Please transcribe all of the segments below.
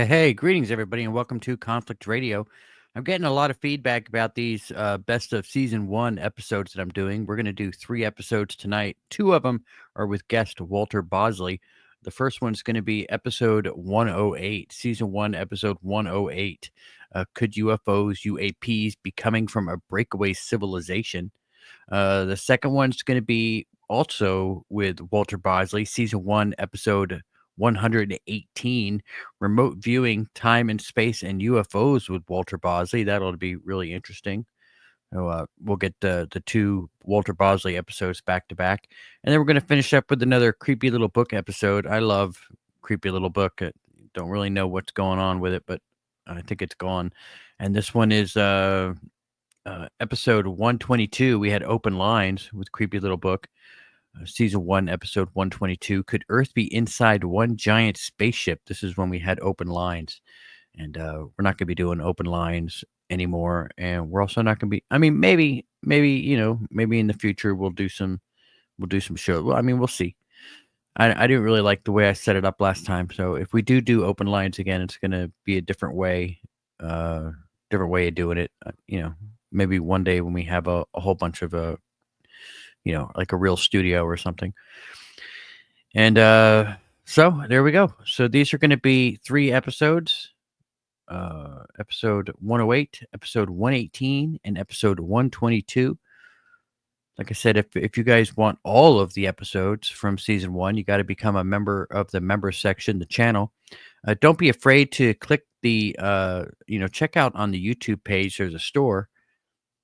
Hey, greetings, everybody, and welcome to Conflict Radio. I'm getting a lot of feedback about these best of season one episodes that I'm doing. We're going to do 3 episodes tonight. 2 of them are with guest Walter Bosley. The first one's going to be episode 108, season one, episode 108. Could UFOs, UAPs be coming from a breakaway civilization? The second one's going to be also with Walter Bosley, season one, episode 118, remote viewing, time and space, and UFOs with Walter Bosley. That'll be really interesting. So, we'll get the two Walter Bosley episodes back to back. And then we're going to finish up with another creepy little book episode. I love creepy little book. I don't really know what's going on with it, but I think it's gone. And this one is episode 122. We had open lines with creepy little book. Season 1, episode 122. Could Earth be inside one giant spaceship? This is when we had open lines. And we're not going to be doing open lines anymore. And we're also not going to be, I mean, maybe, maybe in the future we'll do some shows. Well, I mean, we'll see. I didn't really like the way I set it up last time. So if we do open lines again, it's going to be a different way of doing it. Maybe one day when we have a whole bunch of like a real studio or something. And so there we go. So these are going to be 3 episodes. Episode 108, episode 118, and episode 122. Like I said, if you guys want all of the episodes from season 1, you got to become a member of the member section, the channel. Don't be afraid to click the check out on the YouTube page. There's a store.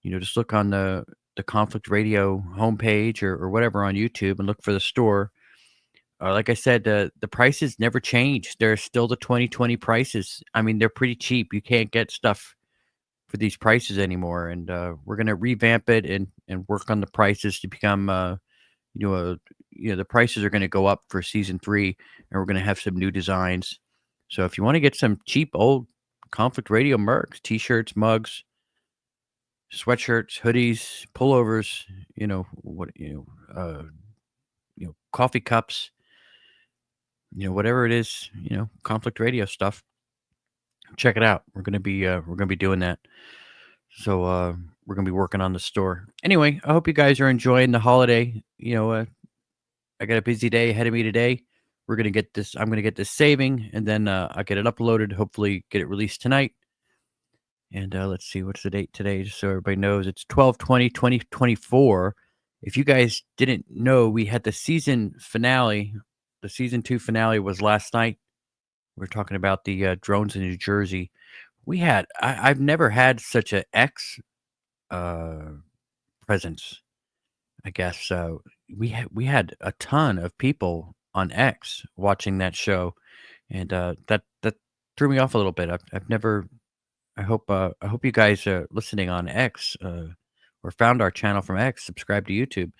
Just look on the Conflict Radio homepage or whatever on YouTube and look for the store. Like I said, the prices never change. They're still the 2020 prices. I mean, they're pretty cheap. You can't get stuff for these prices anymore. And we're going to revamp it and work on the prices to become, the prices are going to go up for season 3, and we're going to have some new designs. So if you want to get some cheap old Conflict Radio merch, t-shirts, mugs, sweatshirts, hoodies, pullovers, coffee cups, whatever it is, Conflict Radio stuff. Check it out. We're gonna be doing that. So we're gonna be working on the store. Anyway, I hope you guys are enjoying the holiday. I got a busy day ahead of me today. I'm gonna get this saving, and then I'll get it uploaded. Hopefully, get it released tonight. And let's see, what's the date today? Just so everybody knows, it's 12/20/2024. If you guys didn't know, we had the season finale. The season 2 finale was last night. We're talking about the drones in New Jersey. I've never had such a X presence. I guess we had a ton of people on X watching that show, and that threw me off a little bit. I've never. I hope you guys are listening on X or found our channel from X, subscribe to YouTube.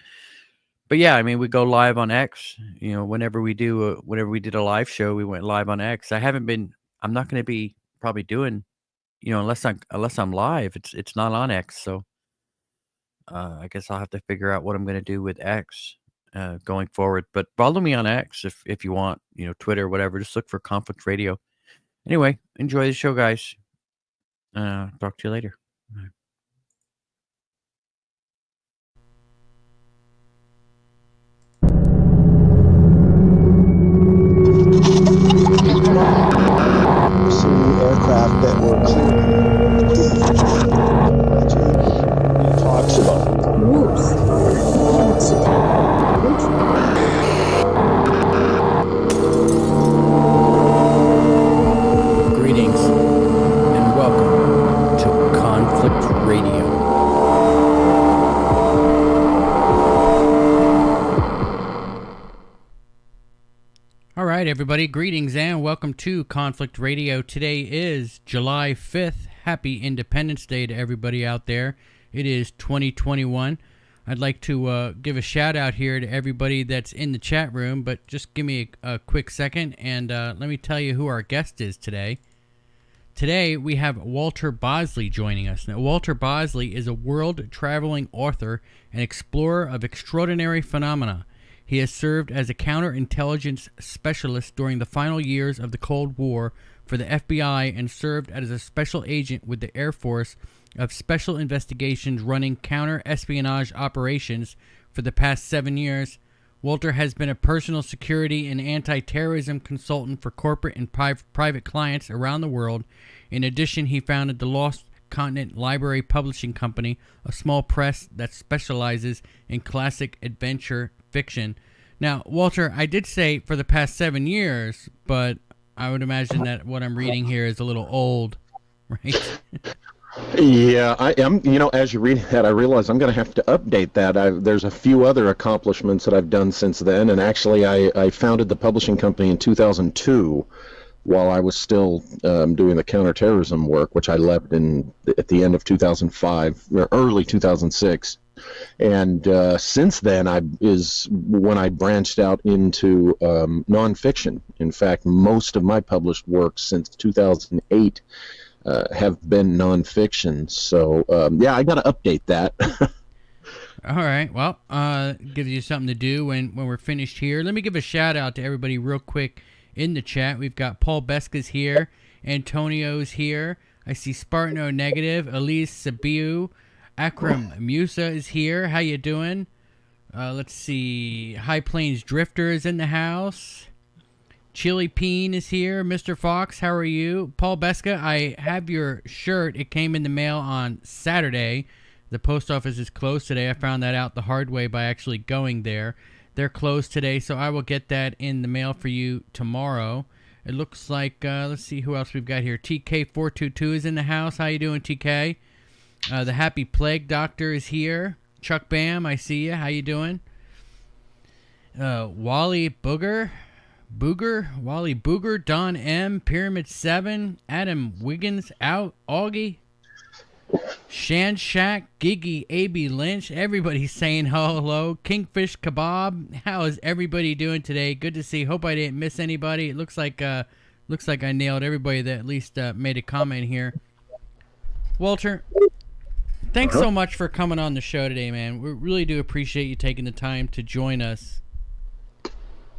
But yeah, I mean, we go live on X. Whenever we did a live show, we went live on X. I'm not going to be probably doing, unless I'm live. It's not on X, so I guess I'll have to figure out what I'm going to do with X going forward. But follow me on X if you want, Twitter, whatever. Just look for Conflict Radio. Anyway, enjoy the show, guys. Talk to you later. Bye. Some aircraft that were clear. Talks about moose. Greetings and welcome to Conflict Radio. All right, everybody, greetings and welcome to Conflict Radio. Today is July 5th. Happy Independence Day to everybody out there. It is 2021. I'd like to give a shout out here to everybody that's in the chat room, but just give me a quick second and let me tell you who our guest is today. Today we have Walter Bosley joining us. Now, Walter Bosley is a world-traveling author and explorer of extraordinary phenomena. He has served as a counterintelligence specialist during the final years of the Cold War for the FBI and served as a special agent with the Air Force of Special Investigations running counter-espionage operations for the past 7 years. Walter has been a personal security and anti-terrorism consultant for corporate and private clients around the world. In addition, he founded the Lost Continent Library Publishing Company, a small press that specializes in classic adventure fiction. Now, Walter, I did say for the past 7 years, but I would imagine that what I'm reading here is a little old, right? Yeah, I am. As you read that, I realize I'm going to have to update that. There's a few other accomplishments that I've done since then, and actually I founded the publishing company in 2002 while I was still doing the counterterrorism work, which I left at the end of 2005, or early 2006. And since then is when I branched out into nonfiction. In fact, most of my published works since 2008 have been nonfiction. So, I got to update that. All right. Well, gives you something to do when we're finished here. Let me give a shout out to everybody real quick in the chat. We've got Paul Beska's here. Antonio's here. I see Spartano Negative. Elise Sabiu. Akram Musa is here. How you doing? Let's see. High Plains Drifter is in the house. Chili Peen is here. Mr. Fox, how are you? Paul Beska, I have your shirt. It came in the mail on Saturday. The post office is closed today. I found that out the hard way by actually going there. They're closed today, so I will get that in the mail for you tomorrow. It looks like, let's see who else we've got here. TK422 is in the house. How you doing, TK? The Happy Plague Doctor is here. Chuck Bam, I see you. How you doing? Wally Booger, Wally Booger, Don M, Pyramid 7, Adam Wiggins, out, Augie, Shan Shack, Giggy, A.B. Lynch. Everybody's saying hello. Kingfish Kebab. How is everybody doing today? Good to see. Hope I didn't miss anybody. It looks like I nailed everybody that at least made a comment here. Walter, thanks so much for coming on the show today, man. We really do appreciate you taking the time to join us.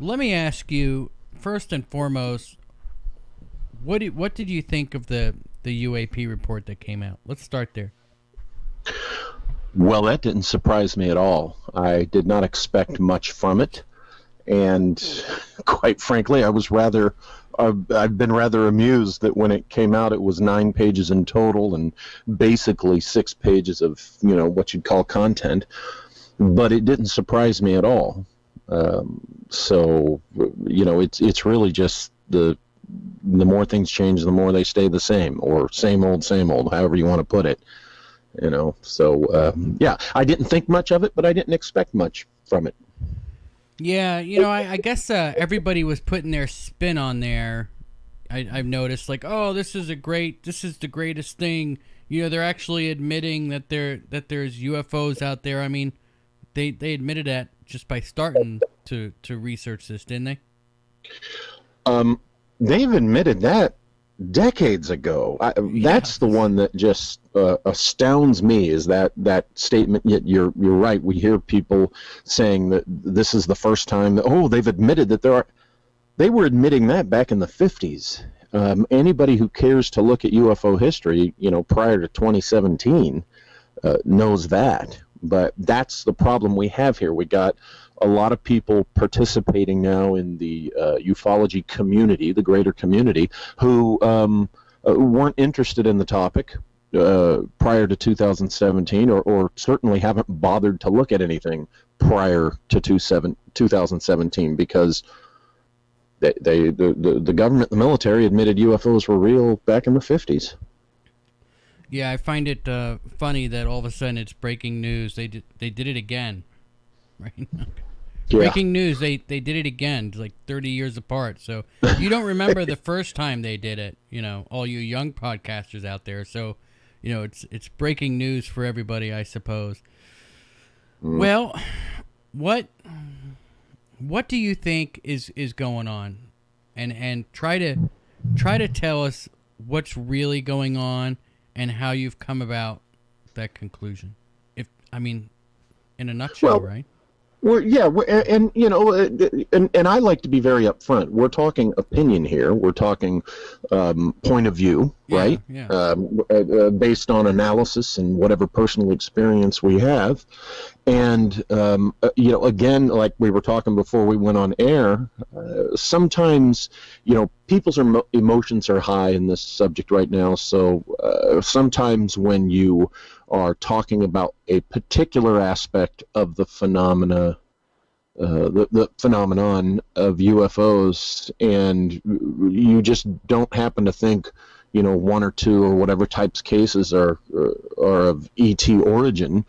Let me ask you, first and foremost, what did you think of the UAP report that came out? Let's start there. Well, that didn't surprise me at all. I did not expect much from it, and quite frankly, I've been rather amused that when it came out, it was 9 pages in total and basically 6 pages of what you'd call content, but it didn't surprise me at all. So it's really just the more things change, the more they stay the same, or same old, however you want to put it. So I didn't think much of it, but I didn't expect much from it. Yeah, I guess everybody was putting their spin on there. I've noticed, like, oh, this is the greatest thing. They're actually admitting that there's UFOs out there. I mean, they admitted that just by starting to research this, didn't they? They've admitted that decades ago. That's the one that just astounds me, is that statement. Yet you're right. We hear people saying that this is the first time that, they've admitted that they were admitting that back in the 50s. Anybody who cares to look at UFO history, prior to 2017, knows that. But that's the problem we have here. We got a lot of people participating now in the ufology community, the greater community, who weren't interested in the topic prior to 2017, or certainly haven't bothered to look at anything prior to 2017, because the government, the military, admitted UFOs were real back in the 50s. Yeah, I find it funny that all of a sudden it's breaking news. They did it again, right? Yeah. Breaking news. They did it again, like 30 years apart. So you don't remember the first time they did it, all you young podcasters out there. So, it's breaking news for everybody, I suppose. Well, what do you think is going on, and try to tell us what's really going on and how you've come about that conclusion. In a nutshell, right? And you know, and I like to be very upfront. We're talking opinion here. We're talking point of view, right? Yeah. Based on analysis and whatever personal experience we have. And you know, again, like we were talking before we went on air, sometimes, you know, people's emotions are high in this subject right now. So sometimes when you are talking about a particular aspect of the the phenomenon of UFOs, and you just don't happen to think, you know, one or two or whatever types cases are of ET origin,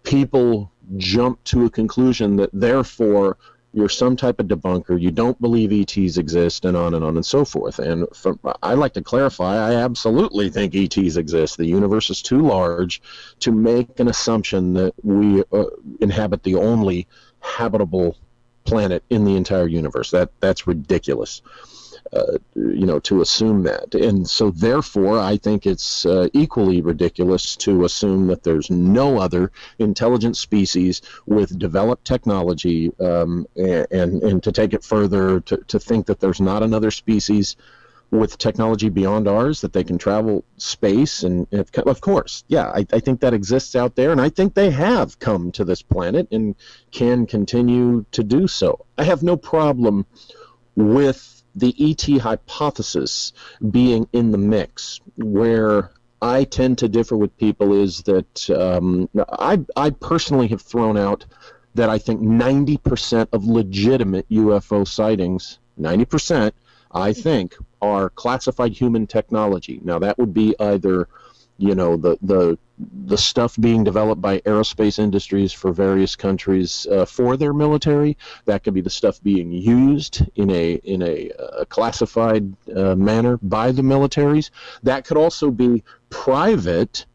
people jump to a conclusion that therefore you're some type of debunker, you don't believe ETs exist, and on and so forth. And I like to clarify, I absolutely think ETs exist. The universe is too large to make an assumption that we inhabit the only habitable planet in the entire universe. That's ridiculous. You know, to assume that. And so therefore, I think it's equally ridiculous to assume that there's no other intelligent species with developed technology, and to take it further, to think that there's not another species with technology beyond ours, that they can travel space. And of course, yeah, I think that exists out there, and I think they have come to this planet and can continue to do so. I have no problem with the ET hypothesis being in the mix. Where I tend to differ with people is that I personally have thrown out that I think 90% of legitimate UFO sightings, 90%, I think, are classified human technology. Now that would be either, you know, the stuff being developed by aerospace industries for various countries for their military. That could be the stuff being used in a classified manner by the militaries. That could also be private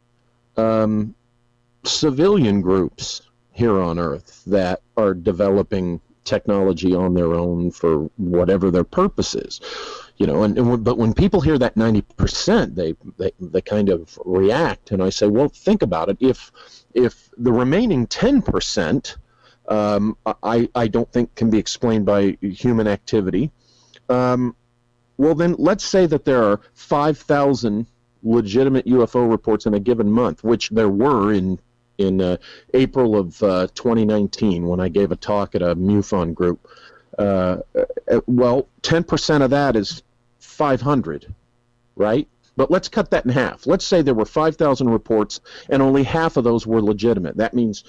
civilian groups here on Earth that are developing technology on their own for whatever their purpose is. You know, but when people hear that 90%, they kind of react, and I say, well, think about it. If the remaining 10%, I don't think can be explained by human activity, well, then let's say that there are 5,000 legitimate UFO reports in a given month, which there were in April of 2019 when I gave a talk at a MUFON group. Well, 10% of that is 500, right? But let's cut that in half. Let's say there were 5,000 reports and only half of those were legitimate. That means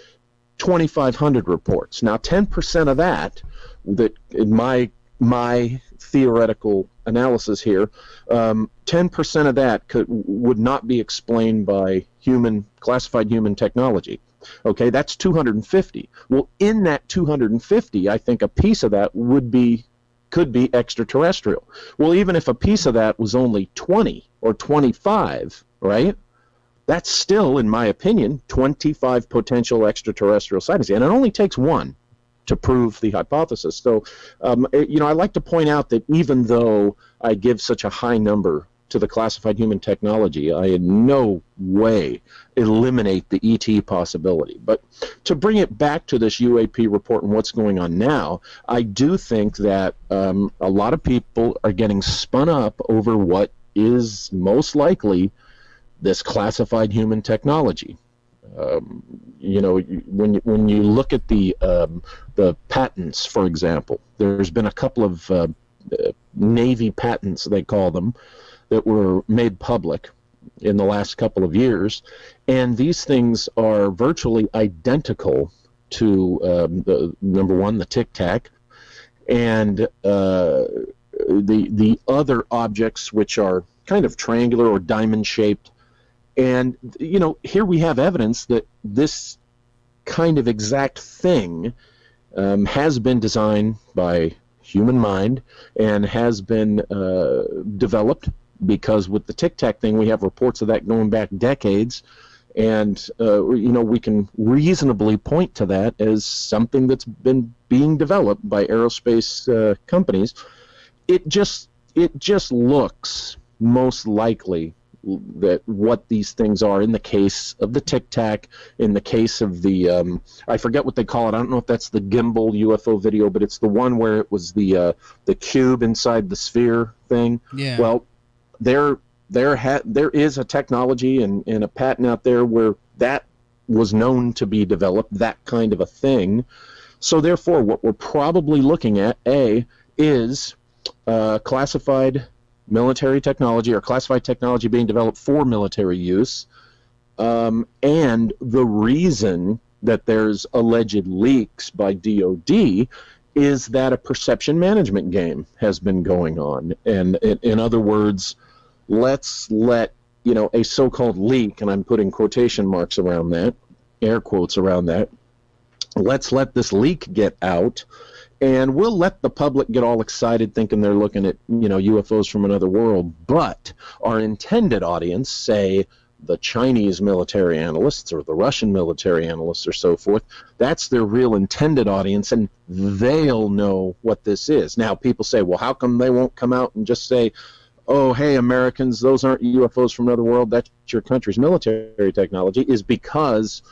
2,500 reports. Now, 10% of that in my theoretical analysis here, 10% of that would not be explained by classified human technology. Okay, that's 250. Well, in that 250, I think a piece of that could be extraterrestrial. Well, even if a piece of that was only 20 or 25, right? That's still, in my opinion, 25 potential extraterrestrial sightings, and it only takes one to prove the hypothesis. So, you know, I like to point out that even though I give such a high number to the classified human technology, I in no way eliminate the ET possibility. But to bring it back to this UAP report and what's going on now, I do think that a lot of people are getting spun up over what is most likely this classified human technology. You know, when you look at the patents, for example, there's been a couple of Navy patents, they call them, that were made public in the last couple of years, and these things are virtually identical to the number one, the Tic Tac, and the other objects, which are kind of triangular or diamond shaped. And you know, here we have evidence that this kind of exact thing has been designed by human mind and has been developed, because with the Tic Tac thing, we have reports of that going back decades, and you know, we can reasonably point to that as something that's been being developed by aerospace companies. It just looks most likely what these things are. In the case of the Tic Tac, in the case of the I forget what they call it. I don't know if that's the gimbal UFO video, but it's the one where it was the cube inside the sphere thing. Yeah. Well, there is a technology and a patent out there where that was known to be developed, that kind of a thing. So therefore, what we're probably looking at, is classified military technology or classified technology being developed for military use. And the reason that there's alleged leaks by DOD is that a perception management game has been going on. And in other words, let's let, a so-called leak, and I'm putting quotation marks around that, air quotes around that, let's let this leak get out, and we'll let the public get all excited thinking they're looking at, UFOs from another world. But our intended audience, say the Chinese military analysts or the Russian military analysts or so forth, that's their real intended audience, and they'll know what this is. Now, people say, well, how come they won't come out and just say, oh, hey, Americans, those aren't UFOs from another world, that's your country's military technology, is because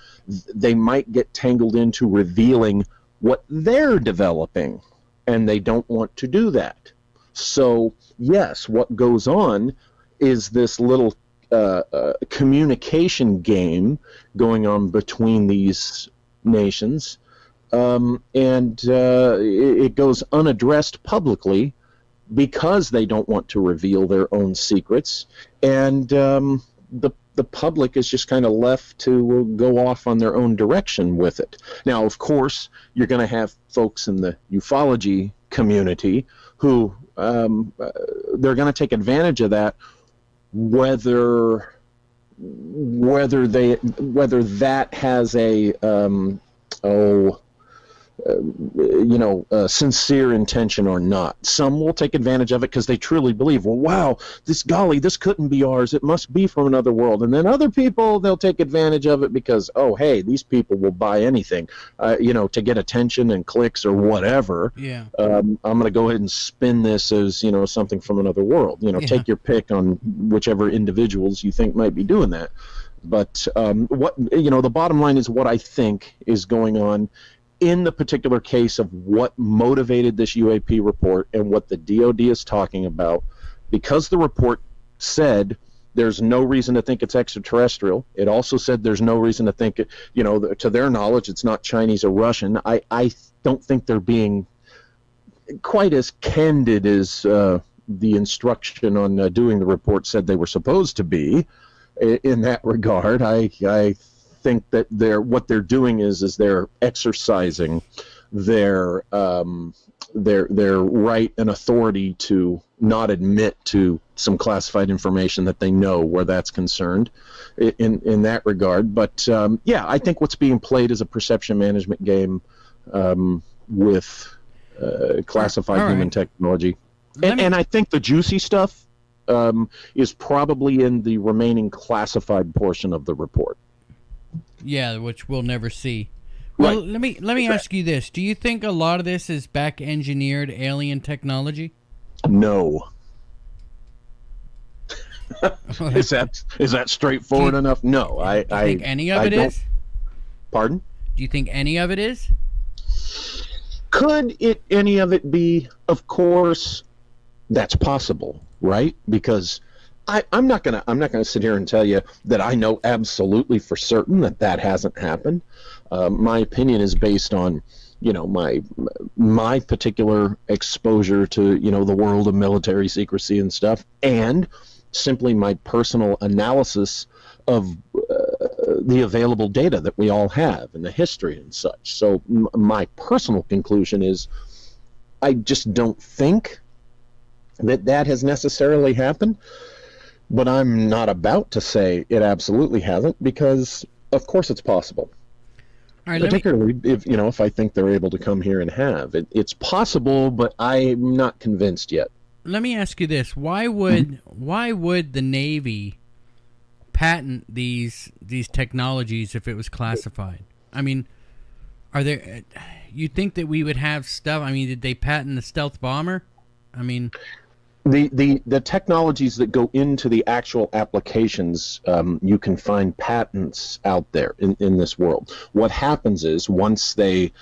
they might get tangled into revealing what they're developing, and they don't want to do that. So, yes, what goes on is this little communication game going on between these nations, and it goes unaddressed publicly because they don't want to reveal their own secrets, and the public is just kind of left to go off on their own direction with it. Now, of course, you're going to have folks in the ufology community who they're going to take advantage of that, whether that has a sincere intention or not. Some will take advantage of it because they truly believe, well, wow, this couldn't be ours. It must be from another world. And then other people, they'll take advantage of it because, oh, hey, these people will buy anything, to get attention and clicks or whatever. Yeah. I'm going to go ahead and spin this as, something from another world. Take your pick on whichever individuals you think might be doing that. But the bottom line is what I think is going on in the particular case of what motivated this UAP report and what the DOD is talking about. Because the report said there's no reason to think it's extraterrestrial, it also said there's no reason to think, to their knowledge, it's not Chinese or Russian. I don't think they're being quite as candid as the instruction on doing the report said they were supposed to be in that regard. I think that what they're doing is they're exercising their right and authority to not admit to some classified information that they know where that's concerned in that regard. But I think what's being played is a perception management game with classified human technology. And I think the juicy stuff is probably in the remaining classified portion of the report. Yeah, which we'll never see. Well, right. let me ask you this: do you think a lot of this is back engineered alien technology? No. Is that straightforward enough? No. I think any of it is? Pardon? Do you think any of it is? Could any of it be? Of course, that's possible, right? Because I'm not gonna sit here and tell you that I know absolutely for certain that hasn't happened. My opinion is based on, my particular exposure to, the world of military secrecy and stuff, and simply my personal analysis of the available data that we all have and the history and such. So my personal conclusion is, I just don't think that has necessarily happened. But I'm not about to say it absolutely hasn't, because of course it's possible. All right, particularly if I think they're able to come here and have it. It's possible, but I'm not convinced yet. Let me ask you this: why would the Navy patent these technologies if it was classified? I mean, are there? You think that we would have stuff? I mean, did they patent the stealth bomber? I mean, The technologies that go into the actual applications, you can find patents out there in this world. What happens is once they,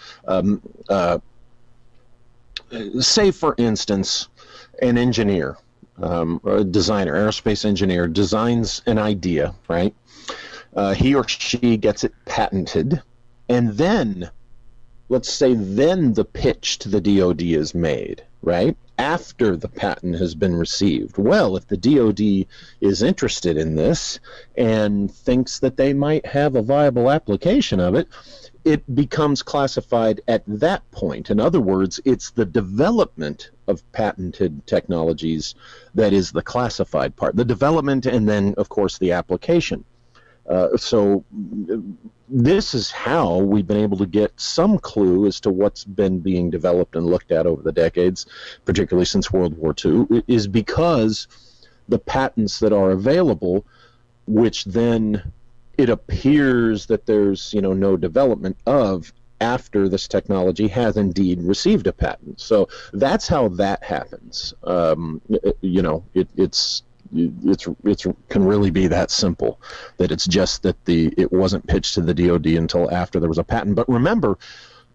say for instance, an engineer, a designer, aerospace engineer, designs an idea, right? He or she gets it patented, and then, let's say, then the pitch to the DoD is made, right? After the patent has been received. Well, if the DoD is interested in this and thinks that they might have a viable application of it, it becomes classified at that point. In other words, it's the development of patented technologies that is the classified part. The development and then, of course, the application. So this is how we've been able to get some clue as to what's been being developed and looked at over the decades, particularly since World War II, is because the patents that are available, which then it appears that there's no development of after this technology has indeed received a patent. So that's how that happens. It can really be that simple, that it's just that it wasn't pitched to the DoD until after there was a patent. But remember,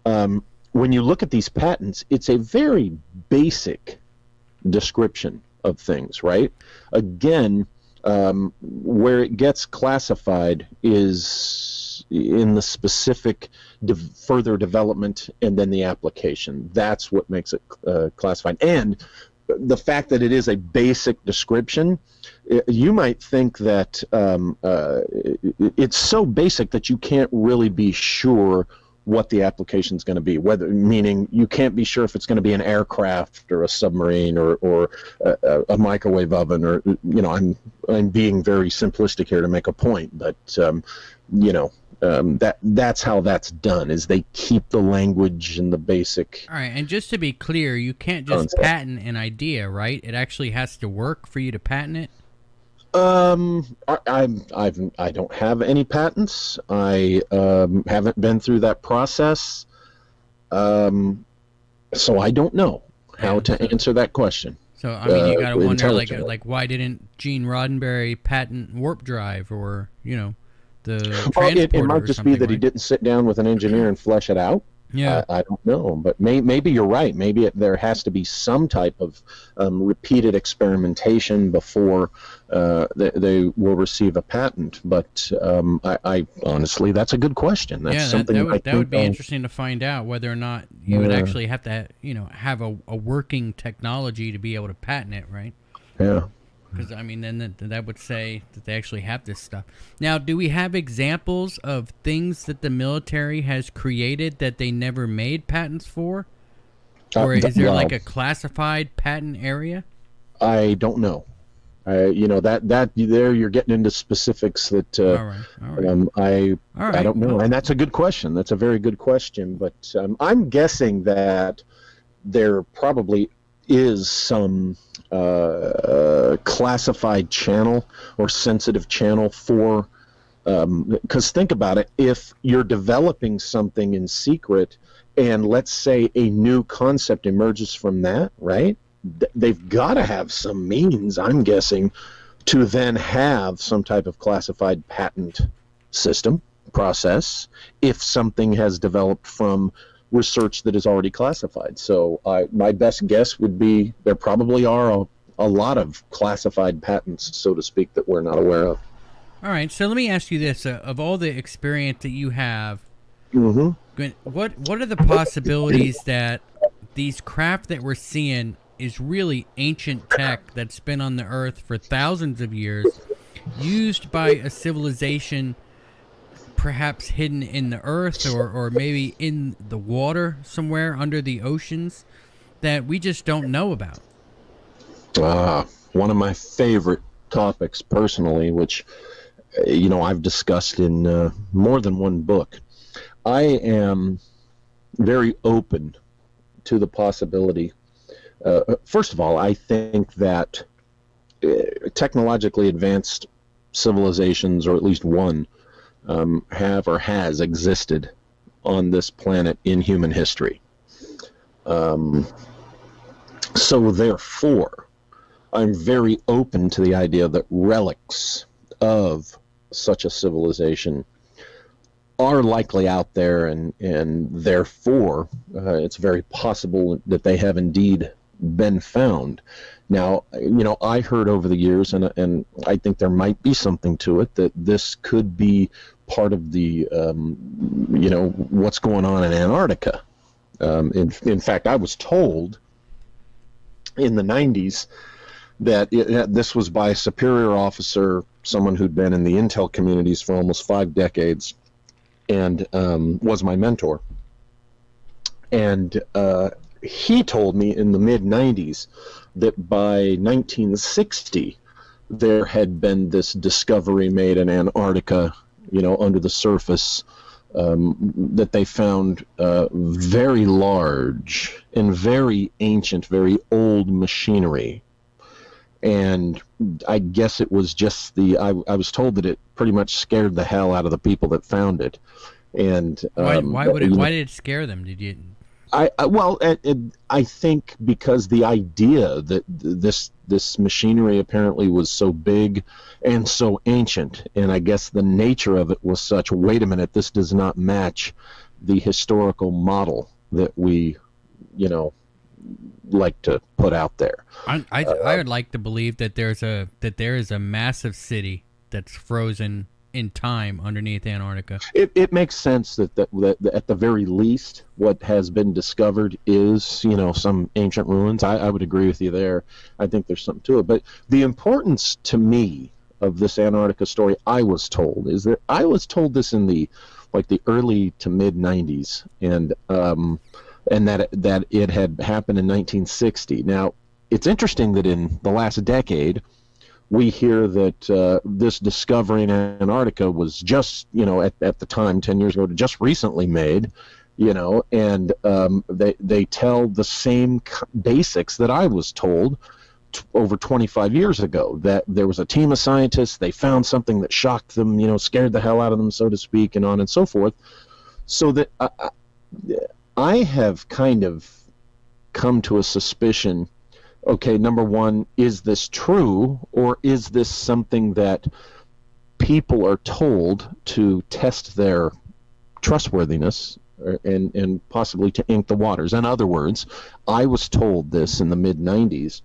when you look at these patents, it's a very basic description of things, right? Again, where it gets classified is in the specific further development and then the application. That's what makes it classified. And the fact that it is a basic description, you might think that it's so basic that you can't really be sure what the application is going to be. Meaning you can't be sure if it's going to be an aircraft or a submarine or a microwave oven, or I'm being very simplistic here to make a point, but that's how that's done, is they keep the language and the basic. All right, and just to be clear, you can't just concept. patent an idea, right? It actually has to work for you to patent it. I don't have any patents. I haven't been through that process, so I don't know how to answer that question. So I mean, you gotta wonder, intelligently. like why didn't Gene Roddenberry patent warp drive, or the Well, transporter? it might or just be something, that he right? didn't sit down with an engineer and flesh it out. Yeah. I don't know, but maybe you're right. Maybe there has to be some type of repeated experimentation before they will receive a patent. But I honestly, that's a good question. That's something that would be interesting to find out, whether or not you would actually have to have a working technology to be able to patent it, right? Yeah. Because, I mean, then that would say that they actually have this stuff. Now, do we have examples of things that the military has created that they never made patents for? Or is there like a classified patent area? I don't know. That there you're getting into specifics that All right. I don't know. And that's a good question. That's a very good question. But I'm guessing that there probably is some classified channel or sensitive channel for, because think about it, if you're developing something in secret and let's say a new concept emerges from that, right, they've got to have some means, I'm guessing, to then have some type of classified patent system process if something has developed from research that is already classified. So my best guess would be there probably are a lot of classified patents, so to speak, that we're not aware of. All right, so let me ask you this. Of all the experience that you have, what are the possibilities that these craft that we're seeing is really ancient tech that's been on the Earth for thousands of years, used by a civilization perhaps hidden in the earth or maybe in the water somewhere under the oceans that we just don't know about? One of my favorite topics personally, which I've discussed in more than one book. I am very open to the possibility. First of all, I think that technologically advanced civilizations, or at least one, have or has existed on this planet in human history. So therefore, I'm very open to the idea that relics of such a civilization are likely out there, and therefore it's very possible that they have indeed been found. Now, I heard over the years, and I think there might be something to it, that this could be part of the, what's going on in Antarctica. In fact, I was told in the 90s that this was by a superior officer, someone who'd been in the intel communities for almost 5 decades, and was my mentor. And he told me in the mid-90s that by 1960 there had been this discovery made in Antarctica, under the surface, that they found very large and very ancient, very old machinery. And I guess it was just I was told that it pretty much scared the hell out of the people that found it. And why did it scare them? Did you? I think because the idea that this machinery apparently was so big and so ancient, and I guess the nature of it was such. Wait a minute, this does not match the historical model that we, like to put out there. I would like to believe that there is a massive city that's frozen in time underneath Antarctica. It makes sense that at the very least what has been discovered is some ancient ruins. I would agree with you there. I think there's something to it. But the importance to me of this Antarctica story, I was told this in the early to mid 90s, and that it had happened in 1960. Now, it's interesting that in the last decade, we hear that this discovery in Antarctica was just, at the time, 10 years ago, just recently made, and they tell the same basics that I was told over 25 years ago, that there was a team of scientists, they found something that shocked them, scared the hell out of them, so to speak, and on and so forth. So that I have kind of come to a suspicion. Okay, number one, is this true, or is this something that people are told to test their trustworthiness and possibly to ink the waters? In other words, I was told this in the mid-90s,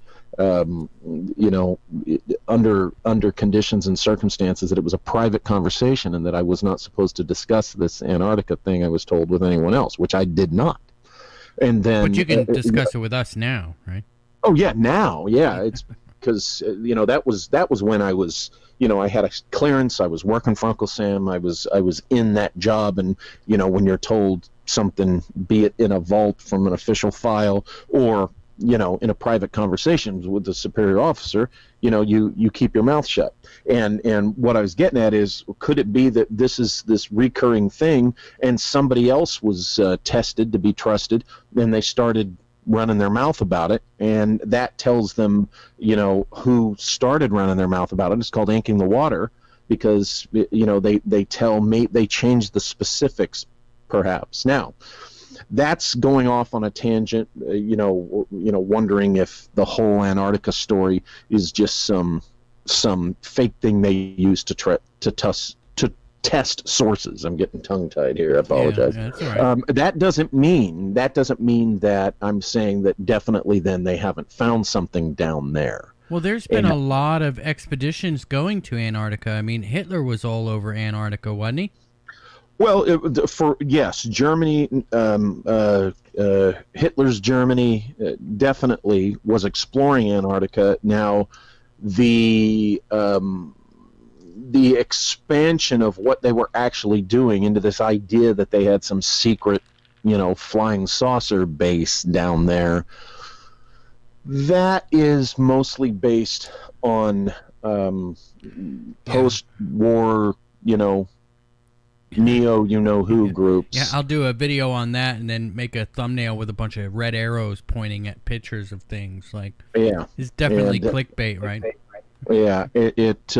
under conditions and circumstances, that it was a private conversation and that I was not supposed to discuss this Antarctica thing, I was told, with anyone else, which I did not. And then, but you can discuss it with us now, right? Oh yeah, now, yeah, it's because that was when I was, I had a clearance. I was working for Uncle Sam. I was in that job, and when you're told something, be it in a vault from an official file or in a private conversation with the superior officer, you keep your mouth shut. And what I was getting at is, could it be that this is this recurring thing, and somebody else was tested to be trusted, and they started running their mouth about it, and that tells them, who started running their mouth about it. It's called inking the water, because they change the specifics, perhaps. Now, that's going off on a tangent, wondering if the whole Antarctica story is just some fake thing they use to test sources. I'm getting tongue-tied here. I apologize. Yeah, that's all right. That doesn't mean that I'm saying that definitely then they haven't found something down there. Well, there's been a lot of expeditions going to Antarctica. I mean, Hitler was all over Antarctica, wasn't he? Well, Germany, Hitler's Germany definitely was exploring Antarctica. Now, the expansion of what they were actually doing into this idea that they had some secret, flying saucer base down there, that is mostly based on post-war, neo-you-know-who groups. Yeah, I'll do a video on that and then make a thumbnail with a bunch of red arrows pointing at pictures of things. It's definitely clickbait, right? Yeah, it's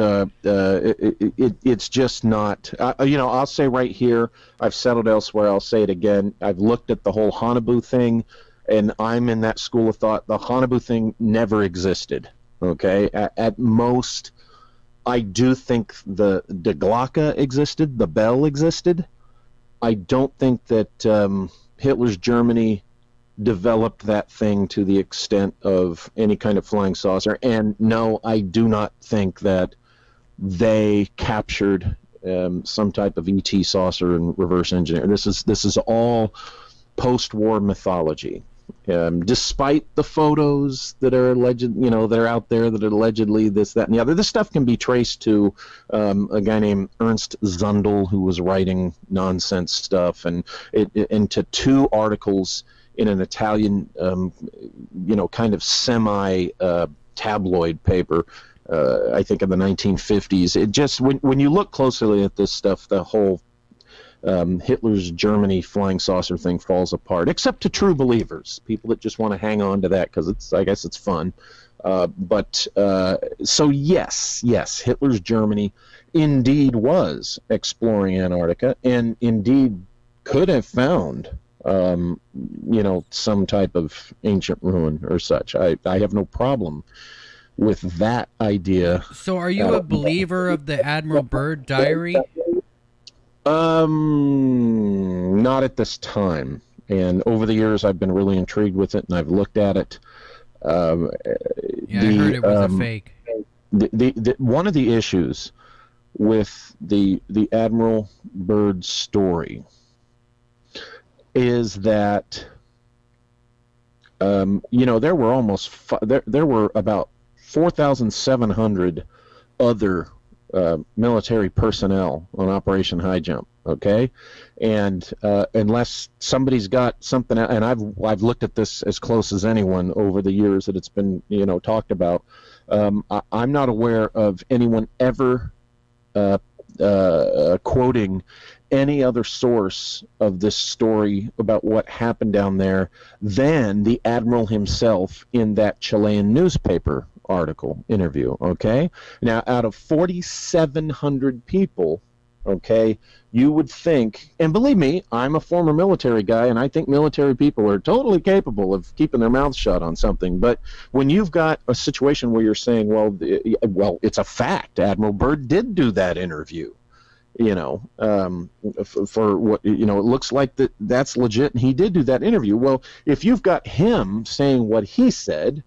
just not. I'll say right here, I've settled elsewhere. I'll say it again. I've looked at the whole Haunebu thing, and I'm in that school of thought. The Haunebu thing never existed. Okay, at most, I do think the Glocke existed, the bell existed. I don't think that Hitler's Germany developed that thing to the extent of any kind of flying saucer. And no, I do not think that they captured some type of ET saucer and reverse engineer. This is all post-war mythology. Despite the photos that are alleged, that are out there that are allegedly this, that, and the other, this stuff can be traced to a guy named Ernst Zundel, who was writing nonsense stuff, and to two articles in an Italian, kind of semi-tabloid paper, I think in the 1950s. It just, when you look closely at this stuff, the whole Hitler's Germany flying saucer thing falls apart, except to true believers, people that just want to hang on to that because I guess it's fun. So yes, Hitler's Germany indeed was exploring Antarctica, and indeed could have found some type of ancient ruin or such. I have no problem with that idea. So are you a believer of the Admiral Byrd diary? Not at this time. And over the years, I've been really intrigued with it, and I've looked at it. I heard it was a fake. One of the issues with the Admiral Byrd story is that there were there were about 4,700 other military personnel on Operation High Jump. Okay, and unless somebody's got something, and I've looked at this as close as anyone over the years that it's been talked about. I'm not aware of anyone ever quoting any other source of this story about what happened down there than the admiral himself in that Chilean newspaper article interview. Okay, now out of 4,700 people, okay, you would think, and believe me, I'm a former military guy, and I think military people are totally capable of keeping their mouths shut on something. But when you've got a situation where you're saying, well, it's a fact, Admiral Byrd did do that interview, for what, it looks like that's legit, and he did do that interview. Well, if you've got him saying what he said,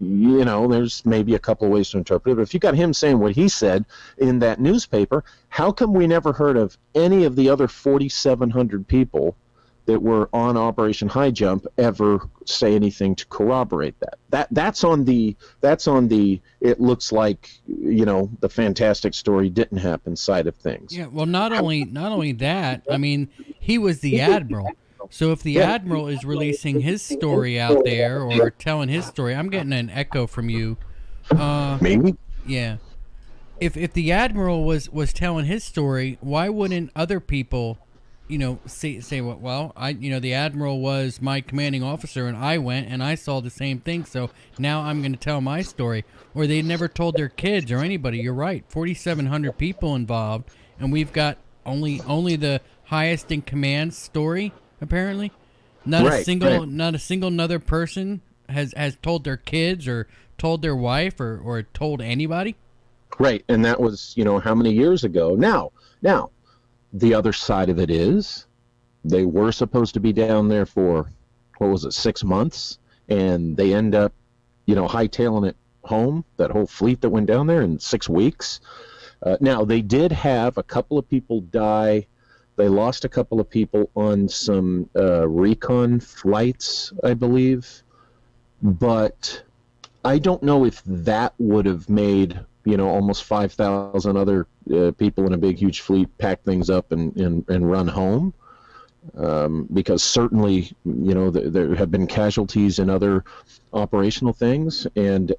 there's maybe a couple of ways to interpret it. But if you got him saying what he said in that newspaper, how come we never heard of any of the other 4,700 people that were on Operation High Jump ever say anything to corroborate that? That's on the it looks like the fantastic story didn't happen side of things. Yeah, well, not only that, I mean, he was the admiral. So if the admiral is releasing his story out there or telling his story, I'm getting an echo from you. Maybe. Yeah. If the admiral was telling his story, why wouldn't other people, say well, the admiral was my commanding officer and I went and I saw the same thing, so now I'm going to tell my story. Or they never told their kids or anybody. You're right. 4,700 people involved, and we've got only the highest in command story. Apparently, not a single another person has told their kids or told their wife or told anybody. Right, and that was how many years ago? Now, the other side of it is they were supposed to be down there for 6 months, and they end up hightailing it home. That whole fleet that went down there in 6 weeks. Now they did have a couple of people die. They lost a couple of people on some recon flights, I believe. But I don't know if that would have made, almost 5,000 other people in a big, huge fleet pack things up and run home. Because certainly, there have been casualties in other operational things. And,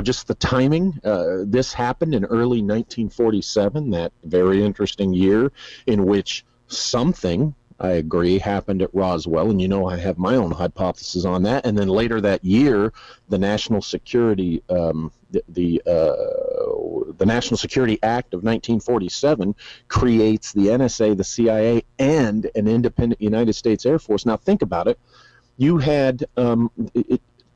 just the timing, this happened in early 1947, that very interesting year in which something, I agree, happened at Roswell. And, I have my own hypothesis on that. And then later that year, the National Security, the National Security Act of 1947 creates the NSA, the CIA, and an independent United States Air Force. Now think about it. You had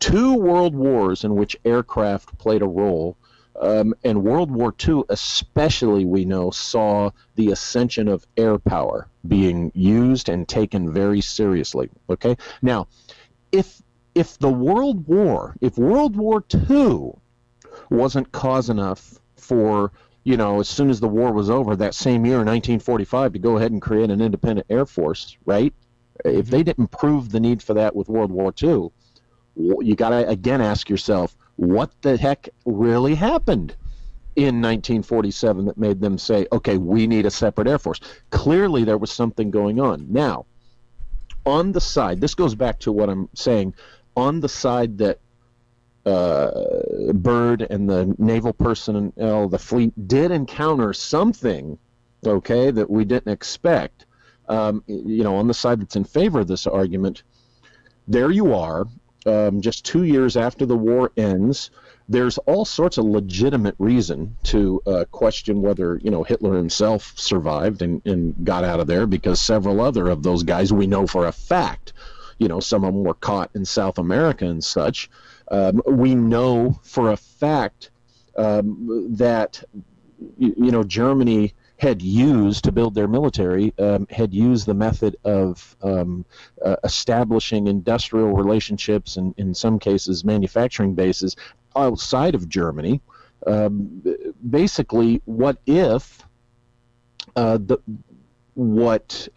2 world wars in which aircraft played a role. And World War II especially, we know, saw the ascension of air power being used and taken very seriously. Okay? Now, if World War II wasn't cause enough for, as soon as the war was over that same year in 1945 to go ahead and create an independent Air Force, right? If they didn't prove the need for that with World War II, you got to again ask yourself, what the heck really happened in 1947 that made them say, okay, we need a separate Air Force? Clearly there was something going on. Now, on the side, this goes back to what I'm saying, on the side that Byrd and the naval personnel, the fleet, did encounter something, okay, that we didn't expect, on the side that's in favor of this argument, there you are, just 2 years after the war ends. There's all sorts of legitimate reason to question whether, Hitler himself survived and got out of there, because several other of those guys we know for a fact, some of them were caught in South America and such. We know for a fact that, Germany had used to build their military, had used the method of establishing industrial relationships and, in some cases, manufacturing bases outside of Germany. Basically, what if what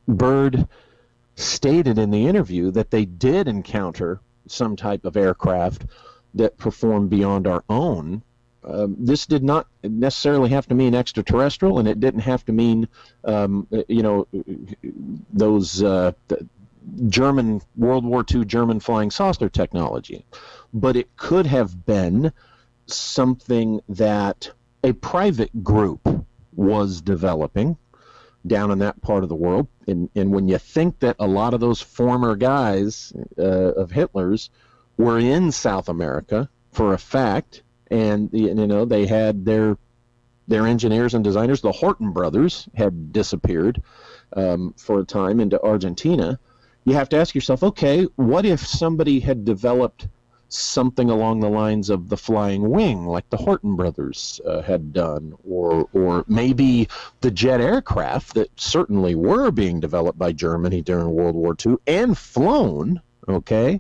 Byrd stated in the interview, that they did encounter some type of aircraft that performed beyond our own? This did not necessarily have to mean extraterrestrial, and it didn't have to mean, those German World War II German flying saucer technology. But it could have been something that a private group was developing down in that part of the world. And when you think that a lot of those former guys of Hitler's were in South America for a fact, and they had their engineers and designers. The Horton brothers had disappeared for a time into Argentina. You have to ask yourself, okay, what if somebody had developed something along the lines of the flying wing, like the Horton brothers had done, or maybe the jet aircraft that certainly were being developed by Germany during World War II and flown, okay?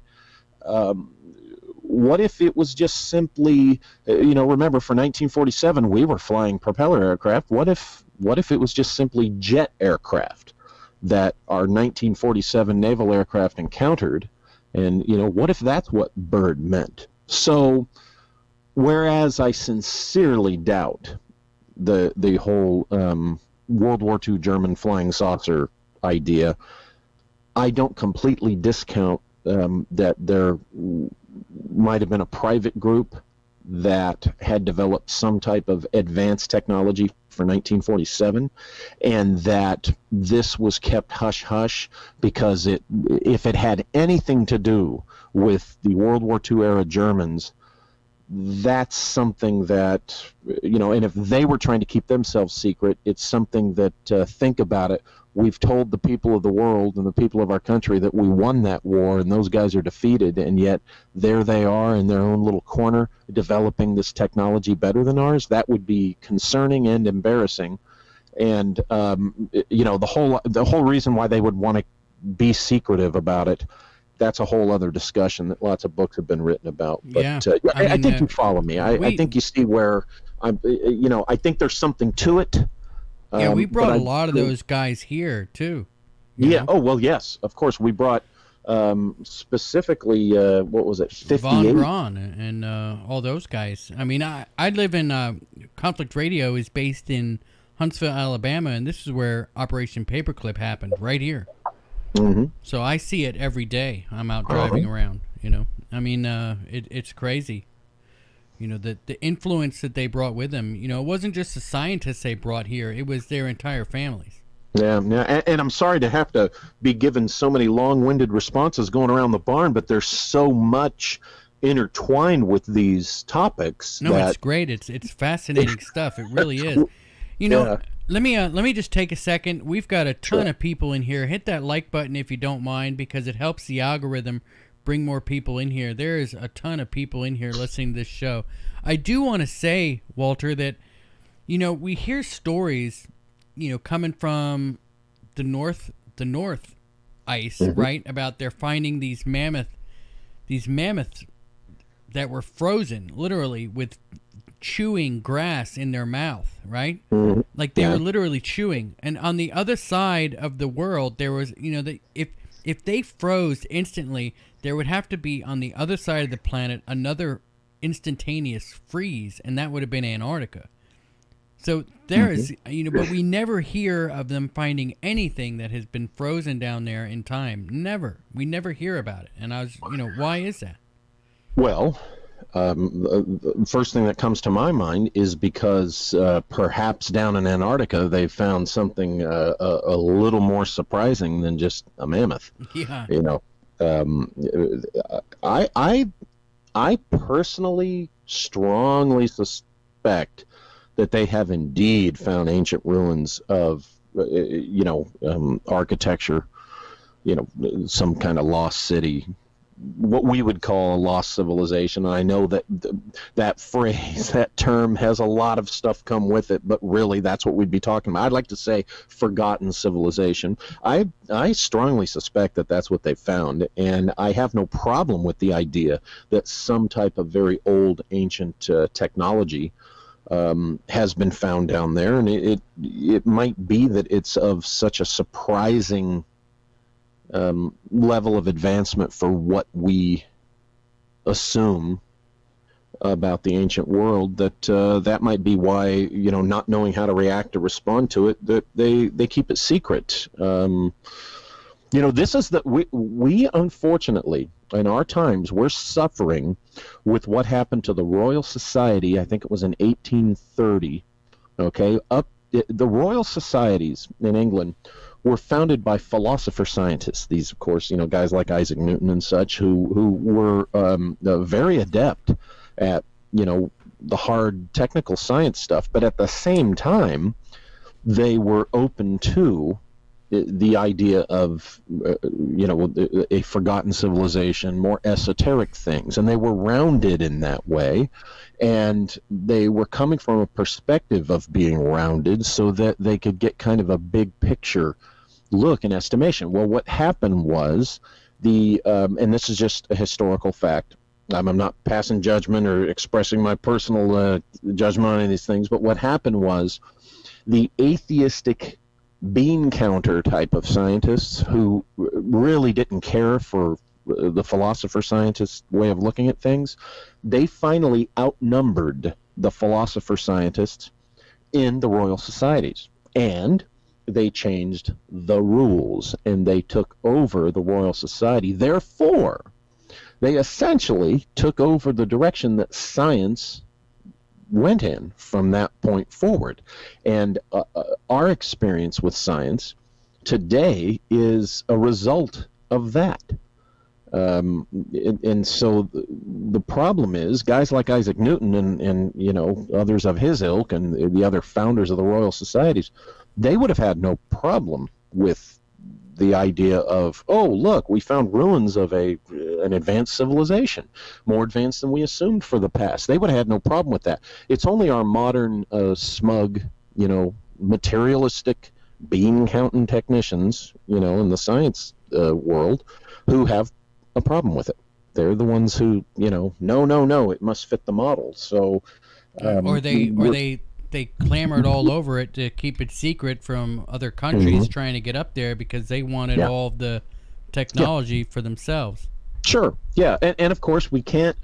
What if it was just simply, remember, for 1947 we were flying propeller aircraft. What if it was just simply jet aircraft that our 1947 naval aircraft encountered? And, what if that's what Byrd meant? So, whereas I sincerely doubt the whole World War II German flying saucer idea, I don't completely discount that there might have been a private group that had developed some type of advanced technology for 1947, and that this was kept hush-hush because if it had anything to do with the World War II era Germans, that's something that, and if they were trying to keep themselves secret, it's something that, think about it, we've told the people of the world and the people of our country that we won that war and those guys are defeated, and yet there they are in their own little corner developing this technology better than ours. That would be concerning and embarrassing. And, the whole reason why they would want to be secretive about it, that's a whole other discussion that lots of books have been written about. But yeah. I think you follow me. I think you see where I think there's something to it. Yeah, we brought a lot of those guys here too. Yeah. Oh well, yes, of course. We brought specifically what was it, 58? Von Braun and all those guys. I mean, I live in Conflict Radio is based in Huntsville, Alabama, and this is where Operation Paperclip happened, right here. Mm-hmm. So I see it every day. I'm out driving around. I mean, it's crazy. The influence that they brought with them. It wasn't just the scientists they brought here; it was their entire families. Yeah, and I'm sorry to have to be given so many long-winded responses going around the barn, but there's so much intertwined with these topics. No, it's great. It's fascinating stuff. It really is. Let me just take a second. We've got a ton of people in here. Hit that like button if you don't mind, because it helps the algorithm bring more people in here. There is a ton of people in here listening to this show. I do want to say, Walter, that, we hear stories, coming from the north ice, right? About they're finding these mammoths that were frozen, literally, with chewing grass in their mouth, right? Like they were literally chewing. And on the other side of the world, there was, if they froze instantly, there would have to be on the other side of the planet another instantaneous freeze, and that would have been Antarctica. So there is, but we never hear of them finding anything that has been frozen down there in time. Never. We never hear about it. And I was, why is that? Well, the first thing that comes to my mind is because perhaps down in Antarctica they found something a little more surprising than just a mammoth. Yeah. I personally strongly suspect that they have indeed found ancient ruins of architecture, some kind of lost city, what we would call a lost civilization. I know that that phrase, that term, has a lot of stuff come with it, but really that's what we'd be talking about. I'd like to say forgotten civilization. I strongly suspect that that's what they found, and I have no problem with the idea that some type of very old ancient technology has been found down there, and it might be that it's of such a surprising level of advancement for what we assume about the ancient world, that that might be why, not knowing how to react or respond to it, that they keep it secret. This is we unfortunately in our times, we're suffering with what happened to the Royal Society. I think it was in 1830. Okay, the Royal Societies in England were founded by philosopher scientists. These, of course, guys like Isaac Newton and such, who were very adept at the hard technical science stuff, but at the same time, they were open to the idea of a forgotten civilization, more esoteric things, and they were rounded in that way, and they were coming from a perspective of being rounded so that they could get kind of a big picture look and estimation. Well, what happened was and this is just a historical fact, I'm not passing judgment or expressing my personal judgment on any of these things, but what happened was the atheistic bean counter type of scientists who really didn't care for the philosopher scientist way of looking at things, they finally outnumbered the philosopher scientists in the Royal Societies, and they changed the rules and they took over the Royal Society. Therefore, they essentially took over the direction that science went in from that point forward. And our experience with science today is a result of that. And so the problem is, guys like Isaac Newton and others of his ilk and the other founders of the Royal Societies, they would have had no problem with the idea of, oh, look, we found ruins of an advanced civilization, more advanced than we assumed for the past. They would have had no problem with that. It's only our modern smug, materialistic bean counting technicians, in the science world, who have a problem with it. They're the ones who, no, it must fit the model. So, or they clamored all over it to keep it secret from other countries trying to get up there because they wanted all of the technology for themselves. Sure. Yeah. And of course we can't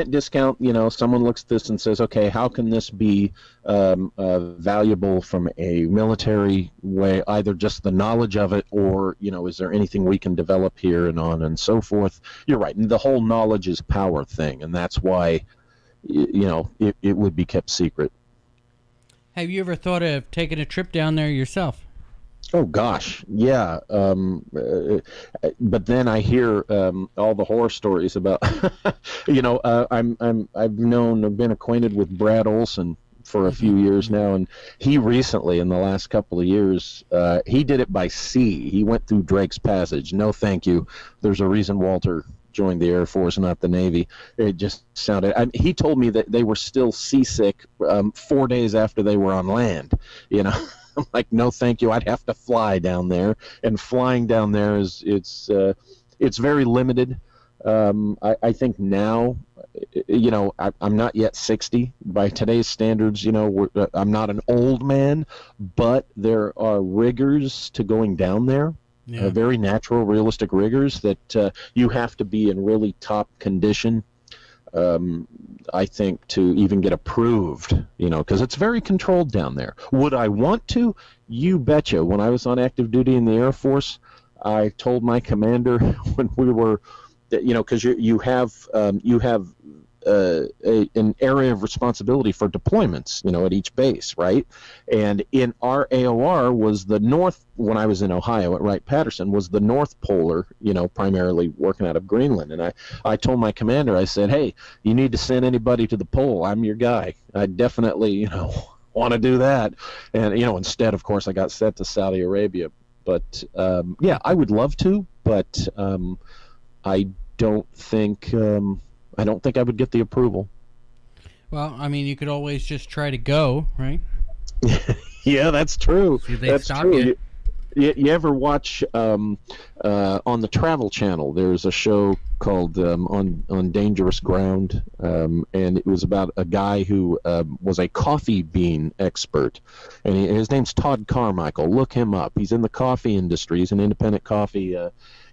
discount, someone looks at this and says, okay, how can this be valuable from a military way, either just the knowledge of it or, is there anything we can develop here and on and so forth? You're right. And the whole knowledge is power thing. And that's why, it would be kept secret. Have you ever thought of taking a trip down there yourself? Oh gosh, yeah. But then I hear all the horror stories about, I've been acquainted with Brad Olson for a few years now, and he recently, in the last couple of years, he did it by sea. He went through Drake's Passage. No, thank you. There's a reason Walter joined the Air Force, not the Navy. It just sounded. He told me that they were still seasick 4 days after they were on land. You know, I'm like, no, thank you. I'd have to fly down there, and flying down there it's very limited. I think now, you know, I'm not yet 60 by today's standards. You know, I'm not an old man, but there are rigors to going down there. Yeah. Very natural, realistic rigors that you have to be in really top condition, I think, to even get approved, you know, because it's very controlled down there. Would I want to? You betcha. When I was on active duty in the Air Force, I told my commander when we were, you know, because you have an area of responsibility for deployments, you know, at each base, right? And in our AOR was the north, when I was in Ohio at Wright-Patterson, was the North Polar, you know, primarily working out of Greenland. And I told my commander, I said, hey, you need to send anybody to the pole. I'm your guy. I definitely, you know, want to do that. And, you know, instead, of course, I got sent to Saudi Arabia. But, yeah, I would love to, but I don't think I would get the approval. Well, I mean, you could always just try to go, right? Yeah, that's true. See if they That's stop true. you. You ever watch on the Travel Channel? There's a show called on Dangerous Ground, and it was about a guy who was a coffee bean expert, and his name's Todd Carmichael. Look him up. He's in the coffee industry. He's an independent coffee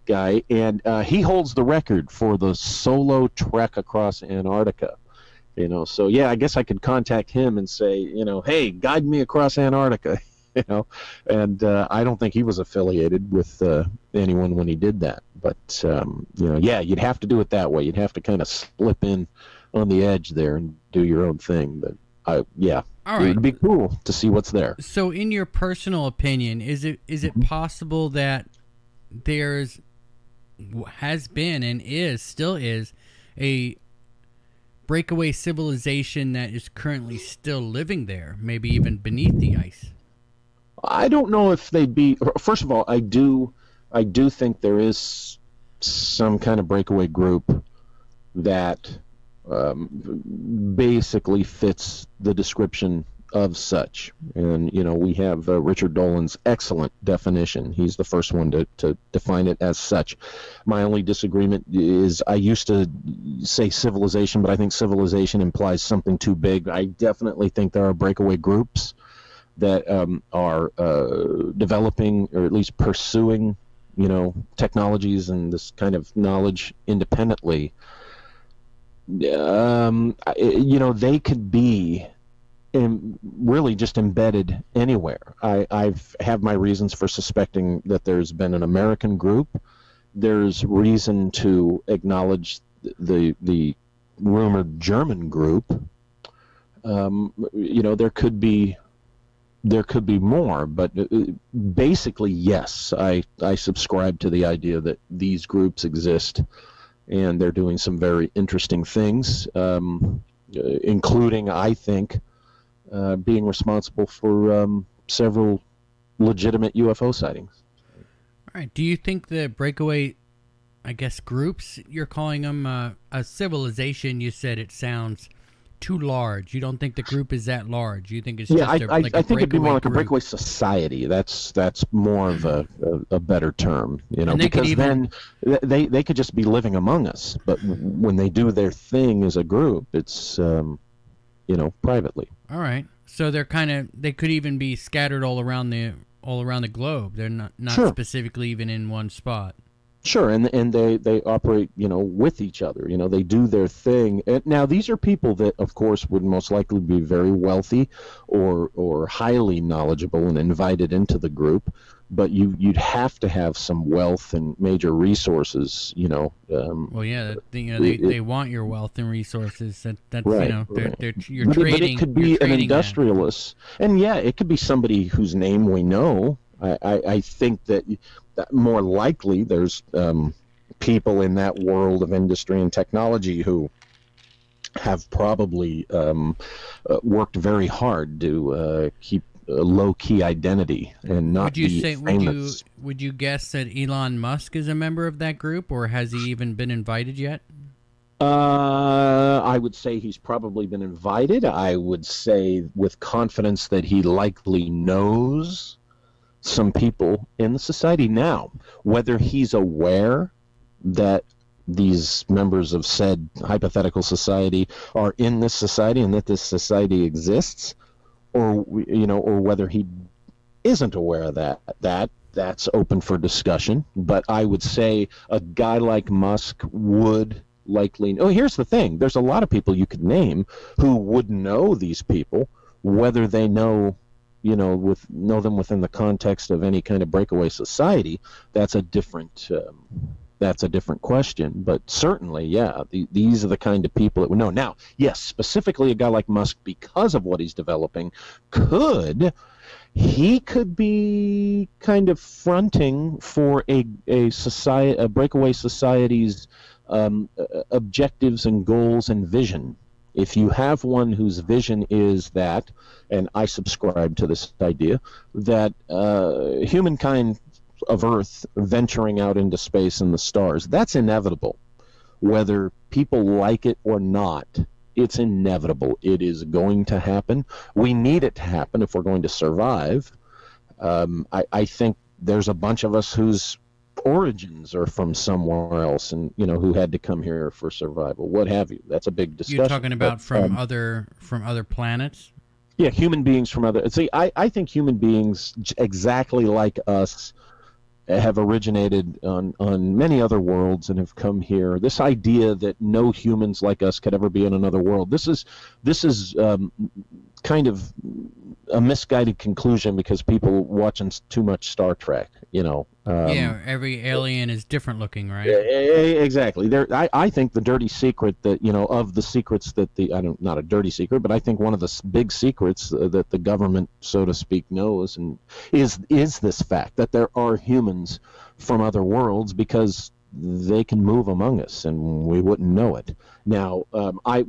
guy, and he holds the record for the solo trek across Antarctica. You know, so yeah, I guess I could contact him and say, you know, hey, guide me across Antarctica. You know, and I don't think he was affiliated with anyone when he did that. But you know, yeah, you'd have to do it that way. You'd have to kind of slip in on the edge there and do your own thing. But yeah, All right. it'd be cool to see what's there. So, in your personal opinion, is it possible that has been and still is a breakaway civilization that is currently still living there, maybe even beneath the ice? I don't know if they'd be. First of all, I do think there is some kind of breakaway group that basically fits the description of such. And you know, we have Richard Dolan's excellent definition. He's the first one to define it as such. My only disagreement is I used to say civilization, but I think civilization implies something too big. I definitely think there are breakaway groups that are developing or at least pursuing, you know, technologies and this kind of knowledge independently. You know, they could be really just embedded anywhere. I've have my reasons for suspecting that there's been an American group. There's reason to acknowledge the rumored German group. You know, there could be more, but basically, yes, I subscribe to the idea that these groups exist, and they're doing some very interesting things, including, I think, being responsible for several legitimate UFO sightings. All right. Do you think the breakaway, I guess, groups, you're calling them a civilization? You said it sounds too large. You don't think the group is that large? You think it's just I think it'd be more like group. a breakaway society. That's more of a better term, you know, And they could because then they could just be living among us. But when they do their thing as a group, it's you know, privately. All right. So they could even be scattered all around the globe. They're not Sure. specifically even in one spot. Sure, and they operate, you know, with each other. You know, they do their thing. And now, these are people that, of course, would most likely be very wealthy or highly knowledgeable and invited into the group. But you'd have to have some wealth and major resources, you know. Well, yeah, they want your wealth and resources. That's right, you know, right. you're But trading. it could be you're an trading that. industrialist, and yeah, it could be somebody whose name we know. I think that more likely there's people in that world of industry and technology who have probably worked very hard to keep low-key identity and not Would you be say famous. would you guess that Elon Musk is a member of that group, or has he even been invited yet? I would say he's probably been invited. I would say with confidence that he likely knows some people in the society. Now, whether he's aware that these members of said hypothetical society are in this society and that this society exists, or or whether he isn't aware of that's open for discussion. But I would say a guy like Musk would likely. Oh, here's the thing: there's a lot of people you could name who would know these people, whether they know them within the context of any kind of breakaway society. That's a different question. But certainly, yeah, these are the kind of people that would know. Now, yes, specifically a guy like Musk, because of what he's developing, could be kind of fronting for a breakaway society's objectives and goals and vision. If you have one whose vision is that, and I subscribe to this idea, that humankind of Earth venturing out into space and the stars, that's inevitable. Whether people like it or not, it's inevitable. It is going to happen. We need it to happen if we're going to survive. I think there's a bunch of us whose origins are from somewhere else, and who had to come here for survival, what have you. That's a big discussion. You're talking about from other planets? Yeah, human beings from other. See, I think human beings exactly like us have originated on many other worlds and have come here. This idea that no humans like us could ever be in another world. This is kind of a misguided conclusion because people watching too much Star Trek. Every alien is different looking, right? Exactly. I think the dirty secret that of the secrets that not a dirty secret, but I think one of the big secrets that the government, so to speak, knows and is this fact that there are humans from other worlds, because they can move among us and we wouldn't know it. Now,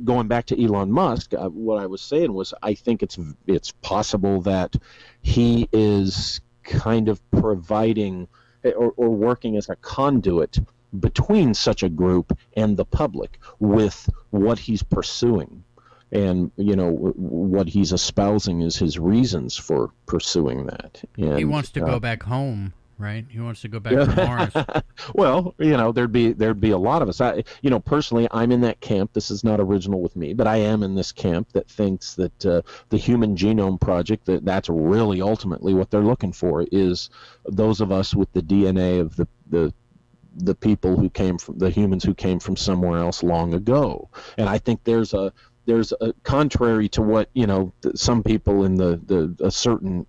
going back to Elon Musk, what I was saying was I think it's possible that he is kind of providing or working as a conduit between such a group and the public with what he's pursuing. And, what he's espousing is his reasons for pursuing that. And, he wants to go back home, right? He wants to go back to Mars. Well, there'd be a lot of us. Personally, I'm in that camp. This is not original with me, but I am in this camp that thinks that the Human Genome Project, that's really ultimately what they're looking for, is those of us with the DNA of the people who came from, the humans who came from somewhere else long ago. And I think there's a contrary to what some people in a certain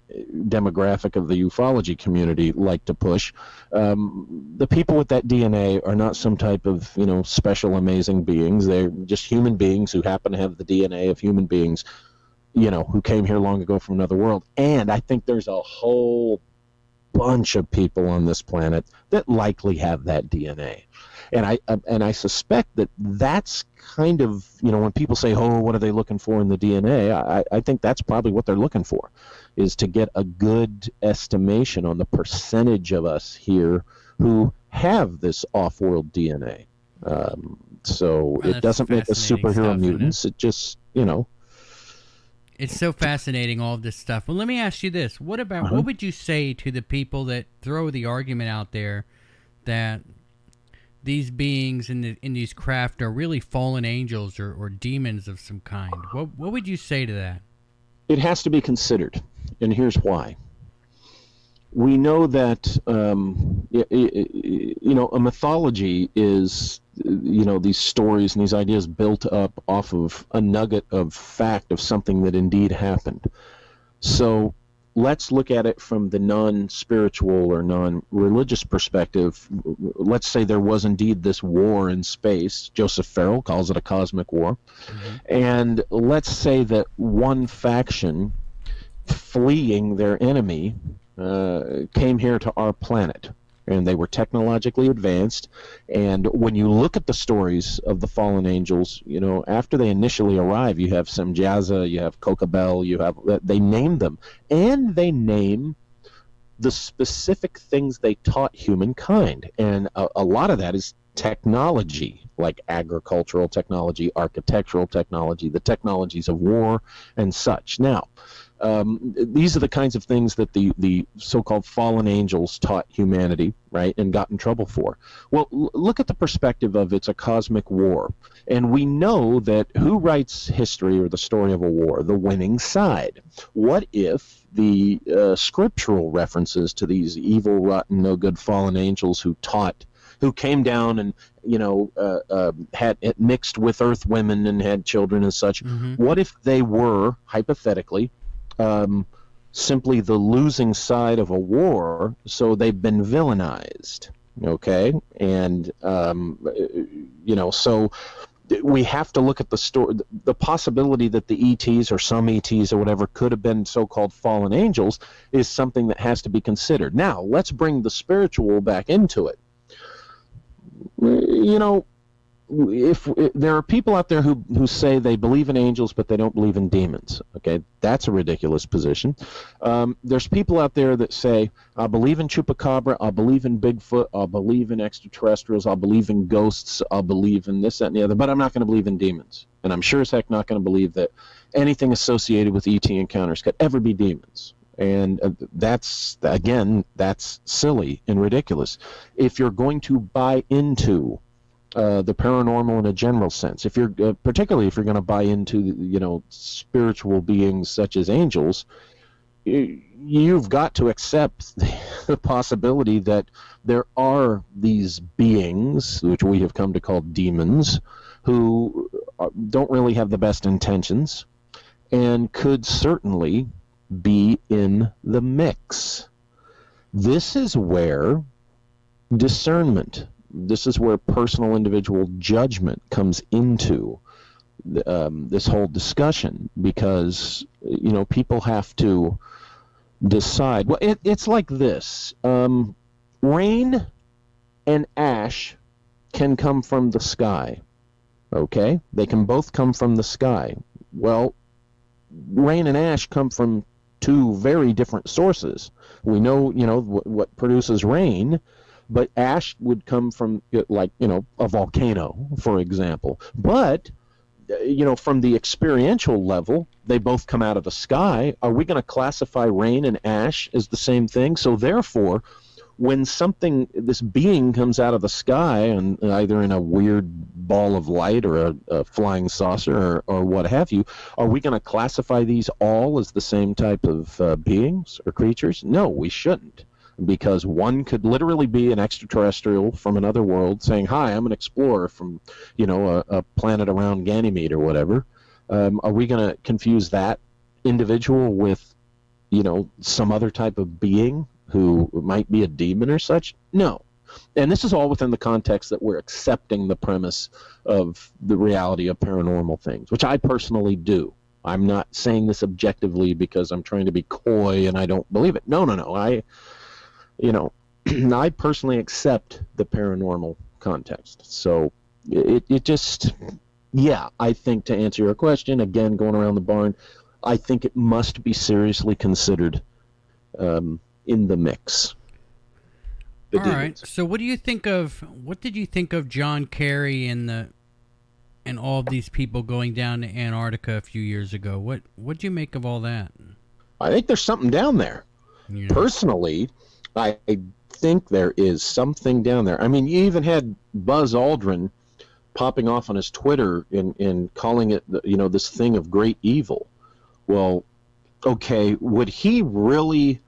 demographic of the ufology community like to push. The people with that DNA are not some type of special amazing beings. They're just human beings who happen to have the DNA of human beings who came here long ago from another world. And I think there's a whole bunch of people on this planet that likely have that DNA. And I suspect that that's kind of, when people say, oh, what are they looking for in the DNA? I think that's probably what they're looking for, is to get a good estimation on the percentage of us here who have this off-world DNA. So it doesn't make us superhero mutants. It just, It's so fascinating, all of this stuff. Well, let me ask you this. What would you say to the people that throw the argument out there that these beings in these craft are really fallen angels or demons of some kind? What would you say to that? It has to be considered, and here's why. We know that a mythology is these stories and these ideas built up off of a nugget of fact of something that indeed happened. So let's look at it from the non-spiritual or non-religious perspective. Let's say there was indeed this war in space. Joseph Farrell calls it a cosmic war. Mm-hmm. And let's say that one faction fleeing their enemy came here to our planet. and they were technologically advanced. And when you look at the stories of the fallen angels, after they initially arrive, you have Semjaza, you have Kokabel, they name them, and they name the specific things they taught humankind. And a lot of that is technology, like agricultural technology, architectural technology, the technologies of war and such. Now, these are the kinds of things that the so-called fallen angels taught humanity, right, and got in trouble for. Well, look at the perspective of it's a cosmic war. And we know that who writes history or the story of a war? The winning side. What if the scriptural references to these evil, rotten, no good fallen angels who came down and had it mixed with earth women and had children and such, what if they were, hypothetically, simply the losing side of a war, so they've been villainized, okay? And, so we have to look at the story, the possibility that the ETs or some ETs or whatever could have been so-called fallen angels is something that has to be considered. Now, let's bring the spiritual back into it. If there are people out there who say they believe in angels but they don't believe in demons, okay, that's a ridiculous position. There's people out there that say, I believe in chupacabra, I believe in Bigfoot, I believe in extraterrestrials, I believe in ghosts, I believe in this, that, and the other, but I'm not going to believe in demons. And I'm sure as heck not going to believe that anything associated with ET encounters could ever be demons. And that's silly and ridiculous. If you're going to buy into the paranormal in a general sense, if you're particularly if you're going to buy into spiritual beings such as angels, you've got to accept the possibility that there are these beings, which we have come to call demons, who don't really have the best intentions and could certainly be in the mix. This is where discernment, this is where personal individual judgment comes into this whole discussion, because people have to decide. Well, it's like this. Rain and ash can come from the sky, okay? They can both come from the sky. Well, rain and ash come from two very different sources. We know, what produces rain, but ash would come from, a volcano, for example. But, from the experiential level, they both come out of the sky. Are we going to classify rain and ash as the same thing? So therefore, when this being comes out of the sky, and either in a weird ball of light or a flying saucer or what have you, are we going to classify these all as the same type of beings or creatures? No, we shouldn't, because one could literally be an extraterrestrial from another world saying, hi, I'm an explorer from, a planet around Ganymede or whatever. Are we going to confuse that individual with, some other type of being who might be a demon or such? No. And this is all within the context that we're accepting the premise of the reality of paranormal things, which I personally do. I'm not saying this objectively because I'm trying to be coy and I don't believe it. No. I personally accept the paranormal context. So it just, I think, to answer your question, again, going around the barn, I think it must be seriously considered in the mix. All right. So what did you think of John Kerry and all of these people going down to Antarctica a few years ago? What'd you make of all that? I think there's something down there. Personally, I think there is something down there. I mean, you even had Buzz Aldrin popping off on his Twitter and calling it, this thing of great evil. Well, okay, would he really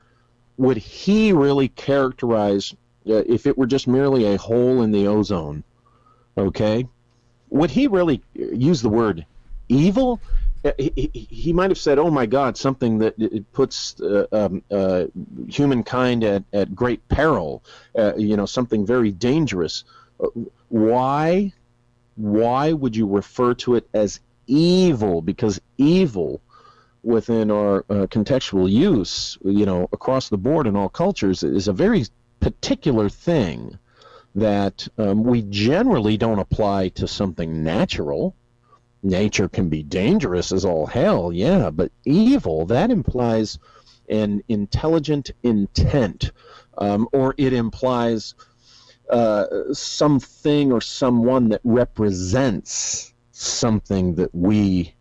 characterize, if it were just merely a hole in the ozone, okay, would he really use the word evil? He might have said, oh my God, something that it puts humankind at great peril, something very dangerous. Why would you refer to it as evil? Because evil within our contextual use, across the board in all cultures, is a very particular thing that we generally don't apply to something natural. Nature can be dangerous as all hell, yeah, but evil, that implies an intelligent intent, or it implies something or someone that represents something that we,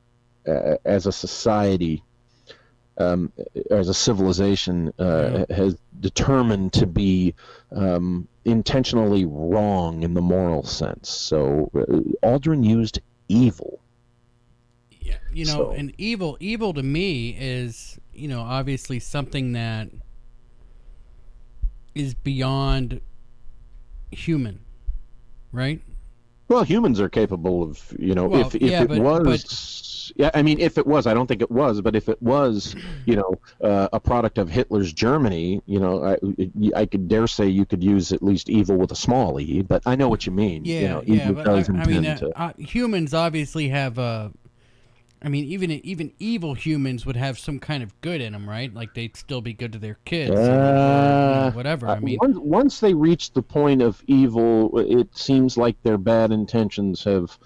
as a society, as a civilization, has determined to be intentionally wrong in the moral sense. So Aldrin used evil. Yeah, and evil to me is, obviously something that is beyond human, right? Well, humans are capable of, if it was, I don't think it was, but if it was, a product of Hitler's Germany, I could dare say you could use at least evil with a small e, but I know what you mean. Humans obviously have even evil humans would have some kind of good in them, right? Like they'd still be good to their kids, or whatever. Once they reach the point of evil, it seems like their bad intentions have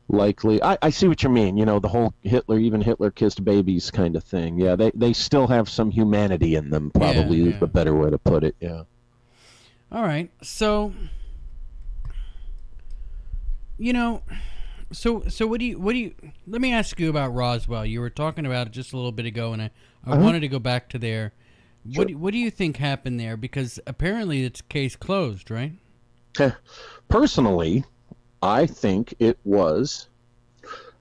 likely. I see what you mean. The whole Hitler kissed babies kind of thing. Yeah, they still have some humanity in them. Probably is the better way to put it. Yeah. All right, so So what do you? Let me ask you about Roswell. You were talking about it just a little bit ago, and I wanted to go back to there. Sure. What do you think happened there? Because apparently it's case closed, right? Personally, I think it was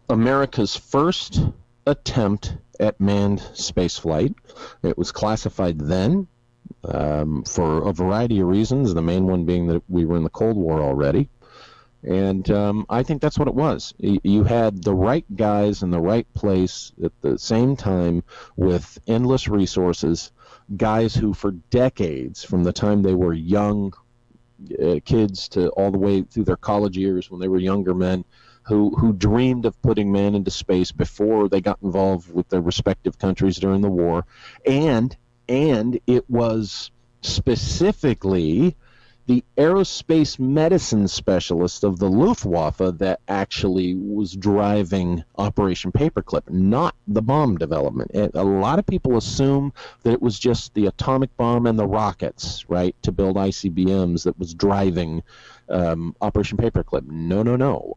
America's first attempt at manned spaceflight. It was classified then for a variety of reasons. The main one being that we were in the Cold War already. And I think that's what it was. You had the right guys in the right place at the same time with endless resources, guys who for decades, from the time they were young kids to all the way through their college years when they were younger men, who dreamed of putting man into space before they got involved with their respective countries during the war. And it was specifically the aerospace medicine specialist of the Luftwaffe that actually was driving Operation Paperclip, not the bomb development. And a lot of people assume that it was just the atomic bomb and the rockets, right, to build ICBMs that was driving Operation Paperclip. No.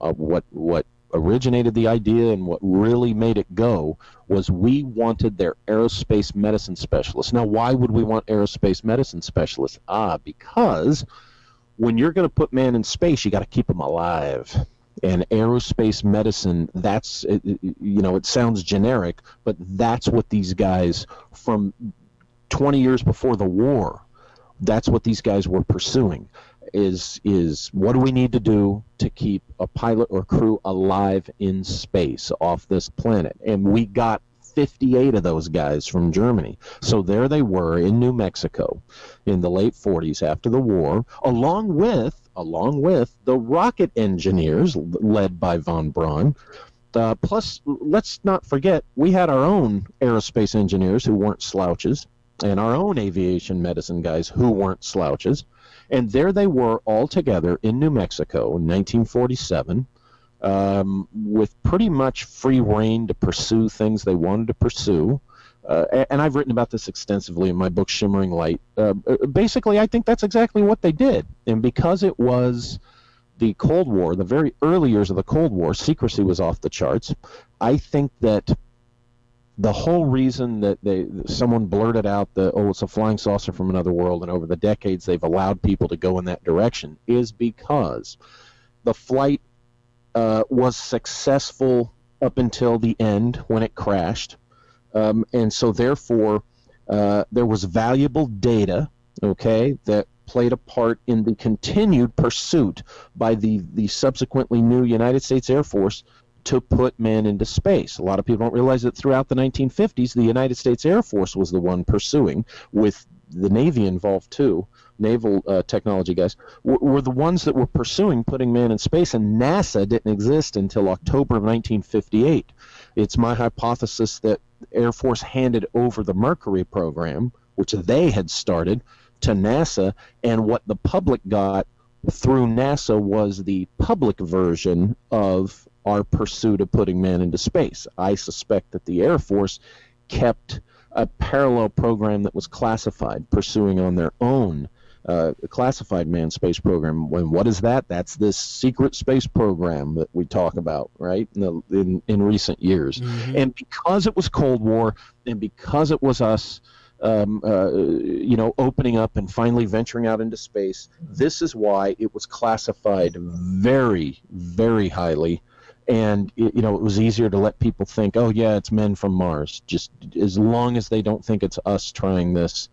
What originated the idea and what really made it go was we wanted their aerospace medicine specialists. Now, why would we want aerospace medicine specialists? Because when you're going to put man in space, you got to keep them alive. And aerospace medicine, that's, it sounds generic, but that's what these guys from 20 years before the war, that's what these guys were pursuing. Is what do we need to do to keep a pilot or crew alive in space off this planet? And we got 58 of those guys from Germany. So there they were in New Mexico in the late 40s after the war, along with the rocket engineers led by von Braun. Plus, let's not forget, we had our own aerospace engineers who weren't slouches, and our own aviation medicine guys who weren't slouches. And there they were all together in New Mexico in 1947 with pretty much free rein to pursue things they wanted to pursue. And I've written about this extensively in my book, Shimmering Light. Basically, I think that's exactly what they did. And because it was the Cold War, the very early years of the Cold War, secrecy was off the charts. I think that the whole reason that someone blurted out it's a flying saucer from another world, and over the decades they've allowed people to go in that direction, is because the flight was successful up until the end when it crashed, and so therefore there was valuable data, that played a part in the continued pursuit by the subsequently new United States Air Force to put man into space. A lot of people don't realize that throughout the 1950s, the United States Air Force was the one pursuing, with the Navy involved too. Naval technology guys were the ones that were pursuing putting man in space, and NASA didn't exist until October of 1958. It's my hypothesis that Air Force handed over the Mercury program, which they had started, to NASA, and what the public got through NASA was the public version of our pursuit of putting man into space. I suspect that the Air Force kept a parallel program that was classified, pursuing on their own a classified manned space program. When what is that? That's this secret space program that we talk about, right? In recent years, and because it was Cold War, and because it was us, opening up and finally venturing out into space, this is why it was classified very, very highly. And it was easier to let people think, oh yeah, it's men from Mars. Just as long as they don't think it's us trying this,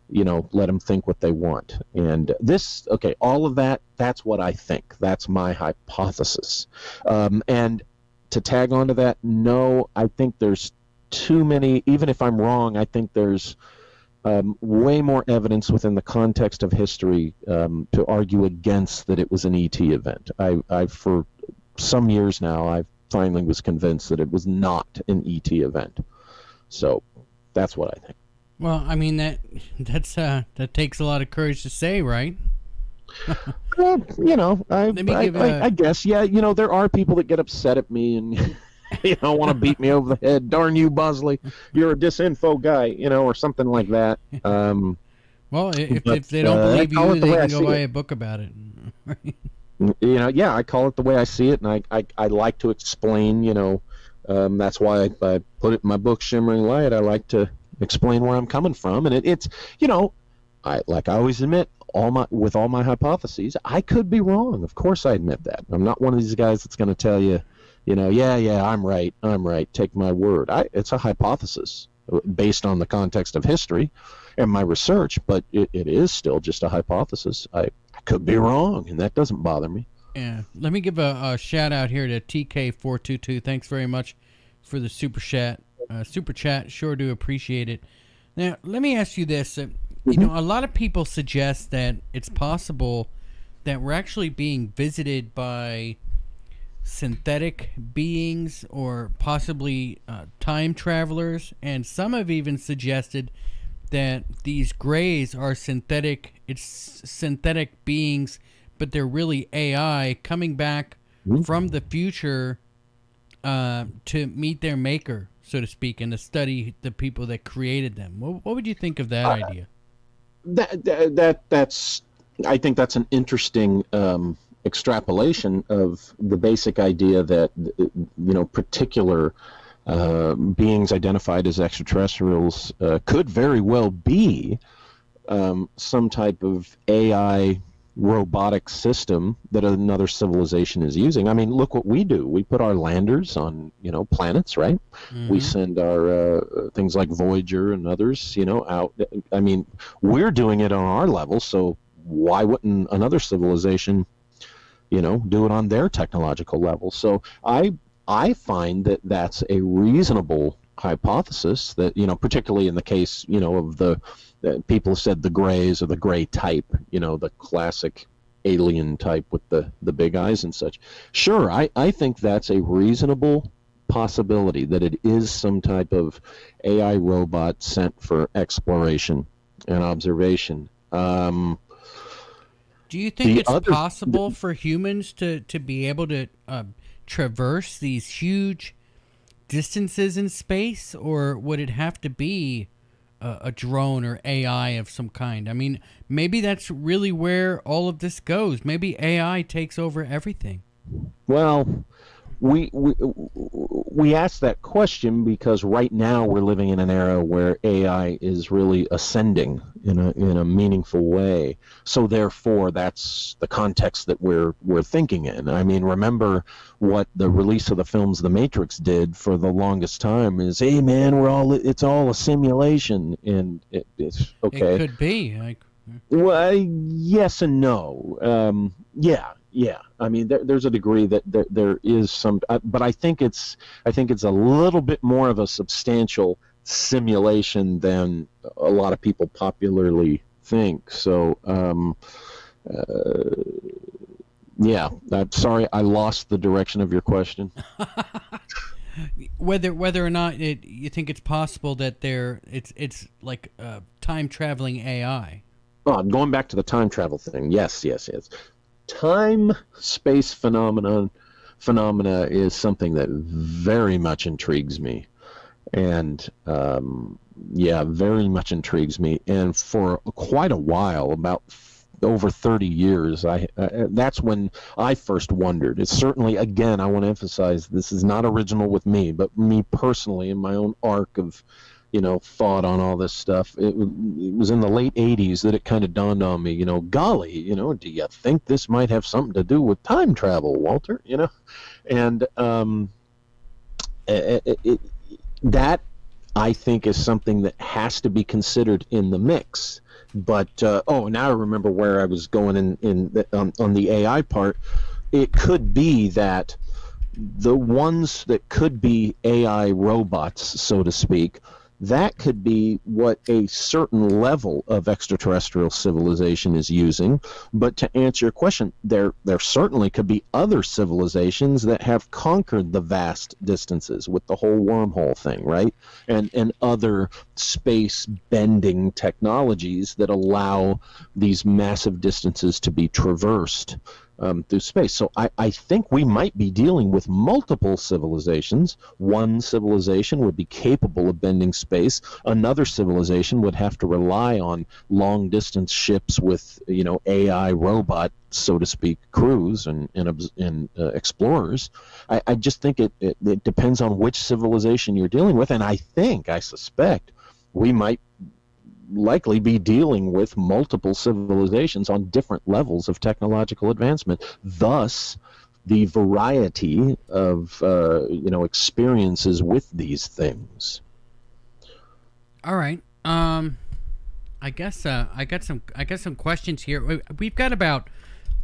let them think what they want. And this, okay, all of that, that's what I think. That's my hypothesis. And to tag onto that, no, I think there's too many, even if I'm wrong, I think there's way more evidence within the context of history to argue against that it was an ET event. I for some years now, I finally was convinced that it was not an ET event. So that's what I think. Well, I mean, that takes a lot of courage to say, right? I guess, yeah, there are people that get upset at me and want to beat me over the head. Darn you, Bosley, you're a disinfo guy, or something like that. Well, if they don't believe you, they can go buy a book about it. Yeah, I call it the way I see it, and I like to explain, that's why I put it in my book, Shimmering Light. I like to explain where I'm coming from, and it's, I always admit, with all my hypotheses, I could be wrong. Of course I admit that. I'm not one of these guys that's going to tell you, yeah, I'm right, take my word. It's a hypothesis based on the context of history and my research, but it is still just a hypothesis. I could be wrong, and that doesn't bother me. Yeah. Let me give a shout out here to TK422. Thanks very much for the super chat. Sure do appreciate it. Now, let me ask you this. A lot of people suggest that it's possible that we're actually being visited by synthetic beings or possibly time travelers, and some have even suggested that these grays are synthetic beings, but they're really AI coming back from the future to meet their maker, so to speak, and to study the people that created them. What would you think of that idea? I think that's an interesting extrapolation of the basic idea that particular beings identified as extraterrestrials could very well be some type of AI robotic system that another civilization is using. I mean, look what we do. We put our landers on, planets, right? We send our things like Voyager and others, out. I mean, we're doing it on our level, so why wouldn't another civilization, do it on their technological level? So I find that that's a reasonable hypothesis that, particularly in the case, of the people said the grays or the gray type, the classic alien type with the big eyes and such. Sure, I think that's a reasonable possibility that it is some type of AI robot sent for exploration and observation. Do you think it's possible for humans to be able to traverse these huge distances in space, or would it have to be a drone or AI of some kind? I mean, maybe that's really where all of this goes. Maybe AI takes over everything. Well, we ask that question because right now we're living in an era where AI is really ascending in a meaningful way. So therefore, that's the context that we're thinking in. I mean, remember what the release of the films The Matrix did for the longest time is, hey man, it's all a simulation, and it's okay. It could be. Well, yes and no. Yeah. I mean, there's a degree that there is some, but I think it's a little bit more of a substantial simulation than a lot of people popularly think. So, yeah. I'm sorry, I lost the direction of your question. Whether or not you think it's possible that it's like time traveling AI. Oh, going back to the time travel thing. Yes. Time space phenomena is something that very much intrigues me, and very much intrigues me. And for quite a while, about over 30 years, that's when I first wondered. It's certainly, again, I want to emphasize, this is not original with me, but me personally in my own arc of thought on all this stuff. It was in the late 80s that it kind of dawned on me, golly, do you think this might have something to do with time travel, Walter? And that, I think, is something that has to be considered in the mix. But now I remember where I was going on the AI part. It could be that the ones that could be AI robots, so to speak, that could be what a certain level of extraterrestrial civilization is using. But to answer your question, there certainly could be other civilizations that have conquered the vast distances with the whole wormhole thing, right? And other space-bending technologies that allow these massive distances to be traversed through space. So I think we might be dealing with multiple civilizations. One civilization would be capable of bending space. Another civilization would have to rely on long-distance ships with, AI robot, so to speak, crews and explorers. I just think it depends on which civilization you're dealing with, and I suspect we might likely be dealing with multiple civilizations on different levels of technological advancement. Thus, the variety of experiences with these things. All right. I guess I got some questions here. We've got about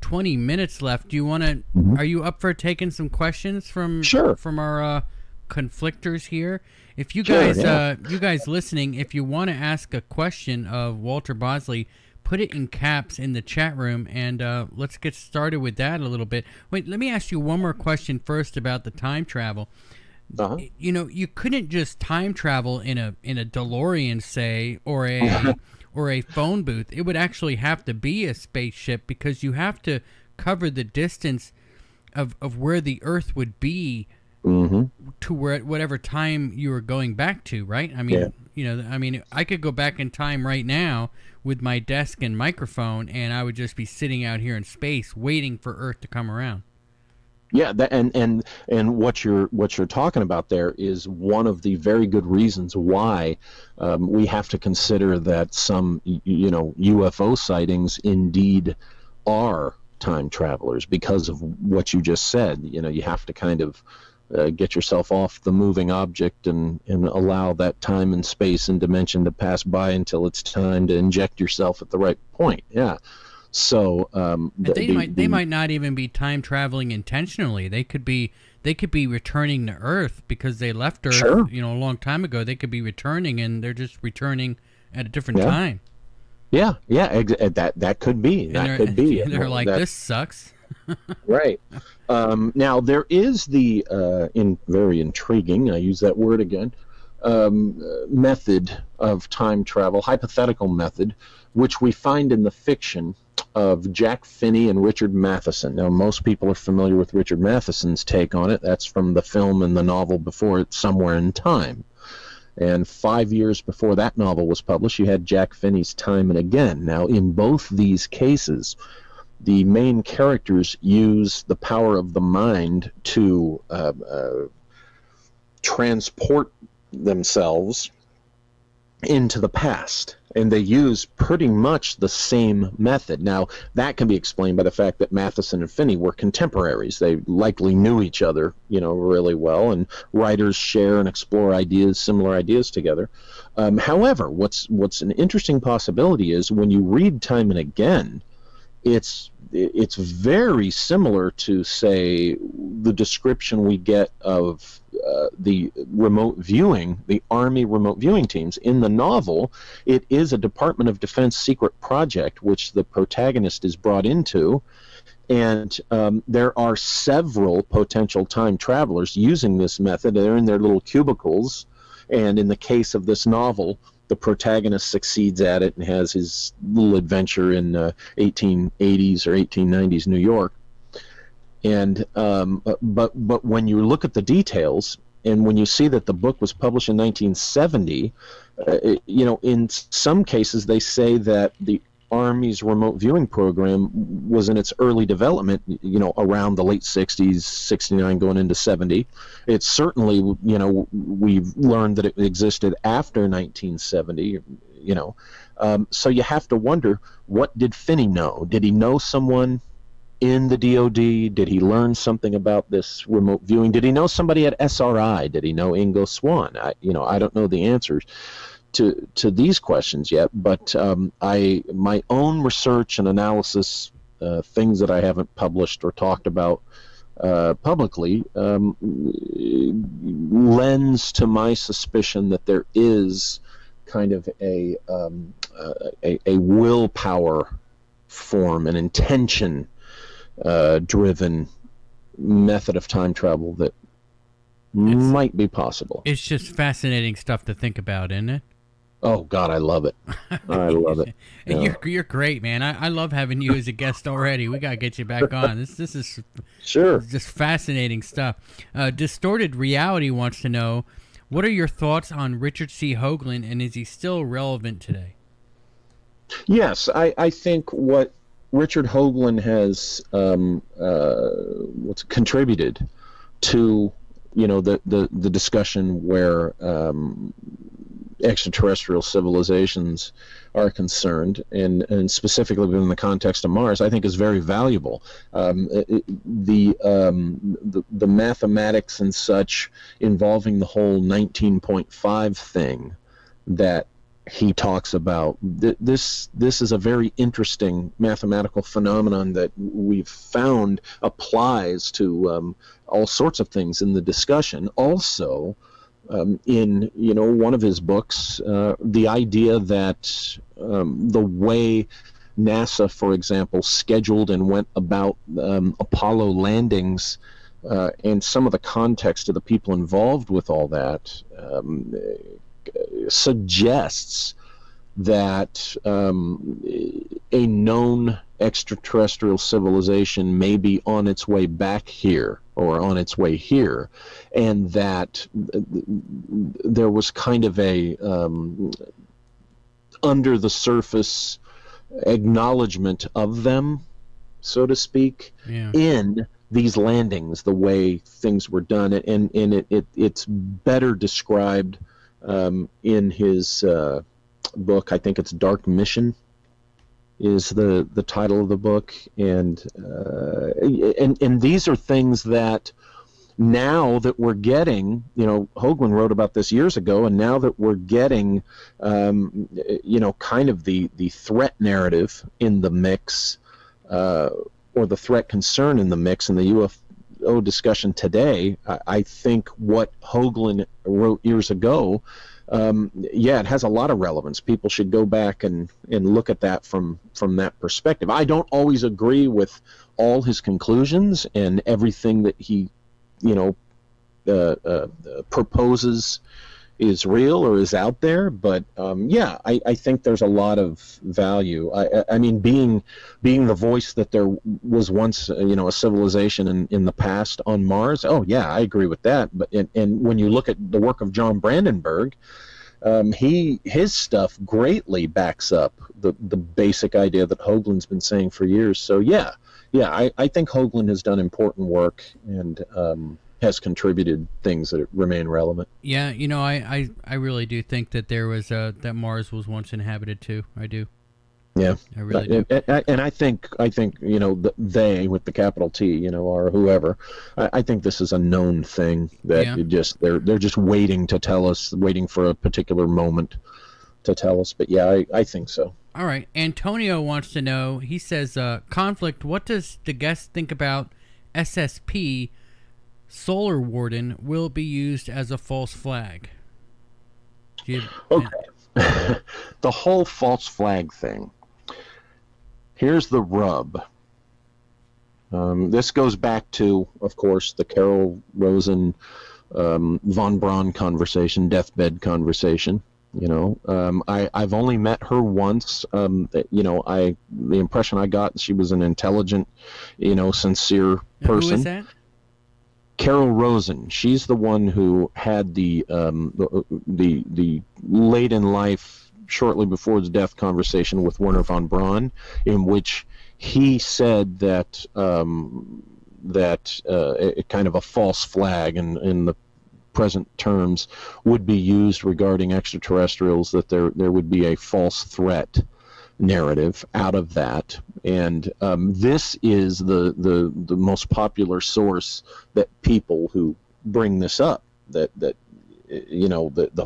20 minutes left. Do you want to? Mm-hmm. Are you up for taking some questions from our conflictors here? If you guys, you guys listening, if you want to ask a question of Walter Bosley, put it in caps in the chat room, and let's get started with that a little bit. Wait, let me ask you one more question first about the time travel. Uh-huh. You couldn't just time travel in a DeLorean, say, or a phone booth. It would actually have to be a spaceship, because you have to cover the distance of where the Earth would be. Mm-hmm. To whatever time you were going back to, right? I mean, I could go back in time right now with my desk and microphone, and I would just be sitting out here in space waiting for Earth to come around. Yeah, and what you're talking about there is one of the very good reasons why we have to consider that some UFO sightings indeed are time travelers, because of what you just said. You have to kind of get yourself off the moving object and allow that time and space and dimension to pass by until it's time to inject yourself at the right point. Yeah. So they might not even be time traveling intentionally. They could be returning to Earth because they left Earth, sure, a long time ago. They could be returning, and they're just returning at a different time. Yeah, that could be. That could be. They're like, this sucks. Right. Now there is the very intriguing, I use that word again, method of time travel, hypothetical method, which we find in the fiction of Jack Finney and Richard Matheson. Now, most people are familiar with Richard Matheson's take on it. That's from the film and the novel before it, Somewhere in Time. And 5 years before that novel was published, you had Jack Finney's Time and Again. Now, in both these cases, the main characters use the power of the mind to transport themselves into the past, and they use pretty much the same method. Now, that can be explained by the fact that Matheson and Finney were contemporaries. They likely knew each other, really well, and writers share and explore similar ideas together. However, what's an interesting possibility is when you read Time and Again, it's very similar to, say, the description we get of the Army remote viewing teams. In the novel, it is a Department of Defense secret project which the protagonist is brought into, and there are several potential time travelers using this method. They're in their little cubicles, and in the case of this novel, the protagonist succeeds at it and has his little adventure in 1880s or 1890s New York. And but when you look at the details, and when you see that the book was published in 1970, in some cases they say that the Army's remote viewing program was in its early development, around the late 60s, 69 going into 70. It's certainly, we've learned that it existed after 1970, so you have to wonder, what did Finney know? Did he know someone in the DOD? Did he learn something about this remote viewing? Did he know somebody at SRI? Did he know Ingo Swann? I don't know the answers to these questions yet, but my own research and analysis, things that I haven't published or talked about publicly, lends to my suspicion that there is kind of a willpower form, an intention driven method of time travel that might be possible. It's just fascinating stuff to think about, isn't it? Oh God, I love it. I love it. Yeah. You're great, man. I love having you as a guest already. We gotta get you back on. This is sure just fascinating stuff. Distorted Reality wants to know, what are your thoughts on Richard C. Hoagland, and is he still relevant today? Yes, I think what Richard Hoagland has contributed to the discussion where extraterrestrial civilizations are concerned, and specifically within the context of Mars, I think is very valuable. The mathematics and such involving the whole 19.5 thing that he talks about, this is a very interesting mathematical phenomenon that we've found applies to all sorts of things in the discussion. Also, in one of his books, the idea that the way NASA, for example, scheduled and went about Apollo landings, and some of the context of the people involved with all that, suggests that a known extraterrestrial civilization may be on its way back here or on its way here, and that there was kind of a under the surface acknowledgement of them, so to speak, in these landings, the way things were done, and it's better described in his book. I think it's Dark Mission is the title of the book, and these are things that now that we're getting, Hoagland wrote about this years ago, and now that we're getting kind of the threat narrative in the mix, or the threat concern in the mix in the UFO discussion today, I think what Hoagland wrote years ago, it has a lot of relevance. People should go back and look at that from that perspective. I don't always agree with all his conclusions and everything that he, proposes is real or is out there, but I think there's a lot of value. I mean, being the voice that there was once, a civilization in the past on Mars. Oh yeah, I agree with that. But and when you look at the work of John Brandenburg, his stuff greatly backs up the basic idea that Hoagland's been saying for years. So I think Hoagland has done important work and has contributed things that remain relevant. Yeah, I really do think that there was that Mars was once inhabited too. I do. Yeah, I really do. And I think they with the capital T, or whoever. I think this is a known thing that they're just waiting to tell us, waiting for a particular moment to tell us. But I think so. All right, Antonio wants to know. He says, "Conflict. What does the guest think about SSP?" Solar Warden will be used as a false flag. Okay. The whole false flag thing. Here's the rub. This goes back to, of course, the Carol Rosen von Braun conversation, deathbed conversation. I've only met her once. The impression I got, she was an intelligent, sincere person. Who is that? Carol Rosen. She's the one who had the late in life, shortly before his death, conversation with Werner von Braun, in which he said that kind of a false flag in the present terms would be used regarding extraterrestrials, that there would be a false threat narrative out of that. And this is the most popular source that people who bring this up, that the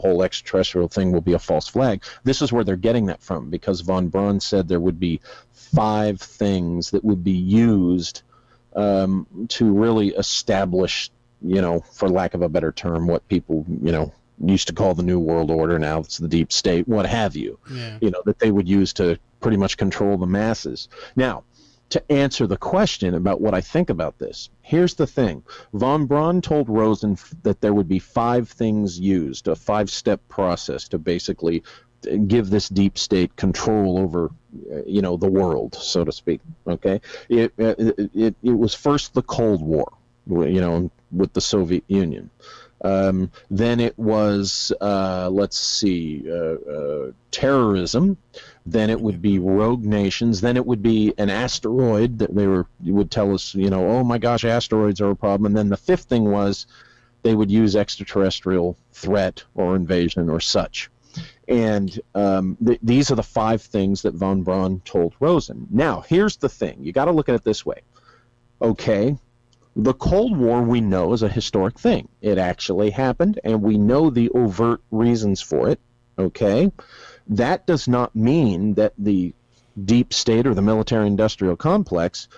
whole extraterrestrial thing will be a false flag. This is where they're getting that from, because von Braun said there would be 5 things that would be used to really establish, for lack of a better term, what people, used to call the New World Order. Now it's the deep state, what have you, that they would use to pretty much control the masses. Now, to answer the question about what I think about this, here's the thing. Von Braun told Rosen that there would be 5 things used, a 5-step process to basically give this deep state control over, the world, so to speak. Okay, it was first the Cold War, with the Soviet Union. Then it was, terrorism. Then it would be rogue nations. Then it would be an asteroid that would tell us, oh my gosh, asteroids are a problem. And then the 5th thing was they would use extraterrestrial threat or invasion or such. And these are the 5 things that von Braun told Rosen. Now, here's the thing. You got to look at it this way. Okay, the Cold War, we know, is a historic thing. It actually happened, and we know the overt reasons for it. Okay, that does not mean that the deep state or the military-industrial complex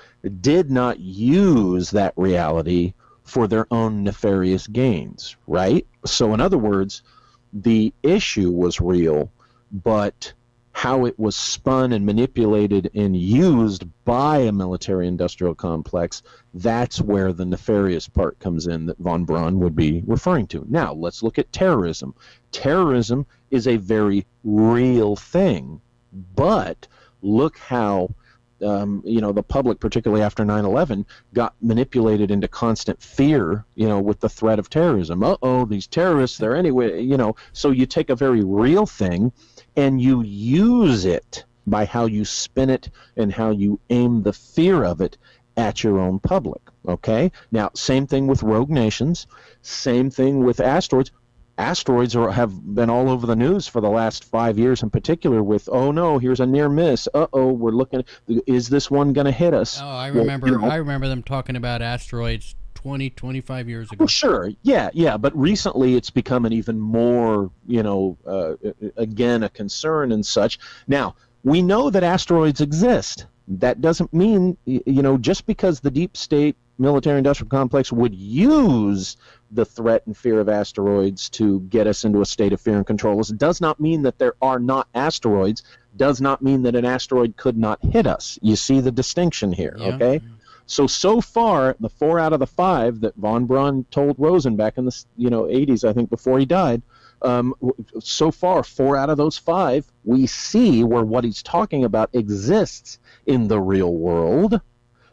did not use that reality for their own nefarious gains, right? So, in other words, the issue was real, but how it was spun and manipulated and used by a military-industrial complex, that's where the nefarious part comes in that von Braun would be referring to. Now, let's look at terrorism. Terrorism is a very real thing, but look how the public, particularly after 9/11, got manipulated into constant fear, with the threat of terrorism. These terrorists, they're anyway, so you take a very real thing and you use it by how you spin it and how you aim the fear of it at your own public. Okay? Now, same thing with rogue nations, same thing with asteroids. Asteroids have been all over the news for the last 5 years in particular with, oh no, here's a near miss. We're looking, is this one going to hit us? Oh, I remember. I remember them talking about asteroids 25 years ago. Oh, sure. Yeah. But recently it's become an even more, again, a concern and such. Now, we know that asteroids exist. That doesn't mean, just because the deep state military-industrial complex would use the threat and fear of asteroids to get us into a state of fear and control us, does not mean that there are not asteroids, does not mean that an asteroid could not hit us. You see the distinction here, okay? So far, the 4 out of the 5 that von Braun told Rosen back in the 80s, I think, before he died, so far, 4 out of those 5, we see where what he's talking about exists in the real world,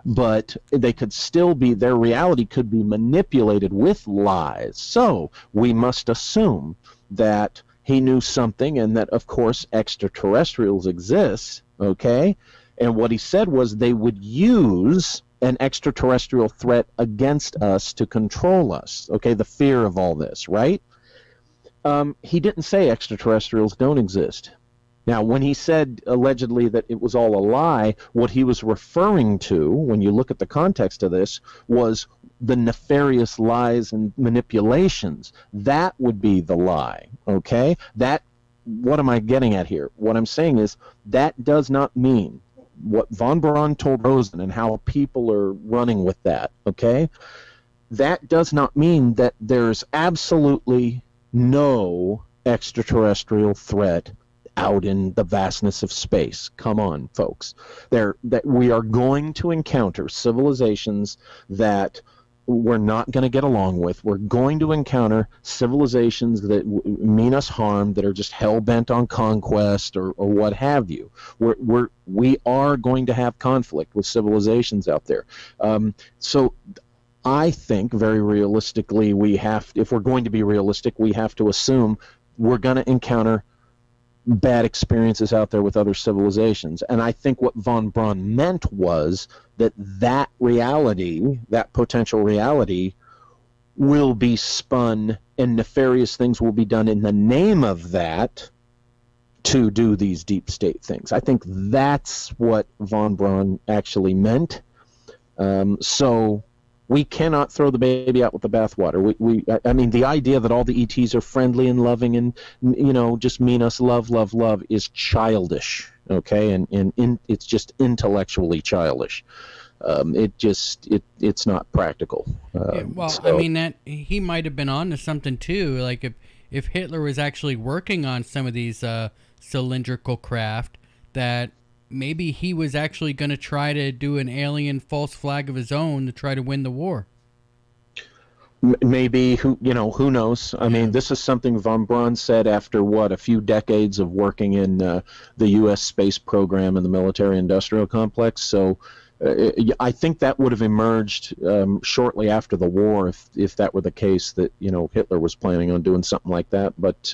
but they could still be, their reality could be manipulated with lies. So we must assume that he knew something and that, of course, extraterrestrials exist, okay? And what he said was they would use an extraterrestrial threat against us to control us, okay? The fear of all this, right? He didn't say extraterrestrials don't exist. Now, when he said allegedly that it was all a lie, what he was referring to, when you look at the context of this, was the nefarious lies and manipulations. That would be the lie, okay? What am I getting at here? What I'm saying is that does not mean what von Braun told Rosen and how people are running with that, okay? That does not mean that there's absolutely no extraterrestrial threat out in the vastness of space. Come on, folks. That we are going to encounter civilizations that we're not going to get along with. We're going to encounter civilizations that mean us harm, that are just hell-bent on conquest or what have you. We are going to have conflict with civilizations out there. So I think very realistically if we're going to be realistic, we have to assume we're going to encounter bad experiences out there with other civilizations. And I think what von Braun meant was that reality, that potential reality, will be spun and nefarious things will be done in the name of that to do these deep state things. I think that's what von Braun actually meant. So we cannot throw the baby out with the bathwater. I mean, the idea that all the ETs are friendly and loving and, just mean us love is childish, okay? And it's just intellectually childish. It's not practical. I mean, that he might have been on to something too. Like if Hitler was actually working on some of these cylindrical craft, that maybe he was actually going to try to do an alien false flag of his own to try to win the war. Maybe, who knows? I mean, this is something von Braun said after a few decades of working in the U.S. space program and the military-industrial complex. So I think that would have emerged shortly after the war if that were the case, that Hitler was planning on doing something like that. But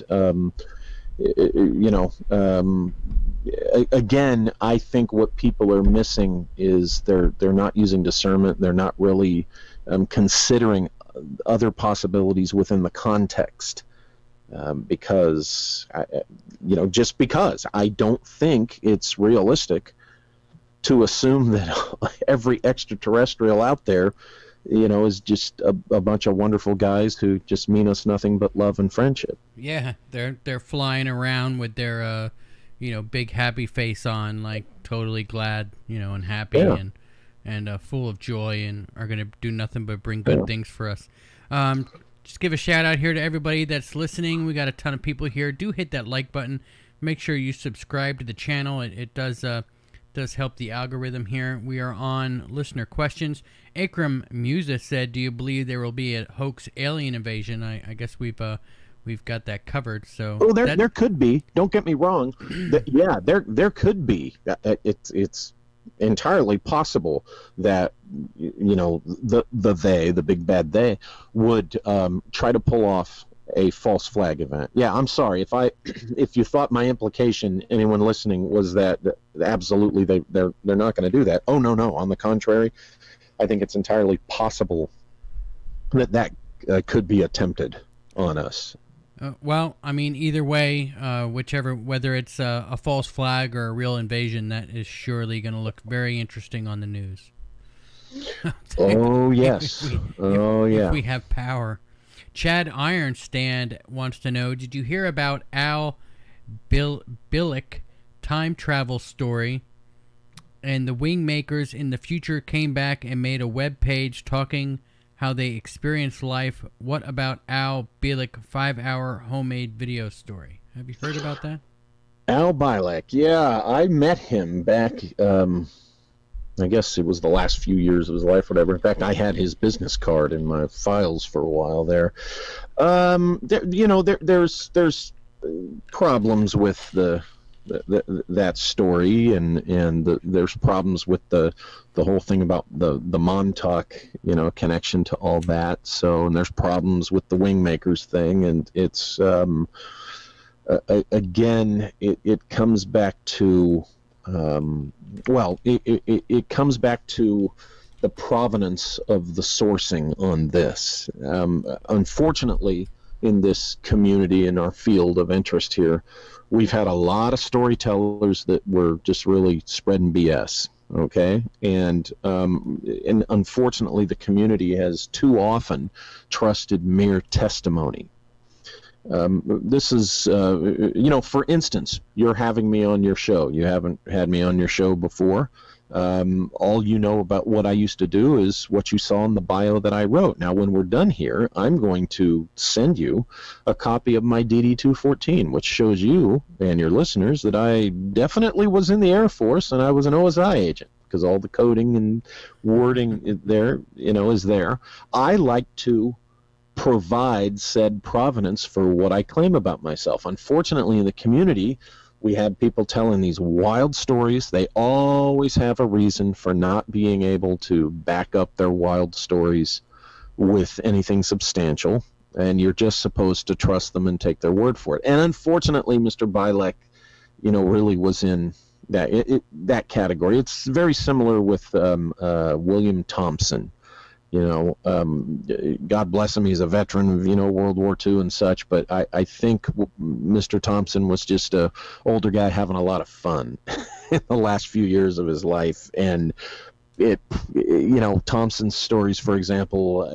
again, I think what people are missing is they're not using discernment. They're not really considering other possibilities within the context, because just because I don't think it's realistic to assume that every extraterrestrial out there is just a bunch of wonderful guys who just mean us nothing but love and friendship. Yeah, they're flying around with their big happy face on, like totally glad, and happy, and full of joy, and are going to do nothing but bring good things for us. Just give a shout out here to everybody that's listening. We got a ton of people here. Do hit that like button. Make sure you subscribe to the channel. It does help the algorithm here. We are on listener questions. Akram Musa said, "Do you believe there will be a hoax alien invasion?" I guess we've got that covered. So there could be. Don't get me wrong. There could be. It's entirely possible that the big bad they would try to pull off a false flag event. Yeah, I'm sorry if you thought my implication, anyone listening, was that absolutely they're not going to do that. Oh no, on the contrary, I think it's entirely possible that could be attempted on us. Well, I mean, either way, whether it's a false flag or a real invasion, that is surely going to look very interesting on the news. Oh yes. If we have power. Chad Ironstand wants to know, did you hear about Al Billick time travel story? And the Wingmakers in the future came back and made a web page talking how they experienced life. What about Al Billick 5-hour homemade video story? Have you heard about that? Al Billick, yeah, I met him back, I guess it was the last few years of his life, whatever. In fact, I had his business card in my files for a while there. There's problems with that story, and there's problems with the whole thing about the Montauk, connection to all that. So, and there's problems with the Wingmakers thing, and it's again, it comes back to it comes back to the provenance of the sourcing on this. Unfortunately, in this community, in our field of interest here, we've had a lot of storytellers that were just really spreading BS. Okay, and unfortunately, the community has too often trusted mere testimony. This is, for instance, you're having me on your show. You haven't had me on your show before. All you know about what I used to do is what you saw in the bio that I wrote. Now, when we're done here, I'm going to send you a copy of my DD-214, which shows you and your listeners that I definitely was in the Air Force and I was an OSI agent. because all the coding and wording there, is there. I like to provide said provenance for what I claim about myself. Unfortunately, in the community, we have people telling these wild stories. They always have a reason for not being able to back up their wild stories with anything substantial, and you're just supposed to trust them and take their word for it. And unfortunately, Mr. Bilek, really was in that category. It's very similar with William Thompson. God bless him, he's a veteran of, World War II and such, but I think Mr. Thompson was just a older guy having a lot of fun in the last few years of his life. And Thompson's stories, for example,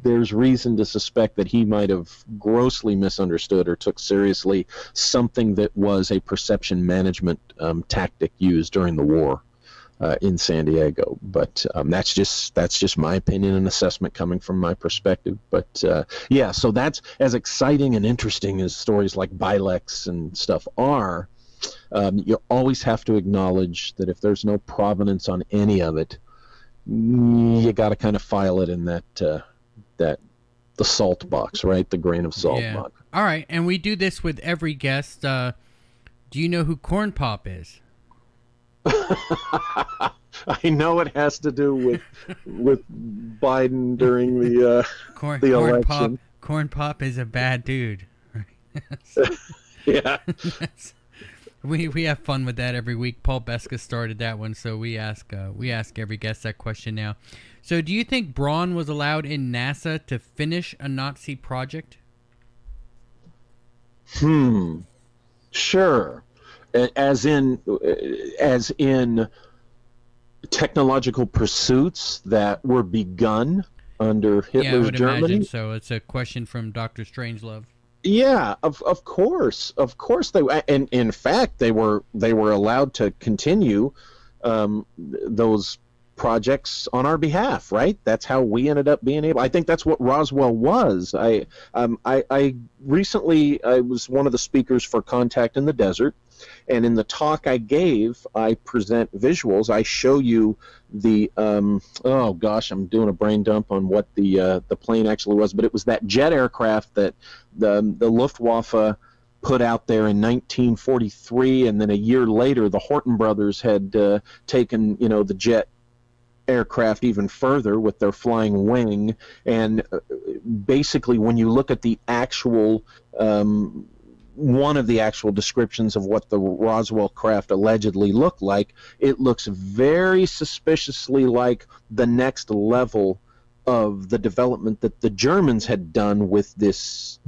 there's reason to suspect that he might have grossly misunderstood or took seriously something that was a perception management tactic used during the war. In San Diego, but that's just my opinion and assessment coming from my perspective. But so that's as exciting and interesting as stories like Bilek's and stuff are. You always have to acknowledge that if there's no provenance on any of it, you got to kind of file it in the salt box, right? The grain of salt box. All right, and we do this with every guest. Do you know who Corn Pop is? I know it has to do with Biden during the election. Corn Pop is a bad dude. Yeah. We have fun with that every week. Paul Beska started that one, so we ask every guest that question now. So, do you think Braun was allowed in NASA to finish a Nazi project? Sure. As in technological pursuits that were begun under Hitler's I would Germany. Imagine so. It's a question from Dr. Strangelove. Yeah, of course they, and in fact they were allowed to continue those projects on our behalf, right? That's how we ended up being able. I think that's what Roswell was. I recently was one of the speakers for Contact in the Desert. And in the talk I gave, I present visuals. I show you the I'm doing a brain dump on what the plane actually was, but it was that jet aircraft that the Luftwaffe put out there in 1943, and then a year later, the Horton brothers had taken the jet aircraft even further with their flying wing. And basically, when you look at the actual one of the actual descriptions of what the Roswell craft allegedly looked like, it looks very suspiciously like the next level of the development that the Germans had done with this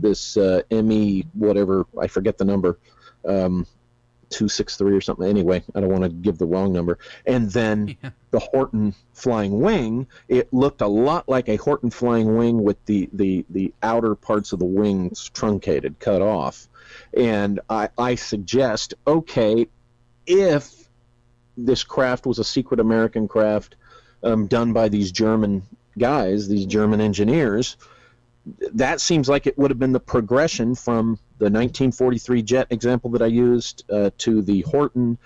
ME whatever, I forget the number, 263 or something. Anyway, I don't want to give the wrong number. And then the Horton flying wing, it looked a lot like a Horton flying wing with the outer parts of the wings truncated, cut off. And I suggest, okay, if this craft was a secret American craft done by these German guys, these German engineers, that seems like it would have been the progression from the 1943 jet example that I used to the Horton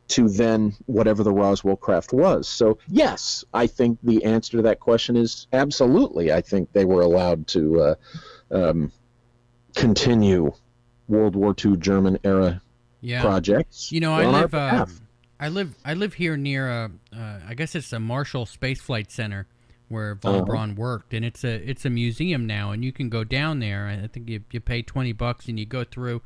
to then whatever the Roswell craft was. So, yes, I think the answer to that question is absolutely. I think they were allowed to continue World War II German era projects. I live here near I guess it's a Marshall Space Flight Center where von Braun worked, and it's a museum now, and you can go down there. I think you pay $20 and you go through,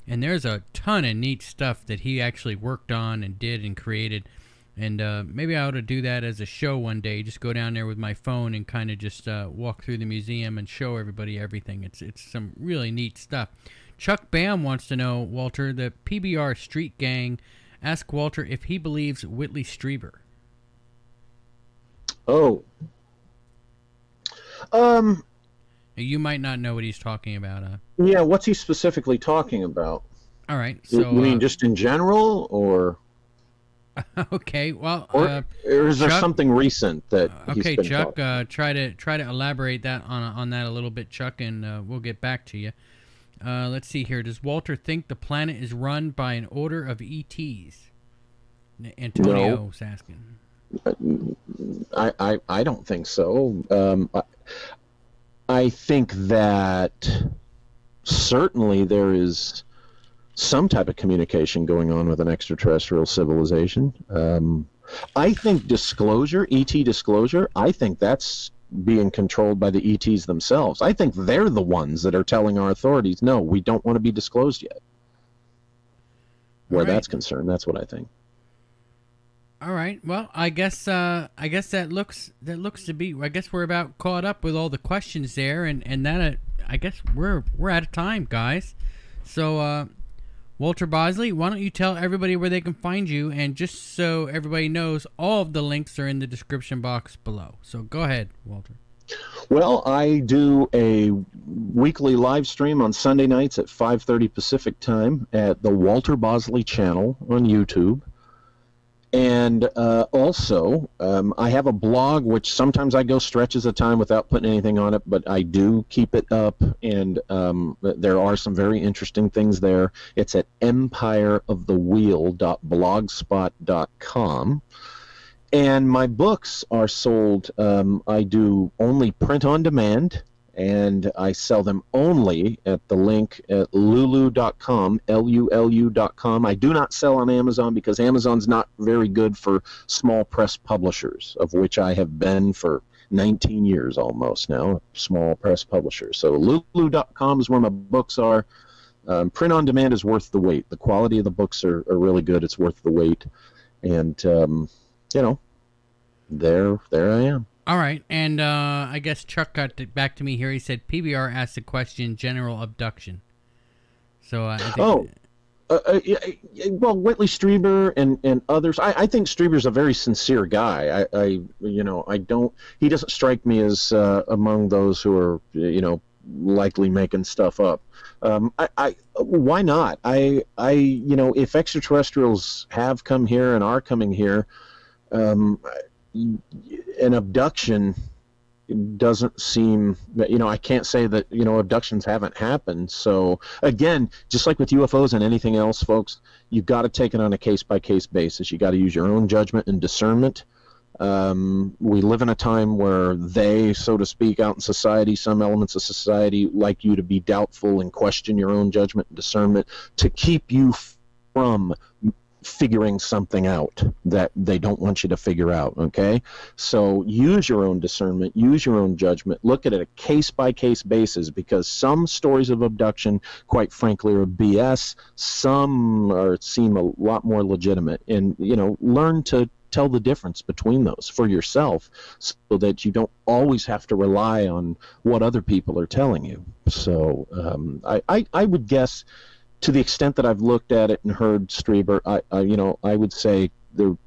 and there's a ton of neat stuff that he actually worked on and did and created. And maybe I ought to do that as a show one day. Just go down there with my phone and kind of just walk through the museum and show everybody everything. It's some really neat stuff. Chuck Bam wants to know, Walter, the PBR Street Gang, ask Walter if he believes Whitley Strieber. Oh. You might not know what he's talking about. Yeah, what's he specifically talking about? All right. So, you mean just in general, or? Okay. Well, or is there Chuck, something recent that? Okay, he's been Chuck. talking? Try to elaborate that on that a little bit, Chuck, and we'll get back to you. Let's see here. Does Walter think the planet is run by an order of ETs? Antonio's asking. I don't think so. I think that certainly there is some type of communication going on with an extraterrestrial civilization. I think disclosure, ET disclosure, I think that's being controlled by the ETs themselves. I think they're the ones that are telling our authorities, no, we don't want to be disclosed yet. Where that's concerned, that's what I think. All right. Well, I guess that looks to be. I guess we're about caught up with all the questions there, and that I guess we're out of time, guys. So, Walter Bosley, why don't you tell everybody where they can find you, and just so everybody knows, all of the links are in the description box below. So go ahead, Walter. Well, I do a weekly live stream on Sunday nights at 5:30 Pacific time at the Walter Bosley channel on YouTube. And also, I have a blog, which sometimes I go stretches of time without putting anything on it, but I do keep it up, and there are some very interesting things there. It's at empireofthewheel.blogspot.com. And my books are sold, I do only print on demand, and I sell them only at the link at lulu.com, Lulu.com. I do not sell on Amazon because Amazon's not very good for small press publishers, of which I have been for 19 years almost now, small press publisher. So lulu.com is where my books are. Print on demand is worth the wait. The quality of the books are really good. It's worth the wait. And, there I am. All right, and I guess Chuck got back to me here. He said PBR asked the question, general abduction. So I think... well, Whitley Strieber and others. I think Strieber's a very sincere guy. He doesn't strike me as among those who are, likely making stuff up. Why not? If extraterrestrials have come here and are coming here, an abduction doesn't seem that, I can't say that, abductions haven't happened. So again, just like with UFOs and anything else, folks, you've got to take it on a case-by-case basis. You got to use your own judgment and discernment. We live in a time where they, so to speak, out in society, some elements of society like you to be doubtful and question your own judgment and discernment to keep you from figuring something out that they don't want you to figure out, okay? So use your own discernment, use your own judgment, look at it a case-by-case basis, because some stories of abduction, quite frankly, are BS. Some seem a lot more legitimate. And, learn to tell the difference between those for yourself so that you don't always have to rely on what other people are telling you. So I would guess, to the extent that I've looked at it and heard Strieber, I would say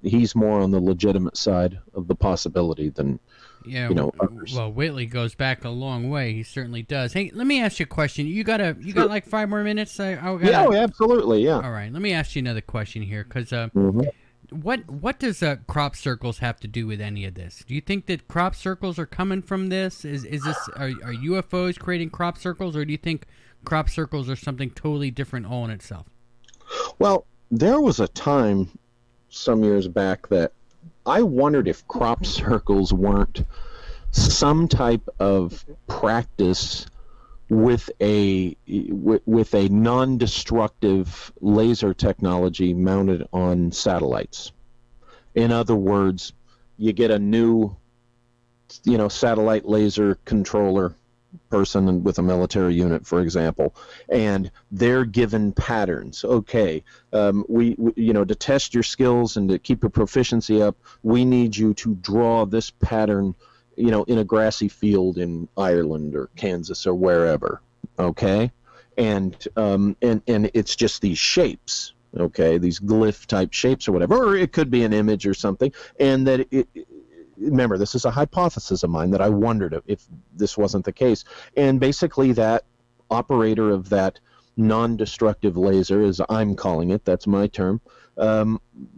he's more on the legitimate side of the possibility than others. Well, Whitley goes back a long way. He certainly does. Hey, let me ask you a question. You got like 5 more minutes? Yeah, absolutely, yeah. All right, let me ask you another question here, because what does crop circles have to do with any of this? Do you think that crop circles are coming from this? Is this are UFOs creating crop circles, or do you think crop circles are something totally different all in itself? Well, there was a time some years back that I wondered if crop circles weren't some type of practice with a non-destructive laser technology mounted on satellites. In other words, you get a new satellite laser controller person with a military unit, for example, and they're given patterns. Okay, we to test your skills and to keep your proficiency up, we need you to draw this pattern, in a grassy field in Ireland or Kansas or wherever. Okay, and it's just these shapes. Okay, these glyph type shapes or whatever, or it could be an image or something, and that remember, this is a hypothesis of mine that I wondered if this wasn't the case. And basically that operator of that non-destructive laser, as I'm calling it, that's my term,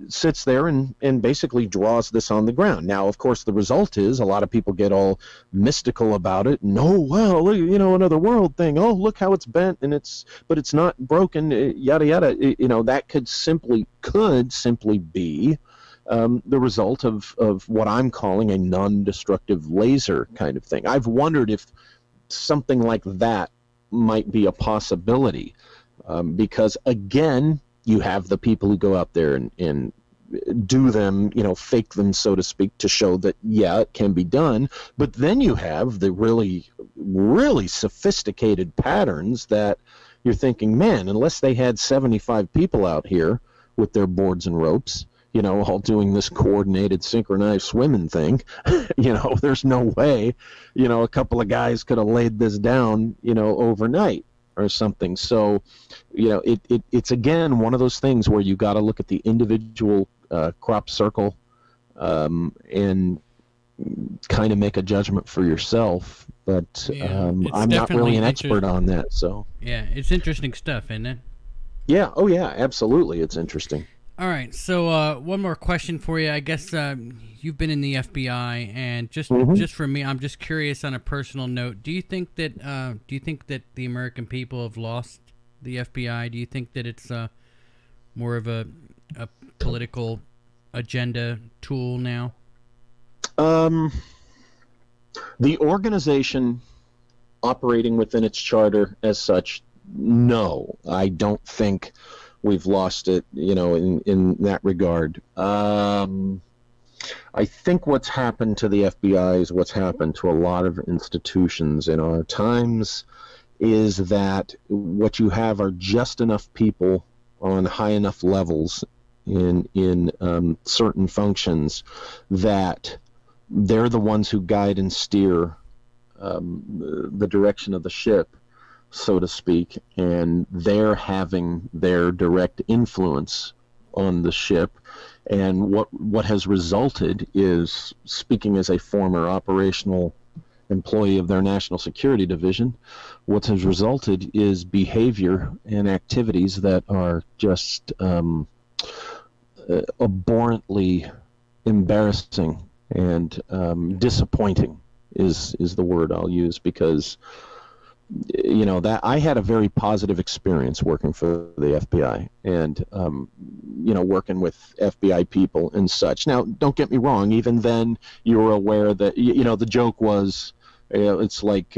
sits there and basically draws this on the ground. Now, of course, the result is a lot of people get all mystical about it. And, another world thing. Oh, look how it's bent, but it's not broken, yada, yada. That could simply be the result of what I'm calling a non-destructive laser kind of thing. I've wondered if something like that might be a possibility, because again, you have the people who go out there and do them, fake them, so to speak, to show that, yeah, it can be done. But then you have the really, really sophisticated patterns that you're thinking, man, unless they had 75 people out here with their boards and ropes, all doing this coordinated, synchronized swimming thing, there's no way, a couple of guys could have laid this down, overnight or something. So, it's again one of those things where you got to look at the individual crop circle and kind of make a judgment for yourself. But I'm not really an expert on that. So yeah, it's interesting stuff, isn't it? Yeah. Oh yeah, absolutely. It's interesting. All right, so one more question for you. I guess you've been in the FBI, and just for me, I'm just curious on a personal note. Do you think that the American people have lost the FBI? Do you think that it's more of a political agenda tool now? The organization operating within its charter as such, no, I don't think we've lost it, in that regard. I think what's happened to the FBI is what's happened to a lot of institutions in our times, is that what you have are just enough people on high enough levels in certain functions that they're the ones who guide and steer the direction of the ship, so to speak, and they're having their direct influence on the ship. And what has resulted is, speaking as a former operational employee of their National Security Division, what has resulted is behavior and activities that are just abhorrently embarrassing and disappointing is the word I'll use, because that I had a very positive experience working for the FBI and working with FBI people and such. Now, don't get me wrong, even then you were aware that the joke was it's like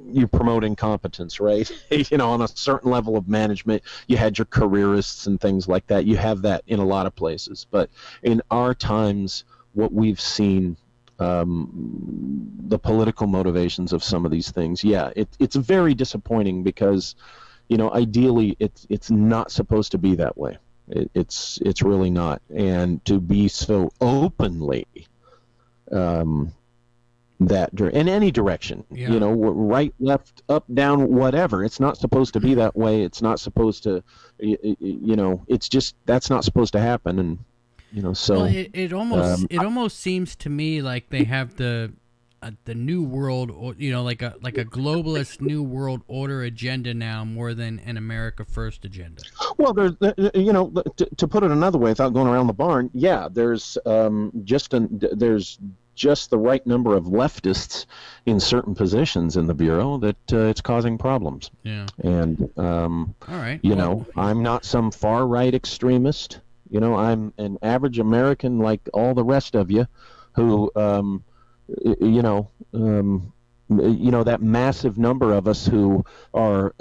you promote incompetence, right? On a certain level of management, you had your careerists and things like that. You have that in a lot of places, but in our times, what we've seen, the political motivations of some of these things, it's very disappointing, because ideally it's not supposed to be that way. It's really not. And to be so openly that in any direction, right, left, up, down, whatever, it's not supposed to be that way. It's not supposed to, it's just, that's not supposed to happen. And so well, it almost seems to me like they have the new world, like a globalist new world order agenda now, more than an America First agenda. Well, there's to put it another way, without going around the barn, there's just the right number of leftists in certain positions in the Bureau that it's causing problems. Yeah. And all right. I'm not some far right extremist. I'm an average American like all the rest of you, who, that massive number of us who are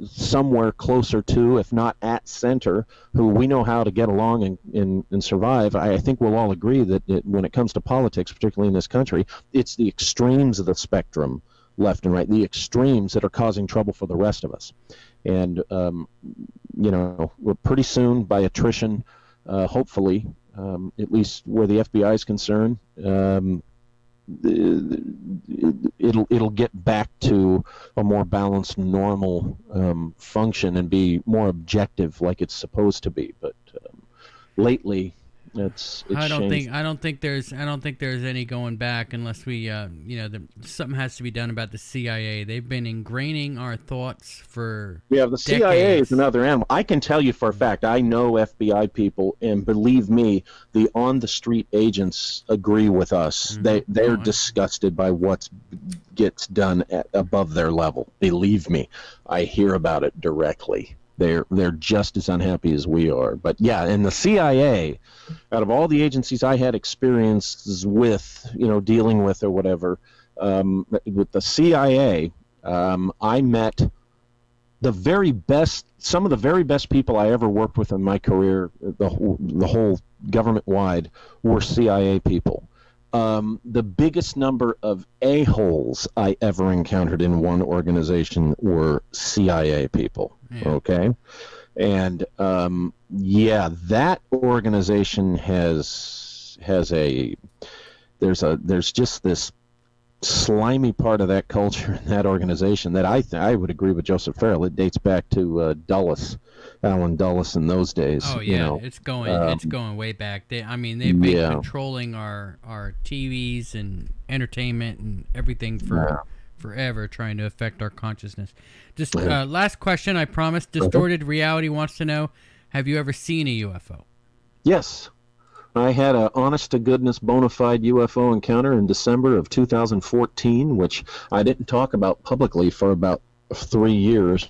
somewhere closer to, if not at center, who we know how to get along and survive. I think we'll all agree that when it comes to politics, particularly in this country, it's the extremes of the spectrum, left and right, the extremes that are causing trouble for the rest of us. And we're pretty soon, by attrition, hopefully, at least where the FBI is concerned, it'll get back to a more balanced, normal function and be more objective, like it's supposed to be. But lately, it's I don't changed. think there's any going back unless we something has to be done about the CIA. They've been ingraining our thoughts for the CIA is another animal. I can tell you for a fact, I know FBI people, and believe me, the on the street agents agree with us. Mm-hmm. They're disgusted by what gets done above their level. Believe me, I hear about it directly. They're just as unhappy as we are. But yeah, and the CIA, out of all the agencies I had experiences with, dealing with or whatever, with the CIA, I met some of the very best people I ever worked with in my career, the whole government-wide, were CIA people. The biggest number of a-holes I ever encountered in one organization were CIA people. Yeah. Okay, and that organization has there's just this slimy part of that culture in that organization that I would agree with Joseph Farrell. It dates back to Dulles, Alan Dulles in those days. Oh yeah, it's going way back. They've been controlling our TVs and entertainment and everything forever, trying to affect our consciousness. Just last question, I promise. Distorted Reality wants to know: have you ever seen a UFO? Yes. I had an honest-to-goodness bona fide UFO encounter in December of 2014, which I didn't talk about publicly for about 3 years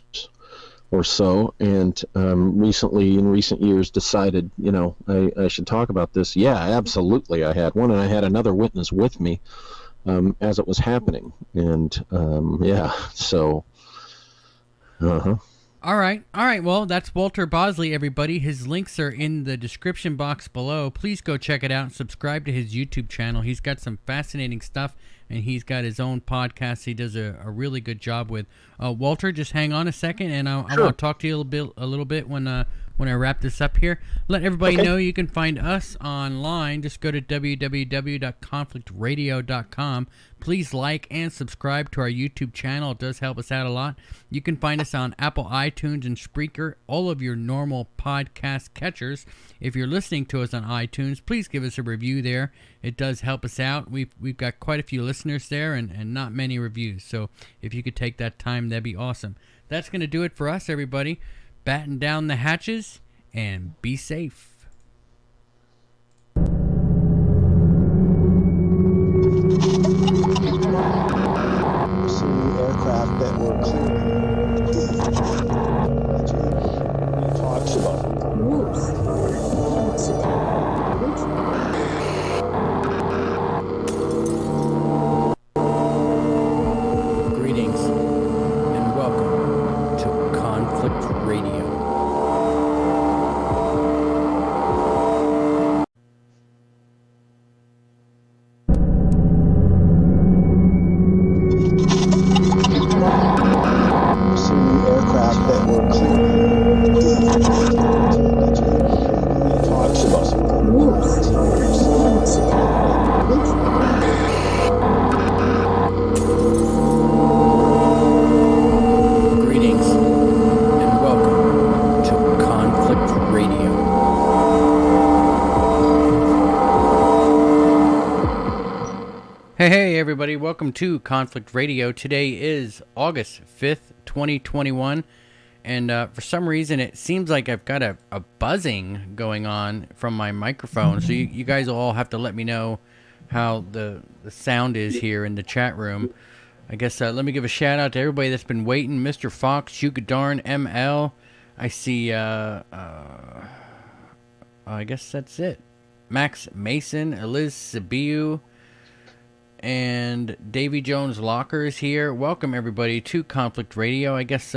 or so, and in recent years, decided, I should talk about this. Yeah, absolutely, I had one, and I had another witness with me as it was happening, and so, All right. Well, that's Walter Bosley, everybody. His links are in the description box below. Please go check it out and subscribe to his YouTube channel. He's got some fascinating stuff, and he's got his own podcast he does a really good job with. Walter, just hang on a second, and I want to talk to you a little bit when I wrap this up here. Let everybody know you can find us online. Just go to www.conflictradio.com. Please like and subscribe to our YouTube channel. It does help us out a lot. You can find us on Apple, iTunes, and Spreaker, all of your normal podcast catchers. If you're listening to us on iTunes, please give us a review there. It does help us out. We've got quite a few listeners there and not many reviews. So if you could take that time, that'd be awesome. That's going to do it for us, everybody. Batten down the hatches and be safe. See aircraft that were clear. Talks about whoops. Greetings and welcome to Conflict Radio. Hey everybody, welcome to Conflict Radio. Today is August 5th, 2021, and for some reason it seems like I've got a buzzing going on from my microphone, so you guys will all have to let me know how the sound is here in the chat room. I guess let me give a shout out to everybody that's been waiting. Mr. Fox, Darn, ML, I see, I guess that's it. Max Mason, Eliz Sibiu, and Davy Jones Locker is here. Welcome everybody to Conflict Radio. I guess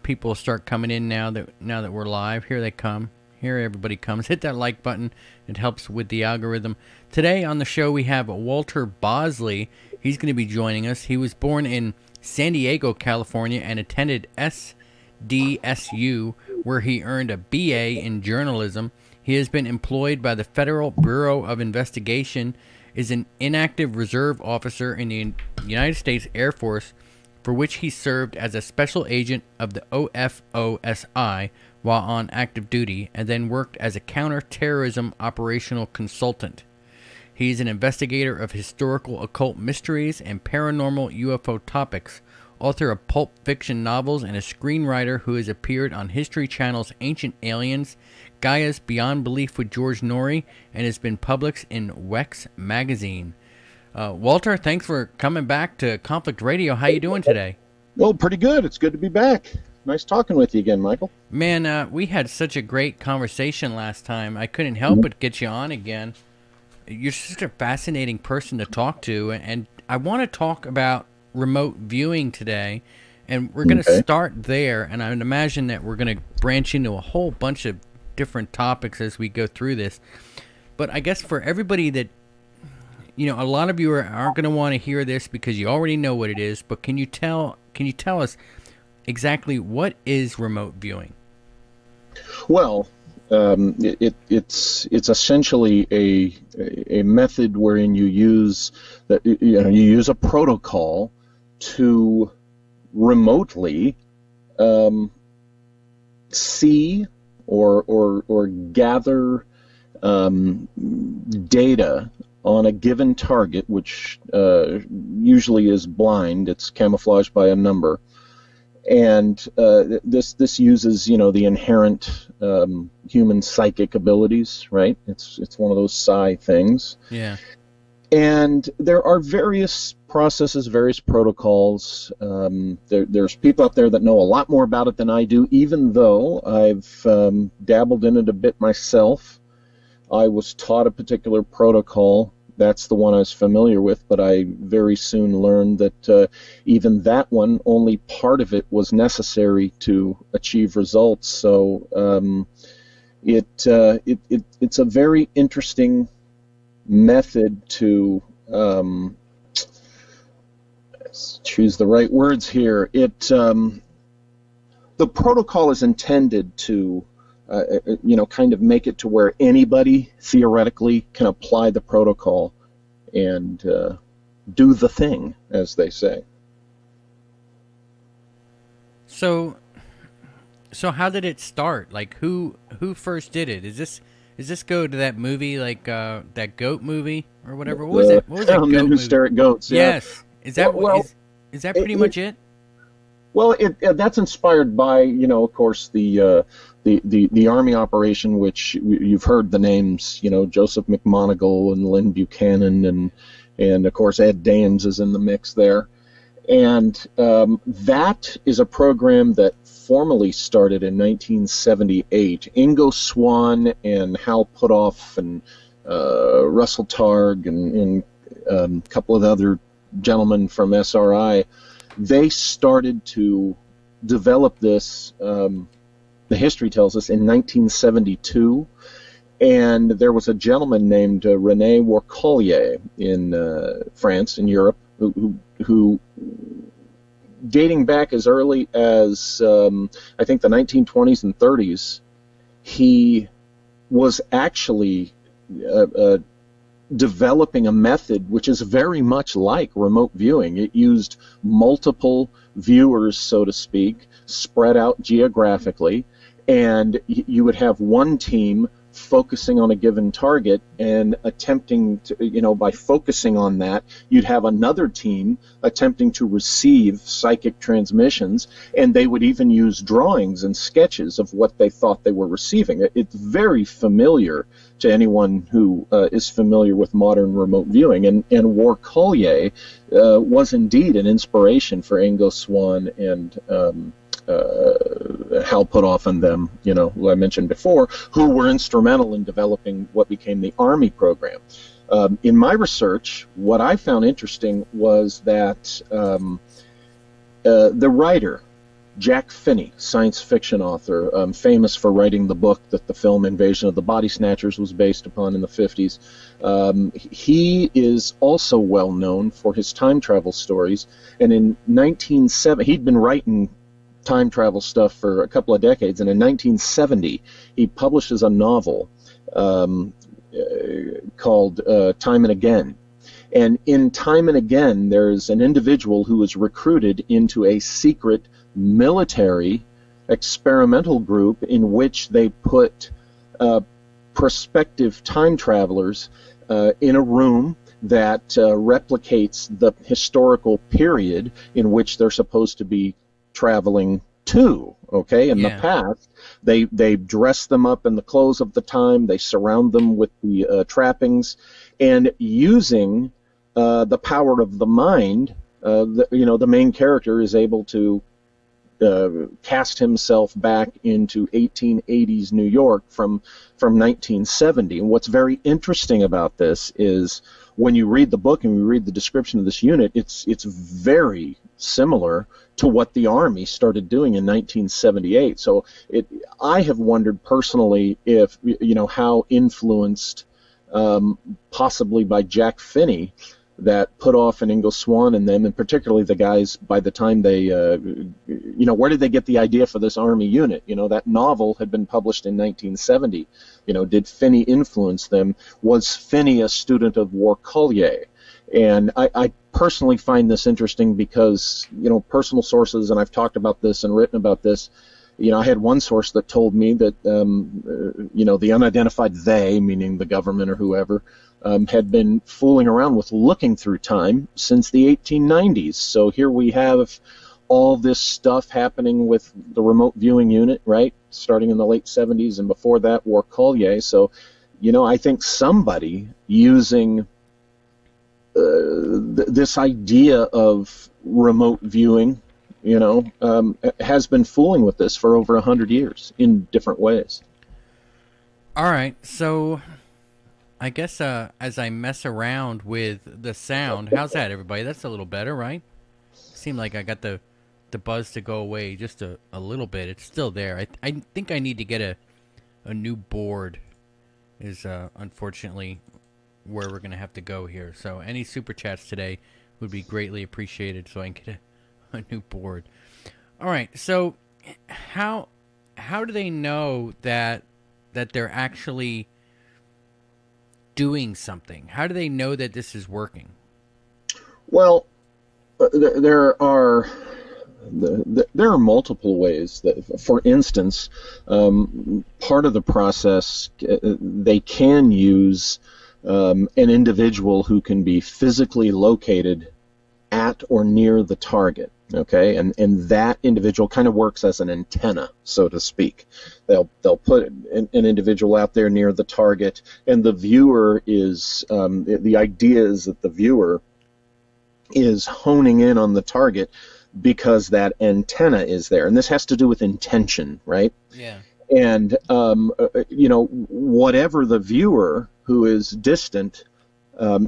people will start coming in now that we're live. Here they come. Here everybody comes. Hit that like button. It helps with the algorithm. Today on the show we have Walter Bosley. He's going to be joining us. He was born in San Diego, California, and attended SDSU, where he earned a BA in journalism. He has been employed by the Federal Bureau of Investigation, is an inactive reserve officer in the United States Air Force, for which he served as a special agent of the OFOSI while on active duty, and then worked as a counter-terrorism operational consultant. He's an investigator of historical occult mysteries and paranormal UFO topics, author of pulp fiction novels, and a screenwriter who has appeared on History Channel's Ancient Aliens, Gaia's Beyond Belief with George Norrie, and has been published in Wex magazine. Walter, thanks for coming back to Conflict Radio. How you doing today? Well, pretty good. It's good to be back. Nice talking with you again, Michael. Man, we had such a great conversation last time. I couldn't help but get you on again. You're such a fascinating person to talk to, and I want to talk about remote viewing today, and we're going to start there, and I would imagine that we're going to branch into a whole bunch of different topics as we go through this. But I guess for everybody that, a lot of you aren't going to want to hear this because you already know what it is, but can you tell us exactly what is remote viewing? Well, it's essentially a method wherein you use a protocol to remotely see or gather data on a given target, which usually is blind. It's camouflaged by a number. And this uses, the inherent human psychic abilities, right? It's one of those psi things. Yeah. And there are various processes, various protocols. There's people out there that know a lot more about it than I do, even though I've dabbled in it a bit myself. I was taught a particular protocol. That's the one I was familiar with, but I very soon learned that even that one, only part of it was necessary to achieve results. So it's a very interesting method to let's choose the right words here. The protocol is intended to kind of make it to where anybody theoretically can apply the protocol and do the thing, as they say. So how did it start? Like, who first did it? Is this go to that movie, like that goat movie or whatever? What was that? What was that goat Men Who movie? Stare at Goats. Yeah. Yes. Is that is that pretty much it? Well, that's inspired by, of course, the Army operation, which you've heard the names, Joseph McMoneagle and Lynn Buchanan, and of course Ed Dames is in the mix there. And that is a program that formally started in 1978. Ingo Swann and Hal Puthoff and Russell Targ and a couple of other gentlemen from SRI, they started to develop this, the history tells us, in 1972. And there was a gentleman named René Worcollier in France, in Europe, who dating back as early as, I think, the 1920s and 30s, he was actually developing a method which is very much like remote viewing. It used multiple viewers, so to speak, spread out geographically, and you would have one team focusing on a given target and attempting to, by focusing on that, you'd have another team attempting to receive psychic transmissions, and they would even use drawings and sketches of what they thought they were receiving. It's very familiar to anyone who is familiar with modern remote viewing, and Worcollier was indeed an inspiration for Ingo Swann and Hal Puthoff and them, who I mentioned before, who were instrumental in developing what became the Army program. In my research, what I found interesting was that the writer, Jack Finney, science fiction author, famous for writing the book that the film Invasion of the Body Snatchers was based upon in the 50s, he is also well known for his time travel stories. And in 1970, he'd been writing time travel stuff for a couple of decades, and in 1970 he publishes a novel called Time and Again. And in Time and Again, there's an individual who is recruited into a secret military experimental group in which they put prospective time travelers in a room that replicates the historical period in which they're supposed to be traveling to. Okay, in the past, they dress them up in the clothes of the time, they surround them with the trappings, and using the power of the mind, the main character is able to cast himself back into 1880s New York from 1970. And what's very interesting about this is when you read the book and you read the description of this unit, it's very similar to what the Army started doing in 1978. So I have wondered personally if, how influenced possibly by Jack Finney, that put off and Ingo Swann and them, and particularly the guys, by the time they, where did they get the idea for this Army unit? That novel had been published in 1970. Did Finney influence them? Was Finney a student of Collier? And I personally find this interesting because, personal sources, and I've talked about this and written about this, I had one source that told me that, the unidentified they, meaning the government or whoever, had been fooling around with looking through time since the 1890s. So here we have all this stuff happening with the remote viewing unit, right, starting in the late 70s, and before that, Collier. So, I think somebody using this idea of remote viewing, has been fooling with this for over 100 years in different ways. All right, so I guess as I mess around with the sound, how's that, everybody? That's a little better, right? Seemed like I got the buzz to go away just a little bit. It's still there. I think I need to get a new board is unfortunately where we're going to have to go here. So any super chats today would be greatly appreciated so I can get a new board. All right, so how do they know that they're actually doing something? How do they know that this is working? Well, there are multiple ways. That, for instance, part of the process, they can use an individual who can be physically located at or near the target. Okay, and that individual kind of works as an antenna, so to speak. They'll put an individual out there near the target, and the viewer is the idea is that the viewer is honing in on the target because that antenna is there, and this has to do with intention, right? Yeah. And whatever the viewer who is distant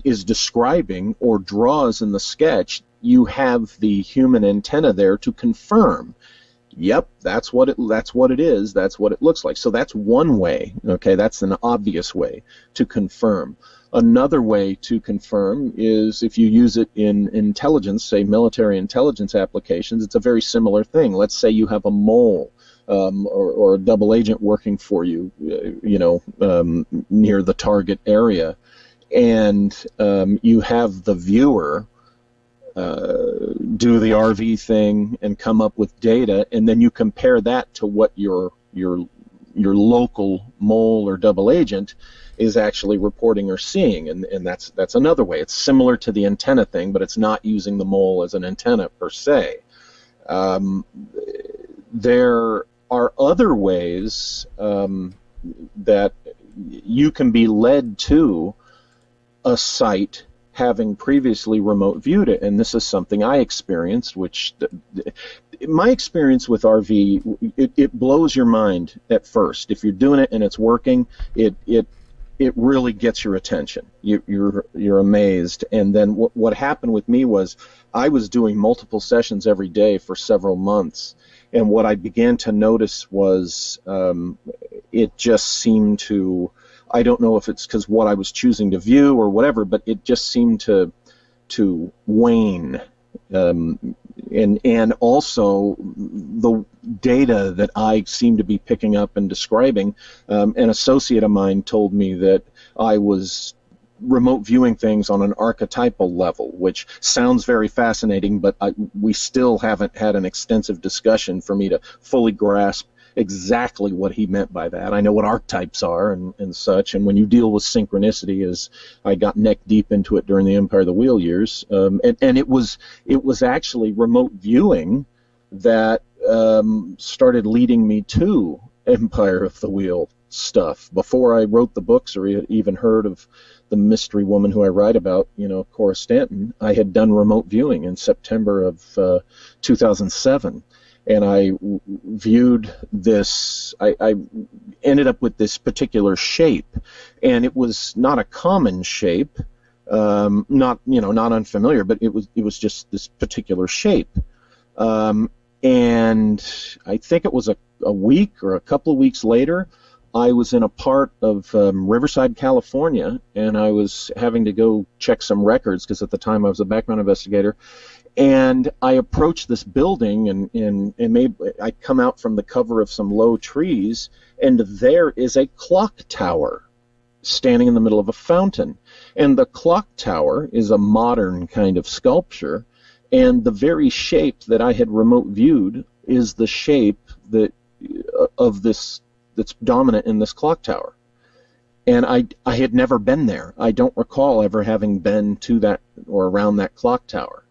is describing or draws in the sketch, you have the human antenna there to confirm. Yep, that's what it is. That's what it looks like. So that's one way. Okay, that's an obvious way to confirm. Another way to confirm is if you use it in intelligence, say military intelligence applications. It's a very similar thing. Let's say you have a mole or a double agent working for you, near the target area, and you have the viewer do the RV thing and come up with data, and then you compare that to what your local mole or double agent is actually reporting or seeing, and that's another way. It's similar to the antenna thing, but it's not using the mole as an antenna per se. There are other ways that you can be led to a site having previously remote viewed it, and this is something I experienced, which my experience with RV, it blows your mind at first. If you're doing it and it's working, it really gets your attention. You're amazed. And then what happened with me was I was doing multiple sessions every day for several months, and what I began to notice was it just seemed to, I don't know if it's because what I was choosing to view or whatever, but it just seemed to wane. And also the data that I seemed to be picking up and describing, an associate of mine told me that I was remote viewing things on an archetypal level, which sounds very fascinating, but we still haven't had an extensive discussion for me to fully grasp exactly what he meant by that. I know what archetypes are and such, and when you deal with synchronicity, as I got neck deep into it during the Empire of the Wheel years, and it was actually remote viewing that started leading me to Empire of the Wheel stuff. Before I wrote the books or even heard of the mystery woman who I write about, Cora Stanton, I had done remote viewing in September of 2007. and I viewed this. I ended up with this particular shape, and it was not a common shape, not unfamiliar, but it was just this particular shape. And I think it was a week or a couple of weeks later, I was in a part of Riverside, California, and I was having to go check some records because at the time I was a background investigator. And I approached this building, and maybe I come out from the cover of some low trees, and there is a clock tower standing in the middle of a fountain. And the clock tower is a modern kind of sculpture, and the very shape that I had remote viewed is the shape that of this that's dominant in this clock tower. And I had never been there. I don't recall ever having been to that or around that clock tower.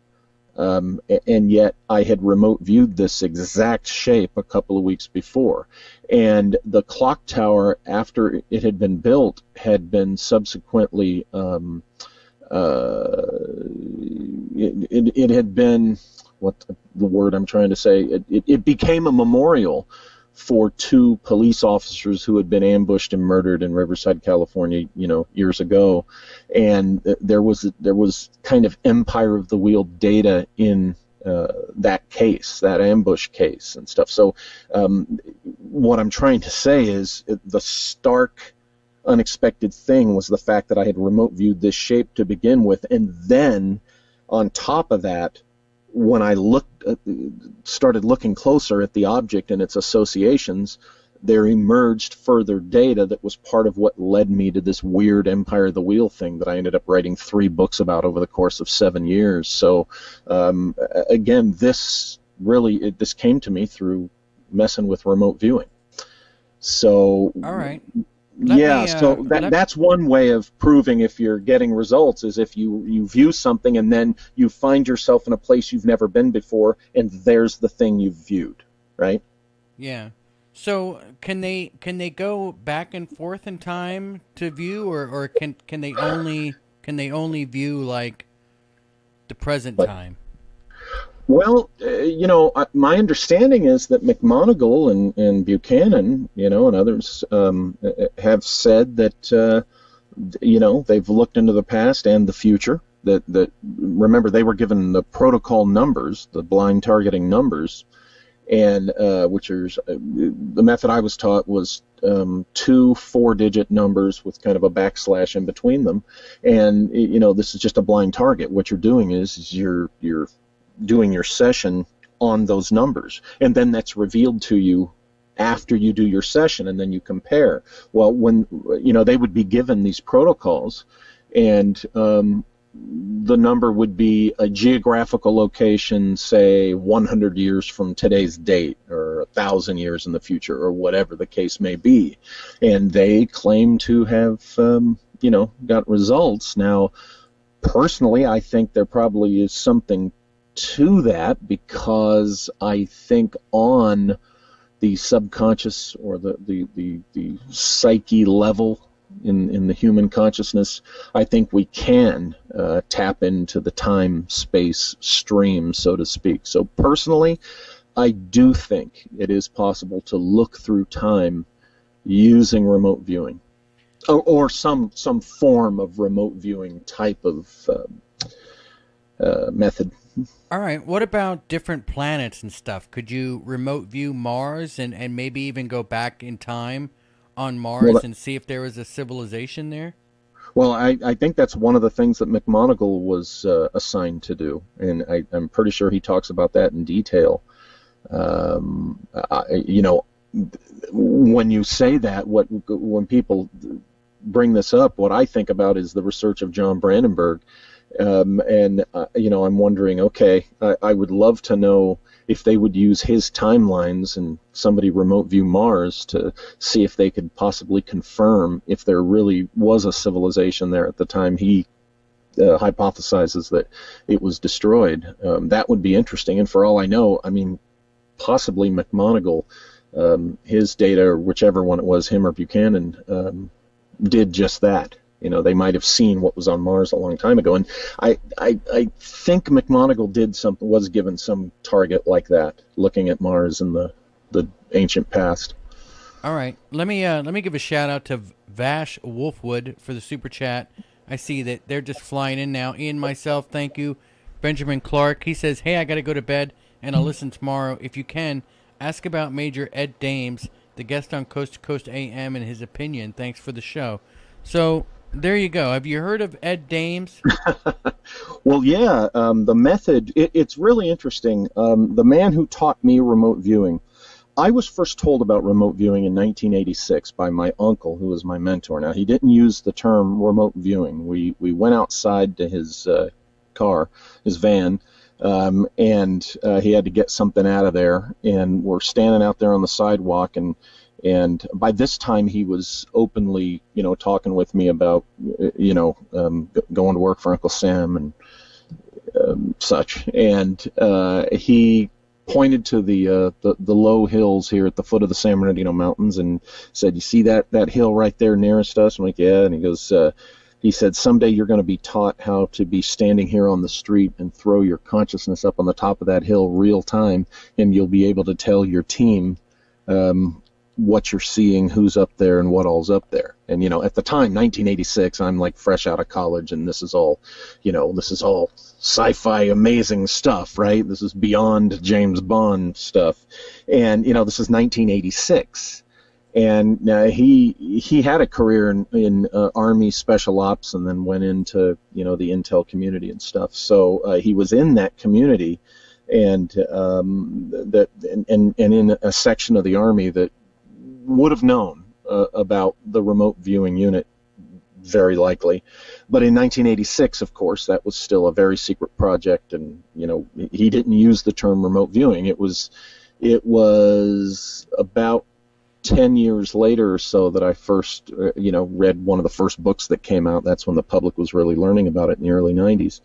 And yet I had remote viewed this exact shape a couple of weeks before. And the clock tower, after it had been built, had been subsequently, it had been, what the word I'm trying to say, it became a memorial for two police officers who had been ambushed and murdered in Riverside, California, years ago. And there was kind of Empire of the Wheel data in that case, that ambush case and stuff. So what I'm trying to say is the stark, unexpected thing was the fact that I had remote viewed this shape to begin with, and then on top of that, when I started looking closer at the object and its associations, there emerged further data that was part of what led me to this weird Empire of the Wheel thing that I ended up writing 3 books about over the course of 7 years. So again, this came to me through messing with remote viewing. So all right. That's one way of proving if you're getting results, is if you view something and then you find yourself in a place you've never been before, and there's the thing you've viewed, right? Yeah. So can they go back and forth in time to view, or can they only view like the present time? Well, my understanding is that McMoneagle and Buchanan, and others have said that, they've looked into the past and the future. That remember, they were given the protocol numbers, the blind targeting numbers, and which is the method I was taught was 2 4-digit numbers with kind of a backslash in between them, and this is just a blind target. What you're doing is you're doing your session on those numbers, and then that's revealed to you after you do your session, and then you compare. Well, when they would be given these protocols, and the number would be a geographical location, say 100 years from today's date, or 1,000 years in the future, or whatever the case may be, and they claim to have got results. Now, personally, I think there probably is something to that, because I think on the subconscious or the psyche level in the human consciousness, I think we can tap into the time-space stream, so to speak. So personally, I do think it is possible to look through time using remote viewing, or some form of remote viewing type of method. All right. What about different planets and stuff? Could you remote view Mars and maybe even go back in time on Mars and see if there was a civilization there? Well, I think that's one of the things that McMoneagle was assigned to do, and I'm pretty sure he talks about that in detail. When you say that, when people bring this up, what I think about is the research of John Brandenburg. I'm wondering, okay, I would love to know if they would use his timelines and somebody remote view Mars to see if they could possibly confirm if there really was a civilization there at the time he hypothesizes that it was destroyed. That would be interesting, and for all I know, possibly McMoneagle, his data, or whichever one it was, him or Buchanan, did just that. They might have seen what was on Mars a long time ago. And I think McMoneagle was given some target like that, looking at Mars in the ancient past. All right, let me give a shout out to Vash Wolfwood for the super chat. I see that they're just flying in now. Ian, myself, thank you. Benjamin Clark, he says, hey, I got to go to bed and I'll listen tomorrow. If you can, ask about Major Ed Dames, the guest on Coast to Coast AM, and his opinion. Thanks for the show. So there you go. Have you heard of Ed Dames? Well, yeah, the method, it's really interesting. The man who taught me remote viewing, I was first told about remote viewing in 1986 by my uncle, who was my mentor. Now, he didn't use the term remote viewing. We went outside to his car, his van, and he had to get something out of there. And we're standing out there on the sidewalk, and by this time he was openly, talking with me about, going to work for Uncle Sam and such. And he pointed to the low hills here at the foot of the San Bernardino Mountains and said, you see that hill right there nearest us? I'm like, yeah. And he goes, he said, someday you're going to be taught how to be standing here on the street and throw your consciousness up on the top of that hill real time, and you'll be able to tell your team what you're seeing, who's up there, and what all's up there. And, at the time, 1986, I'm like fresh out of college, and this is all sci-fi amazing stuff, right? This is beyond James Bond stuff. And, this is 1986. And he had a career in Army Special Ops, and then went into, the intel community and stuff. So he was in that community, and in a section of the Army that would have known about the remote viewing unit, very likely. But in 1986, of course, that was still a very secret project, and he didn't use the term remote viewing. It was about 10 years later or so that I first read one of the first books that came out. That's when the public was really learning about it, in the early 90s.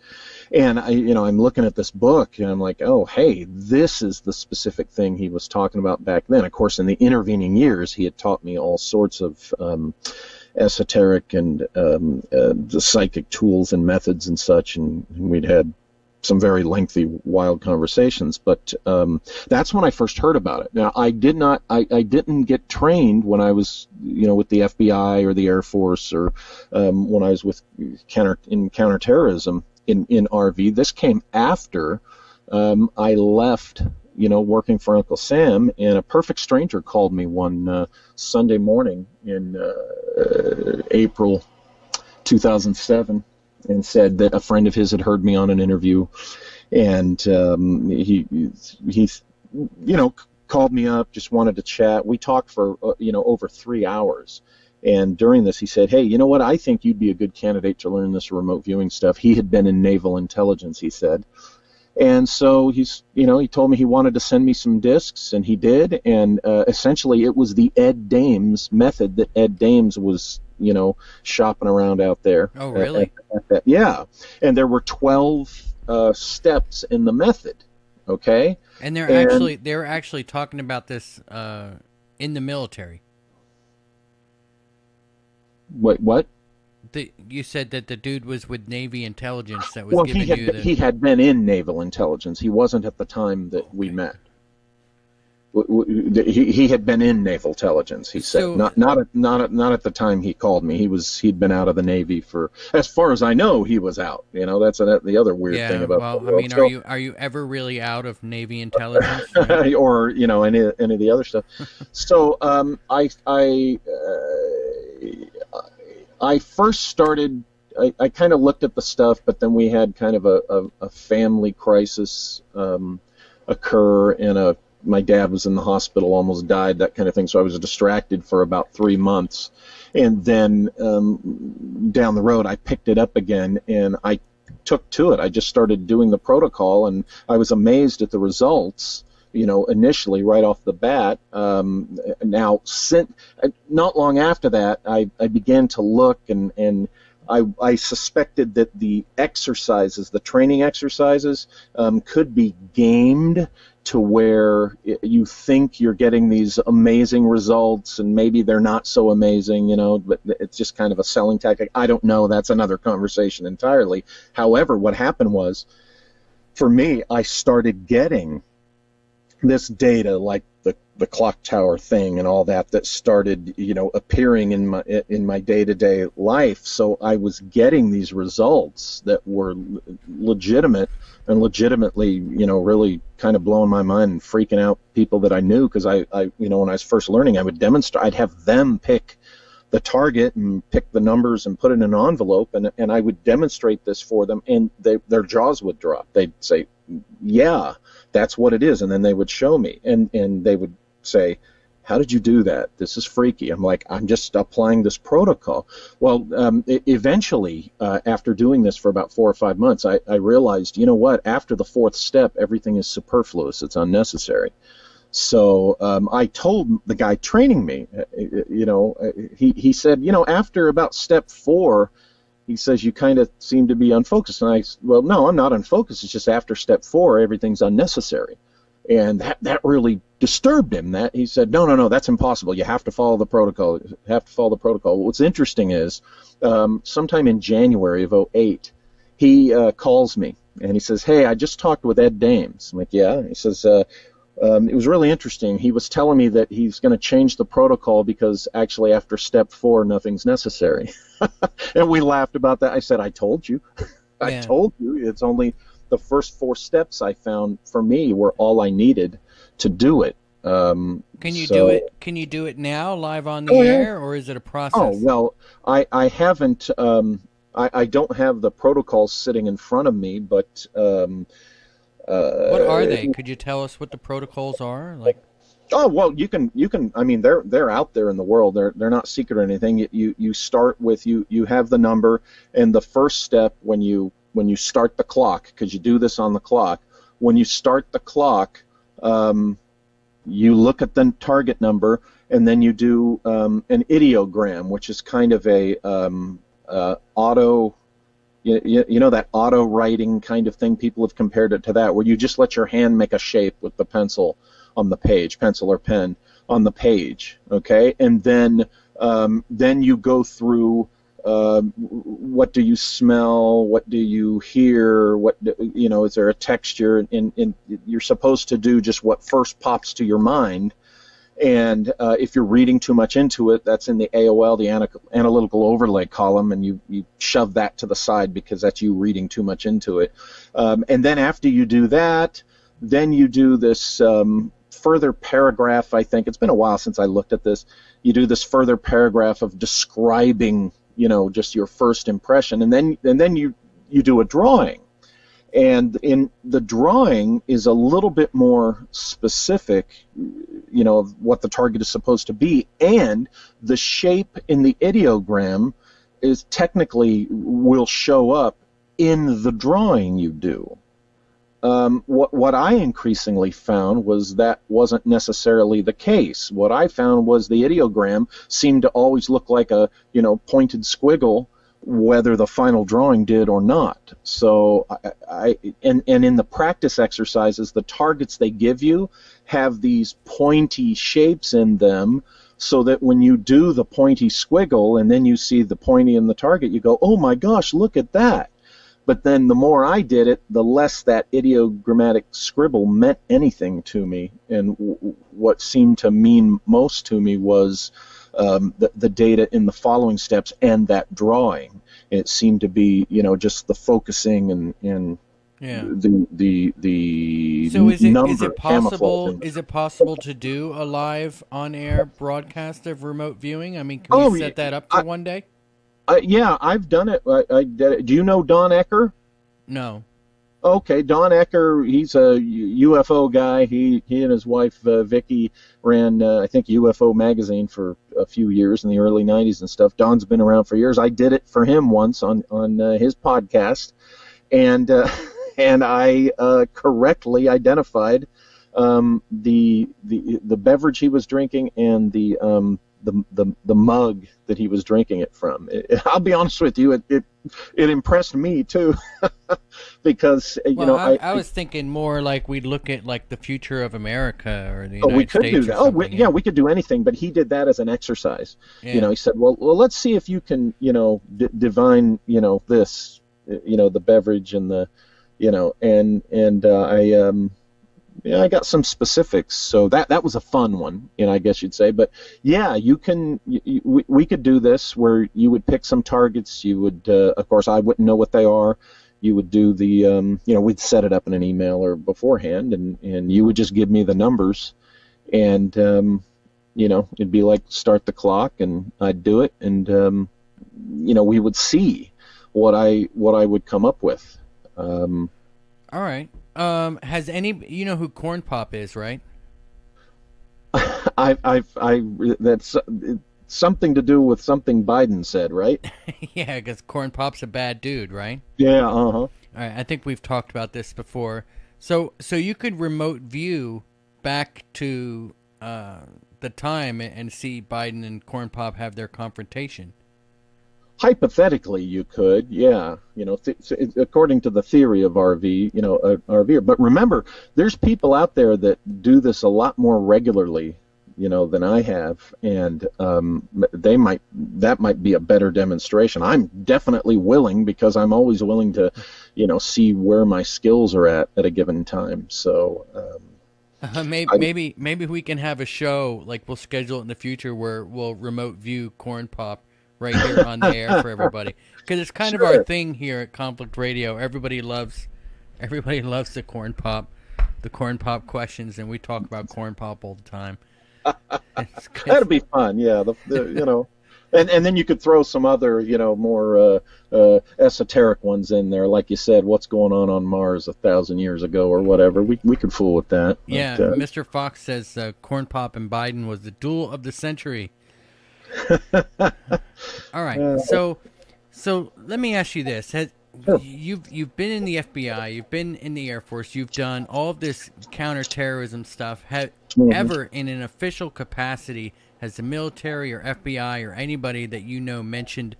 And I'm looking at this book, and I'm like, oh, hey, this is the specific thing he was talking about back then. Of course, in the intervening years, he had taught me all sorts of esoteric and the psychic tools and methods and such, and we'd had some very lengthy, wild conversations. But that's when I first heard about it. Now, I didn't get trained when I was, with the FBI or the Air Force, or when I was in counterterrorism in RV. This came after I left, working for Uncle Sam, and a perfect stranger called me one Sunday morning in April 2007 and said that a friend of his had heard me on an interview, and he called me up, just wanted to chat. We talked for over 3 hours. And during this, he said, hey, you know what? I think you'd be a good candidate to learn this remote viewing stuff. He had been in naval intelligence, he said. And so he told me he wanted to send me some discs, and he did. And essentially, it was the Ed Dames method that Ed Dames was, shopping around out there. Oh, really? Yeah. And there were 12 steps in the method. Okay. And they're actually talking about this in the military. What? You said that the dude was with Navy intelligence that was giving you the... he had been in naval intelligence. He wasn't at the time that we met. He had been in naval intelligence. He said, So- not at the time he called me. He'd been out of the Navy for, as far as I know, he was out. That's the other weird thing about. Well, the world. are you ever really out of Navy intelligence? Or any of the other stuff. So I first started. I kind of looked at the stuff, but then we had kind of a family crisis occur, and my dad was in the hospital, almost died, that kind of thing. So I was distracted for about 3 months, and then down the road I picked it up again, and I took to it. I just started doing the protocol, and I was amazed at the results. Initially, right off the bat. Now, not long after that, I began to look, and I suspected that the exercises, the training exercises, could be gamed to where you think you're getting these amazing results, and maybe they're not so amazing, but it's just kind of a selling tactic. I don't know. That's another conversation entirely. However, what happened was, for me, I started getting this data, like the clock tower thing and all that started, appearing in my day-to-day life. So I was getting these results that were legitimate and legitimately, really kind of blowing my mind and freaking out people that I knew, because I when I was first learning, I would demonstrate. I'd have them pick the target and pick the numbers and put it in an envelope, and I would demonstrate this for them, and their jaws would drop. They'd say, yeah, that's what it is, and then they would show me, and they would say, how did you do that? This is freaky. I'm like, I'm just applying this protocol. Well, eventually, after doing this for about 4 or 5 months, I realized, you know what, after the fourth step, everything is superfluous. It's unnecessary. So I told the guy training me, he said, after about step 4, he says, you kind of seem to be unfocused. And well, no, I'm not unfocused. It's just after step 4, everything's unnecessary. And that really disturbed him. That he said, no, that's impossible. You have to follow the protocol. You have to follow the protocol. What's interesting is, sometime in January of 2008, he calls me and he says, hey, I just talked with Ed Dames. I'm like, yeah. He says, it was really interesting. He was telling me that he's going to change the protocol because actually after step 4, nothing's necessary. And we laughed about that. I said, I told you. I told you. It's only the first 4 steps I found for me were all I needed to do it. Can you do it? Can you do it now, live on the air, or is it a process? Oh well, I haven't. I don't have the protocols sitting in front of me, but what are they? Could you tell us what the protocols are? Like, oh well, you can. I mean, they're out there in the world. They're not secret or anything. You start with you have the number, and the first step when you start the clock, because you do this on the clock. When you start the clock, you look at the target number, and then you do an ideogram, which is kind of a auto, that auto writing kind of thing. People have compared it to that, where you just let your hand make a shape with the pencil on the page, pencil or pen on the page, okay? And then you go through. What do you smell? What do you hear? Is there a texture? And you're supposed to do just what first pops to your mind. And if you're reading too much into it, that's in the AOL, the analytical overlay column, and you shove that to the side because that's you reading too much into it. And then after you do that, then you do this further paragraph. I think it's been a while since I looked at this. You do this further paragraph of describing just your first impression, and then you do a drawing, and in the drawing is a little bit more specific, of what the target is supposed to be, and the shape in the ideogram is technically will show up in the drawing you do. What I increasingly found was that wasn't necessarily the case. What I found was the ideogram seemed to always look like a pointed squiggle, whether the final drawing did or not. So and in the practice exercises, the targets they give you have these pointy shapes in them, so that when you do the pointy squiggle and then you see the pointy in the target, you go, oh my gosh, look at that. But then the more I did it, the less that ideogrammatic scribble meant anything to me. And what seemed to mean most to me was the data in the following steps and that drawing. It seemed to be, just the focusing and the so is number it possible? Is it possible to do a live on-air broadcast of remote viewing? I mean, can we set that up for one day? Yeah, I've done it. I did it. Do you know Don Ecker? No. Okay, Don Ecker, he's a UFO guy. He and his wife, Vicky, ran, I think, UFO magazine for a few years in the early 90s and stuff. Don's been around for years. I did it for him once on his podcast, and I correctly identified the beverage he was drinking and the mug that he was drinking it from. I'll be honest with you, it impressed me too, because Well, I was thinking more like we'd look at like the future of America or the United we could States do or that. something. Yeah, we could do anything, but he did that as an exercise. Yeah. He said, well, let's see if you can, divine, this, the beverage and the, I got some specifics, so that was a fun one, I guess you'd say. But yeah, you can. We could do this where you would pick some targets. You would, of course, I wouldn't know what they are. You would do the, we'd set it up in an email or beforehand, and you would just give me the numbers, and it'd be like start the clock, and I'd do it, and we would see what I would come up with. All right. Has you know who Corn Pop is, right? That's something to do with something Biden said, right? Yeah, because Corn Pop's a bad dude, right? Yeah, All right, I think we've talked about this before. So you could remote view back to the time and see Biden and Corn Pop have their confrontation. Hypothetically, you could, yeah, according to the theory of RV. But remember, there's people out there that do this a lot more regularly, than I have, and that might be a better demonstration. I'm definitely willing, because I'm always willing to, see where my skills are at a given time. So maybe we can have a show, like we'll schedule it in the future where we'll remote view Corn Pop right here on the air for everybody, because it's kind of our thing here at Conflict Radio. Everybody loves the Corn Pop questions, and we talk about Corn Pop all the time. That'd be fun, yeah. And then you could throw some other, more esoteric ones in there, like you said, what's going on Mars 1,000 years ago or whatever. We could fool with that. Yeah, but, Mr. Fox says Corn Pop and Biden was the duel of the century. All right, so let me ask you this: you've been in the FBI, you've been in the Air Force, you've done all of this counterterrorism stuff. Have ever, in an official capacity, has the military or FBI or anybody that mentioned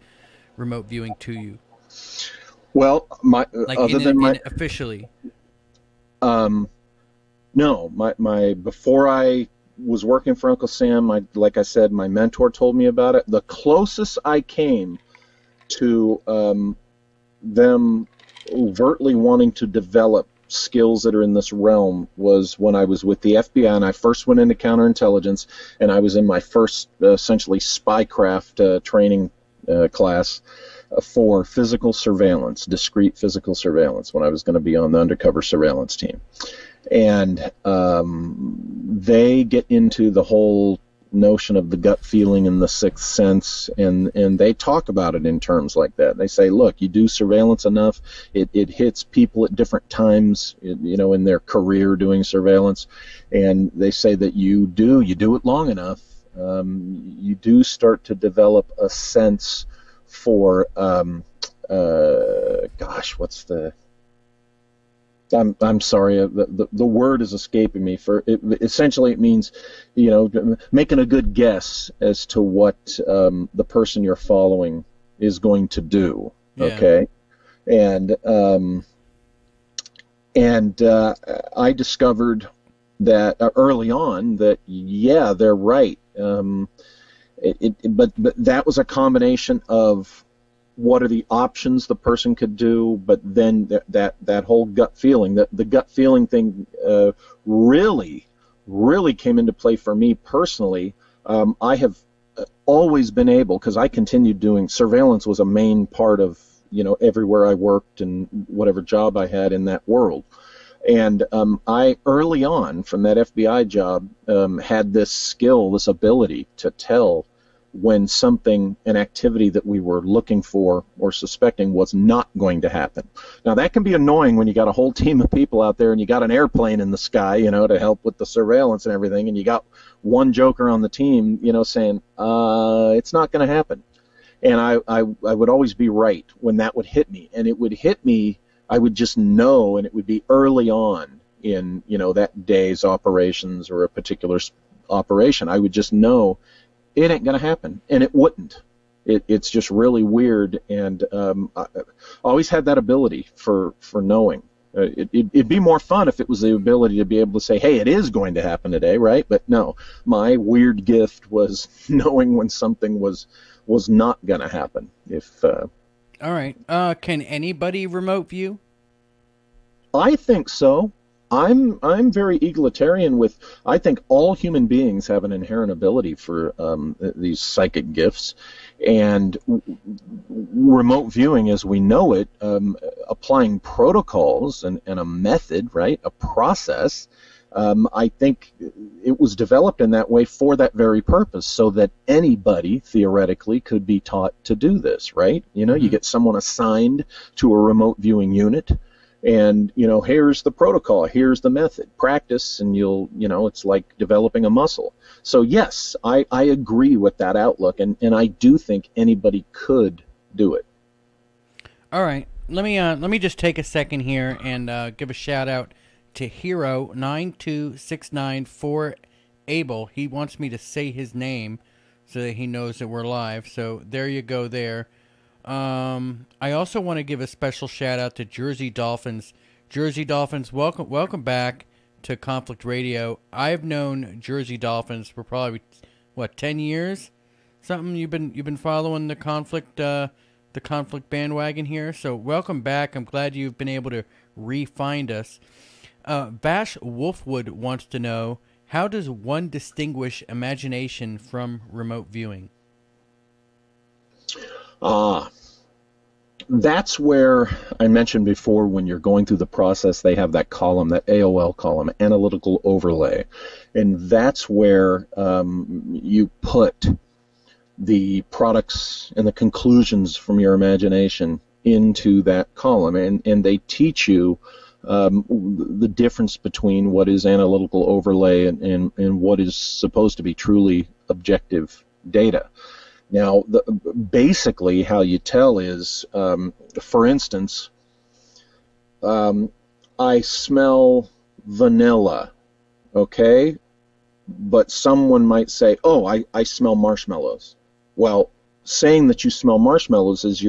remote viewing to you? Well, officially. No, my before I was working for Uncle Sam, like I said, my mentor told me about it. The closest I came to them overtly wanting to develop skills that are in this realm was when I was with the FBI, and I first went into counterintelligence, and I was in my first essentially spycraft training class for physical surveillance, discrete physical surveillance, when I was going to be on the undercover surveillance team. And they get into the whole notion of the gut feeling and the sixth sense, and they talk about it in terms like that. They say, look, you do surveillance enough, it hits people at different times, in their career doing surveillance, and they say that you do it long enough, you do start to develop a sense for what's the I'm sorry, the word is escaping me. Essentially, it means, making a good guess as to what the person you're following is going to do. Yeah. Okay, and I discovered that early on that they're right. But that was a combination of what are the options the person could do, but then that whole gut feeling, the gut feeling thing really came into play for me personally. I have always been able, because I continued doing surveillance, was a main part of everywhere I worked and whatever job I had in that world. And I early on from that FBI job had this skill, this ability to tell when an activity that we were looking for or suspecting was not going to happen. Now, that can be annoying when you got a whole team of people out there and you got an airplane in the sky, to help with the surveillance and everything, and you got one joker on the team, saying, it's not going to happen. And I would always be right when that would hit me. And it would hit me, I would just know, and it would be early on in, that day's operations or a particular operation. I would just know it ain't going to happen, and it wouldn't. It's just really weird, and I always had that ability for knowing. It'd be more fun if it was the ability to be able to say, hey, it is going to happen today, right? But no, my weird gift was knowing when something was not going to happen. All right. Can anybody remote view? I think so. I'm very egalitarian with. I think all human beings have an inherent ability for these psychic gifts, and remote viewing, as we know it, applying protocols and a method, right, a process. I think it was developed in that way for that very purpose, so that anybody theoretically could be taught to do this, right? You know, you get someone assigned to a remote viewing unit. And, here's the protocol, here's the method, practice, and it's like developing a muscle. So yes, I agree with that outlook, and I do think anybody could do it. All right, let me just take a second here and give a shout out to Hero 9269 for Abel. He wants me to say his name so that he knows that we're live. So there you go there. I also want to give a special shout out to Jersey Dolphins. Jersey Dolphins, welcome back to Conflict Radio. I've known Jersey Dolphins for probably 10 years? Something you've been following the conflict bandwagon here. So welcome back. I'm glad you've been able to re-find us. Bash Wolfwood wants to know, how does one distinguish imagination from remote viewing? That's where I mentioned before, when you're going through the process, they have that column, that AOL column, analytical overlay. And that's where you put the products and the conclusions from your imagination into that column. And they teach you the difference between what is analytical overlay and what is supposed to be truly objective data. Now, basically, how you tell is, for instance, I smell vanilla, okay? But someone might say, oh, I smell marshmallows. Well, saying that you smell marshmallows is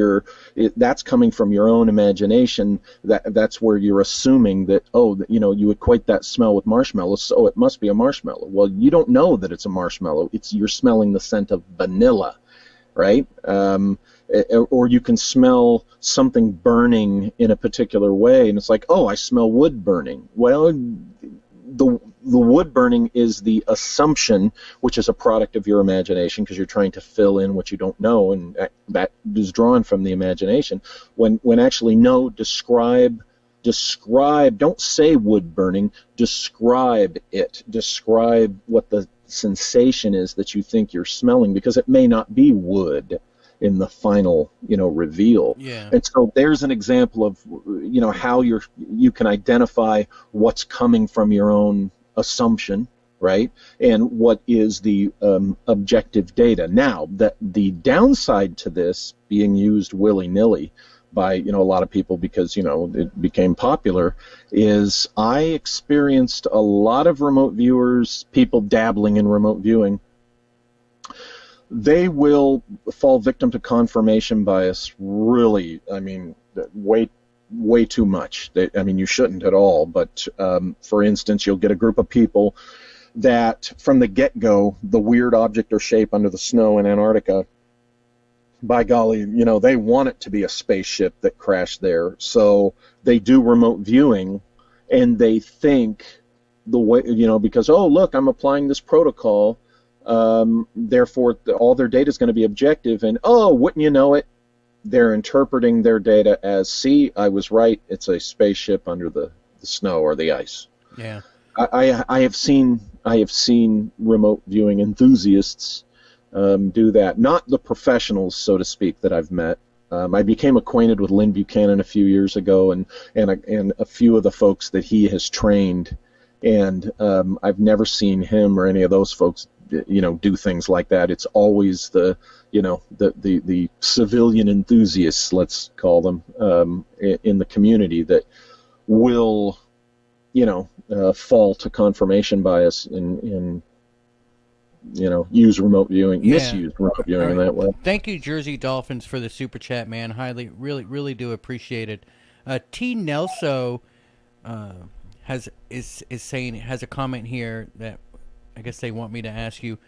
that's coming from your own imagination. That's where you're assuming that, you equate that smell with marshmallows, so it must be a marshmallow. Well, you don't know that it's a marshmallow. You're smelling the scent of vanilla, right? Or you can smell something burning in a particular way, and it's like, oh, I smell wood burning. Well, the wood burning is the assumption, which is a product of your imagination, because you're trying to fill in what you don't know, and that is drawn from the imagination. When actually, no, describe, don't say wood burning, describe it. Describe what the sensation is that you think you're smelling, because it may not be wood in the final, reveal. Yeah. And so there's an example of, how you can identify what's coming from your own assumption, right? And what is the objective data. Now, the downside to this being used willy-nilly by, a lot of people because, it became popular, is I experienced a lot of remote viewers, people dabbling in remote viewing. They will fall victim to confirmation bias, really, way too much. You shouldn't at all, but for instance, you'll get a group of people that from the get-go, the weird object or shape under the snow in Antarctica, by golly, they want it to be a spaceship that crashed there. So they do remote viewing, and they think the way, because, oh, look, I'm applying this protocol, therefore all their data is going to be objective, and, oh, wouldn't you know it, they're interpreting their data as, see, I was right, it's a spaceship under the snow or the ice. Yeah. I have seen remote viewing enthusiasts do that. Not the professionals, so to speak, that I've met. I became acquainted with Lynn Buchanan a few years ago, and a few of the folks that he has trained, and I've never seen him or any of those folks, do things like that. It's always the civilian enthusiasts, let's call them, in the community that will, fall to confirmation bias in use remote viewing, Yeah. misuse remote viewing in All that way. Thank you, Jersey Dolphins, for the super chat, man. Highly, really do appreciate it. T. Nelso has a comment here that I guess they want me to ask you.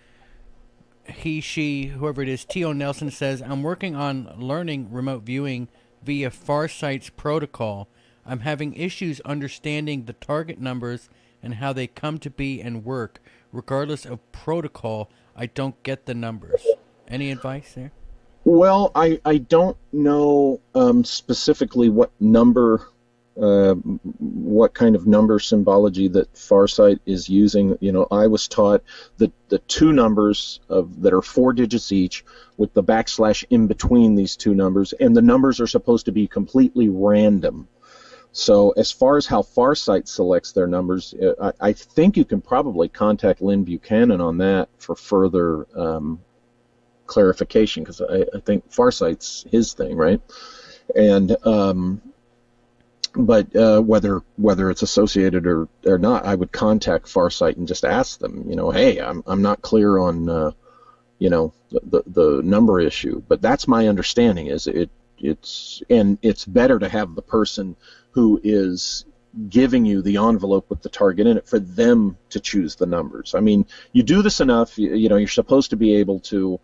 He, she, whoever it is, T.O. Nelson says, I'm working on learning remote viewing via Farsight's protocol. I'm having issues understanding the target numbers and how they come to be and work. Regardless of protocol, I don't get the numbers. Any advice there? Well, I don't know specifically what kind of number symbology that Farsight is using. I was taught that the two numbers that are 4 digits each with the backslash in between these two numbers, and the numbers are supposed to be completely random. So as far as how Farsight selects their numbers, I think you can probably contact Lynn Buchanan on that for further clarification, because I think Farsight's his thing, right? And but whether it's associated or not, I would contact Farsight and just ask them, hey, I'm not clear on the number issue, but that's my understanding. Is it's better to have the person who is giving you the envelope with the target in it for them to choose the numbers. I mean, you do this enough, you're supposed to be able to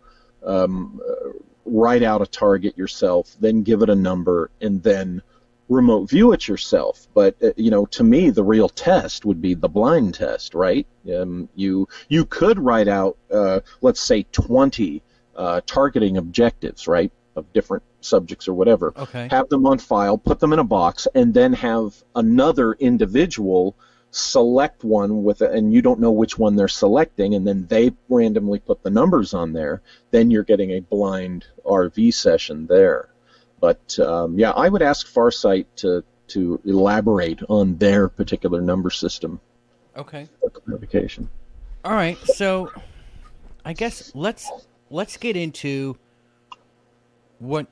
write out a target yourself, then give it a number, and then remote view it yourself. But to me, the real test would be the blind test, right? You could write out, let's say, 20 targeting objectives, right, of different subjects or whatever. Okay. Have them on file, put them in a box, and then have another individual select one and you don't know which one they're selecting, and then they randomly put the numbers on there. Then you're getting a blind RV session there. But I would ask Farsight to elaborate on their particular number system. Okay. For clarification. All right. So, I guess let's get into what.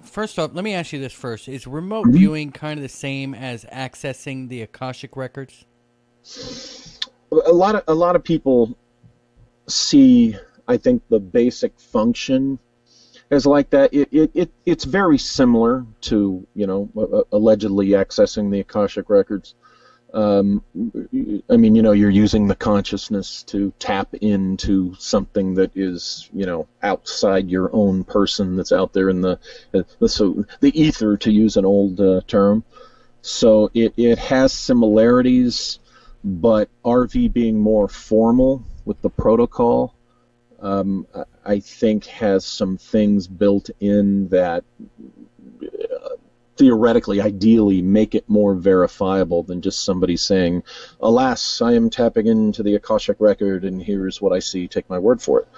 First off, let me ask you this first: is remote viewing kind of the same as accessing the Akashic records? A lot of people see, I think, the basic function as like that. It's very similar to allegedly accessing the Akashic records. I mean, you're using the consciousness to tap into something that is outside your own person, that's out there in the ether, to use an old term. So it has similarities, but RV being more formal with the protocol, I think has some things built in that theoretically, ideally, make it more verifiable than just somebody saying, alas, I am tapping into the Akashic record and here's what I see, take my word for it.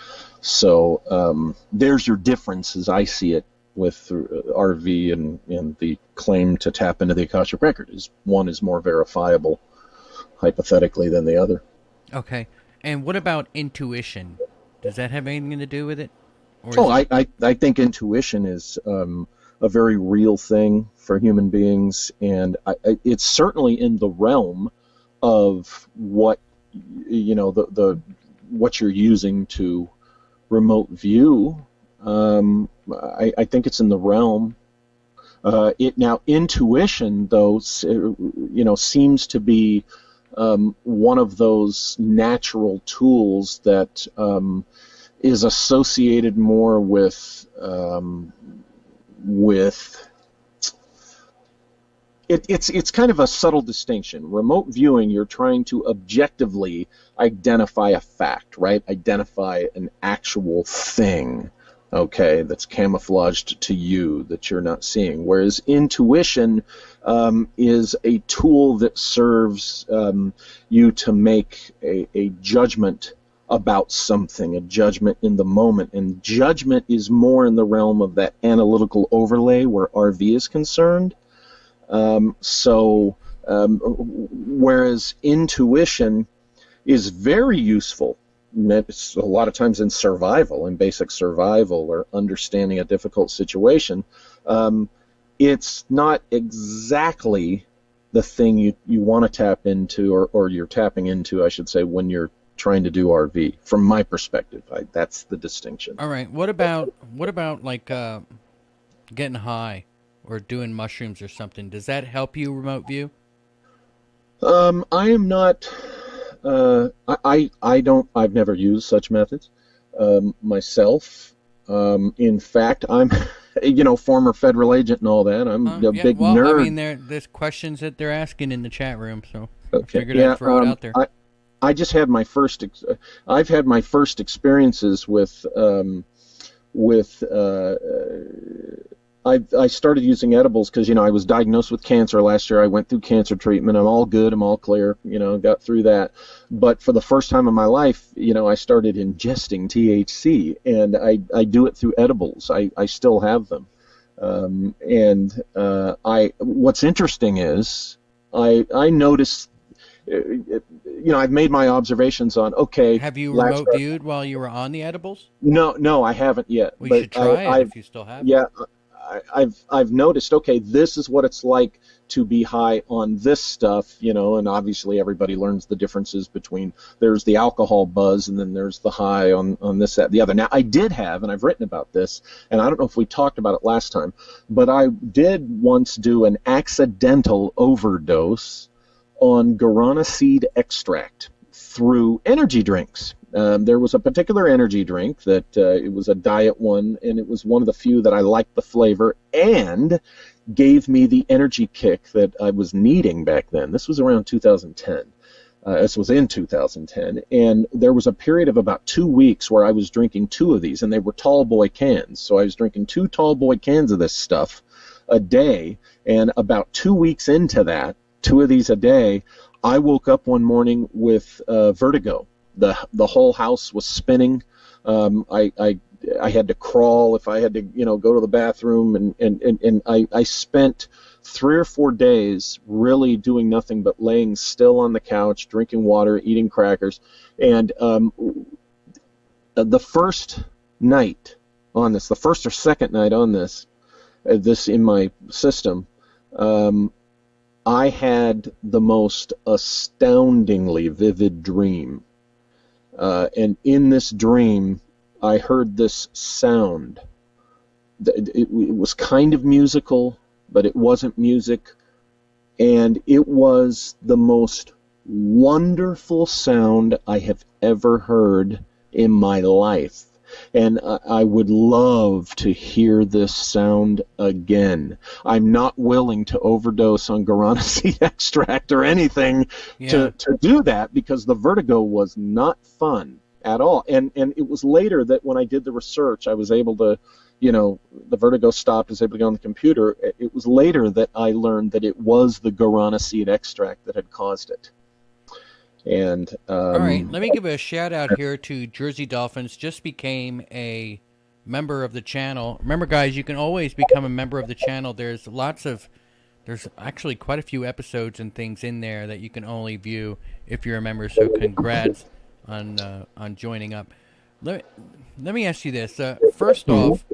So there's your difference as I see it with RV and the claim to tap into the Akashic record. One is more verifiable, hypothetically, than the other. Okay. And what about intuition? Does that have anything to do with it? I think intuition is a very real thing for human beings, and it's certainly in the realm of what what you're using to remote view. I think it's in the realm. Now intuition, though, seems to be one of those natural tools that is associated more with it's kind of a subtle distinction. Remote viewing, you're trying to objectively identify a fact, right? Identify an actual thing, okay, that's camouflaged to you that you're not seeing. Whereas intuition is a tool that serves you to make a judgment about something, a judgment in the moment. And judgment is more in the realm of that analytical overlay where RV is concerned. Whereas intuition is very useful. It's a lot of times in survival, in basic survival or understanding a difficult situation. It's not exactly the thing you want to tap into, or you're tapping into, I should say, when you're trying to do RV. From my perspective, that's the distinction. All right. What about like getting high or doing mushrooms or something? Does that help you remote view? I am not. I don't. I've never used such methods myself. In fact, I'm, former federal agent and all that. I'm a big nerd. I mean, there's questions that they're asking in the chat room, so Okay. I figured I'd throw it out there. I just had my first. I've had my first experiences with. I started using edibles because I was diagnosed with cancer last year. I went through cancer treatment. I'm all good. I'm all clear. Got through that. But for the first time in my life, I started ingesting THC, and I do it through edibles. I still have them. What's interesting is I noticed. I've made my observations on. Okay. Have you remote viewed while you were on the edibles? No, I haven't yet. Well, you should try it if you still have. Yeah, I've noticed. Okay, this is what it's like to be high on this stuff. And obviously everybody learns the differences between. There's the alcohol buzz, and then there's the high on this, that, the other. Now I did have, and I've written about this, and I don't know if we talked about it last time, but I did once do an accidental overdose on guarana seed extract through energy drinks. There was a particular energy drink that it was a diet one, and it was one of the few that I liked the flavor and gave me the energy kick that I was needing back then. This was around 2010. This was in 2010, and there was a period of about 2 weeks where I was drinking 2 of these, and they were tall boy cans. So I was drinking 2 tall boy cans of this stuff a day, and about 2 weeks into that, 2 of these a day, I woke up one morning with vertigo. The whole house was spinning. I had to crawl if I had to go to the bathroom, and I spent 3 or 4 days really doing nothing but laying still on the couch, drinking water, eating crackers. And the first night on this, the first or second night on this in my system, I had the most astoundingly vivid dream. And in this dream, I heard this sound. It was kind of musical, but it wasn't music. And it was the most wonderful sound I have ever heard in my life. And I would love to hear this sound again. I'm not willing to overdose on guarana seed extract or anything to do that, because the vertigo was not fun at all. And it was later that when I did the research, I was able to, the vertigo stopped, I was able to get on the computer. It was later that I learned that it was the guarana seed extract that had caused it. And all right, let me give a shout out here to Jersey Dolphins. Just became a member of the channel. Remember, guys, you can always become a member of the channel. There's actually quite a few episodes and things in there that you can only view if you're a member. So congrats on joining up. Let me ask you this. First off,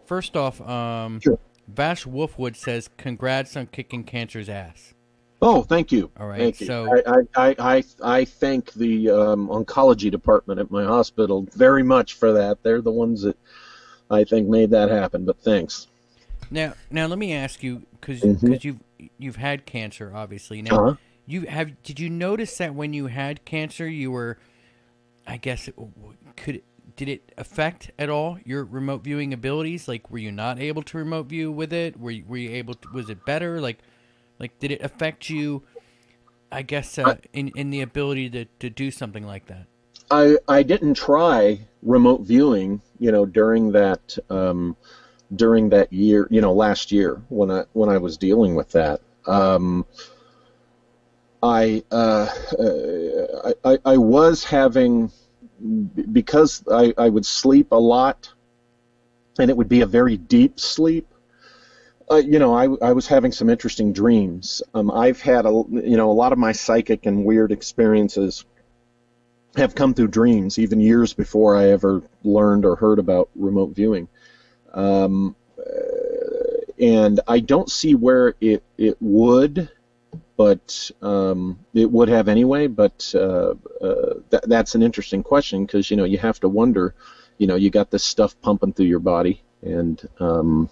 Sure. Vash Wolfwood says congrats on kicking cancer's ass. Oh, thank you. All right. Thank you. So I thank the oncology department at my hospital very much for that. They're the ones that I think made that happen. But thanks. Now let me ask you, because you've had cancer, obviously. Now did you notice that when you had cancer, you were, I guess, did it affect at all your remote viewing abilities? Like, were you not able to remote view with it? Were you able to? Was it better? Like, did it affect you, I guess, in the ability to do something like that? I didn't try remote viewing, during that year, last year when I was dealing with that. I was having, because I would sleep a lot, and it would be a very deep sleep. I was having some interesting dreams. I've had a lot of my psychic and weird experiences have come through dreams, even years before I ever learned or heard about remote viewing. And I don't see where it would but it would have anyway. But that's an interesting question, because you have to wonder. You got this stuff pumping through your body, and you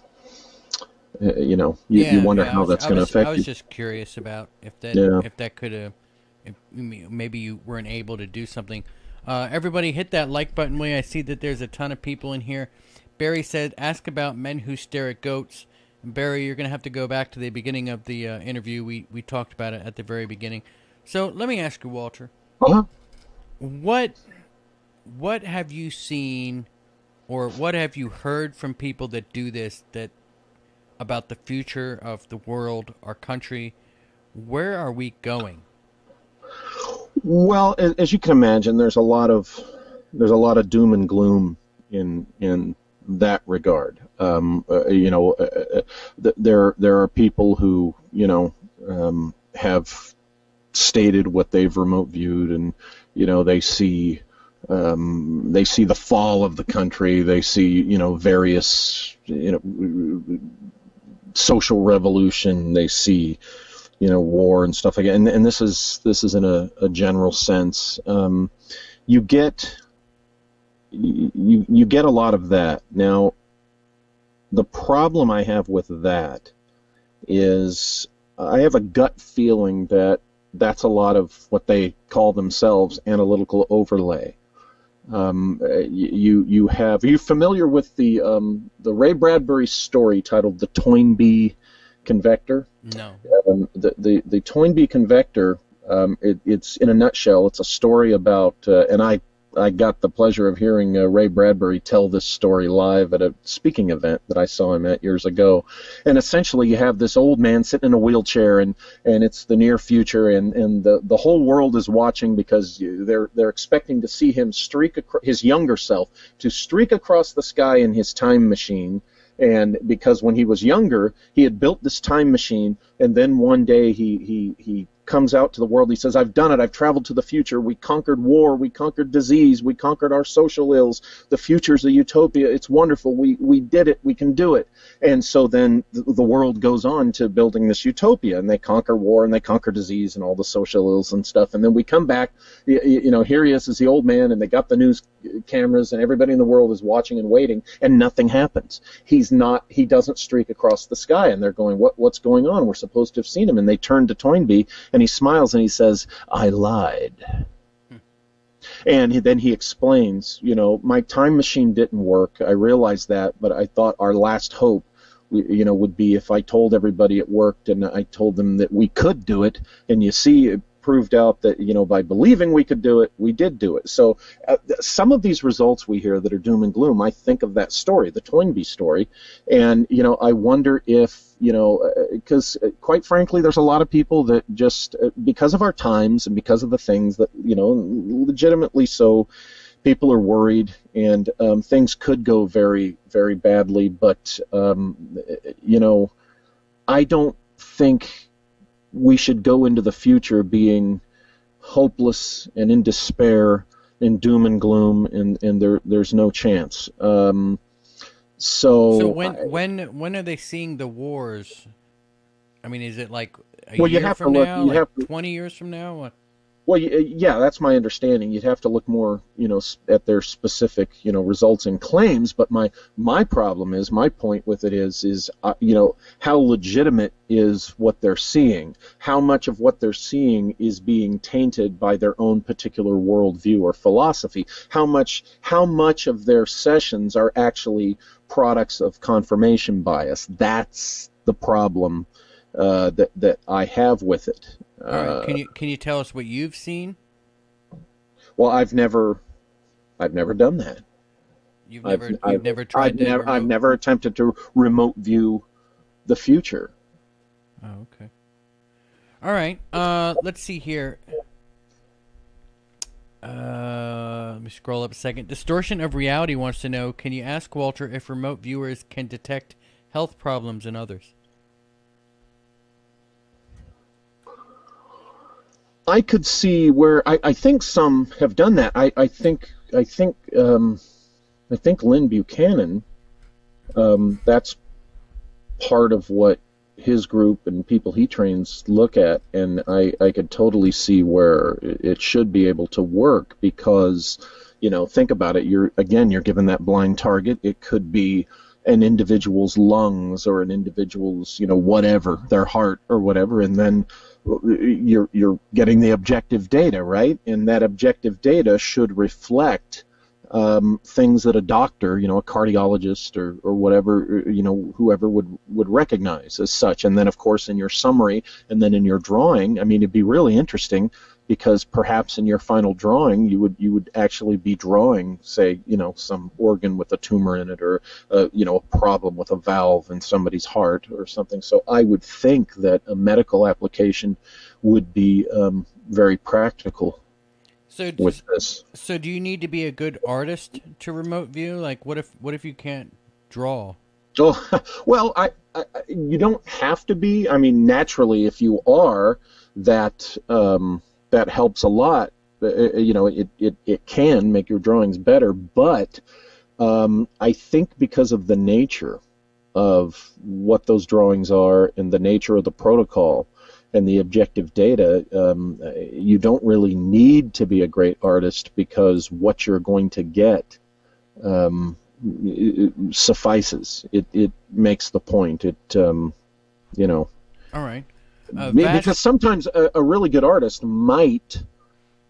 wonder how that's going to affect you. I was just curious about if that could have, if maybe you weren't able to do something. Everybody hit that like button. I see that there's a ton of people in here. Barry said, ask about men who stare at goats. And Barry, you're going to have to go back to the beginning of the interview. We talked about it at the very beginning. So let me ask you, Walter. Uh-huh. What have you seen, or what have you heard from people that do this, that about the future of the world, our country? Where are we going? Well, as you can imagine, there's a lot of doom and gloom in that regard. There are people who have stated what they've remote viewed, and they see the fall of the country. They see various social revolution. They see war and stuff like that. And this is in a general sense. You get a lot of that. Now, the problem I have with that is I have a gut feeling that that's a lot of what they call themselves analytical overlay. Are you familiar with the Ray Bradbury story titled The Toynbee Convector? No. The Toynbee Convector, it's in a nutshell, it's a story about, and I got the pleasure of hearing Ray Bradbury tell this story live at a speaking event that I saw him at years ago. And essentially you have this old man sitting in a wheelchair, and it's the near future, and the whole world is watching, because they're expecting to see him his younger self, to streak across the sky in his time machine. And because when he was younger, he had built this time machine, and then one day he comes out to the world. He says, I've done it. I've traveled to the future. We conquered war. We conquered disease. We conquered our social ills. The future's a utopia. It's wonderful. We did it. We can do it. And so then the world goes on to building this utopia, and they conquer war, and they conquer disease and all the social ills and stuff. And then we come back, here he is as the old man, and they got the news cameras, and everybody in the world is watching and waiting, and nothing happens. He doesn't streak across the sky, and they're going, what's going on? We're supposed to have seen him. And they turn to Toynbee, and he smiles and he says, I lied. And then he explains, my time machine didn't work. I realized that, but I thought our last hope, would be if I told everybody it worked, and I told them that we could do it. And you see, it proved out that, by believing we could do it, we did do it. So some of these results we hear that are doom and gloom, I think of that story, the Toynbee story. And, I wonder if, because quite frankly, there's a lot of people that just, because of our times and because of the things that, legitimately so, people are worried, and things could go very, very badly. But, I don't think we should go into the future being hopeless and in despair, in doom and gloom, and there's no chance. So when are they seeing the wars? I mean, is it like a well, you year have from to look, now, you like have to, 20 years from now? What? Well, yeah, that's my understanding. You'd have to look more, at their specific, results and claims. But my problem is, my point with it is how legitimate is what they're seeing? How much of what they're seeing is being tainted by their own particular worldview or philosophy? How much of their sessions are actually products of confirmation bias? That's the problem that I have with it. All right. Can you tell us what you've seen? Well, I've never done that. You've never tried to. I've never attempted to remote view the future. Oh, okay. All right. Let's see here. Let me scroll up a second. Distortion of Reality wants to know, can you ask Walter if remote viewers can detect health problems in others? I could see where I think some have done that. I think Lynn Buchanan. That's part of what his group and people he trains look at, and I could totally see where it should be able to work, because, think about it. You're given that blind target. It could be an individual's lungs or an individual's, whatever, their heart or whatever, and then you're getting the objective data, right? And that objective data should reflect things that a doctor, a cardiologist or whatever, whoever would recognize as such. And then, of course, in your summary and then in your drawing, I mean, it'd be really interesting, because perhaps in your final drawing you would actually be drawing, say, some organ with a tumor in it, or a problem with a valve in somebody's heart or something. So I would think that a medical application would be very practical. With this. So do you need to be a good artist to remote view? Like, what if you can't draw? Oh, well, you don't have to be. I mean, naturally, if you are, that helps a lot. It can make your drawings better, but I think because of the nature of what those drawings are and the nature of the protocol and the objective data, you don't really need to be a great artist, because what you're going to get it suffices. It makes the point. All right. Because sometimes a really good artist might,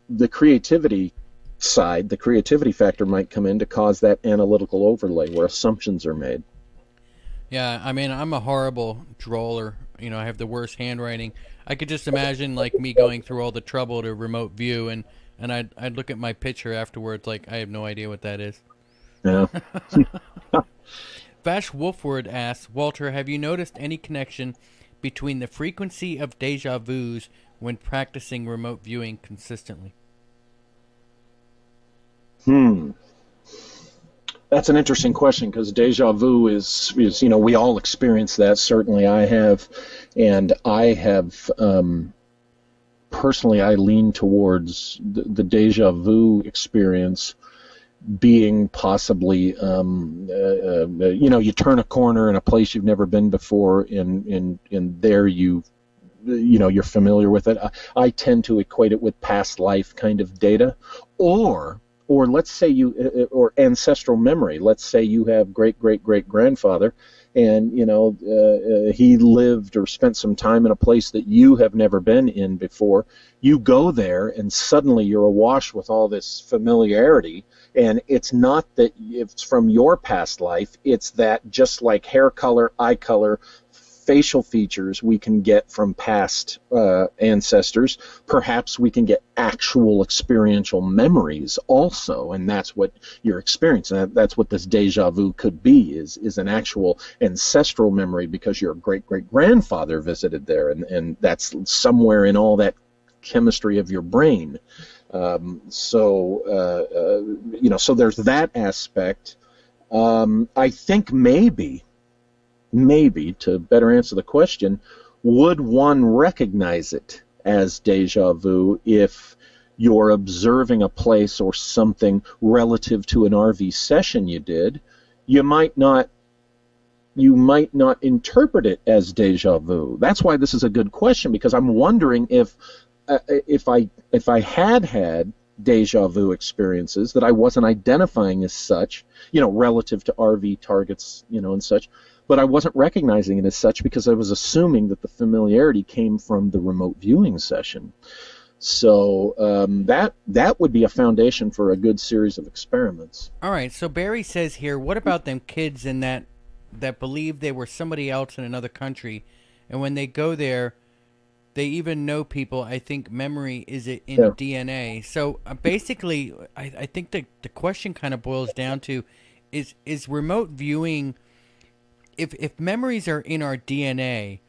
the creativity factor might come in to cause that analytical overlay where assumptions are made. Yeah, I mean, I'm a horrible drawer. I have the worst handwriting. I could just imagine, like, me going through all the trouble to remote view, and I'd look at my picture afterwards like, I have no idea what that is. Yeah. Vash Wolfward asks, Walter, have you noticed any connection between the frequency of deja vus when practicing remote viewing consistently? That's an interesting question, because deja vu is we all experience that. Certainly I have, and I have personally, I lean towards the deja vu experience being possibly you turn a corner in a place you've never been before, and there you're familiar with it. I tend to equate it with past life kind of data, or let's say or ancestral memory. Let's say you have great-great-great-grandfather, and he lived or spent some time in a place that you have never been in before. You go there, and suddenly you're awash with all this familiarity, and it's not that it's from your past life. It's that, just like hair color, eye color, facial features we can get from past ancestors, perhaps we can get actual experiential memories also, and that's what you're experiencing. That's what this deja vu could be, is an actual ancestral memory, because your great-great-grandfather visited there, and that's somewhere in all that chemistry of your brain. So there's that aspect. I think maybe, to better answer the question, would one recognize it as deja vu if you're observing a place or something relative to an RV session you did? You might not interpret it as deja vu. That's why this is a good question, because I'm wondering if I had deja vu experiences that I wasn't identifying as such, relative to RV targets, and such, but I wasn't recognizing it as such because I was assuming that the familiarity came from the remote viewing session. So that would be a foundation for a good series of experiments. All right, so Barry says here, what about them kids in that believe they were somebody else in another country, and when they go there, they even know people? I think memory is in DNA. So basically, I think the question kind of boils down to, is remote viewing, if memories are in our DNA,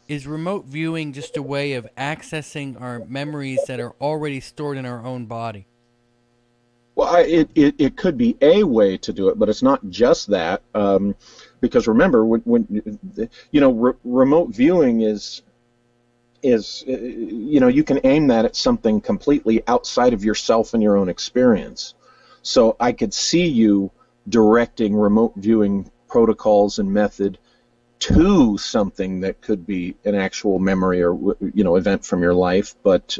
is remote viewing just a way of accessing our memories that are already stored in our own body? Well, it could be a way to do it, but it's not just that, because remember, when remote viewing is you can aim that at something completely outside of yourself and your own experience. So I could see you directing remote viewing protocols and method to something that could be an actual memory or event from your life, but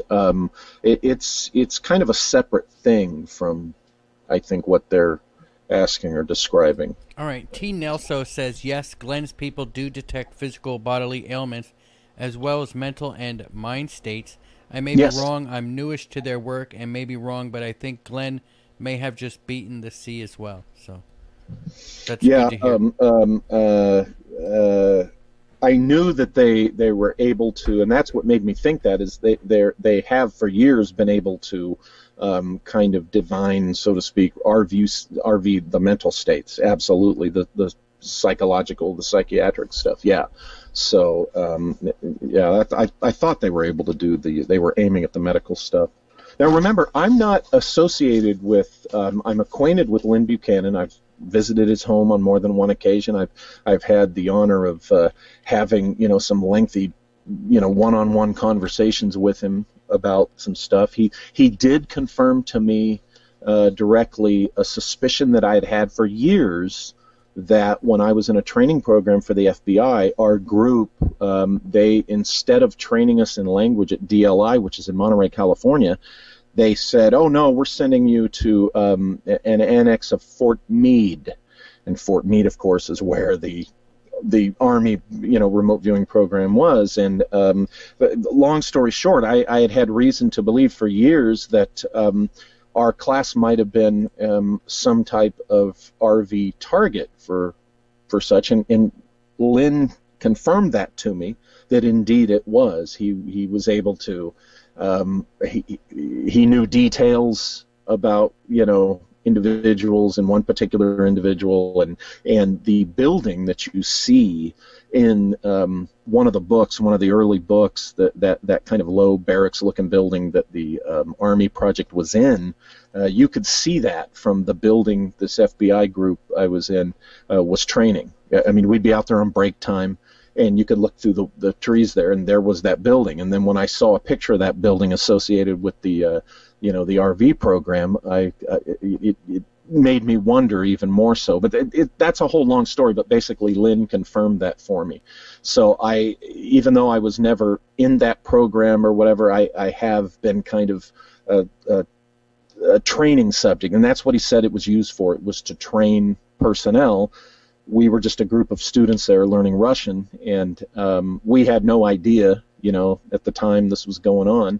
it's kind of a separate thing from, I think, what they're asking or describing. All right. T. Nelso says, yes, Glenn's people do detect physical bodily ailments as well as mental and mind states. I may be wrong. I'm newish to their work and may be wrong, but I think Glenn may have just beaten the sea as well. So that's good to hear. I knew that they were able to, and that's what made me think that is they have for years been able to kind of divine, so to speak, RV the mental states. Absolutely, the psychological, the psychiatric stuff. Yeah. So I thought they were able to do they were aiming at the medical stuff. Now remember, I'm not associated with. I'm acquainted with Lynn Buchanan. I've visited his home on more than one occasion. I've had the honor of having some lengthy one-on-one conversations with him about some stuff. He did confirm to me directly a suspicion that I had had for years, that when I was in a training program for the FBI, our group, they, instead of training us in language at DLI, which is in Monterey, California, they said, oh no, we're sending you to an annex of Fort Meade. And Fort Meade, of course, is where the Army, remote viewing program was. And long story short, I had reason to believe for years that our class might have been some type of RV target for such. And Lynn confirmed that to me, that indeed it was. He was able to, he knew details about, individuals, and one particular individual, and the building that you see in one of the early books, that kind of low barracks looking building that the Army project was in, you could see that from the building this FBI group I was in was training. I mean, we'd be out there on break time, and you could look through the trees there, and there was that building. And then when I saw a picture of that building associated with the the RV program, it made me wonder even more so. But that's a whole long story. But basically, Lynn confirmed that for me. So even though I was never in that program or whatever, I have been kind of a training subject, and that's what he said it was used for. It was to train personnel. We were just a group of students there learning Russian, and we had no idea, at the time this was going on,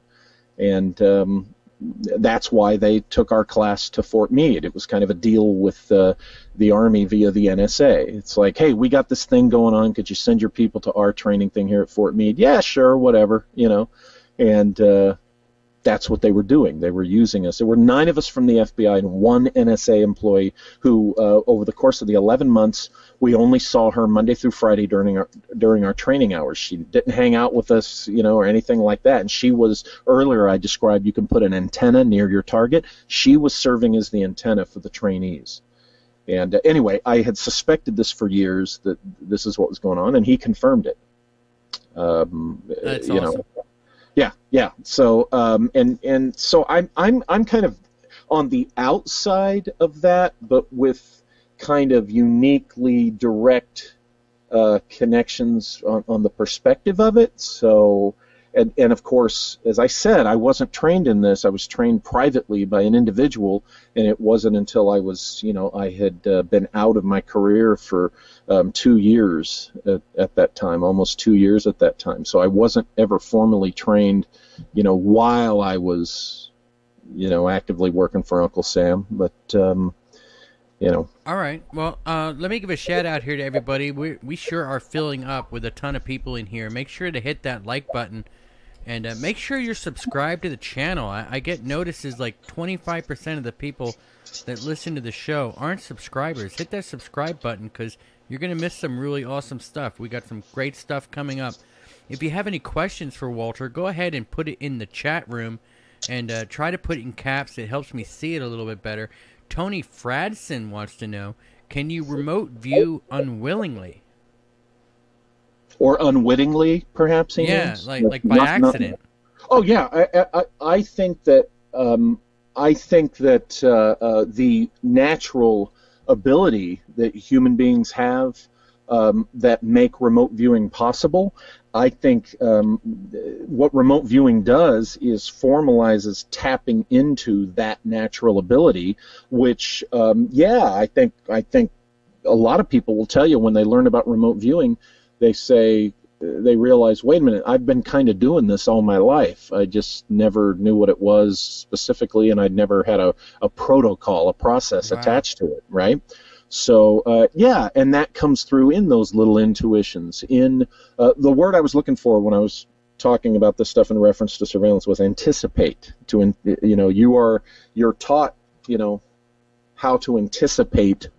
and that's why they took our class to Fort Meade. It was kind of a deal with the Army via the NSA. It's like, hey, we got this thing going on. Could you send your people to our training thing here at Fort Meade? Yeah, sure, whatever, and that's what they were doing. They were using us. There were 9 of us from the FBI and 1 NSA employee who, over the course of the 11 months, we only saw her Monday through Friday during our training hours. She didn't hang out with us, or anything like that. And she was, earlier I described, you can put an antenna near your target. She was serving as the antenna for the trainees. And anyway, I had suspected this for years, that this is what was going on, and he confirmed it. That's awesome. Yeah. So and so I'm kind of on the outside of that, but with kind of uniquely direct connections on the perspective of it. So and of course, as I said, I wasn't trained in this. I was trained privately by an individual, and it wasn't until I was, I had been out of my career for 2 years at that time, almost 2 years at that time. So I wasn't ever formally trained, while I was, actively working for Uncle Sam. But, All right. Well, let me give a shout out here to everybody. We sure are filling up with a ton of people in here. Make sure to hit that like button. And make sure you're subscribed to the channel. I get notices like 25% of the people that listen to the show aren't subscribers. Hit that subscribe button, because you're going to miss some really awesome stuff. We got some great stuff coming up. If you have any questions for Walter, go ahead and put it in the chat room. And try to put it in caps. It helps me see it a little bit better. Tony Fradson wants to know, can you remote view unwillingly? Or unwittingly, perhaps. He means? like by accident. Oh yeah, I think that the natural ability that human beings have that make remote viewing possible. I think what remote viewing does is formalizes tapping into that natural ability, which, I think a lot of people will tell you when they learn about remote viewing, they realize, wait a minute, I've been kind of doing this all my life. I just never knew what it was specifically, and I'd never had a protocol, a process attached to it, right? So, and that comes through in those little intuitions. In the word I was looking for when I was talking about this stuff in reference to surveillance was anticipate. You're taught, how to anticipate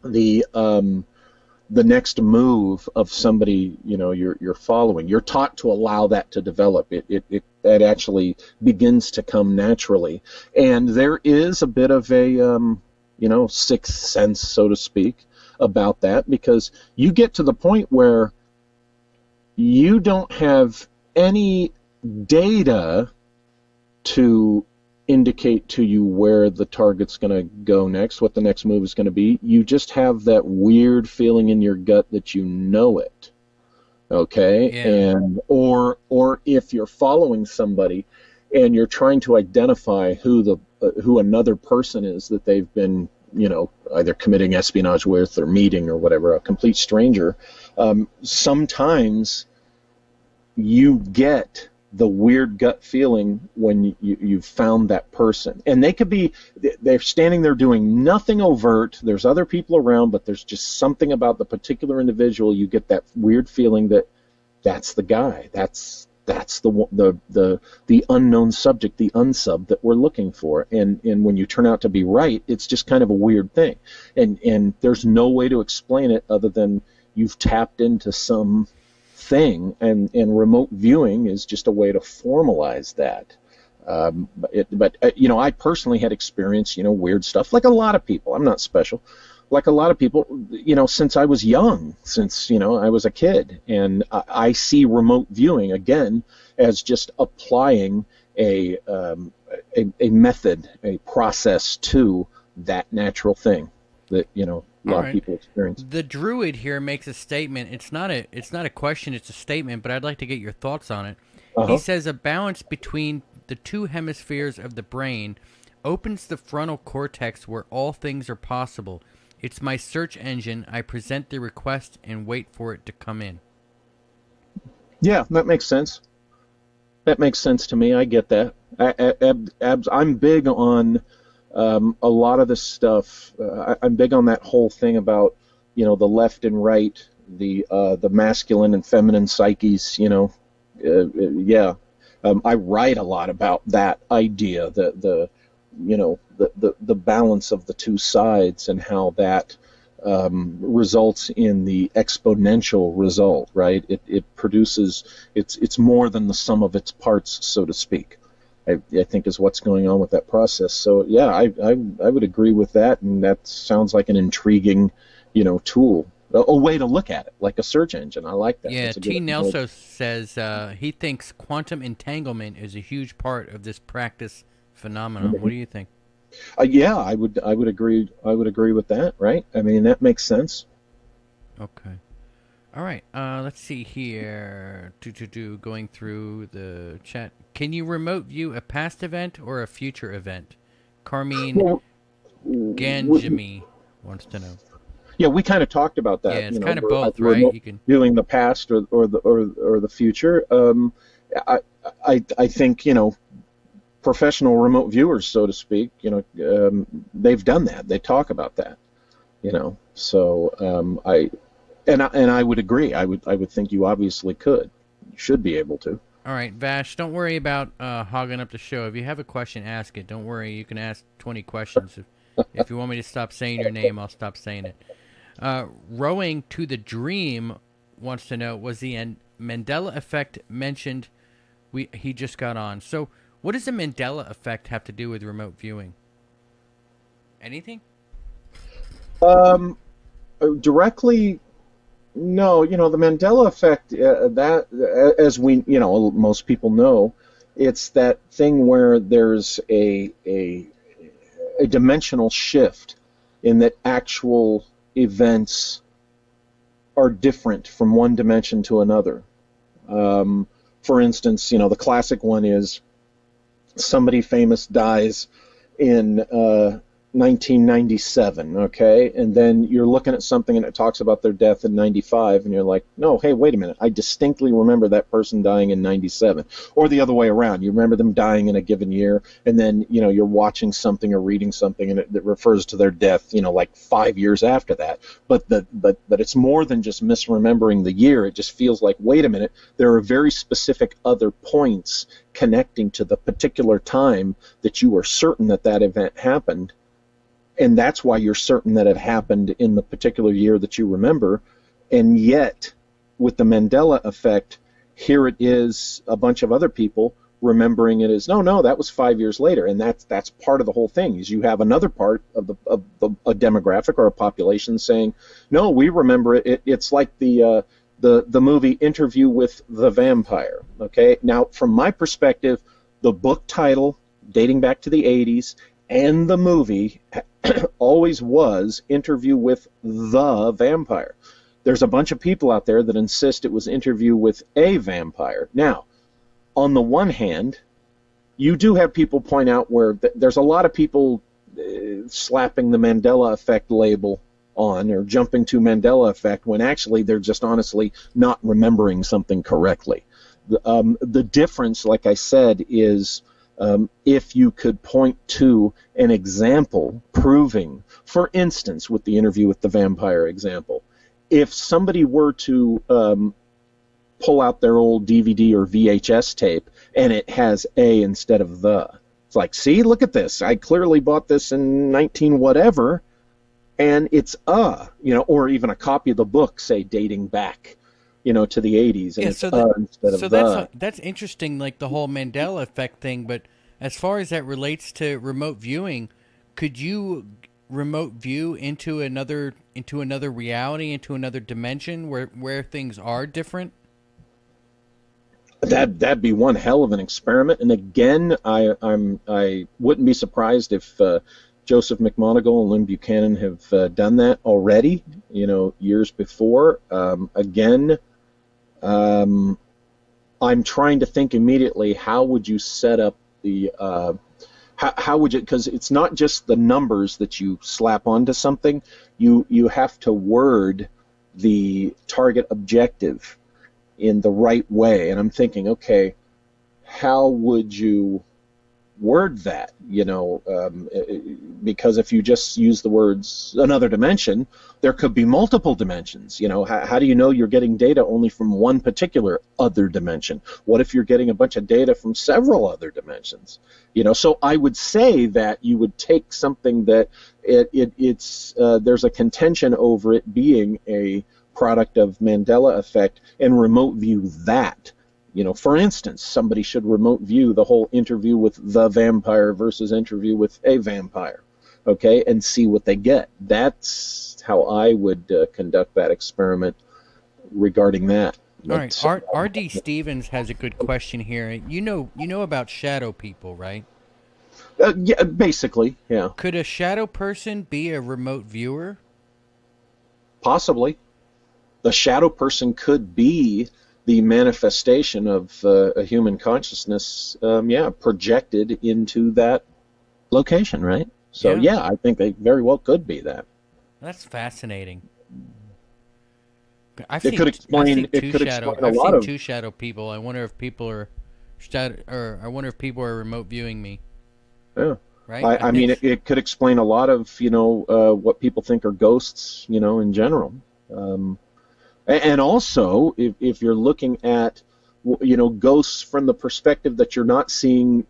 the next move of somebody you're following. You're taught to allow that to develop. That actually begins to come naturally, and there is a bit of a sixth sense, so to speak, about that, because you get to the point where you don't have any data to indicate to you where the target's going to go next, what the next move is going to be. You just have that weird feeling in your gut that you know it. Okay? Yeah. And or if you're following somebody and you're trying to identify who another person is that they've been, either committing espionage with or meeting or whatever, a complete stranger, sometimes you get the weird gut feeling when you've found that person. And they're standing there doing nothing overt, there's other people around, but there's just something about the particular individual. You get that weird feeling that that's the guy, that's the unknown subject, the unsub that we're looking for. And when you turn out to be right, it's just kind of a weird thing. And there's no way to explain it other than you've tapped into some thing, and remote viewing is just a way to formalize that. I personally had experienced, weird stuff, like a lot of people. I'm not special. Like a lot of people, since I was young, since, I was a kid. And I see remote viewing, again, as just applying a method, a process to that natural thing that, a lot of people experience. The druid here makes a statement. It's not a question, it's a statement, but I'd like to get your thoughts on it. He says a balance between the two hemispheres of the brain opens the frontal cortex where all things are possible. It's my search engine. I present the request and wait for it to come in. Yeah, that makes sense. That makes sense to me. I get that. I'm big on a lot of this stuff. I'm big on that whole thing about, the left and right, the masculine and feminine psyches. I write a lot about that idea, the balance of the two sides and how that results in the exponential result. Right? It produces. It's more than the sum of its parts, so to speak. I think is what's going on with that process. So yeah, I would agree with that, and that sounds like an intriguing, tool, a way to look at it, like a search engine. I like that. Yeah, T. Nelson says he thinks quantum entanglement is a huge part of this practice phenomenon. What do you think? Yeah, I would agree. I would agree with that. Right? I mean, that makes sense. Okay. All right, let's see here. Going through the chat. Can you remote view a past event or a future event? Carmine Ganjami wants to know. Yeah, we kind of talked about that. Yeah, it's kind of both, right? You can viewing the past or the future. I think professional remote viewers, so to speak. They've done that. They talk about that. So I would agree. I would think you obviously could. You should be able to. All right, Vash, don't worry about hogging up the show. If you have a question, ask it. Don't worry. You can ask 20 questions. If you want me to stop saying your name, I'll stop saying it. Rowing to the Dream wants to know, was the Mandela effect mentioned? He just got on. So what does the Mandela effect have to do with remote viewing? Anything? Directly... No, the Mandela effect, that, as we, most people know, it's that thing where there's a dimensional shift in that actual events are different from one dimension to another. For instance, the classic one is somebody famous dies in 1997, okay? And then you're looking at something and it talks about their death in 95, and you're like, no, hey, wait a minute. I distinctly remember that person dying in 97. Or the other way around. You remember them dying in a given year, and then, you're watching something or reading something and it refers to their death, like 5 years after that. But it's more than just misremembering the year. It just feels like, wait a minute, there are very specific other points connecting to the particular time that you are certain that event happened. And that's why you're certain that it happened in the particular year that you remember. And yet, with the Mandela effect, here it is a bunch of other people remembering it as, no, that was 5 years later. And that's part of the whole thing, is you have another part of a demographic or a population saying, no, we remember it. It's like the movie Interview with the Vampire. Okay, now from my perspective, the book title dating back to the 80s and the movie always was Interview with the Vampire. There's a bunch of people out there that insist it was Interview with a Vampire. Now, on the one hand, you do have people point out where there's a lot of people slapping the Mandela effect label on, or jumping to Mandela effect, when actually they're just honestly not remembering something correctly. The difference, like I said, is if you could point to an example proving, for instance, with the Interview with the Vampire example, if somebody were to pull out their old DVD or VHS tape and it has a instead of the, it's like, see, look at this. I clearly bought this in 19 whatever, and it's or even a copy of the book, say, dating back, to the 80s, and Yeah, it's so instead of so the. that's interesting, like the whole Mandela effect thing. But as far as that relates to remote viewing, could you remote view into another reality, into another dimension where things are different? That'd be one hell of an experiment. And again, I wouldn't be surprised if Joseph McMoneagle and Lynn Buchanan have done that already, years before. I'm trying to think immediately, how would you set up the how would you, because it's not just the numbers that you slap onto something, you have to word the target objective in the right way. And I'm thinking, okay, how would you word that? Because if you just use the words another dimension, there could be multiple dimensions. How do you know you're getting data only from one particular other dimension? What if you're getting a bunch of data from several other dimensions? So I would say that you would take something that it's there's a contention over it being a product of Mandela effect and remote view that. For instance, somebody should remote view the whole Interview with the Vampire versus Interview with a Vampire, okay, and see what they get. That's how I would conduct that experiment regarding that. All right, R.D. Stevens has a good question here. You know about shadow people, right? Yeah, basically, yeah. Could a shadow person be a remote viewer? Possibly. The shadow person could be the manifestation of a human consciousness, projected into that location, right? So, yeah, I think they very well could be that. That's fascinating. It could explain a lot of two shadow people. I wonder if people are I wonder if people are remote viewing me. Yeah. Right. I mean, it could explain a lot of what people think are ghosts, in general. And also, if you're looking at, ghosts from the perspective that you're not seeing,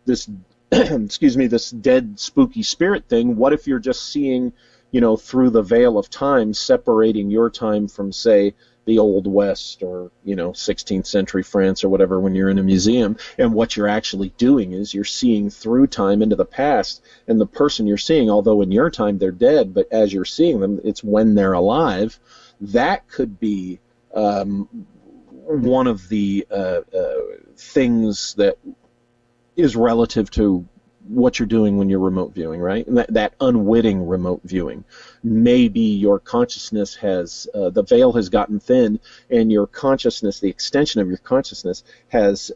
this, this dead, spooky spirit thing, what if you're just seeing, through the veil of time, separating your time from, say, the Old West or, 16th century France or whatever when you're in a museum, and what you're actually doing is you're seeing through time into the past, and the person you're seeing, although in your time they're dead, but as you're seeing them, it's when they're alive. That could be one of the things that is relative to what you're doing when you're remote viewing, right? And that unwitting remote viewing. Maybe your consciousness has, the veil has gotten thin, and your consciousness, the extension of your consciousness, has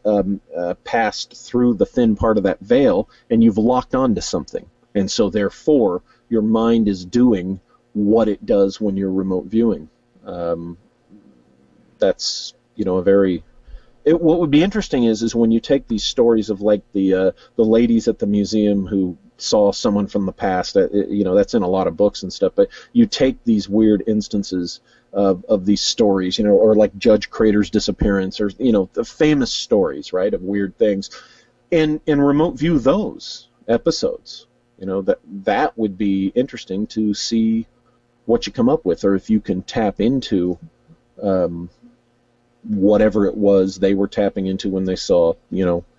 passed through the thin part of that veil, and you've locked onto something. And so therefore, your mind is doing what it does when you're remote viewing. That's, a very... what would be interesting is when you take these stories of like the ladies at the museum who saw someone from the past, that's in a lot of books and stuff, but you take these weird instances of these stories, or like Judge Crater's disappearance, or, the famous stories, right, of weird things, and remote view those episodes. That would be interesting to see what you come up with, or if you can tap into whatever it was they were tapping into when they saw,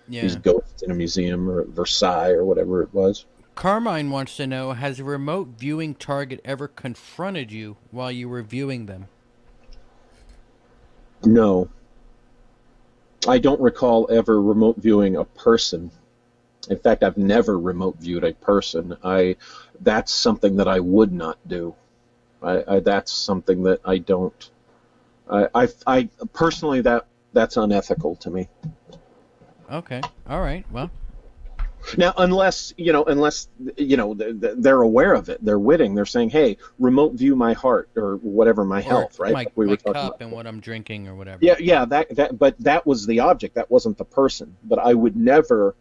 these ghosts in a museum or Versailles or whatever it was. Carmine wants to know, has a remote viewing target ever confronted you while you were viewing them? No. I don't recall ever remote viewing a person. In fact, I've never remote viewed a person. That's something that I would not do. That's something that I don't... I personally, that's unethical to me. Okay. All right. Well. Now, unless they're aware of it, they're witting. They're saying, "Hey, remote view my heart or whatever, my health, right?" My cup about. And what I'm drinking or whatever. Yeah. But that was the object. That wasn't the person. But I never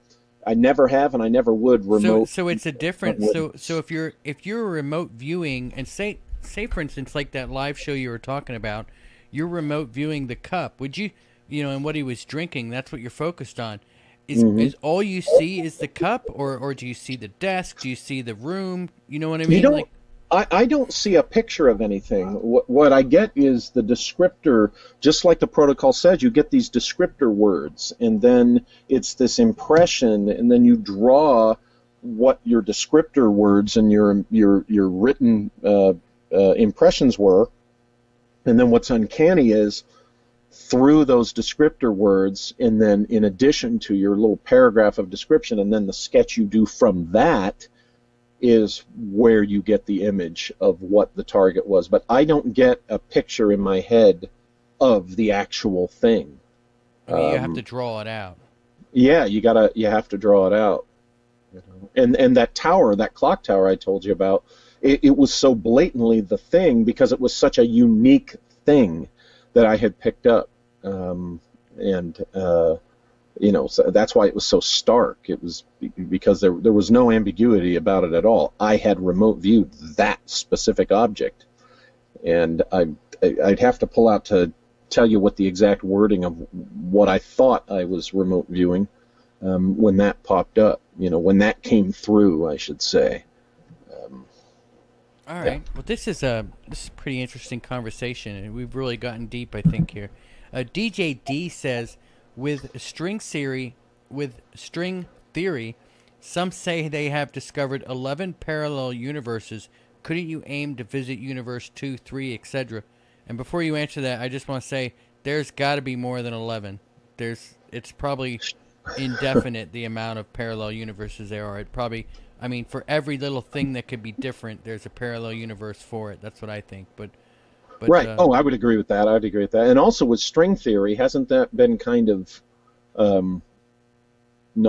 have, and I never would remote. So it's a different. So if you're remote viewing, and say for instance, like that live show you were talking about. You're remote viewing the cup. Would you, and what he was drinking, that's what you're focused on. Is all you see is the cup, or do you see the desk? Do you see the room? You know what I mean? I don't see a picture of anything. What I get is the descriptor, just like the protocol says, you get these descriptor words, and then it's this impression, and then you draw what your descriptor words and your written impressions were. And then what's uncanny is through those descriptor words, and then in addition to your little paragraph of description, and then the sketch you do from that is where you get the image of what the target was. But I don't get a picture in my head of the actual thing. I mean, you have to draw it out. Yeah, you have to draw it out. And that tower, that clock tower I told you about, it was so blatantly the thing because it was such a unique thing that I had picked up, so that's why it was so stark. It was because there was no ambiguity about it at all. I had remote viewed that specific object, and I'd have to pull out to tell you what the exact wording of what I thought I was remote viewing when that popped up. When that came through, I should say. All right. Yeah. Well, this is a pretty interesting conversation, and we've really gotten deep, I think, here. DJ D says, with string theory, some say they have discovered 11 parallel universes. Couldn't you aim to visit universe 2, 3, etc.? And before you answer that, I just want to say there's got to be more than 11. It's probably indefinite the amount of parallel universes there are. For every little thing that could be different, there's a parallel universe for it. That's what I think. But right. I would agree with that. And also with string theory, hasn't that been kind of, no,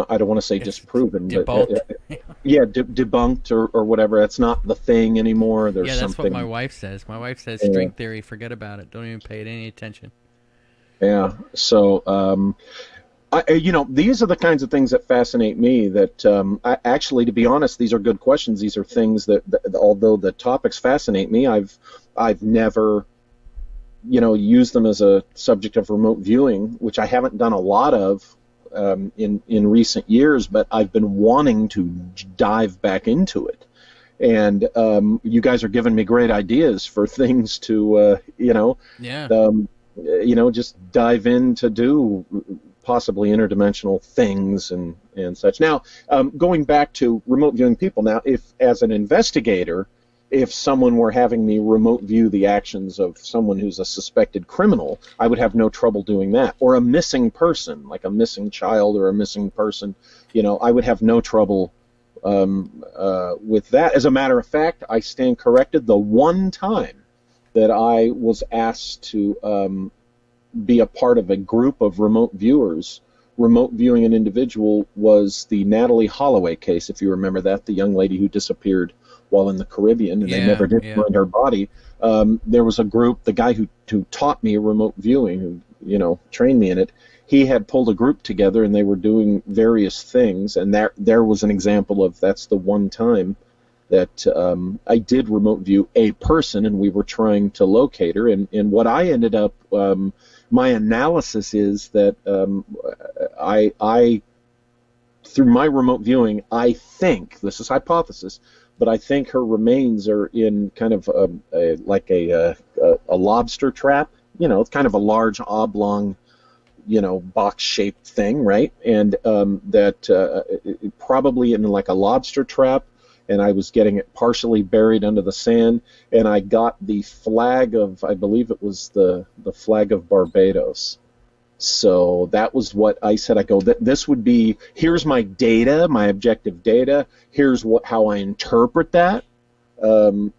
I don't want to say disproven, debunked. But debunked or whatever. That's not the thing anymore. There's that's something. What my wife says. My wife says string theory, forget about it. Don't even pay it any attention. Yeah. So, these are the kinds of things that fascinate me. That actually, to be honest, these are good questions. These are things that although the topics fascinate me, I've never, used them as a subject of remote viewing, which I haven't done a lot of in recent years. But I've been wanting to dive back into it, and you guys are giving me great ideas for things to, just dive in to do. Possibly interdimensional things and such. Now, going back to remote viewing people, now, if as an investigator, if someone were having me remote view the actions of someone who's a suspected criminal, I would have no trouble doing that. Or a missing person, like a missing child or a missing person, I would have no trouble with that. As a matter of fact, I stand corrected. The one time that I was asked to be a part of a group of remote viewers, remote viewing an individual, was the Natalie Holloway case, if you remember that, the young lady who disappeared while in the Caribbean, and they never did find her body. There was a group, the guy who taught me remote viewing, who, you know, trained me in it, he had pulled a group together, and they were doing various things, and there was an example of, that's the one time that I did remote view a person, and we were trying to locate her, and what I ended up, my analysis is that I through my remote viewing, I think, this is hypothesis, but I think her remains are in kind of like a lobster trap. You know, it's kind of a large oblong, you know, box-shaped thing, right? And that probably in like a lobster trap, and I was getting it partially buried under the sand, and I got the flag of, I believe it was the flag of Barbados. So that was what I said. I go, this would be, here's my data, my objective data. Here's how I interpret that,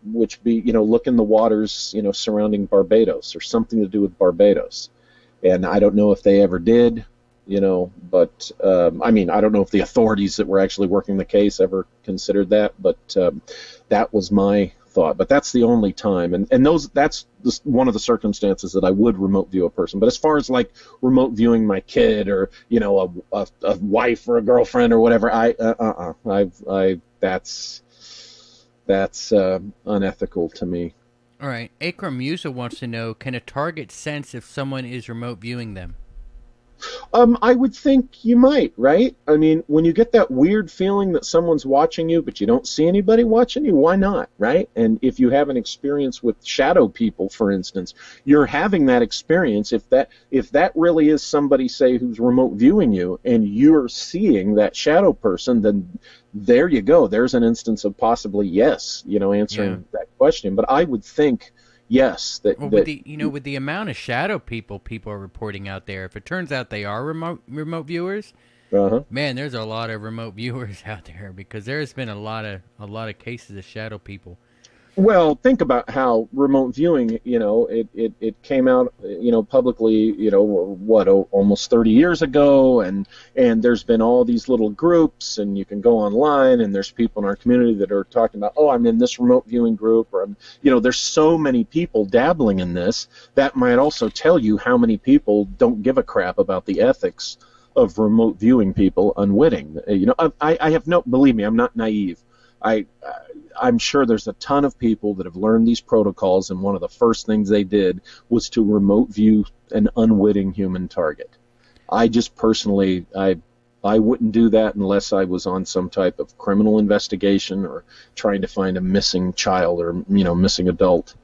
which be, you know, look in the waters, you know, surrounding Barbados, or something to do with Barbados. And I don't know if they ever did, you know, but I mean, I don't know if the authorities that were actually working the case ever considered that, but that was my thought. But that's the only time, and that's one of the circumstances that I would remote view a person. But as far as like remote viewing my kid, or, you know, a wife or a girlfriend or whatever, that's unethical to me. All right, Akram Musa wants to know, can a target sense if someone is remote viewing them? I would think you might, right? I mean, when you get that weird feeling that someone's watching you, but you don't see anybody watching you, why not, right? And if you have an experience with shadow people, for instance, you're having that experience. If that really is somebody, say, who's remote viewing you, and you're seeing that shadow person, then there you go. There's an instance of possibly yes, you know, answering that question. But I would think, yes, with the amount of shadow people are reporting out there, if it turns out they are remote viewers, man, there's a lot of remote viewers out there, because there's been a lot of cases of shadow people. Well, think about how remote viewing, you know, it came out, you know, publicly, you know, almost 30 years ago, and there's been all these little groups, and you can go online, and there's people in our community that are talking about, oh, I'm in this remote viewing group, or you know, there's so many people dabbling in this. That might also tell you how many people don't give a crap about the ethics of remote viewing people unwitting. You know, I have no, believe me, I'm not naive. I'm sure there's a ton of people that have learned these protocols, and one of the first things they did was to remote view an unwitting human target. I just personally, I wouldn't do that unless I was on some type of criminal investigation or trying to find a missing child or, you know, missing adult.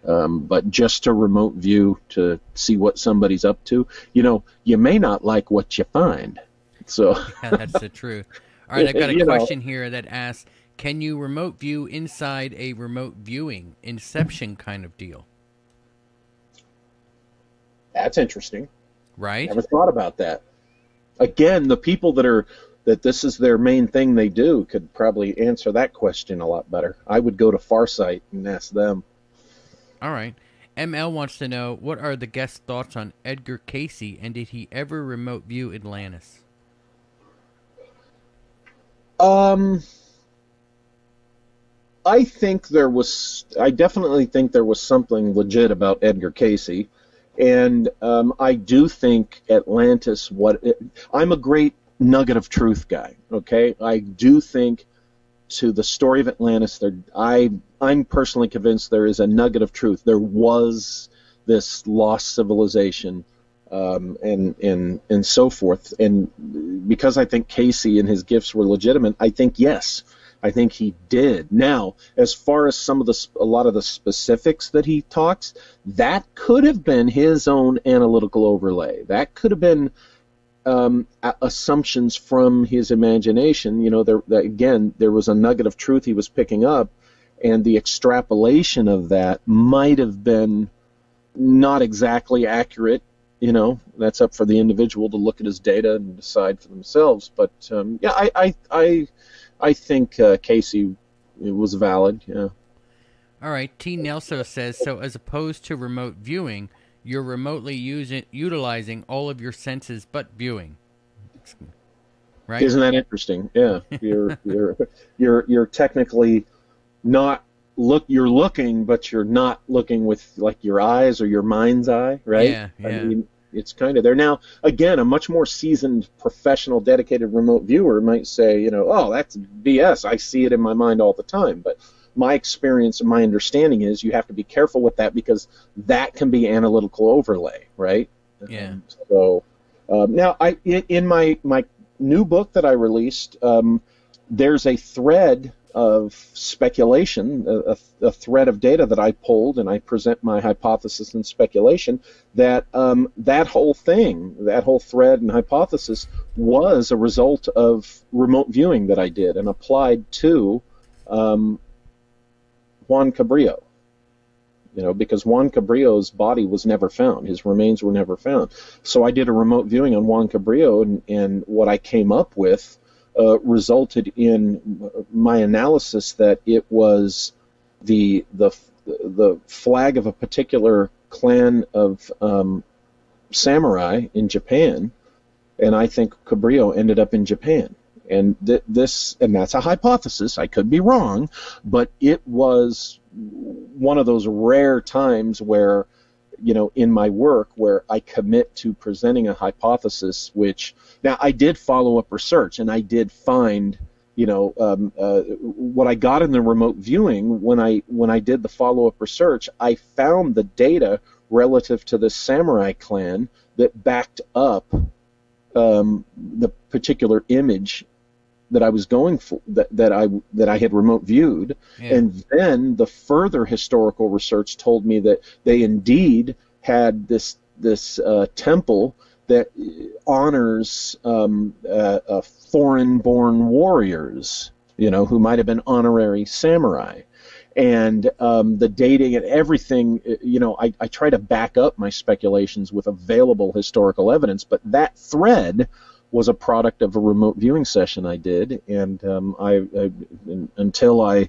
But just to remote view to see what somebody's up to, you know, you may not like what you find. So yeah, that's the truth. All right, I've got a question here that asks, can you remote view inside a remote viewing Inception kind of deal? That's interesting. Right? Never thought about that. Again, the people that this is their main thing they do could probably answer that question a lot better. I would go to Farsight and ask them. All right. ML wants to know, what are the guest thoughts on Edgar Cayce, and did he ever remote view Atlantis? I definitely think there was something legit about Edgar Cayce, and I do think Atlantis, I'm a great nugget of truth guy, okay? I do think to the story of Atlantis, I'm personally convinced there is a nugget of truth. There was this lost civilization, and so forth, and because I think Cayce and his gifts were legitimate, I think yes. I think he did. Now, as far as a lot of the specifics that he talks, that could have been his own analytical overlay. That could have been assumptions from his imagination. You know, there was a nugget of truth he was picking up, and the extrapolation of that might have been not exactly accurate. You know, that's up for the individual to look at his data and decide for themselves. But yeah, I think Casey, it was valid. Yeah. All right. T. Nelson says, so as opposed to remote viewing, you're remotely utilizing all of your senses but viewing. Right? Isn't that interesting? Yeah. You're technically not you're looking, but you're not looking with like your eyes or your mind's eye, right? Yeah. I mean, it's kind of there. Now, again, a much more seasoned, professional, dedicated remote viewer might say, oh, that's BS. I see it in my mind all the time. But my experience and my understanding is you have to be careful with that because that can be analytical overlay, right? Yeah. So now, in my new book that I released, there's a thread of speculation, a thread of data that I pulled, and I present my hypothesis and speculation that that whole thread and hypothesis was a result of remote viewing that I did and applied to Juan Cabrillo. Because Juan Cabrillo's body was never found. His remains were never found. So I did a remote viewing on Juan Cabrillo, and what I came up with resulted in my analysis that it was the flag of a particular clan of samurai in Japan, and I think Cabrillo ended up in Japan. And that's a hypothesis. I could be wrong, but it was one of those rare times where, in my work, where I commit to presenting a hypothesis, which now I did follow up research, and I did find, what I got in the remote viewing when I did the follow up research, I found the data relative to the samurai clan that backed up the particular image that I was going for, that I had remote viewed, and then the further historical research told me that they indeed had this temple that honors foreign-born warriors, who might have been honorary samurai, and the dating and everything. I try to back up my speculations with available historical evidence, but that thread was a product of a remote viewing session I did, and until I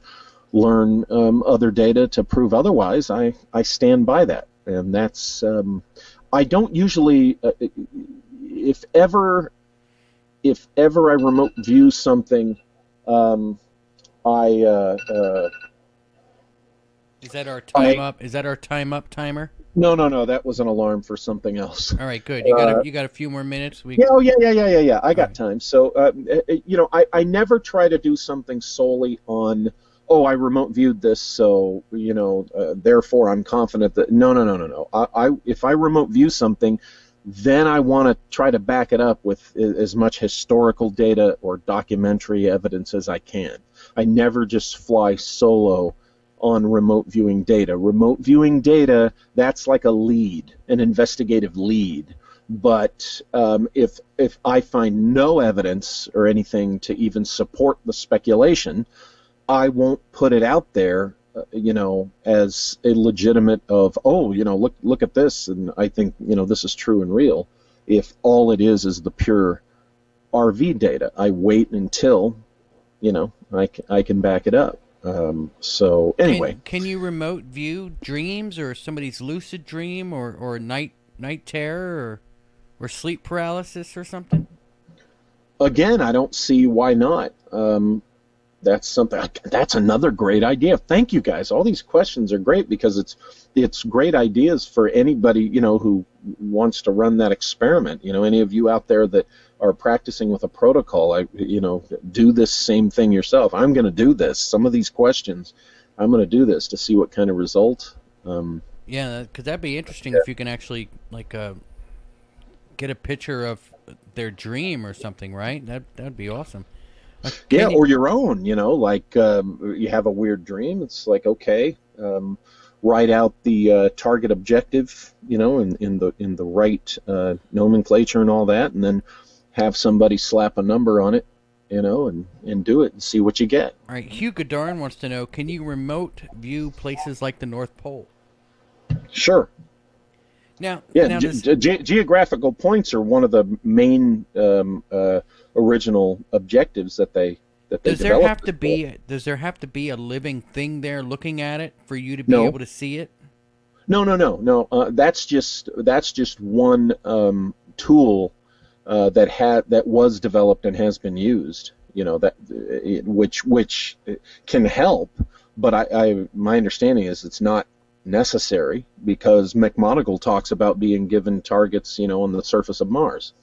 learn other data to prove otherwise, I stand by that. And that's I don't usually, if ever I remote view something, Is that our time up? Is that our time up timer? No. That was an alarm for something else. All right, good. You got a few more minutes. Yeah. I got time. So, I never try to do something solely on, I remote viewed this, so therefore I'm confident that no. If I remote view something, then I want to try to back it up with as much historical data or documentary evidence as I can. I never just fly solo on remote viewing data. Remote viewing data, that's like a lead, an investigative lead. But if I find no evidence or anything to even support the speculation, I won't put it out there, as a legitimate of, look at this, and I think, this is true and real. If all it is the pure RV data, I wait until, I can back it up. So anyway, can you remote view dreams or somebody's lucid dream or night terror or sleep paralysis or something? Again, I don't see why not. That's another great idea. Thank you guys. All these questions are great because it's great ideas for anybody, who wants to run that experiment. Any of you out there that are practicing with a protocol, do this same thing yourself. I'm going to do this. Some of these questions, I'm going to do this to see what kind of result. Yeah, because that'd be interesting if you can actually get a picture of their dream or something, right? That'd be awesome. Or your own. You have a weird dream. It's like, okay, write out the target objective, in the right nomenclature and all that, and then have somebody slap a number on it, and do it and see what you get. All right, Hugh Godarn wants to know, can you remote view places like the North Pole? Sure. Now, geographical points are one of the main original objectives that they that they Does there developed have to this for. be? Does there have to be a living thing there looking at it for you to be No. able to see it? No. That's just one tool that was developed and has been used. Which can help, but my understanding is it's not necessary, because McMonagall talks about being given targets, on the surface of Mars,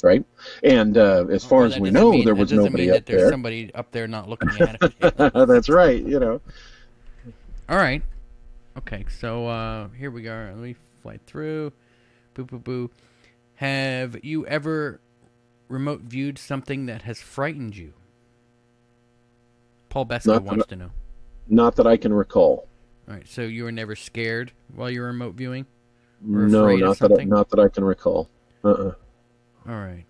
right? And as far as we know, there was nobody up there's there. somebody up there not looking at it. That's right. All right. Okay, so here we go. Let me fly through. Boo, boo, boo. Have you ever remote viewed something that has frightened you? Paul Beska wants to know. Not that I can recall. All right, so you were never scared while you were remote viewing? No, not that I can recall. All right.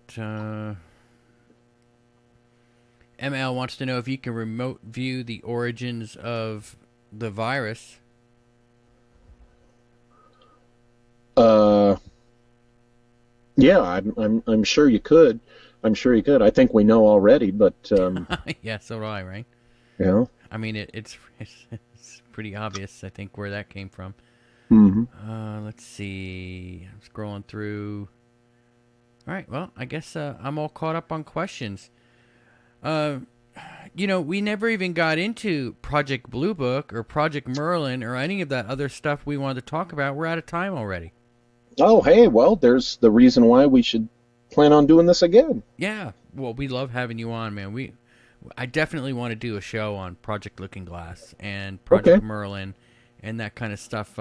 ML wants to know if you can remote view the origins of the virus. Yeah, I'm sure you could. I think we know already, but yeah, so do I, right? Yeah. I mean, it's pretty obvious, I think, where that came from. Mm-hmm. Let's see. I'm scrolling through. All right, well, I guess I'm all caught up on questions. We never even got into Project Blue Book or Project Merlin or any of that other stuff we wanted to talk about. We're out of time already. Oh, hey, well, there's the reason why we should plan on doing this again. Yeah, well, we love having you on, man. I definitely want to do a show on Project Looking Glass and Project Merlin and that kind of stuff.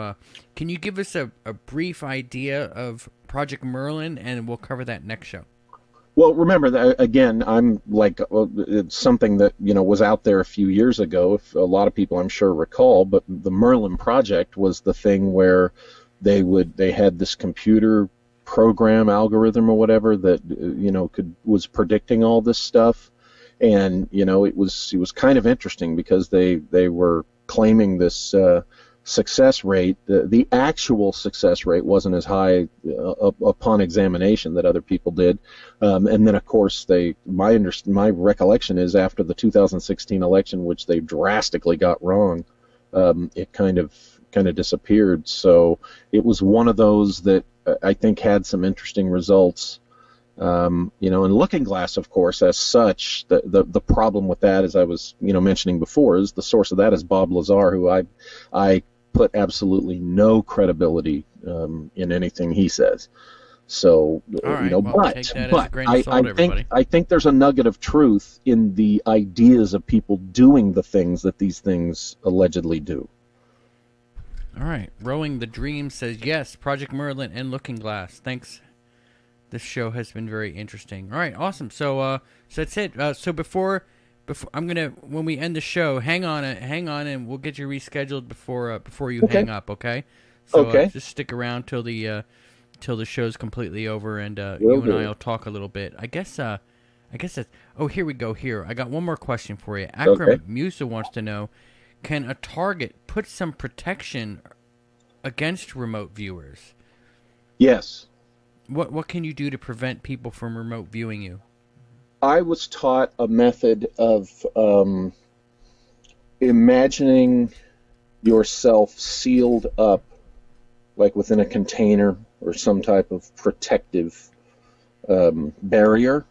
Can you give us a brief idea of Project Merlin, and we'll cover that next show? Well, remember that again. I'm like, it's something that was out there a few years ago. If a lot of people, I'm sure, recall, but the Merlin project was the thing where they had this computer program algorithm or whatever that was predicting all this stuff, and it was kind of interesting because they were claiming this success rate. The actual success rate wasn't as high upon examination that other people did, and then of course my recollection is after the 2016 election, which they drastically got wrong, it kind of disappeared. So it was one of those that I think had some interesting results. And Looking Glass, of course, as such, the problem with that, as I was mentioning before, is the source of that is Bob Lazar, who I put absolutely no credibility in anything he says. So right, I think there's a nugget of truth in the ideas of people doing the things that these things allegedly do. All right, Rowing the Dream says yes, Project Merlin and Looking Glass. Thanks. This show has been very interesting. All right, awesome. So that's it. So before I'm gonna, when we end the show, hang on, and we'll get you rescheduled before you hang up. Okay. So just stick around till the show's completely over, and you and I will talk a little bit. I guess that's. Oh, here we go. Here, I got one more question for you. Akram Musa wants to know: can a target put some protection against remote viewers? Yes. What can you do to prevent people from remote viewing you? I was taught a method of imagining yourself sealed up, like within a container or some type of protective barrier,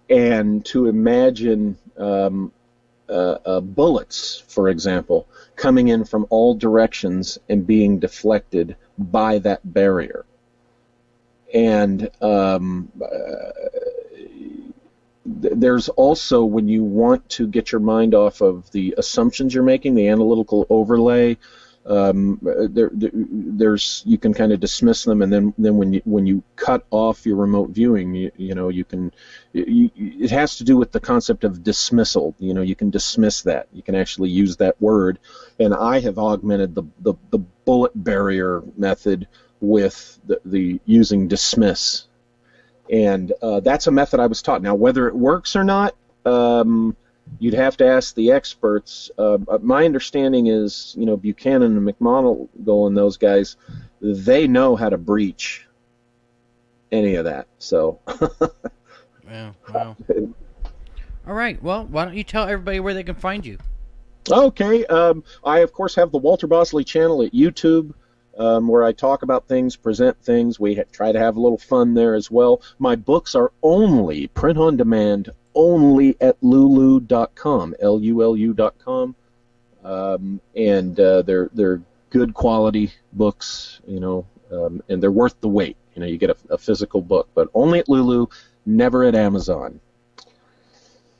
and to imagine bullets, for example, coming in from all directions and being deflected by that barrier. And there's also, when you want to get your mind off of the assumptions you're making, the analytical overlay, there's you can kind of dismiss them, and then when you cut off your remote viewing, you can. It has to do with the concept of dismissal. You can dismiss that. You can actually use that word, and I have augmented the bullet barrier method with the using dismiss, and that's a method I was taught. Now, whether it works or not, you'd have to ask the experts. My understanding is, Buchanan and McMonagall and those guys, they know how to breach any of that. So, wow. All right. Well, why don't you tell everybody where they can find you? Okay. I, of course, have the Walter Bosley channel at YouTube, where I talk about things, present things. We try to have a little fun there as well. My books are only print on demand, only at lulu.com, Lulu.com. And they're good quality books, and they're worth the wait. You get a physical book, but only at Lulu, never at Amazon.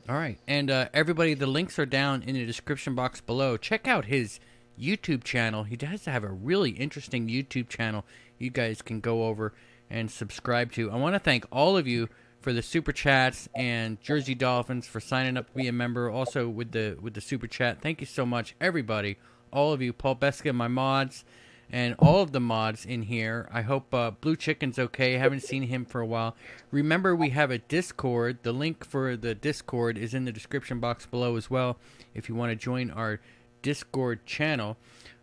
All right. And everybody, the links are down in the description box below. Check out his YouTube channel. He does have a really interesting YouTube channel you guys can go over and subscribe to. I want to thank all of you for the super chats and Jersey Dolphins for signing up to be a member. Also with the super chat. Thank you so much, everybody. All of you, Paul Beska, my mods, and all of the mods in here. I hope Blue Chicken's okay. I haven't seen him for a while. Remember, we have a Discord. The link for the Discord is in the description box below as well if you want to join our Discord channel.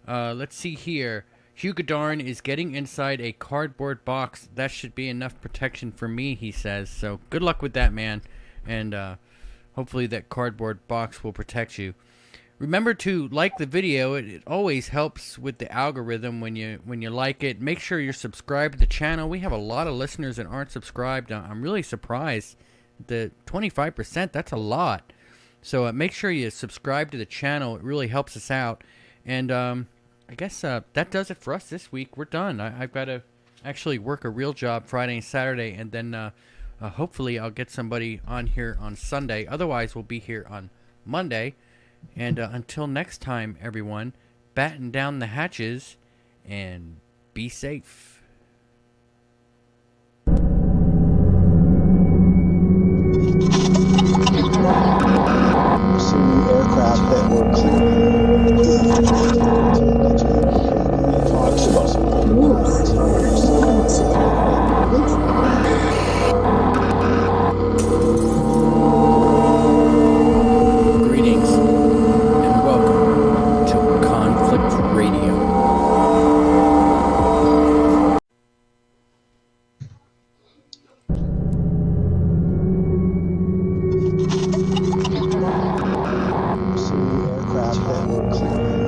Let's see here. Hugh Godarn is getting inside a cardboard box. That should be enough protection for me, he says. So good luck with that, man. And hopefully that cardboard box will protect you. Remember to like the video. It always helps with the algorithm when you like it. Make sure you're subscribed to the channel. We have a lot of listeners that aren't subscribed. I'm really surprised. The 25%, that's a lot. So make sure you subscribe to the channel. It really helps us out. And I guess that does it for us this week. We're done. I've got to actually work a real job Friday and Saturday. And then hopefully I'll get somebody on here on Sunday. Otherwise, we'll be here on Monday. And until next time, everyone, batten down the hatches and be safe. Some aircraft that were clearly talks Greetings and welcome to Conflict Radio. some aircraft that were clearly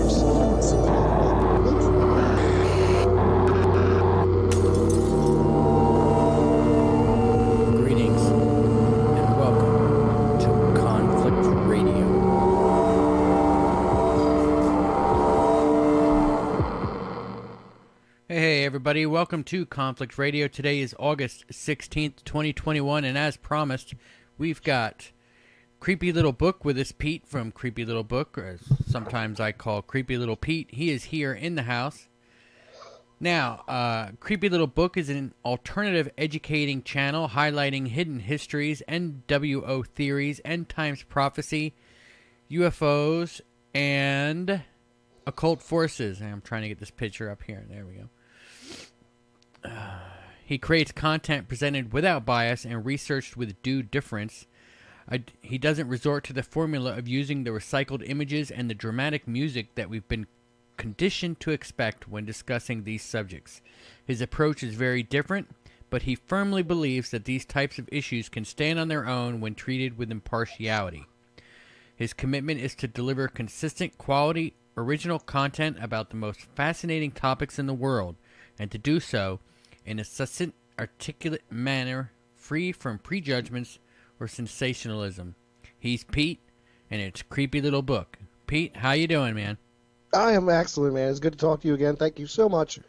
talks about Greetings and welcome to Conflict Radio. Hey everybody, welcome to Conflict Radio. Today is August 16th, 2021, and as promised, we've got Creepy Little Book with us, Pete from Creepy Little Book, or as sometimes I call Creepy Little Pete. He is here in the house. Now, Creepy Little Book is an alternative educating channel highlighting hidden histories, NWO theories, end times prophecy, UFOs, and occult forces. And I'm trying to get this picture up here. There we go. He creates content presented without bias and researched with due difference. He doesn't resort to the formula of using the recycled images and the dramatic music that we've been conditioned to expect when discussing these subjects. His approach is very different, but he firmly believes that these types of issues can stand on their own when treated with impartiality. His commitment is to deliver consistent, quality, original content about the most fascinating topics in the world, and to do so in a succinct, articulate manner, free from prejudgments or sensationalism. He's Pete, and it's Creepy Little Book. Pete, how you doing, man? I am excellent, man. It's good to talk to you again. Thank you so much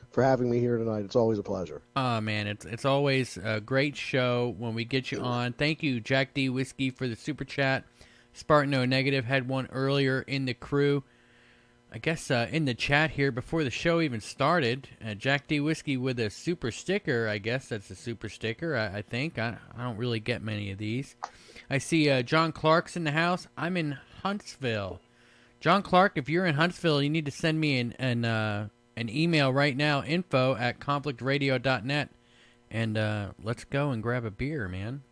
for having me here tonight. It's always a pleasure. Oh, man, it's always a great show when we get you on. Thank you, Jack D. Whiskey, for the super chat. Spartan O Negative had one earlier in the crew. I guess in the chat here before the show even started, Jack D. Whiskey with a super sticker. I guess that's a super sticker, I think. I don't really get many of these. I see John Clark's in the house. I'm in Huntsville. John Clark, if you're in Huntsville, you need to send me an email right now, info@conflictradio.net, and let's go and grab a beer, man.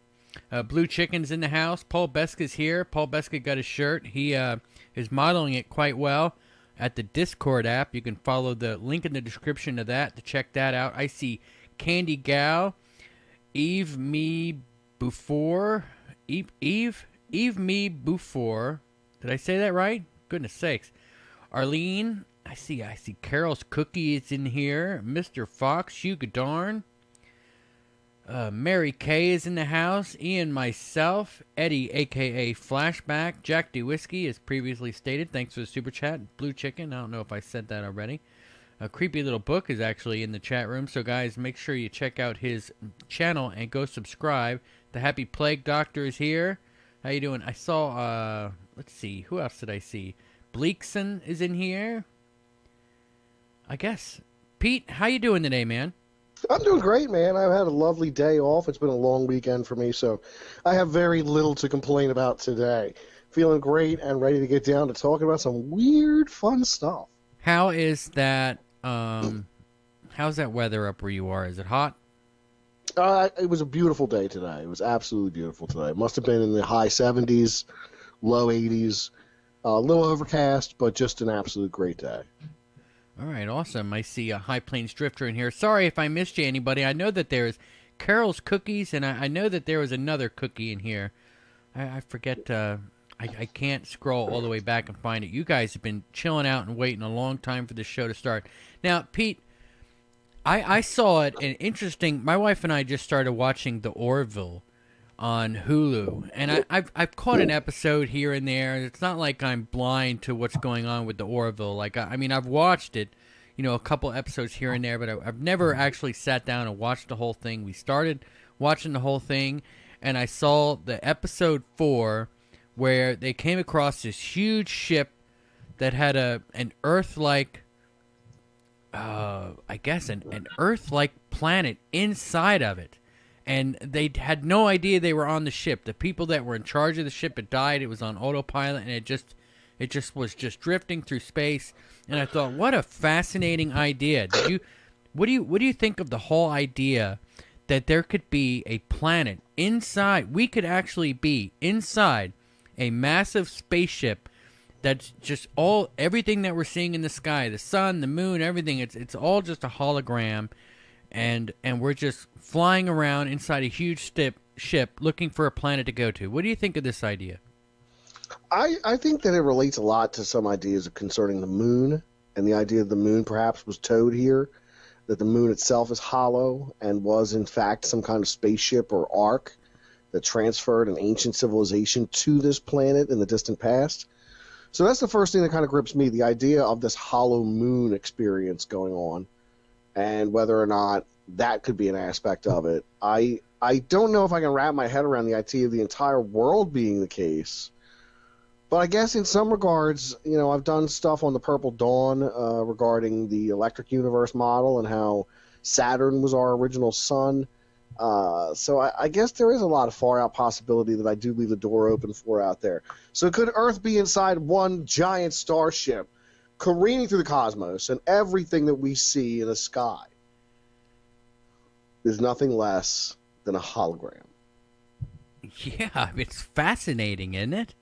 Blue Chicken's in the house. Paul Beska's here. Paul Beska got his shirt. He is modeling it quite well at the Discord app. You can follow the link in the description of that to check that out. I see Candy Gal, Eve Me Before, Eve Me Before. Did I say that right? Goodness sakes. Arlene, I see Carol's Cookie is in here. Mr. Fox, you darn. Mary Kay is in the house. Ian, myself, Eddie, a.k.a. Flashback, Jack D. Whiskey, as previously stated. Thanks for the super chat. Blue Chicken, I don't know if I said that already. A Creepy Little Book is actually in the chat room. So, guys, make sure you check out his channel and go subscribe. The Happy Plague Doctor is here. How you doing? I saw, let's see. Who else did I see? Bleakson is in here. I guess. Pete, how you doing today, man? I'm doing great, man. I've had a lovely day off. It's been a long weekend for me, so I have very little to complain about today. Feeling great and ready to get down to talking about some weird, fun stuff. How is that, how's that weather up where you are? Is it hot? It was a beautiful day today. It was absolutely beautiful today. It must have been in the high 70s, low 80s, a little overcast, but just an absolute great day. All right, awesome. I see a High Plains Drifter in here. Sorry if I missed you, anybody. I know that there's Carol's Cookies, and I know that there was another cookie in here. I forget. I can't scroll all the way back and find it. You guys have been chilling out and waiting a long time for this show to start. Now, Pete, I saw it, and interesting. My wife and I just started watching The Orville on Hulu, and I've caught an episode here and there. It's not like I'm blind to what's going on with the Orville. Like I mean, I've watched it, a couple episodes here and there, but I've never actually sat down and watched the whole thing. We started watching the whole thing, and I saw the episode 4 where they came across this huge ship that had an Earth-like, I guess an Earth-like planet inside of it. And they had no idea they were on the ship. The people that were in charge of the ship had died. It was on autopilot, and it just was just drifting through space. And I thought, what a fascinating idea. What do you think of the whole idea that there could be a planet inside? We could actually be inside a massive spaceship that's just everything that we're seeing in the sky, the sun, the moon, everything. It's all just a hologram. And we're just flying around inside a huge ship looking for a planet to go to. What do you think of this idea? I think that it relates a lot to some ideas concerning the moon, and the idea of the moon perhaps was towed here, that the moon itself is hollow and was in fact some kind of spaceship or ark that transferred an ancient civilization to this planet in the distant past. So that's the first thing that kind of grips me, the idea of this hollow moon experience going on. And whether or not that could be an aspect of it. I don't know if I can wrap my head around the idea of the entire world being the case. But I guess in some regards, I've done stuff on the Purple Dawn regarding the electric universe model and how Saturn was our original sun. So I guess there is a lot of far-out possibility that I do leave the door open for out there. So could Earth be inside one giant starship careening through the cosmos, and everything that we see in the sky is nothing less than a hologram? Yeah, it's fascinating, isn't it?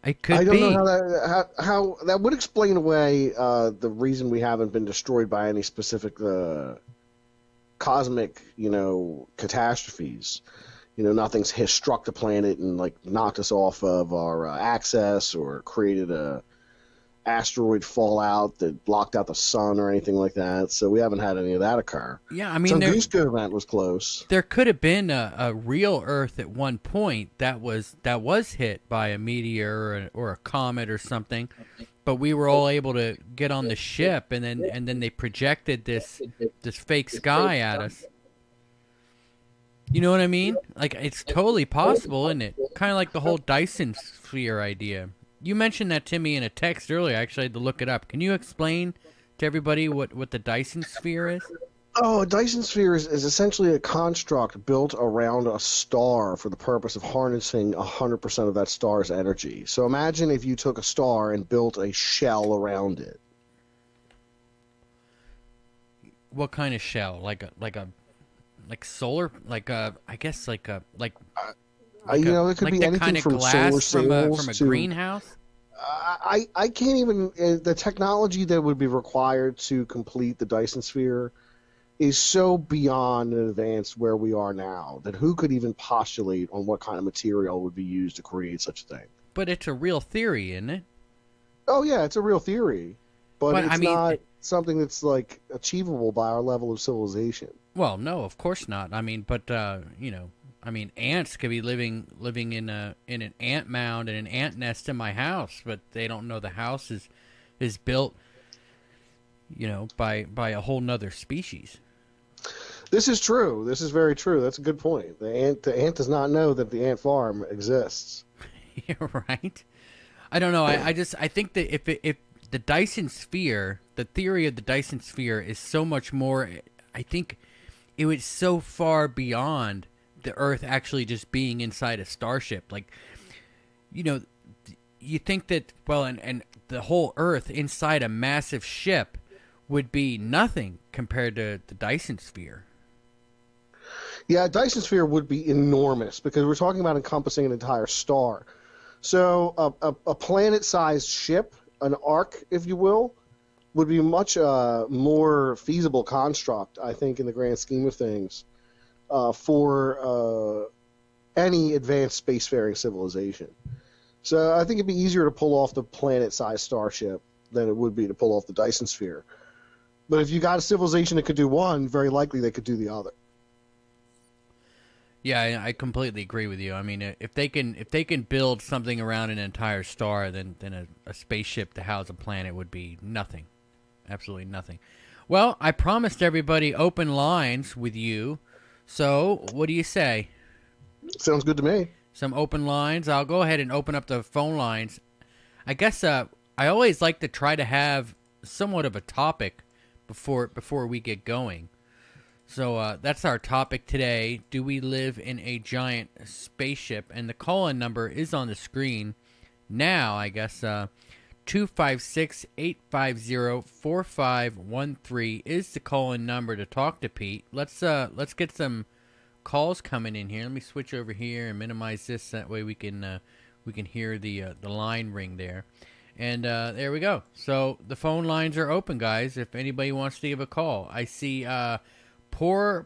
It could be. I don't know how that would explain away the reason we haven't been destroyed by any specific cosmic, catastrophes. Nothing's struck the planet and knocked us off of our axis or created a asteroid fallout that blocked out the sun or anything like that. So we haven't had any of that occur. Yeah, I mean, Tunguska event was close. There could have been a real Earth at one point that was hit by a meteor or a comet or something, but we were all able to get on the ship, and then they projected this fake sky at us. You know what I mean? It's totally possible, isn't it? Kind of like the whole Dyson sphere idea. You mentioned that to me in a text earlier. I actually had to look it up. Can you explain to everybody what the Dyson sphere is? Oh, a Dyson sphere is essentially a construct built around a star for the purpose of harnessing 100% of that star's energy. So imagine if you took a star and built a shell around it. What kind of shell? Like solar? I guess it could be anything from solar sails from a to greenhouse. I can't even the technology that would be required to complete the Dyson sphere is so beyond and advanced where we are now that who could even postulate on what kind of material would be used to create such a thing? But it's a real theory, isn't it? Oh yeah, it's a real theory, but But, it's I mean, not something that's like achievable by our level of civilization. Well, no, of course not. I mean, but ants could be living in an ant mound and an ant nest in my house, but they don't know the house is built, by a whole nother species. This is true. This is very true. That's a good point. The ant does not know that the ant farm exists. Yeah, right. I don't know. I think that if the Dyson sphere, the theory of the Dyson sphere is so much more. I think it was so far beyond the Earth actually just being inside a starship. Like, you think that, well, and the whole Earth inside a massive ship would be nothing compared to the Dyson sphere. Yeah, a Dyson sphere would be enormous because we're talking about encompassing an entire star. So a planet-sized ship, an arc, if you will, would be a much more feasible construct, I think, in the grand scheme of things, for any advanced spacefaring civilization. So I think it'd be easier to pull off the planet-sized starship than it would be to pull off the Dyson sphere. But if you got a civilization that could do one, very likely they could do the other. Yeah, I completely agree with you. I mean, if they can build something around an entire star, then a spaceship to house a planet would be nothing, absolutely nothing. Well, I promised everybody open lines with you, so what do you say? Sounds good to me. Some open lines. I'll go ahead and open up the phone lines. I guess I always like to try to have somewhat of a topic before we get going. So that's our topic today. Do we live in a giant spaceship? And the call-in number is on the screen now, I guess. 256-850-4513 is the call-in number to talk to Pete. Let's get some calls coming in here. Let me switch over here and minimize this. That way we can hear the line ring there. And there we go. So the phone lines are open, guys. If anybody wants to give a call. I see Poor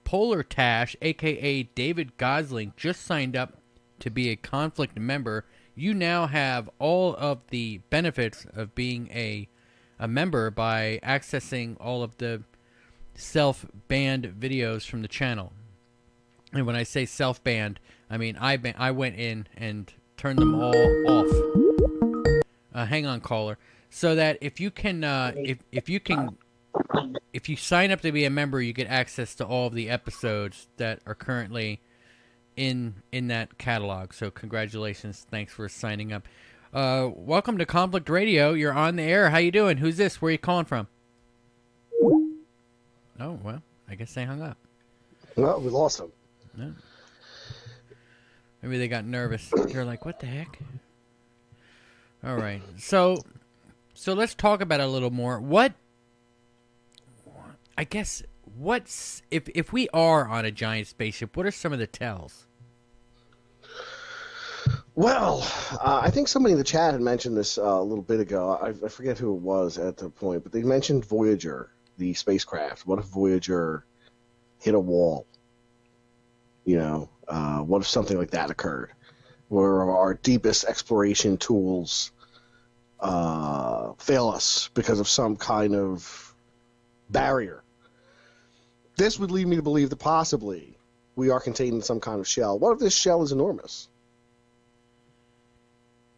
Polar Tash, a.k.a. David Gosling, just signed up to be a conflict member. You now have all of the benefits of being a member by accessing all of the self-banned videos from the channel. And when I say self-banned, I mean I went in and turned them all off. Hang on, caller. So that if you can, if you sign up to be a member, you get access to all of the episodes that are currently in that catalog. So congratulations. Thanks for signing up. Welcome to Conflict Radio. You're on the air. How you doing? Who's this? Where are you calling from? Oh, well, I guess they hung up. Well, we lost them. No. Maybe they got nervous. They're like, what the heck? All right. So let's talk about it a little more. I guess if we are on a giant spaceship, what are some of the tells? Well, I think somebody in the chat had mentioned this a little bit ago. I forget who it was at the point, but they mentioned Voyager, the spacecraft. What if Voyager hit a wall? What if something like that occurred, where our deepest exploration tools fail us because of some kind of barrier? This would lead me to believe that possibly we are contained in some kind of shell. What if this shell is enormous?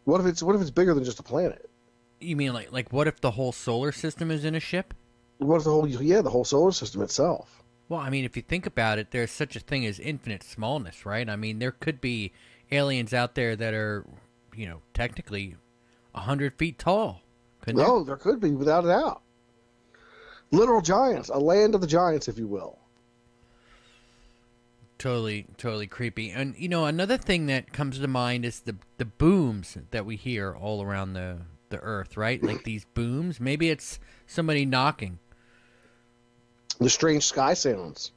What if it's bigger than just a planet? You mean like what if the whole solar system is in a ship? What if the whole solar system itself? Well, I mean, if you think about it, there's such a thing as infinite smallness, right? I mean, there could be aliens out there that are, technically 100 feet tall. No, there could be, without a doubt. Literal giants, a land of the giants, if you will. Totally creepy. And, another thing that comes to mind is the booms that we hear all around the Earth, right? Like these booms. Maybe it's somebody knocking. The strange sky sounds.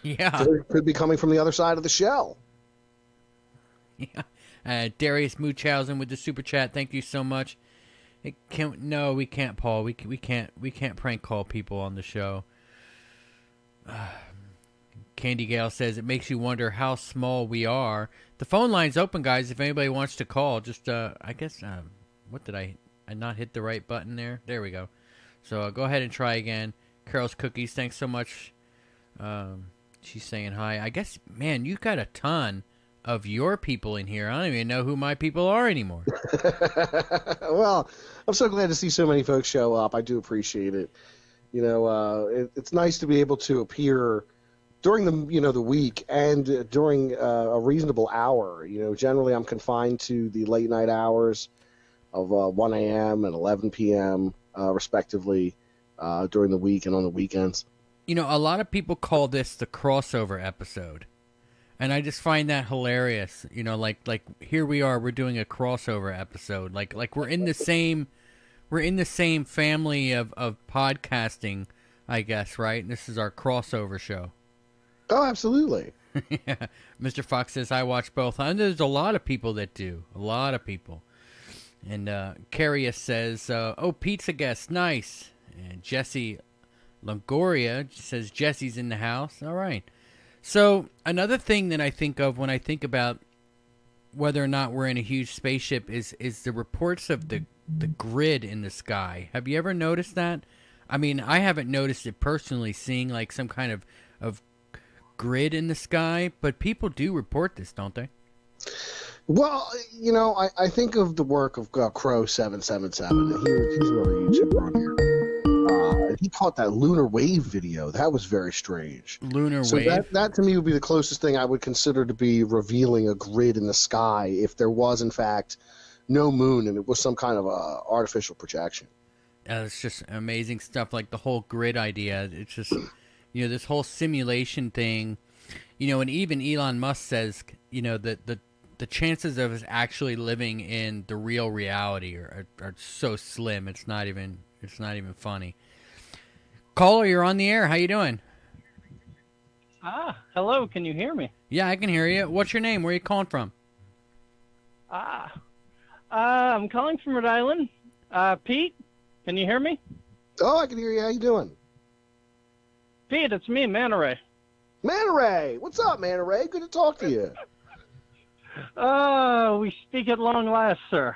Yeah. It could be coming from the other side of the shell. Yeah. Darius Munchausen with the super chat. Thank you so much. No, we can't, Paul. We can't prank call people on the show. Candy Gale says, it makes you wonder how small we are. The phone line's open, guys, if anybody wants to call. Just, I guess, what did I not hit the right button there? There we go. So go ahead and try again. Carol's Cookies, thanks so much. She's saying hi. I guess, man, you've got a ton of your people in here. I don't even know who my people are anymore. Well, I'm so glad to see so many folks show up. I do appreciate it. You know, it's nice to be able to appear during the week and during a reasonable hour. You know, generally I'm confined to the late night hours of 1 a.m. and 11 p.m. Respectively during the week and on the weekends. You know, a lot of people call this the crossover episode. And I just find that hilarious. You know, like here we are, we're doing a crossover episode. Like we're in the same family of podcasting, I guess, right? And this is our crossover show. Oh, absolutely. Yeah. Mr. Fox says I watch both. And there's a lot of people that do. A lot of people. And Carius says, oh, pizza guest, nice. And Jesse Longoria says Jesse's in the house. All right. So another thing that I think of when I think about whether or not we're in a huge spaceship is the reports of the grid in the sky. Have you ever noticed that? I mean, I haven't noticed it personally, seeing like some kind of grid in the sky, but people do report this, don't they? Well, you know, I think of the work of Crow 777, and he's another YouTuber on here. He caught that lunar wave video. That was very strange. Lunar so wave? That to me would be the closest thing I would consider to be revealing a grid in the sky if there was, in fact, no moon and it was some kind of artificial projection. It's just amazing stuff, like the whole grid idea. It's just, you know, this whole simulation thing, you know, and even Elon Musk says, you know, that the chances of us actually living in the real reality are so slim. It's not even funny. Caller, you're on the air. How you doing? Hello. Can you hear me? Yeah, I can hear you. What's your name? Where are you calling from? I'm calling from Rhode Island. Pete, can you hear me? Oh, I can hear you. How you doing? Pete, it's me, Manta Ray. Manta Ray! What's up, Manta Ray? Good to talk to you. We speak at long last, sir.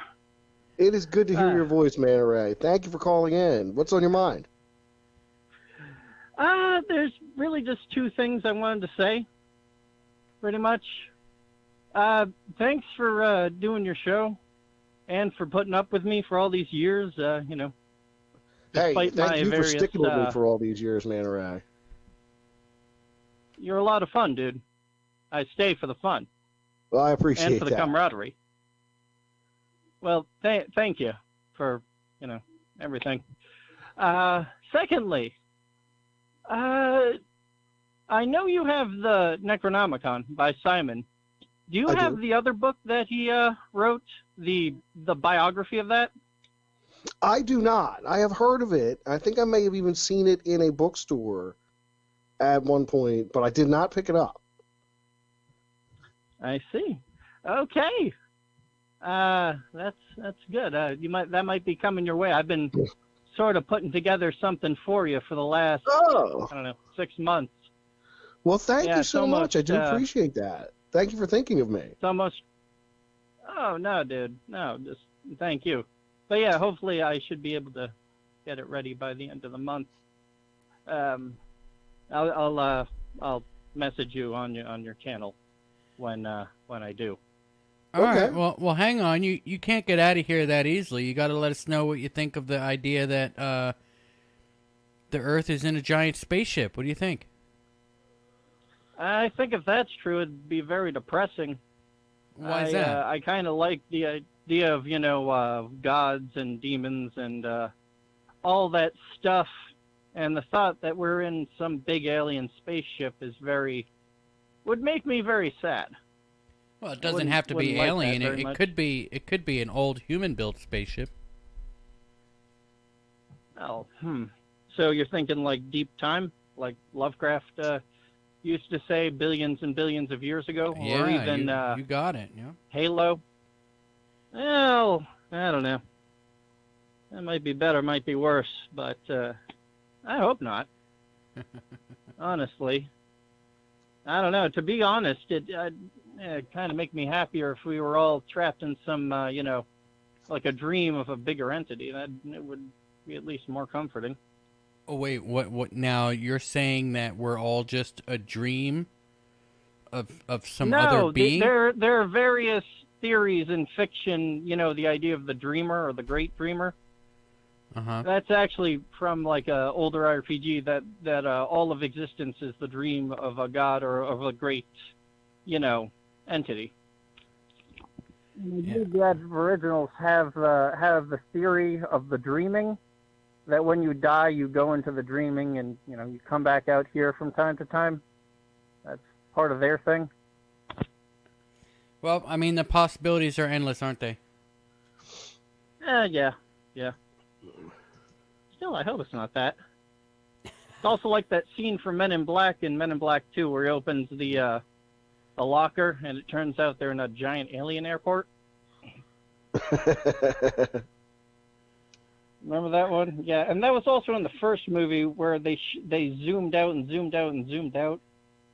It is good to hear your voice, Manta Ray. Thank you for calling in. What's on your mind? There's really just two things I wanted to say, pretty much. Thanks for doing your show and for putting up with me for all these years, you know. Hey, despite thank my you for various, sticking with me for all these years, Manta Ray. You're a lot of fun, dude. I stay for the fun. Well, I appreciate that. And for the camaraderie. Well, thank you for, you know, everything. Secondly, I know you have the Necronomicon by Simon. Do you have the other book that he wrote, the biography of that? I do not. I have heard of it. I think I may have even seen it in a bookstore at one point, but I did not pick it up. I see. Okay. That's good. That might be coming your way. I've been sort of putting together something for you for the last I don't know, 6 months. Well, thank you so much. I do almost, appreciate that. Thank you for thinking of me. It's almost. Oh no, dude. No, just thank you. But yeah, hopefully I should be able to get it ready by the end of the month. I'll message you on your channel when I do. All right. Well, hang on. You can't get out of here that easily. You got to let us know what you think of the idea that the Earth is in a giant spaceship. What do you think? I think if that's true, it'd be very depressing. Why is that? I kind of like the idea of, you know, gods and demons and all that stuff, and the thought that we're in some big alien spaceship would make me very sad. Well, it doesn't have to be alien. It could be an old human-built spaceship. Oh, So you're thinking like deep time, like Lovecraft used to say billions and billions of years ago, Yeah, or even you got it. Yeah. Halo. Well, I don't know. That might be better, might be worse, but I hope not. Honestly. I don't know. To be honest, it kind of make me happier if we were all trapped in some, like a dream of a bigger entity. That it would be at least more comforting. Oh wait, what? Now you're saying that we're all just a dream of some other being? There are various theories in fiction. The idea of the dreamer or the great dreamer. Uh-huh. That's actually from like a older RPG that all of existence is the dream of a god or of a great, entity. Yeah. The Aboriginals have the theory of the dreaming, that when you die you go into the dreaming and you come back out here from time to time. That's part of their thing. Well, I mean, the possibilities are endless, aren't they? Yeah. Still, I hope it's not that. It's also like that scene from Men in Black in Men in Black 2 where he opens the locker and it turns out they're in a giant alien airport. Remember that one? Yeah, and that was also in the first movie where they zoomed out and zoomed out and zoomed out,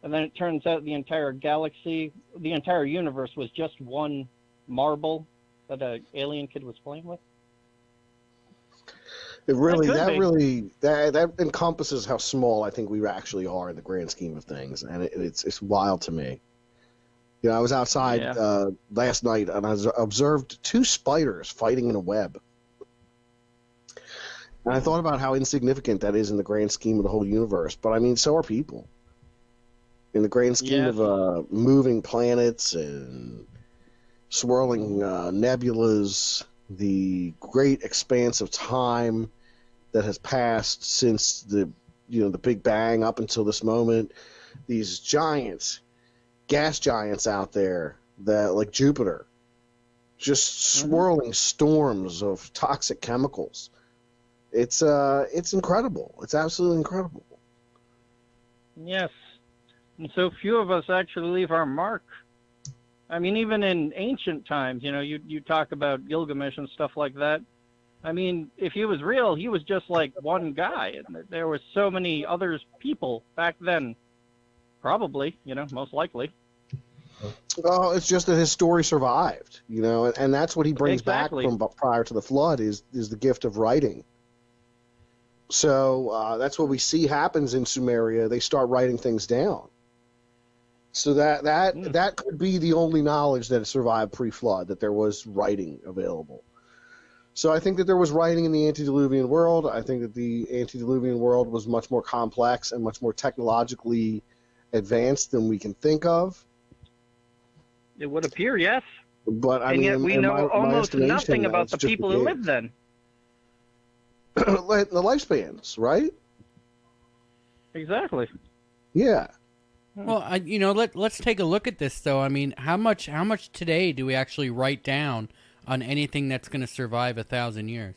and then it turns out the entire galaxy, the entire universe was just one marble that an alien kid was playing with. That encompasses how small I think we actually are in the grand scheme of things, and it's wild to me. I was outside last night and I observed 2 spiders fighting in a web, and I thought about how insignificant that is in the grand scheme of the whole universe. But I mean, so are people in the grand scheme of moving planets and swirling nebulas, the great expanse of time that has passed since the Big Bang up until this moment. These giants, gas giants out there that, like Jupiter, just swirling storms of toxic chemicals. It's incredible. It's absolutely incredible. Yes, and so few of us actually leave our mark. I mean, even in ancient times, you talk about Gilgamesh and stuff like that. I mean, if he was real, he was just like one guy, and there were so many other people back then. Probably, most likely. Well, it's just that his story survived, and that's what he brings back from prior to the flood is the gift of writing. So that's what we see happens in Sumeria. They start writing things down. So that could be the only knowledge that survived pre-flood, that there was writing available. So I think that there was writing in the antediluvian world. I think that the antediluvian world was much more complex and much more technologically advanced than we can think of. It would appear, yes. But I and mean, yet we know almost nothing about the people who lived then. The lifespans, right? Exactly. Yeah. Well, let's take a look at this though. I mean, how much today do we actually write down on anything that's going to survive 1,000 years?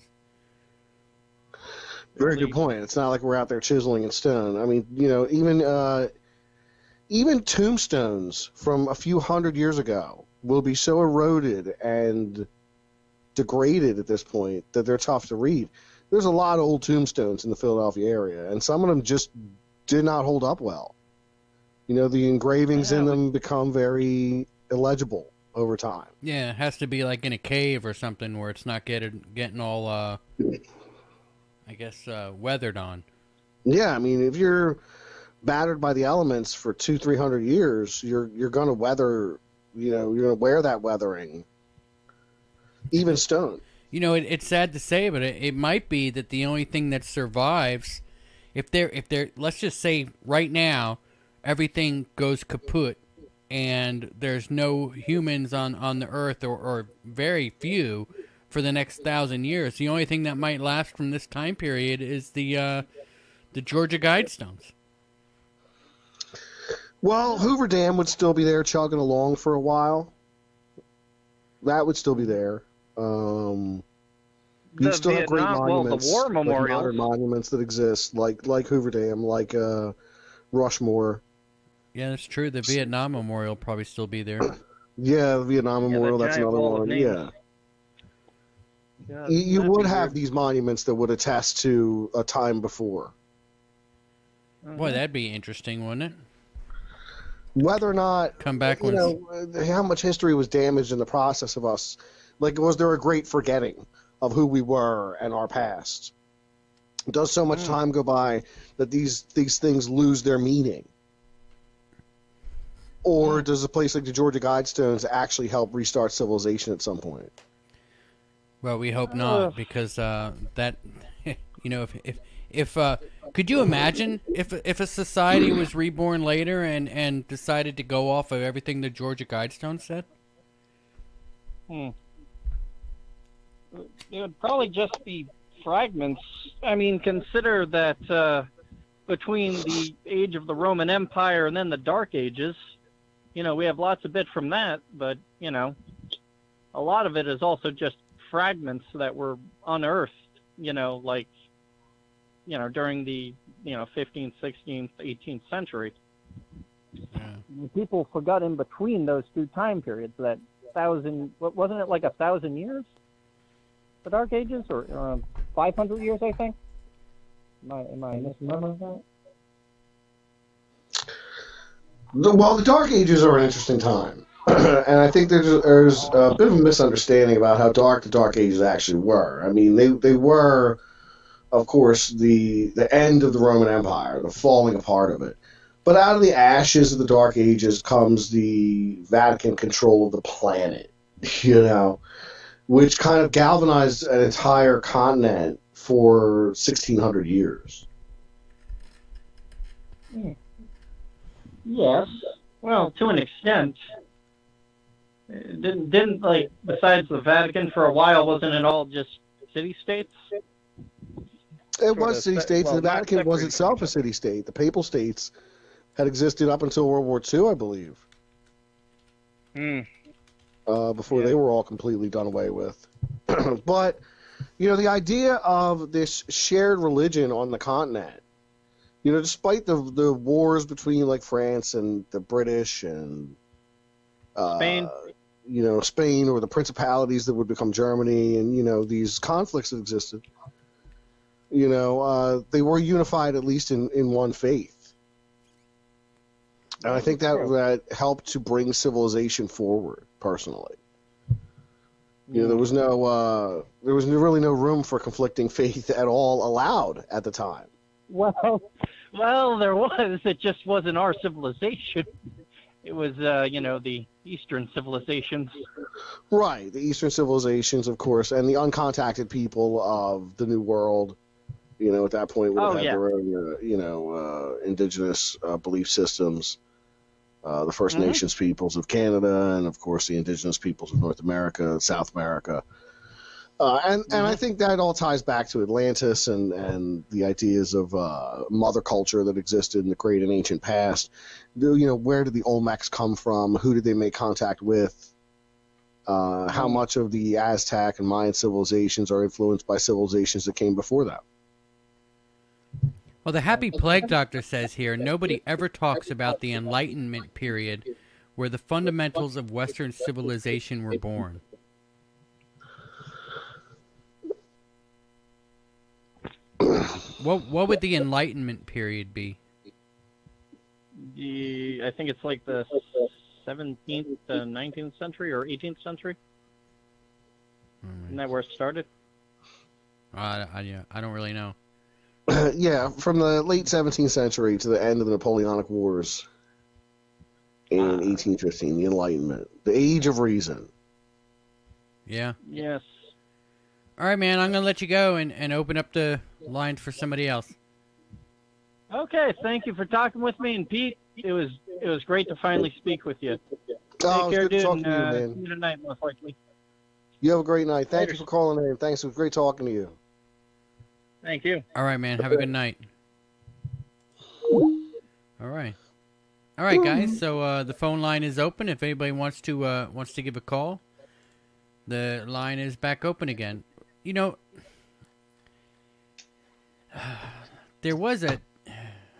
Very good point. It's not like we're out there chiseling in stone. I mean, even tombstones from a few hundred years ago will be so eroded and degraded at this point that they're tough to read. There's a lot of old tombstones in the Philadelphia area, and some of them just did not hold up well. The engravings in them become very illegible over time. Yeah, it has to be like in a cave or something where it's not getting all, I guess, weathered on. Yeah, I mean, if you're battered by the elements for 200-300 years, you're going to weather. You're going to wear that weathering. Even stone. It's sad to say, but it might be that the only thing that survives, if they're let's just say right now, everything goes kaput, and there's no humans on the earth or very few for the next 1,000 years. The only thing that might last from this time period is the Georgia Guidestones. Well, Hoover Dam would still be there chugging along for a while. That would still be there. You still have great monuments, the war memorials, modern monuments that exist, like Hoover Dam, like Rushmore. Yeah, that's true. The Vietnam Memorial will probably still be there. Yeah, the Vietnam Memorial, that's another one. Yeah. You would have these monuments that would attest to a time before. Boy, that'd be interesting, wouldn't it? whether or not Come back you know how much history was damaged in the process of us. Like, was there a great forgetting of who we were and our past? Does so much time go by that these things lose their meaning? Or does a place like the Georgia Guidestones actually help restart civilization at some point? Well, we hope not, because that, you know, if could you imagine if a society was reborn later and decided to go off of everything the Georgia Guidestones said? It would probably just be fragments. I mean, consider that between the age of the Roman Empire and then the Dark Ages, you know, we have lots of bit from that, but, you know, a lot of it is also just fragments that were unearthed, you know, like, you know, during the, you know, 15th, 16th, 18th century. Yeah. People forgot in between those two time periods that wasn't it like 1,000 years? The Dark Ages, or 500 years, I think. Am I misremembering that? Well, the Dark Ages are an interesting time, and I think there's a bit of a misunderstanding about how dark the Dark Ages actually were. I mean, they were, of course, the end of the Roman Empire, the falling apart of it. But out of the ashes of the Dark Ages comes the Vatican control of the planet, you know, which kind of galvanized an entire continent for 1,600 years. Yes. Well, to an extent. Didn't like, besides the Vatican for a while, wasn't it all just city-states? It was city-states, and the Vatican was itself a city-state. The Papal States had existed up until World War II, I believe. Before they were all completely done away with. But, you know, the idea of this shared religion on the continent, you know, despite the wars between, like, France and the British and Spain. You know, Spain, or the principalities that would become Germany, and, you know, these conflicts that existed, you know, they were unified at least in one faith. And I think that helped to bring civilization forward, personally. You know, there was really no room for conflicting faith at all allowed at the time. Well, there was. It just wasn't our civilization. It was, you know, the Eastern civilizations. Right, the Eastern civilizations, of course, and the uncontacted people of the New World, you know, at that point would have had their own, you know, indigenous belief systems. The First Nations peoples of Canada, and of course the indigenous peoples of North America, South America, and I think that all ties back to Atlantis and the ideas of mother culture that existed in the great and ancient past. You know, where did the Olmecs come from? Who did they make contact with? How much of the Aztec and Mayan civilizations are influenced by civilizations that came before them? Well, the Happy Plague Doctor says here, nobody ever talks about the Enlightenment period where the fundamentals of Western civilization were born. What would the Enlightenment period be? I think it's like the 17th to 19th century or 18th century. Isn't that where it started? I don't really know. Yeah, from the late 17th century to the end of the Napoleonic Wars in 1815, the Enlightenment, the Age of Reason. Yeah. Yes. All right, man, I'm going to let you go and open up the lines for somebody else. Okay, thank you for talking with me, and Pete, it was great to finally speak with you. Oh, Take care, it's good to dude, talk and to you, man. see you tonight, most likely. You have a great night. Thank you for calling in. Thanks. It was great talking to you. Thank you. All right, man. Have a good night. All right, guys. So the phone line is open. If anybody wants to give a call, the line is back open again. You know, there was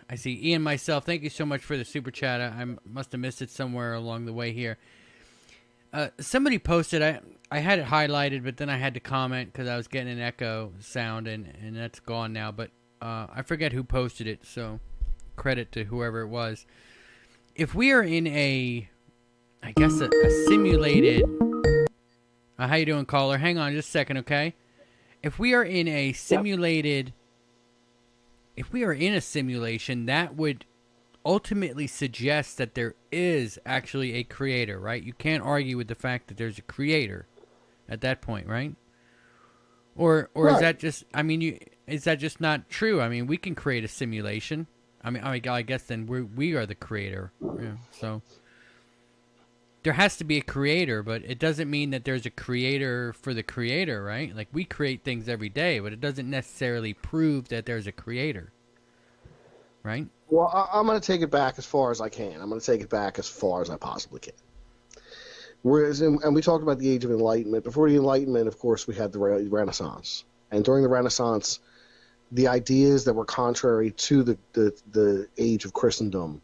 I see Ian myself. Thank you so much for the super chat. I must have missed it somewhere along the way here. Somebody posted. I had it highlighted, but then I had to comment because I was getting an echo sound, and that's gone now. But I forget who posted it, so credit to whoever it was. if we are in a simulated. How you doing, caller? Hang on just a second, okay? If we are in a simulated, if we are in a simulation, that would ultimately suggest that there is actually a creator, right? You can't argue with the fact that there's a creator at that point, right? Or Right. is that just? I mean, is that just not true? I mean, we can create a simulation. I guess then we are the creator. Yeah, so there has to be a creator, but it doesn't mean that there's a creator for the creator, right? Like, we create things every day, but it doesn't necessarily prove that there's a creator, right? Well, I'm going to take it back as far as I can. I'm going to take it back as far as I possibly can. And we talked about the Age of Enlightenment. Before the Enlightenment, of course, we had the Renaissance. And during the Renaissance, the ideas that were contrary to the age of Christendom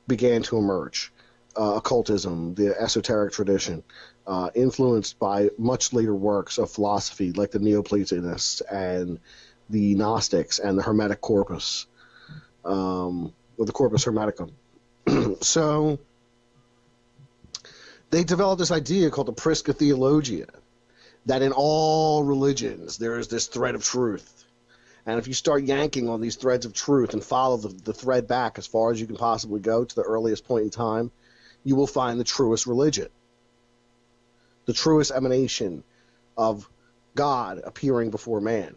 began to emerge. Occultism, the esoteric tradition, influenced by much later works of philosophy like the Neoplatonists and the Gnostics and the Hermetic corpus, or the Corpus Hermeticum. So they developed this idea called the Prisca Theologia, that in all religions there is this thread of truth. And if you start yanking on these threads of truth and follow the thread back as far as you can possibly go to the earliest point in time, you will find the truest religion, the truest emanation of God appearing before man.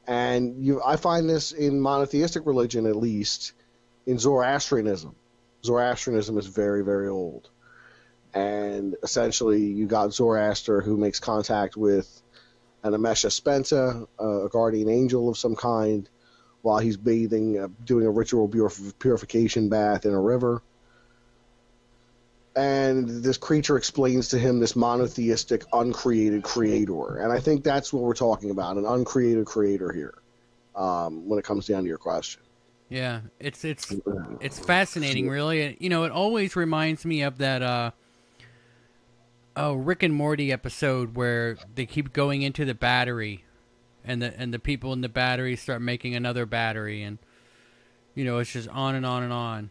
And I find this in monotheistic religion, at least, in Zoroastrianism. Zoroastrianism is very, very old. And essentially, you got Zoroaster, who makes contact with an Amesha Spensa, a guardian angel of some kind, while he's bathing, doing a ritual purification bath in a river. And this creature explains to him this monotheistic, uncreated creator. And I think that's what we're talking about, an uncreated creator here, when it comes down to your question. Yeah, it's fascinating, really. You know, it always reminds me of that Rick and Morty episode where they keep going into the battery, and the people in the battery start making another battery, and you know, it's just on and on and on.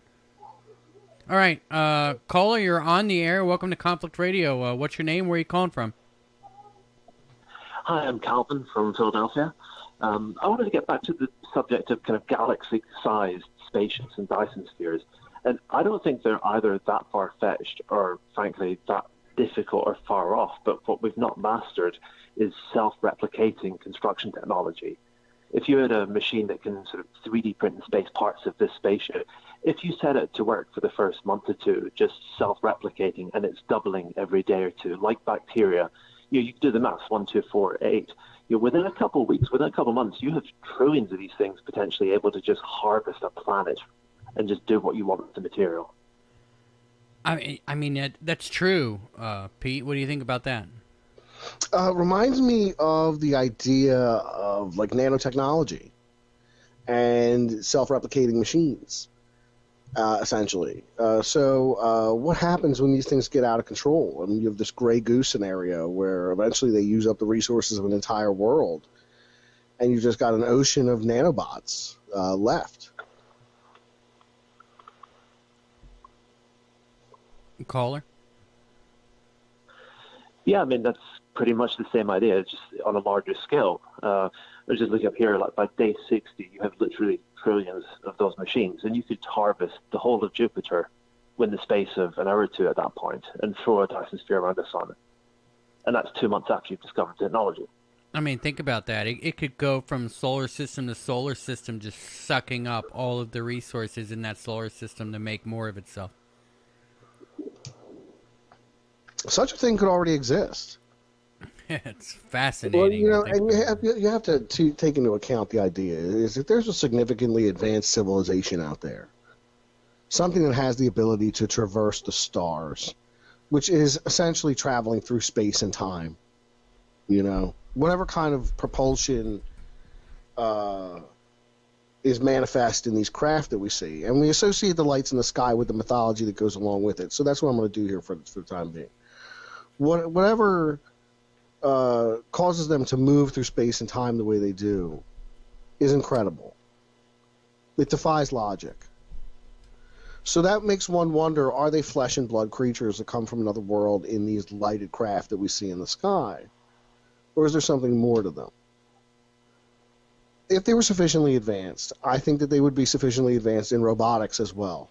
All right, caller, you're on the air. Welcome to Conflict Radio. What's your name? Where are you calling from? Hi, I'm Calvin from Philadelphia. I wanted to get back to the subject of kind of galaxy-sized spaceships and Dyson spheres. And I don't think they're either that far-fetched or, frankly, that difficult or far off. But what we've not mastered is self-replicating construction technology. If you had a machine that can sort of 3D print in space parts of this spaceship, if you set it to work for the first month or two, just self-replicating, and it's doubling every day or two, like bacteria, you can do the maths, 1, 2, 4, 8. Within a couple of weeks, within a couple of months, you have trillions of these things potentially able to just harvest a planet and just do what you want with the material. I mean that's true, Pete. What do you think about that? Reminds me of the idea of like nanotechnology and self-replicating machines, essentially. So what happens when these things get out of control? I mean, you have this gray goose scenario where eventually they use up the resources of an entire world, and you've just got an ocean of nanobots left. Caller? Yeah, I mean, that's pretty much the same idea, just on a larger scale. I was just looking up here, like by day 60, you have literally trillions of those machines, and you could harvest the whole of Jupiter within the space of an hour or two at that point and throw a Dyson sphere around the sun. And that's 2 months after you've discovered technology. I mean, think about that. It could go from solar system to solar system, just sucking up all of the resources in that solar system to make more of itself. Such a thing could already exist. It's fascinating. Well, and you have to take into account the idea is that there's a significantly advanced civilization out there, something that has the ability to traverse the stars, which is essentially traveling through space and time. Whatever kind of propulsion is manifest in these craft that we see, and we associate the lights in the sky with the mythology that goes along with it. So that's what I'm going to do here for the time being. Whatever causes them to move through space and time the way they do is incredible. It defies logic. So that makes one wonder, are they flesh and blood creatures that come from another world in these lighted craft that we see in the sky? Or is there something more to them? If they were sufficiently advanced, I think that they would be sufficiently advanced in robotics as well.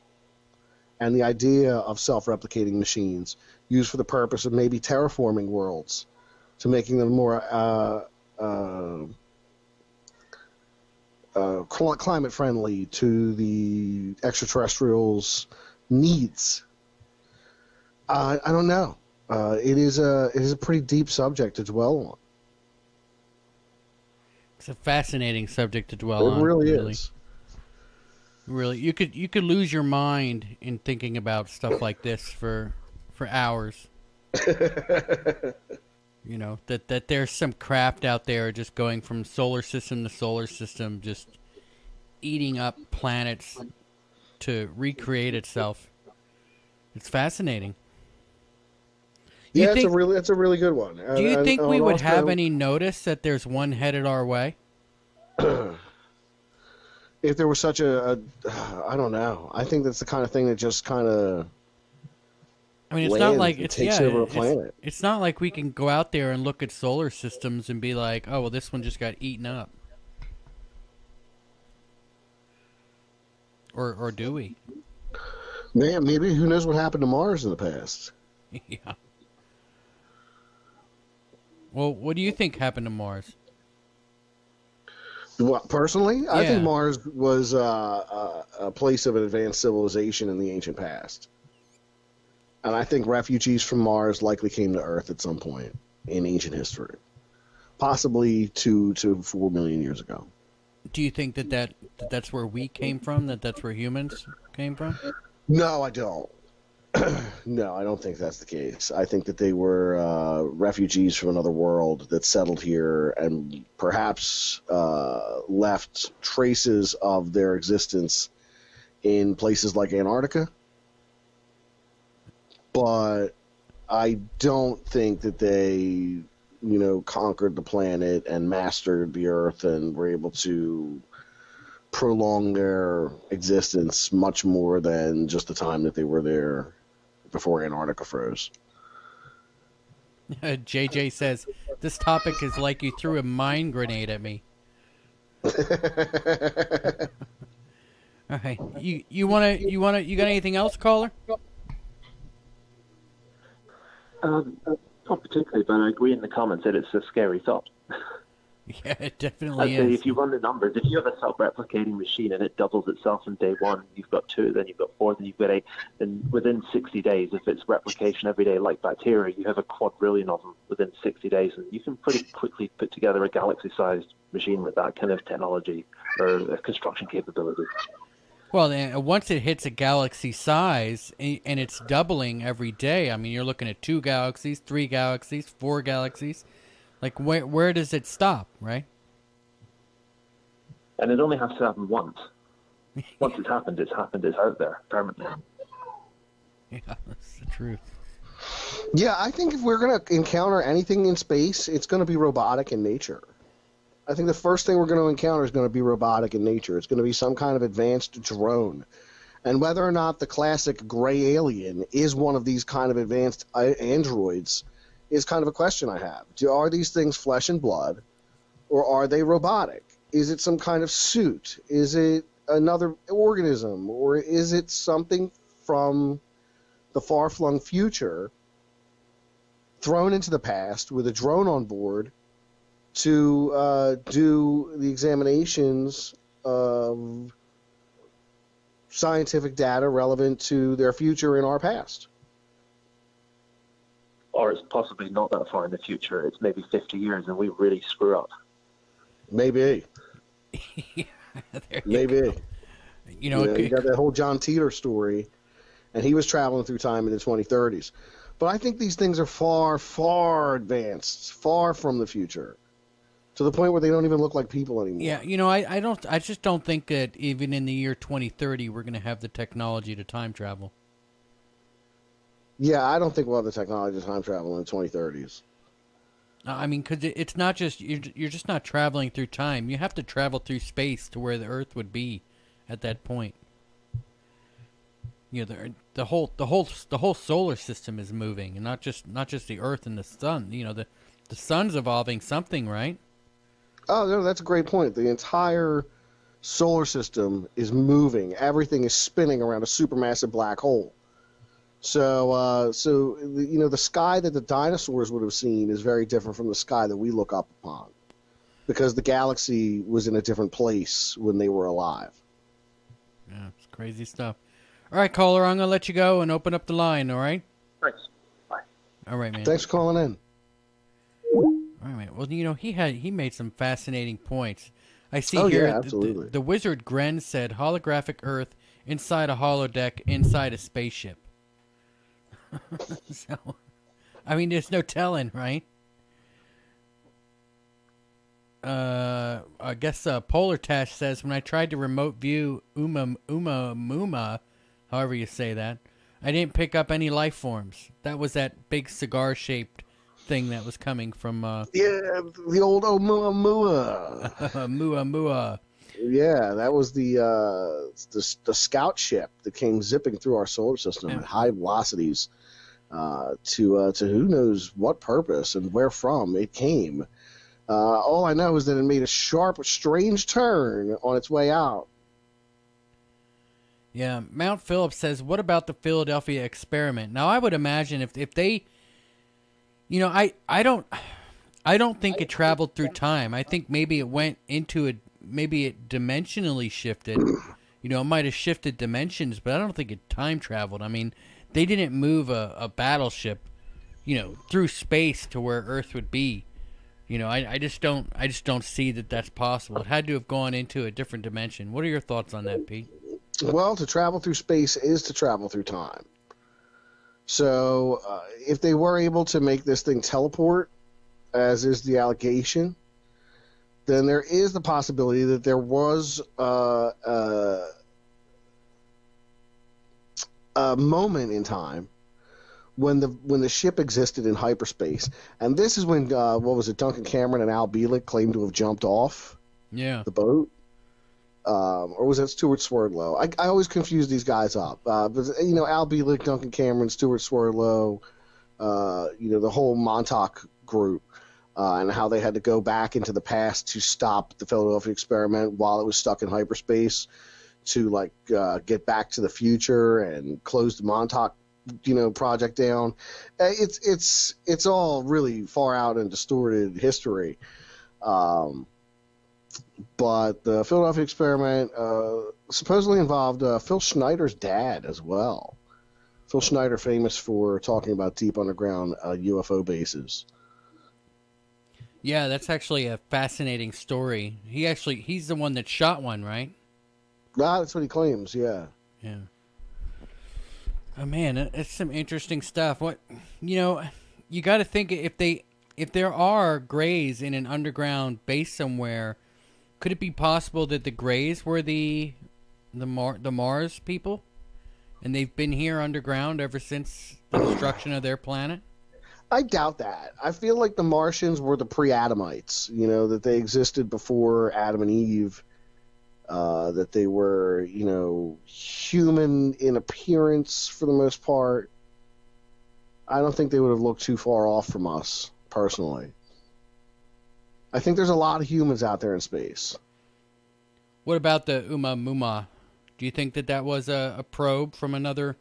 And the idea of self-replicating machines used for the purpose of maybe terraforming worlds to making them more climate friendly to the extraterrestrials' needs. I don't know. It is a pretty deep subject to dwell on. It's a fascinating subject to dwell on. It really is. Really, you could lose your mind in thinking about stuff like this for hours. You know, that there's some craft out there just going from solar system to solar system, just eating up planets to recreate itself. It's fascinating. Yeah, it's a really good one. Do you think we would have any notice that there's one headed our way? If there was such I don't know. I think that's the kind of thing that just kind of. I mean, it's not like takes over a planet. It's not like we can go out there and look at solar systems and be like, oh, well, this one just got eaten up. Or do we? Man, maybe who knows what happened to Mars in the past? Yeah. Well, what do you think happened to Mars? Well, personally, Yeah. I think Mars was a place of an advanced civilization in the ancient past. And I think refugees from Mars likely came to Earth at some point in ancient history. Possibly 2 to 4 million years ago. Do you think that's where we came from? That's where humans came from? No, I don't. No, I don't think that's the case. I think that they were refugees from another world that settled here and perhaps left traces of their existence in places like Antarctica. But I don't think that they, conquered the planet and mastered the Earth and were able to prolong their existence much more than just the time that they were there before Antarctica froze. JJ says, this topic is like you threw a mine grenade at me. All right. You got anything else, caller? Not particularly, but I agree in the comments that it's a scary thought. Yeah, it I'd definitely say is. if you run the numbers, if you have a self-replicating machine and it doubles itself from day one, you've got 2, then you've got 4, then you've got 8, and within 60 days, if it's replication every day like bacteria, you have a quadrillion of them within 60 days, and you can pretty quickly put together a galaxy-sized machine with that kind of technology or construction capability. Well, then, once it hits a galaxy size and it's doubling every day, I mean, you're looking at 2 galaxies, 3 galaxies, 4 galaxies. Like, where does it stop, right? And it only has to happen once. Once it's happened, it's out there permanently. Yeah, that's the truth. Yeah, I think if we're going to encounter anything in space, it's going to be robotic in nature. I think the first thing we're going to encounter is going to be robotic in nature. It's going to be some kind of advanced drone. And whether or not the classic gray alien is one of these kind of advanced androids is kind of a question I have. Are these things flesh and blood, or are they robotic? Is it some kind of suit? Is it another organism? Or is it something from the far-flung future thrown into the past with a drone on board to do the examinations of scientific data relevant to their future in our past? Or it's possibly not that far in the future. It's maybe 50 years and we really screw up. Maybe. Yeah, Maybe. Go. You got that whole John Teeter story, and he was traveling through time in the 2030s. But I think these things are far, far advanced, far from the future, to the point where they don't even look like people anymore. Yeah, I just don't think that even in the year 2030 we're going to have the technology to time travel. Yeah, I don't think we'll have the technology to time travel in the 2030s. I mean, because it's not just you're just not traveling through time. You have to travel through space to where the Earth would be at that point. you know, the whole solar system is moving, and not just the Earth and the sun. You know, the sun's evolving something, right? Oh, no, that's a great point. The entire solar system is moving. Everything is spinning around a supermassive black hole. So, the sky that the dinosaurs would have seen is very different from the sky that we look up upon, because the galaxy was in a different place when they were alive. Yeah, it's crazy stuff. All right, caller, I'm gonna let you go and open up the line. All right. Thanks. Bye. All right, man. Thanks for calling in. All right. Well, you know, he made some fascinating points. I see Oh, here yeah, absolutely. the wizard Gren said holographic Earth inside a holodeck inside a spaceship. So, I mean, there's no telling, right? I guess Polar Tash says, when I tried to remote view Muma, however you say that, I didn't pick up any life forms. That was that big cigar-shaped thing that was coming from... Yeah, the old Oumuamua. Mua. Yeah, that was the scout ship that came zipping through our solar system at high velocities to who knows what purpose and where from it came. All I know is that it made a sharp, strange turn on its way out. Yeah, Mount Phillips says, what about the Philadelphia experiment? Now, I would imagine if they... You know, I don't think it traveled through time. I think maybe it went into a... Maybe it dimensionally shifted. You know, it might have shifted dimensions, but I don't think it time traveled. I mean, they didn't move a battleship, you know, through space to where Earth would be. You know, I just don't see that that's possible. It had to have gone into a different dimension. What are your thoughts on that, Pete? Well, to travel through space is to travel through time. So, if they were able to make this thing teleport, as is the allegation, then there is the possibility that there was a moment in time when the ship existed in hyperspace, and this is when Duncan Cameron and Al Bielek claimed to have jumped off the boat, or was that Stuart Swerdlow? I always confuse these guys up. But you know, Al Bielek, Duncan Cameron, Stuart Swerdlow, the whole Montauk group. And how they had to go back into the past to stop the Philadelphia experiment while it was stuck in hyperspace, to get back to the future and close the Montauk, project down. It's all really far out and distorted history. But the Philadelphia experiment supposedly involved Phil Schneider's dad as well. Phil Schneider, famous for talking about deep underground UFO bases. Yeah, that's actually a fascinating story. He's the one that shot one, right? That's what he claims, yeah. Yeah. Oh man, it's some interesting stuff. You got to think if there are Greys in an underground base somewhere, could it be possible that the Greys were the Mars people, and they've been here underground ever since the destruction of their planet? I doubt that. I feel like the Martians were the pre-Adamites, that they existed before Adam and Eve, that they were, human in appearance for the most part. I don't think they would have looked too far off from us, personally. I think there's a lot of humans out there in space. What about the Oumuamua? Do you think that was a probe from another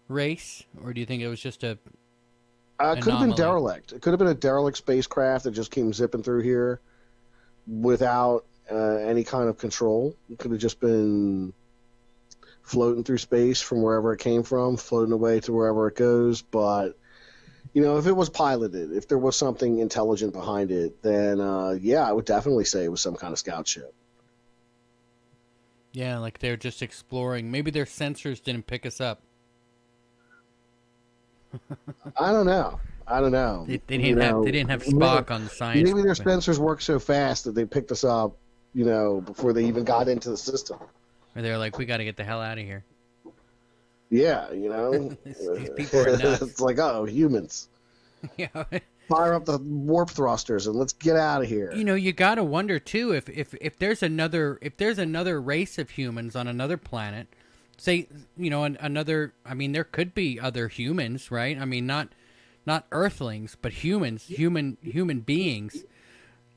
race, or do you think it was just a... It could have been derelict. It could have been a derelict spacecraft that just came zipping through here without any kind of control. It could have just been floating through space from wherever it came from, floating away to wherever it goes. But, if it was piloted, if there was something intelligent behind it, then, I would definitely say it was some kind of scout ship. Yeah, like they're just exploring. Maybe their sensors didn't pick us up. I don't know. They didn't have Spock on the science. Maybe their sensors work so fast that they picked us up, before they even got into the system. Or they're like, we got to get the hell out of here. Yeah, These people are nuts. It's like, humans. Yeah. Fire up the warp thrusters and let's get out of here. You got to wonder too if there's another race of humans on another planet. say, another. I mean, there could be other humans, right? I mean, not Earthlings, but humans, human beings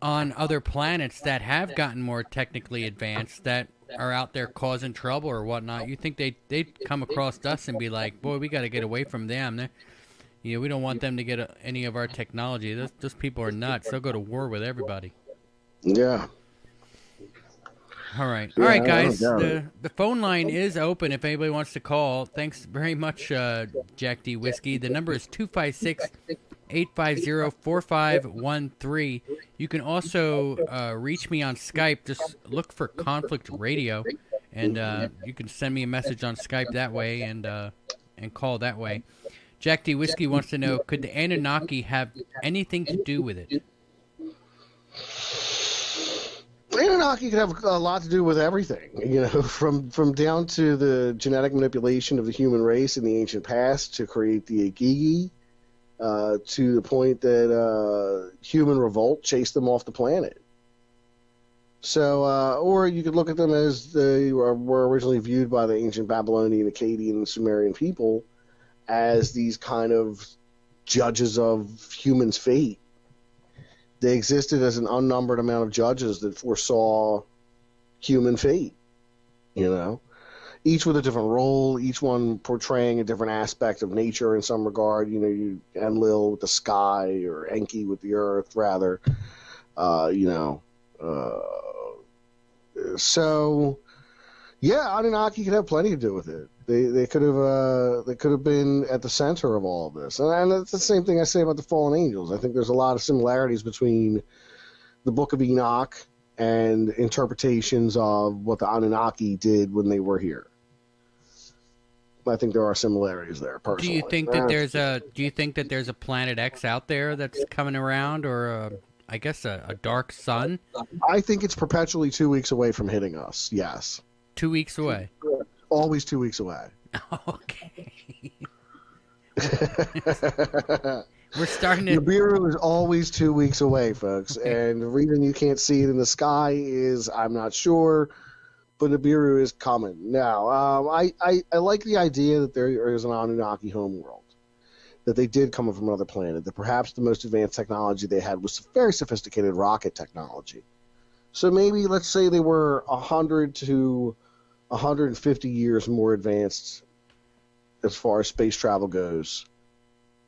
on other planets that have gotten more technically advanced, that are out there causing trouble or whatnot. You think they'd come across us and be like, boy, we got to get away from them. We don't want them to get any of our technology. Those people are nuts. They'll go to war with everybody. Yeah. All right, Yeah, guys. I don't doubt The phone line is open if anybody wants to call. Thanks very much, Jack D. Whiskey. The number is 256-850-4513. You can also reach me on Skype. Just look for Conflict Radio, and you can send me a message on Skype that way and call that way. Jack D. Whiskey wants to know, could the Anunnaki have anything to do with it? Anunnaki could have a lot to do with everything, from down to the genetic manipulation of the human race in the ancient past to create the Agigi, to the point that human revolt chased them off the planet. So, or you could look at them as they were originally viewed by the ancient Babylonian, Akkadian, and Sumerian people as these kind of judges of humans' fate. They existed as an unnumbered amount of judges that foresaw human fate, each with a different role, each one portraying a different aspect of nature in some regard. Enlil with the sky, or Enki with the earth, rather. So, yeah, Anunnaki could have plenty to do with it. They could have been at the center of all of this, and it's the same thing I say about the fallen angels. I think there's a lot of similarities between the Book of Enoch and interpretations of what the Anunnaki did when they were here. I think there are similarities there. Personally, Do you think that there's a Planet X out there that's coming around, or I guess a dark sun? I think it's perpetually 2 weeks away from hitting us. Yes. 2 weeks away. Always 2 weeks away. Okay. We're starting to... Nibiru is always 2 weeks away, folks. And the reason you can't see it in the sky is, I'm not sure, but Nibiru is coming. Now, I like the idea that there is an Anunnaki homeworld, that they did come from another planet, that perhaps the most advanced technology they had was very sophisticated rocket technology. So maybe, let's say they were 100 to 150 years more advanced as far as space travel goes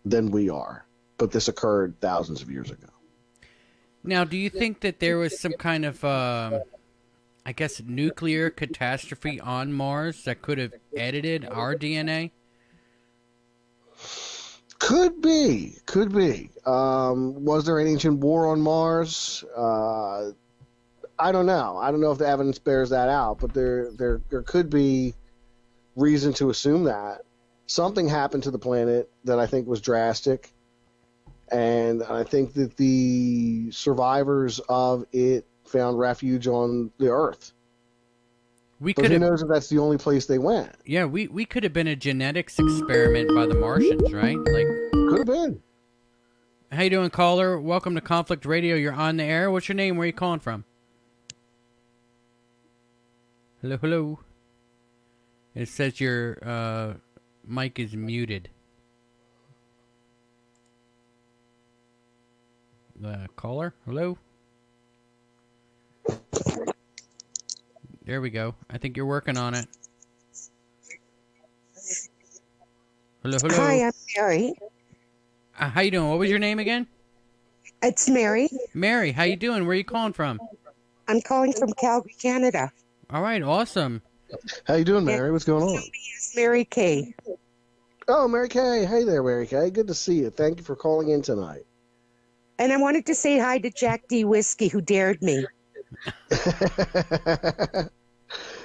than we are. But this occurred thousands of years ago. Now, do you think that there was some kind of, nuclear catastrophe on Mars that could have edited our DNA? Could be. Was there an ancient war on Mars? I don't know. I don't know if the evidence bears that out, but there could be reason to assume that something happened to the planet that I think was drastic, and I think that the survivors of it found refuge on the Earth. Who knows if that's the only place they went? Yeah, we could have been a genetics experiment by the Martians, right? Could have been. How you doing, caller? Welcome to Conflict Radio. You're on the air. What's your name? Where are you calling from? Hello. It says your mic is muted. Caller, hello? There we go. I think you're working on it. Hello. Hi, I'm Mary. How you doing? What was your name again? It's Mary. Mary, how you doing? Where are you calling from? I'm calling from Calgary, Canada. All right, awesome. How you doing, Mary? What's going on? It's Mary Kay. Oh, Mary Kay. Hey there, Mary Kay. Good to see you. Thank you for calling in tonight. And I wanted to say hi to Jack D. Whiskey, who dared me.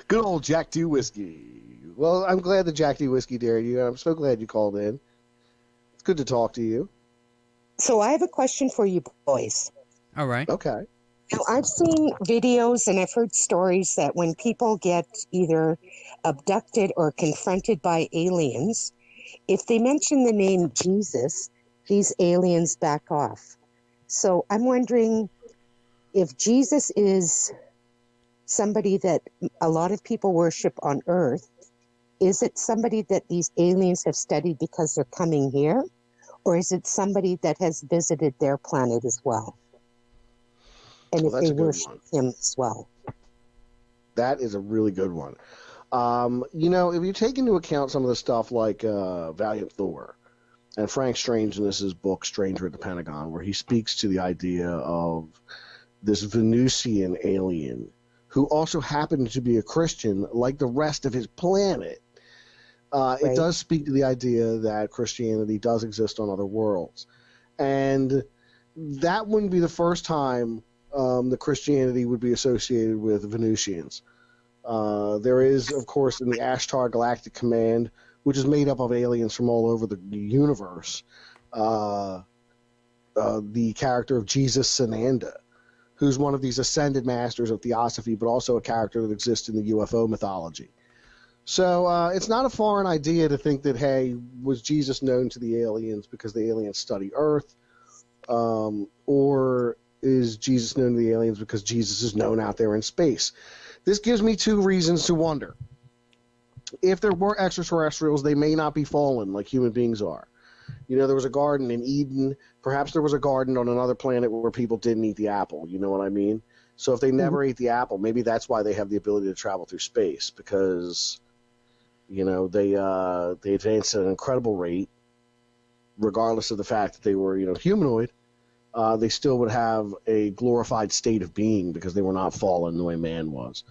Good old Jack D. Whiskey. Well, I'm glad that Jack D. Whiskey dared you. I'm so glad you called in. It's good to talk to you. So I have a question for you boys. All right. Okay. Now, I've seen videos and I've heard stories that when people get either abducted or confronted by aliens, if they mention the name Jesus, these aliens back off. So I'm wondering if Jesus is somebody that a lot of people worship on Earth, Is it somebody that these aliens have studied because they're coming here? Or is it somebody that has visited their planet as well? And Well, if that's they a good worship one. him as well? That is a really good one. If you take into account some of the stuff like Valiant Thor and Frank Strange in his book Stranger at the Pentagon, where he speaks to the idea of this Venusian alien who also happened to be a Christian like the rest of his planet. It does speak to the idea that Christianity does exist on other worlds. And that wouldn't be the first time that Christianity would be associated with Venusians. There is, of course, in the Ashtar Galactic Command, which is made up of aliens from all over the universe, the character of Jesus Sananda, who's one of these ascended masters of theosophy, but also a character that exists in the UFO mythology. So it's not a foreign idea to think that, hey, was Jesus known to the aliens because the aliens study Earth? Or is Jesus known to the aliens because Jesus is known out there in space? This gives me two reasons to wonder. If there were extraterrestrials, they may not be fallen like human beings are. There was a garden in Eden. Perhaps there was a garden on another planet where people didn't eat the apple. You know what I mean? So if they never ate the apple, maybe that's why they have the ability to travel through space, because they advanced at an incredible rate, regardless of the fact that they were humanoid. They still would have a glorified state of being because they were not fallen the way man was.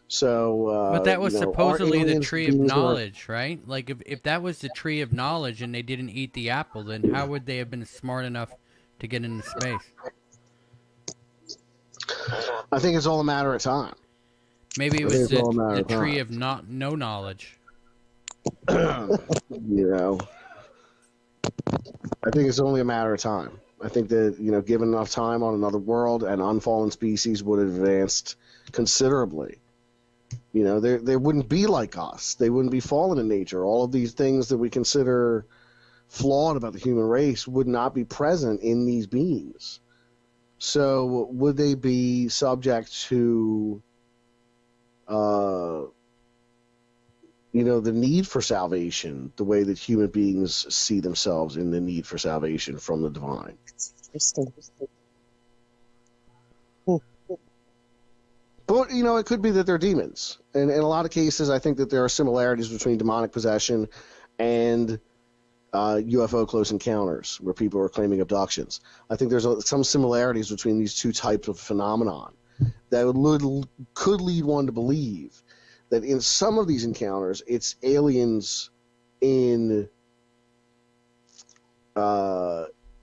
So, but that was supposedly the tree of knowledge, right? Like, if that was the tree of knowledge and they didn't eat the apple, then how would they have been smart enough to get into space? I think it's all a matter of time. Maybe it was the tree of no knowledge. I think it's only a matter of time. I think that, given enough time on another world, and unfallen species would have advanced considerably. They wouldn't be like us. They wouldn't be fallen in nature. All of these things that we consider flawed about the human race would not be present in these beings. So would they be subject to, the need for salvation, the way that human beings see themselves in the need for salvation from the divine? Interesting. But, it could be that they're demons. And in a lot of cases, I think that there are similarities between demonic possession and UFO close encounters, where people are claiming abductions. I think there's some similarities between these two types of phenomenon that could lead one to believe that in some of these encounters, it's aliens in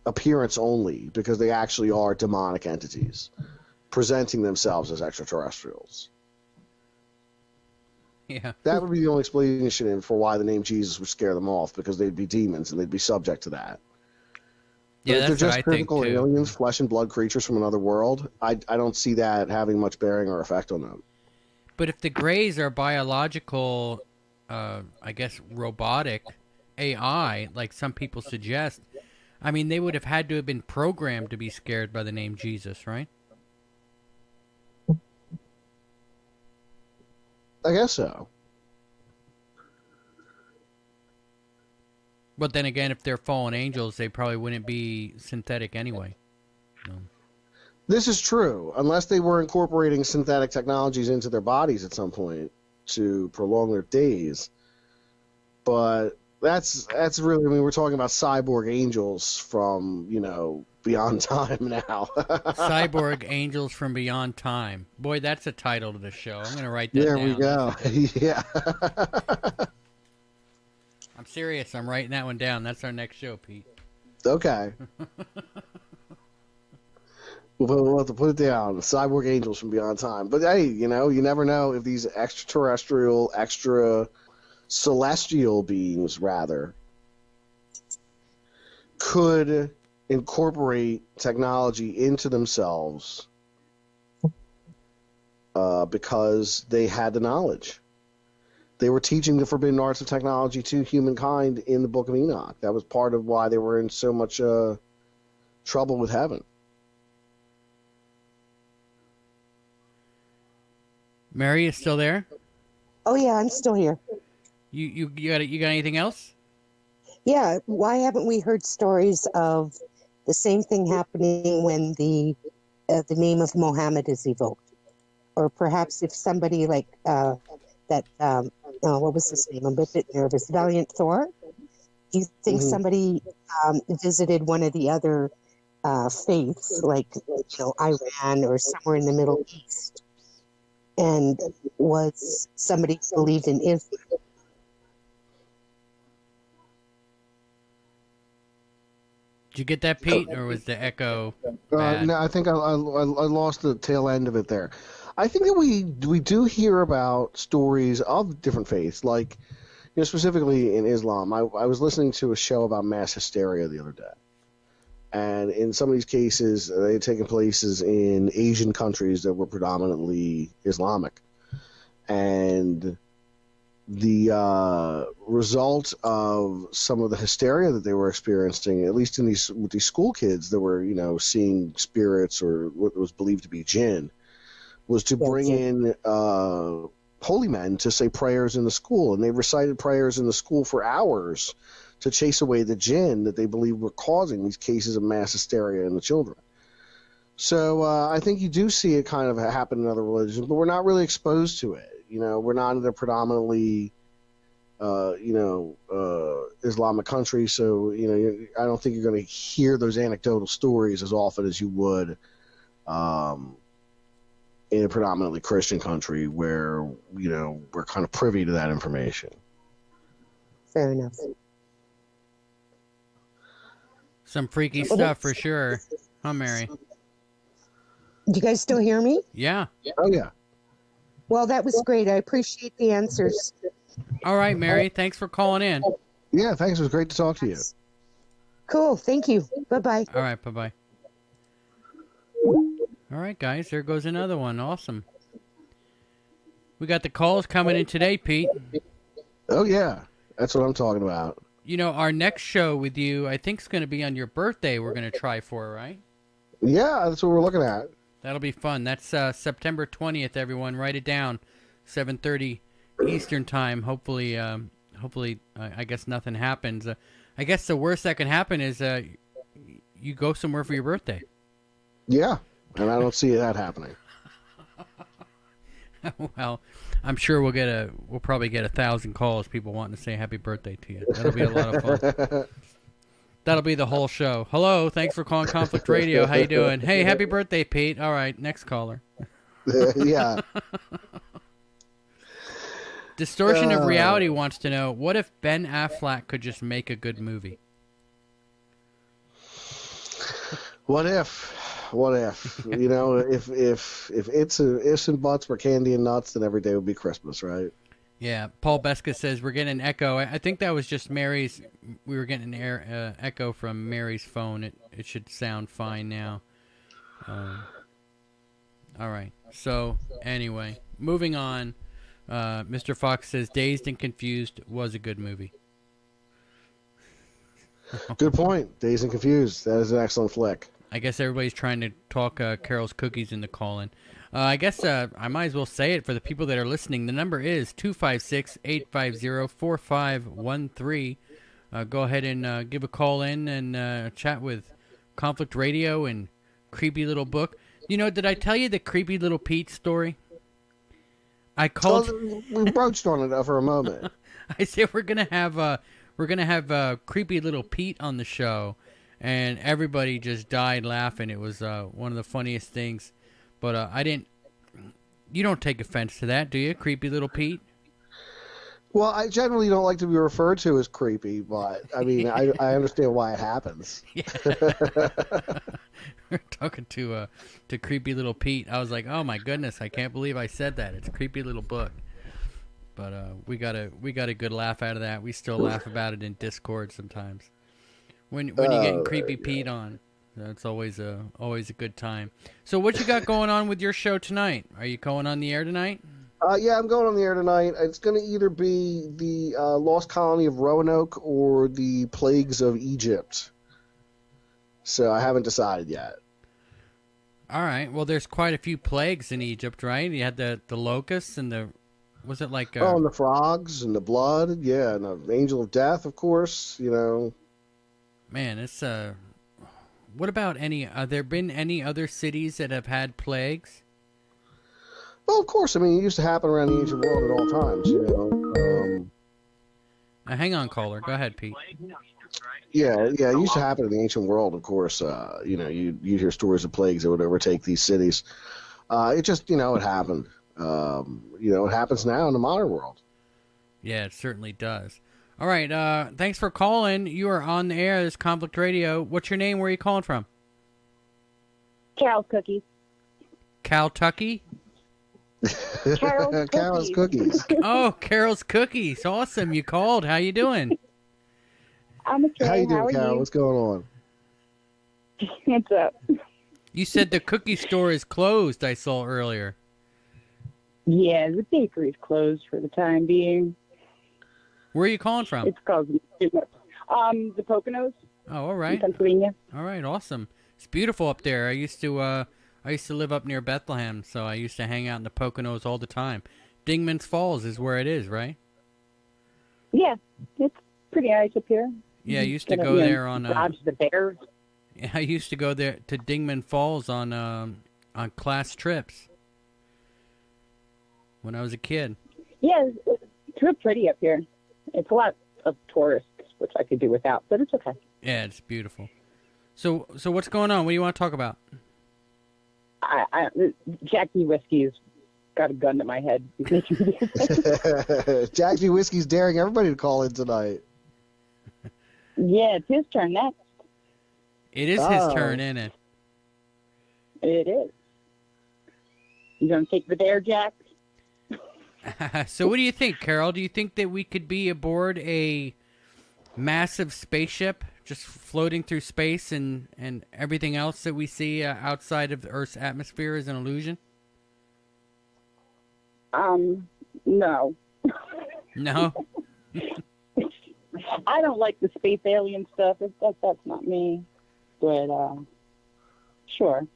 appearance only, because they actually are demonic entities presenting themselves as extraterrestrials. Yeah. That would be the only explanation for why the name Jesus would scare them off, because they'd be demons and they'd be subject to that. Yeah, but if that's they're what just I think physical too. aliens, flesh and blood creatures from another world, I don't see that having much bearing or effect on them. But if the Greys are biological, I guess robotic AI, like some people suggest, I mean, they would have had to have been programmed to be scared by the name Jesus, right? I guess so. But then again, if they're fallen angels, they probably wouldn't be synthetic anyway. No. This is true, unless they were incorporating synthetic technologies into their bodies at some point to prolong their days. But that's really, we're talking about cyborg angels from, beyond time now. Cyborg angels from beyond time. Boy, that's a title to the show. I'm going to write that there down. we go. Yeah. I'm serious. I'm writing that one down. That's our next show, Pete. Okay. We'll have to put it down. Cyborg angels from beyond time. But hey, you never know if these extraterrestrial, celestial beings, rather, could incorporate technology into themselves because they had the knowledge. They were teaching the forbidden arts of technology to humankind in the Book of Enoch. That was part of why they were in so much trouble with heaven. Mary is still there? Oh, yeah, I'm still here. You got anything else? Yeah, why haven't we heard stories of the same thing happening when the name of Mohammed is evoked? Or perhaps if somebody like that, oh, what was his name? I'm a bit nervous. Valiant Thor? Do you think somebody visited one of the other faiths, like, Iran or somewhere in the Middle East, and was somebody who believed in Islam? Did you get that, Pete, or was the echo bad? No, I think I lost the tail end of it there. I think that we do hear about stories of different faiths, like, specifically in Islam. I was listening to a show about mass hysteria the other day, and in some of these cases, they had taken places in Asian countries that were predominantly Islamic, and the result of some of the hysteria that they were experiencing, at least with these school kids that were, seeing spirits or what was believed to be jinn, was to bring in holy men to say prayers in the school, and they recited prayers in the school for hours to chase away the jinn that they believed were causing these cases of mass hysteria in the children. So I think you do see it kind of happen in other religions, but we're not really exposed to it. We're not in a predominantly, Islamic country, so I don't think you're going to hear those anecdotal stories as often as you would in a predominantly Christian country where we're kind of privy to that information. Fair enough. Some freaky stuff for sure, huh, Mary? Do you guys still hear me? Yeah. Oh yeah. Well, that was great. I appreciate the answers. All right, Mary. Thanks for calling in. Yeah, thanks. It was great to talk to you. Cool. Thank you. Bye-bye. All right, bye-bye. All right, guys. There goes another one. Awesome. We got the calls coming in today, Pete. Oh, yeah. That's what I'm talking about. Our next show with you, I think, is going to be on your birthday we're going to try for, right? Yeah, that's what we're looking at. That'll be fun. That's September 20th, everyone. Write it down. 7:30 Eastern time. Hopefully, I guess nothing happens. I guess the worst that can happen is you go somewhere for your birthday. Yeah, and I don't see that happening. Well, I'm sure we'll probably get 1,000 calls, people wanting to say happy birthday to you. That'll be a lot of fun. That'll be the whole show. Hello, thanks for calling Conflict Radio. How you doing? Hey, happy birthday, Pete. All right, next caller. Yeah. Distortion of Reality wants to know, what if Ben Affleck could just make a good movie? What if? If it's ifs and buts were candy and nuts, then every day would be Christmas, right? Yeah, Paul Beska says we're getting an echo. I think that was just Mary's. We were getting an echo from Mary's phone. It should sound fine now. All right. So anyway, moving on. Mr. Fox says Dazed and Confused was a good movie. Good point. Dazed and Confused. That is an excellent flick. I guess everybody's trying to talk Carol's Cookies into call-in. I guess I might as well say it for the people that are listening. The number is 256-850-4513. Go ahead and give a call in and chat with Conflict Radio and Creepy Little Book. Did I tell you the Creepy Little Pete story? I called. We broached on it for a moment. I said we're gonna have Creepy Little Pete on the show, and everybody just died laughing. It was one of the funniest things. But I didn't. You don't take offense to that, do you, Creepy Little Pete? Well, I generally don't like to be referred to as creepy, but I mean, I understand why it happens. Yeah. We're talking to Creepy Little Pete. I was like, oh my goodness, I can't believe I said that. It's Creepy Little Book. But we got a good laugh out of that. We still laugh about it in Discord sometimes. When you're getting Creepy Pete on. That's always a good time. So what you got going on with your show tonight? Are you going on the air tonight? Yeah, I'm going on the air tonight. It's going to either be the Lost Colony of Roanoke or the Plagues of Egypt. So I haven't decided yet. All right. Well, there's quite a few plagues in Egypt, right? You had the locusts and the Was it like Oh, and the frogs and the blood, yeah, and the angel of death, of course. man, it's what about there been any other cities that have had plagues? Well, of course. I mean, it used to happen around the ancient world at all times. Hang on, caller. Go ahead, Pete. Yeah, it used to happen in the ancient world. Of course, you hear stories of plagues that would overtake these cities. It just, it happened. It happens now in the modern world. Yeah, it certainly does. All right. Thanks for calling. You are on the air. This is Conflict Radio. What's your name? Where are you calling from? Carol's Cookies. Caltucky? Carol's Cookies. Oh, Carol's Cookies. Awesome. You called. How you doing? I'm okay. How you doing, are Carol? you? What's going on? What's up? You said the cookie store is closed, I saw earlier. Yeah, the bakery's closed for the time being. Where are you calling from? It's called the Poconos. Oh, all right. In Pennsylvania. All right, awesome. It's beautiful up there. I used to live up near Bethlehem, so I used to hang out in the Poconos all the time. Dingman's Falls is where it is, right? Yeah, it's pretty nice up here. Yeah, I used to go there on dodge the bears. I used to go there to Dingman Falls on class trips when I was a kid. Yeah, it's real pretty up here. It's a lot of tourists, which I could do without, but it's okay. Yeah, it's beautiful. So what's going on? What do you want to talk about? Jackie Whiskey's got a gun to my head. He's making me do this. Jackie Whiskey's daring everybody to call in tonight. Yeah, it's his turn next. It is his turn, isn't it? It is. You gonna take the dare, Jack? So what do you think, Carol? Do you think that we could be aboard a massive spaceship just floating through space and everything else that we see outside of the Earth's atmosphere is an illusion? No. No? I don't like the space alien stuff. That's not me. But, sure.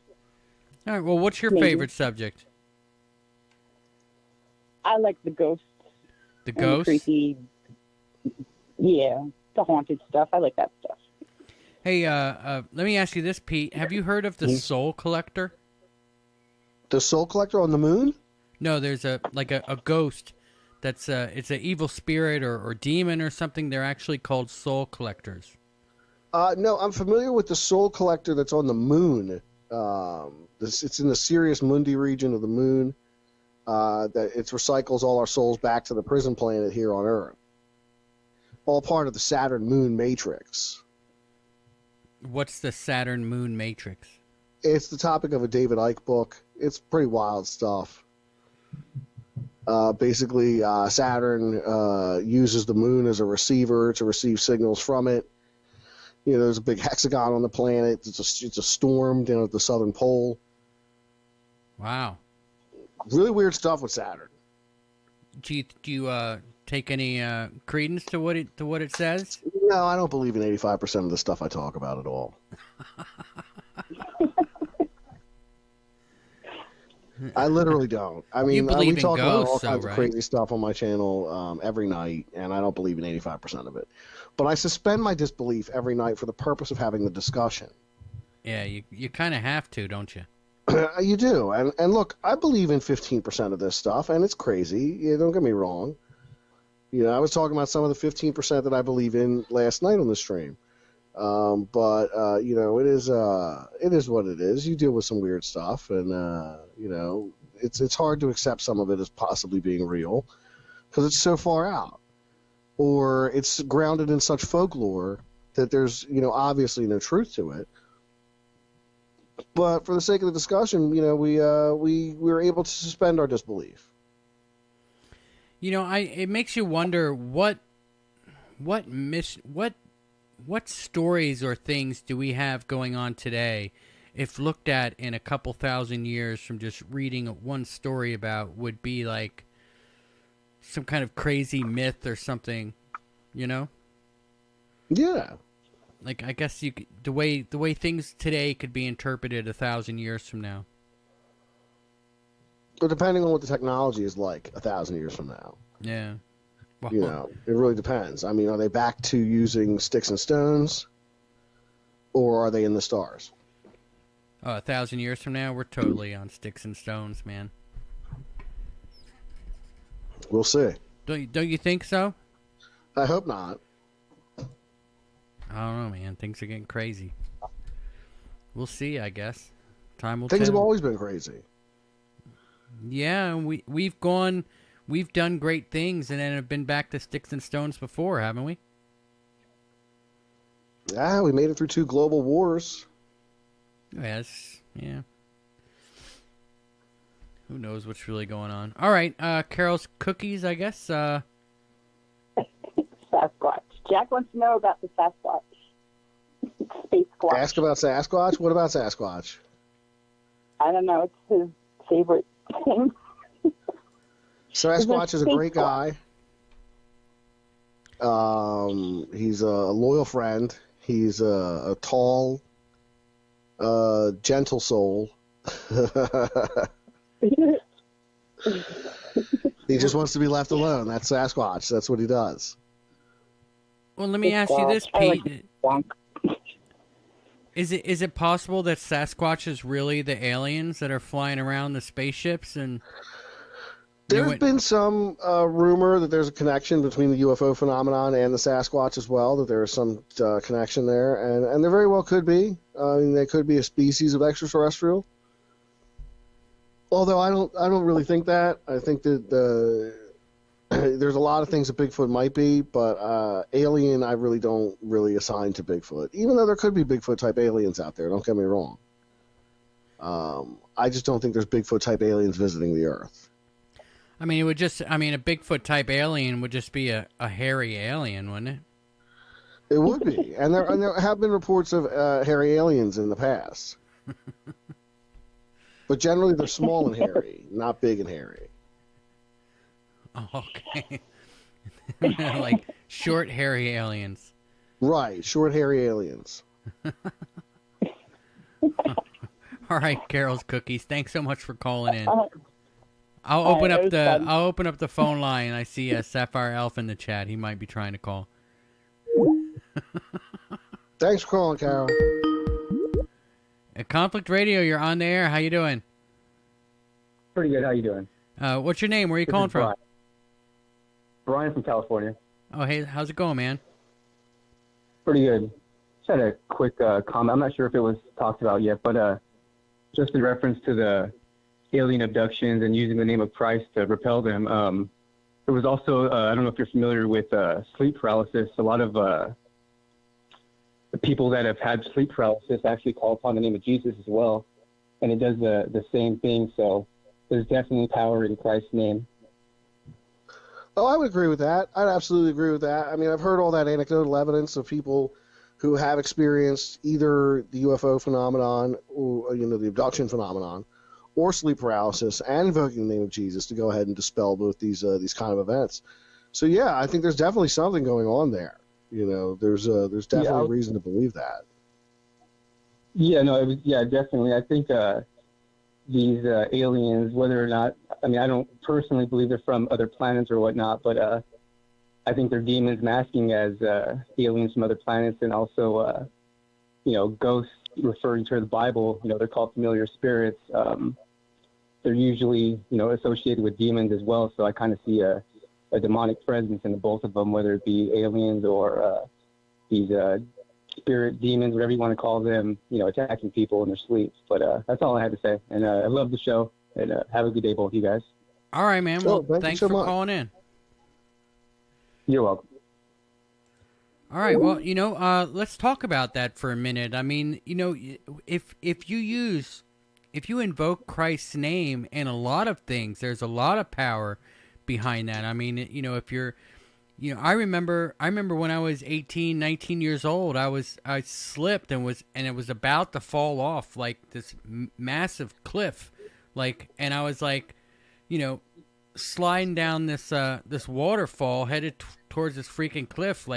All right, well, what's your Maybe. favorite subject? I like the ghosts. The and ghosts? creepy. Yeah, the haunted stuff. I like that stuff. Hey, let me ask you this, Pete. Have you heard of the Soul Collector? The Soul Collector on the moon? No, there's a ghost that's it's an evil spirit or demon or something. They're actually called soul collectors. No, I'm familiar with the Soul Collector that's on the moon. It's in the Sirius Mundi region of the moon. That it recycles all our souls back to the prison planet here on Earth. All part of the Saturn Moon Matrix. What's the Saturn Moon Matrix? It's the topic of a David Icke book. It's pretty wild stuff. Basically, Saturn uses the moon as a receiver to receive signals from it. There's a big hexagon on the planet. It's a storm down at the southern pole. Wow. Really weird stuff with Saturn. Do you take any credence to what it says? No, I don't believe in 85% of the stuff I talk about at all. I literally don't. I mean, we talk about all kinds of crazy stuff on my channel every night, and I don't believe in 85% of it. But I suspend my disbelief every night for the purpose of having the discussion. Yeah, you kind of have to, don't you? You do. And look, I believe in 15% of this stuff, and it's crazy. Don't get me wrong. I was talking about some of the 15% that I believe in last night on the stream. But it is what it is. You deal with some weird stuff, and it's hard to accept some of it as possibly being real because it's so far out, or it's grounded in such folklore that there's obviously no truth to it. But for the sake of the discussion, we were able to suspend our disbelief. It makes you wonder what stories or things do we have going on today, if looked at in a couple thousand years from just reading one story about, would be like some kind of crazy myth or something, Yeah. Like, I guess the way things today could be interpreted 1,000 years from now. But depending on what the technology is like 1,000 years from now, Yeah. Well, you know, it really depends. I mean, are they back to using sticks and stones, or are they in the stars? 1,000 years from now, we're totally on sticks and stones, man. We'll see. Don't you think so? I hope not. I don't know, man. Things are getting crazy. We'll see, I guess. Time will Things tell. have always been crazy. Yeah, and we've done great things and then have been back to sticks and stones before, haven't we? Yeah, we made it through 2 global wars. Yes, yeah. Who knows what's really going on? All right, Carol's cookies, I guess. Sasquatch. Jack wants to know about the Sasquatch. Space Squatch. Ask about Sasquatch? What about Sasquatch? I don't know. It's his favorite thing. Sasquatch is a great guy. He's a loyal friend. He's a tall, gentle soul. He just wants to be left alone. That's Sasquatch. That's what he does. Well, let me ask you this, Pete. Is it possible that Sasquatch is really the aliens that are flying around the spaceships? And There's been some rumor that there's a connection between the UFO phenomenon and the Sasquatch as well, that there is some connection there, and there very well could be. I mean, they could be a species of extraterrestrial. Although I don't really think that. I think that there's a lot of things that Bigfoot might be, but alien I really don't really assign to Bigfoot. Even though there could be Bigfoot-type aliens out there, don't get me wrong. I just don't think there's Bigfoot-type aliens visiting the Earth. I mean, a Bigfoot-type alien would just be a hairy alien, wouldn't it? It would be. And there have been reports of hairy aliens in the past. But generally they're small and hairy, not big and hairy. Oh, okay. Like short, hairy aliens. Right, short, hairy aliens. All right, Carol's cookies. Thanks so much for calling in. I'll open up the phone line. I see a Sapphire Elf in the chat. He might be trying to call. Thanks for calling, Carol. At Conflict Radio, you're on the air. How you doing? Pretty good. How you doing? What's your name? Where are you calling from? Brian from California. Oh, hey, how's it going, man? Pretty good. Just had a quick comment. I'm not sure if it was talked about yet, but just in reference to the alien abductions and using the name of Christ to repel them. There was also, I don't know if you're familiar with sleep paralysis. A lot of the people that have had sleep paralysis actually call upon the name of Jesus as well, and it does the same thing. So there's definitely power in Christ's name. Oh, I would agree with that. I'd absolutely agree with that. I mean, I've heard all that anecdotal evidence of people who have experienced either the UFO phenomenon or, the abduction phenomenon or sleep paralysis and invoking the name of Jesus to go ahead and dispel both these kind of events. So, yeah, I think there's definitely something going on there. There's definitely reason to believe that. Yeah, no, definitely. I think these aliens, whether or not, I mean, I don't personally believe they're from other planets or whatnot, but I think they're demons masking as aliens from other planets, and also, ghosts referring to the Bible. They're called familiar spirits. They're usually, associated with demons as well. So I kind of see a demonic presence in both of them, whether it be aliens or these spirit demons, whatever you want to call them, attacking people in their sleep. But that's all I had to say. And I love the show. And have a good day, both of you guys. All right, man. Well, thanks for calling in. You're welcome. All right. Well, let's talk about that for a minute. I mean, if you invoke Christ's name in a lot of things, there's a lot of power behind that. I mean, if you're, I remember when I was 18, 19 years old, I slipped and it was about to fall off like this massive cliff, and I was sliding down this waterfall headed towards this freaking cliff,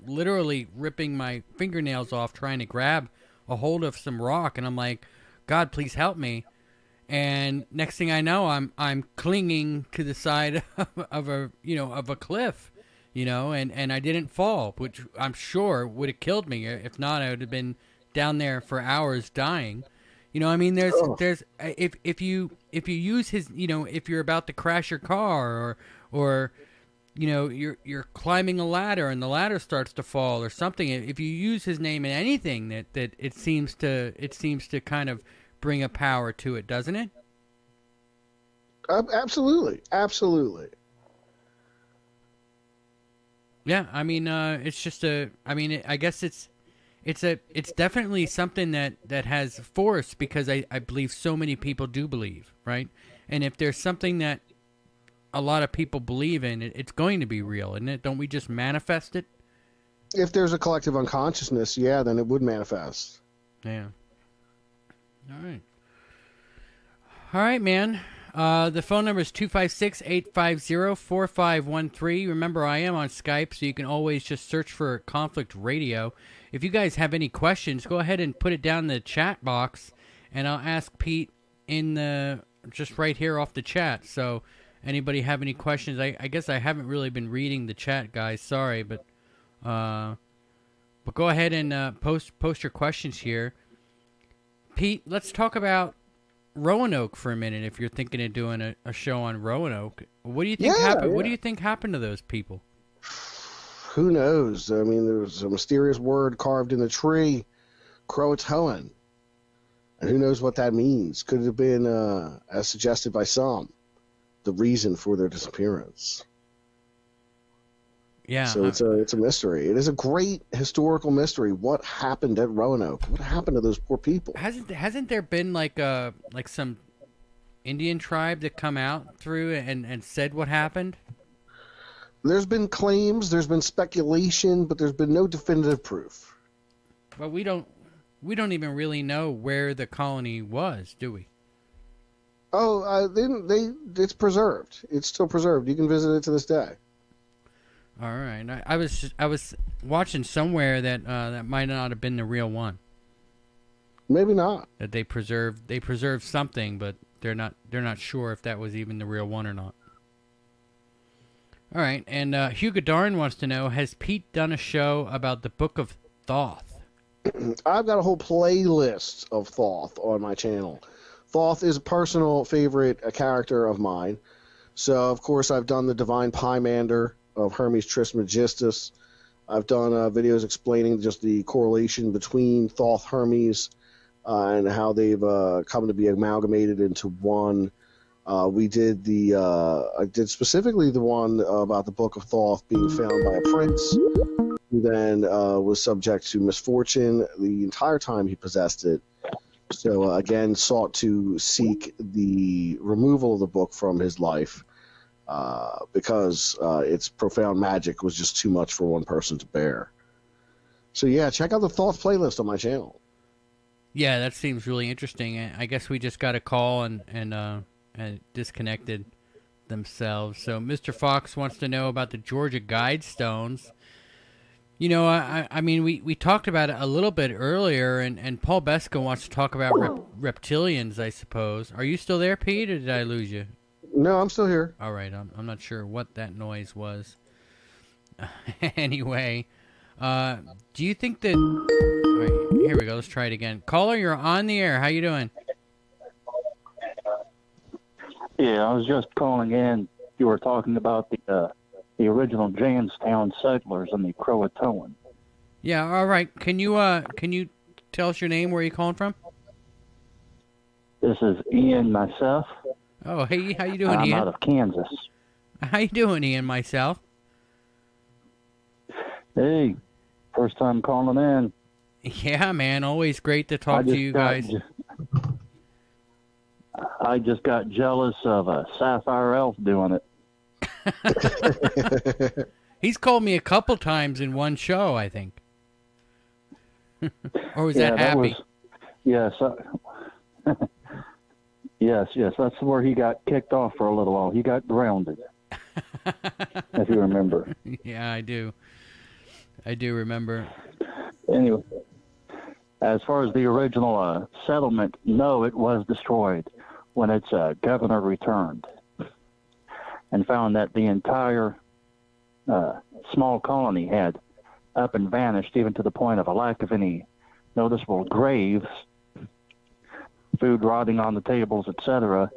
literally ripping my fingernails off trying to grab a hold of some rock, and I'm like, God, please help me. And next thing I know, I'm clinging to the side of a cliff, and I didn't fall, which I'm sure would have killed me. If not, I would have been down there for hours dying. I mean, there's if you use his, if you're about to crash your car or you're climbing a ladder and the ladder starts to fall or something, if you use his name in anything, that it seems to kind of bring a power to it, doesn't it? Absolutely. Yeah, I mean, it's just I guess it's definitely something that has force, because I believe so many people do believe, right? And if there's something that a lot of people believe in, it's going to be real, isn't it? Don't we just manifest it? If there's a collective unconsciousness, yeah, then it would manifest. Yeah. All right, man. The phone number is 256-850-4513. Remember, I am on Skype, so you can always just search for Conflict Radio. If you guys have any questions, go ahead and put it down in the chat box, and I'll ask Pete just right here off the chat. So anybody have any questions? I guess I haven't really been reading the chat, guys. Sorry, but go ahead and post your questions here. Pete, let's talk about Roanoke for a minute. If you're thinking of doing a show on Roanoke, what do you think happened? Yeah. What do you think happened to those people? Who knows? I mean, there was a mysterious word carved in the tree, Croatoan, and who knows what that means? Could it have been, as suggested by some, the reason for their disappearance? Yeah. So it's a mystery. It is a great historical mystery. What happened at Roanoke? What happened to those poor people? Hasn't there been like some Indian tribe that come out through and said what happened? There's been claims, there's been speculation, but there's been no definitive proof. But we don't even really know where the colony was, do we? Oh, it's preserved. It's still preserved. You can visit it to this day. All right. I was watching somewhere that that might not have been the real one. Maybe not. That they preserved something, but they're not sure if that was even the real one or not. All right. And Hugo Darn wants to know: has Pete done a show about the Book of Thoth? I've got a whole playlist of Thoth on my channel. Thoth is a personal favorite character of mine. So, of course, I've done the Divine Pymander of Hermes Trismegistus. I've done videos explaining just the correlation between Thoth Hermes and how they've come to be amalgamated into one. I did specifically the one about the Book of Thoth being found by a prince who then was subject to misfortune the entire time he possessed it. So, again, sought to seek the removal of the book from his life. Because its profound magic was just too much for one person to bear. So yeah, check out the Thoth playlist on my channel. Yeah, that seems really interesting. I guess we just got a call and disconnected themselves. So Mr. Fox wants to know about the Georgia Guidestones. I mean, we talked about it a little bit earlier, and Paul Beska wants to talk about reptilians, I suppose. Are you still there, Pete, or did I lose you? No, I'm still here. All right, I'm not sure what that noise was. Anyway, do you think that... All right, here we go. Let's try it again. Caller, you're on the air. How you doing? Yeah, I was just calling in. You were talking about the original Jamestown settlers and the Croatoan. Yeah, all right. Can you tell us your name? Where are you calling from? This is Ian, myself. Oh, hey, how you doing, I'm Ian? out of Kansas. How you doing, Ian, myself? Hey, first time calling in. Yeah, man, always great to talk to you guys. I just got jealous of a Sapphire Elf doing it. He's called me a couple times in one show, I think. Or was that Happy? Yes. Yes, that's where he got kicked off for a little while. He got grounded, if you remember. Yeah, I do. I do remember. Anyway, as far as the original settlement, no, it was destroyed. when its governor returned and found that the entire small colony had up and vanished, even to the point of a lack of any noticeable graves, food rotting on the tables, etc.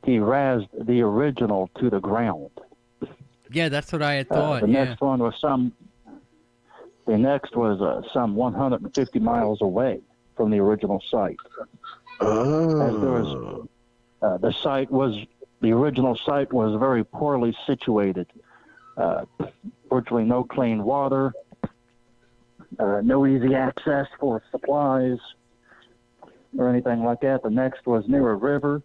He razed the original to the ground. Yeah, that's what I had thought. The next one was some 150 miles away from the original site. Oh. The original site was very poorly situated. Virtually no clean water, no easy access for supplies or anything like that. The next was near a river,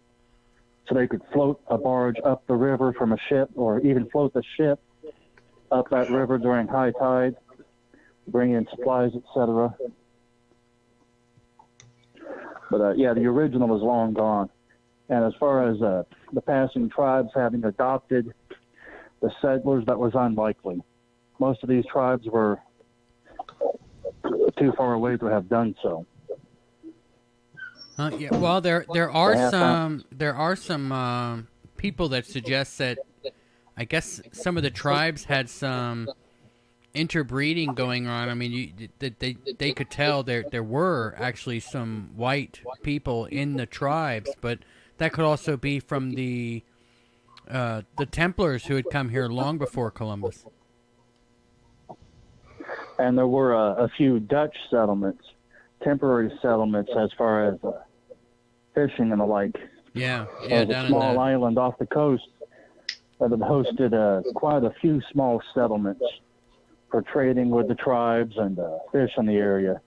so they could float a barge up the river from a ship, or even float the ship up that river during high tide, bring in supplies, etc. But yeah, the original is long gone. And as far as the passing tribes having adopted the settlers, that was unlikely. Most of these tribes were too far away to have done so. Yeah, well, there are some people that suggest that I guess some of the tribes had some interbreeding going on. I mean, they could tell there were actually some white people in the tribes, but that could also be from the Templars who had come here long before Columbus. And there were a few Dutch settlements, temporary settlements, as far as fishing and the like. Yeah, There's down a small island off the coast that had hosted quite a few small settlements for trading with the tribes and fish in the area.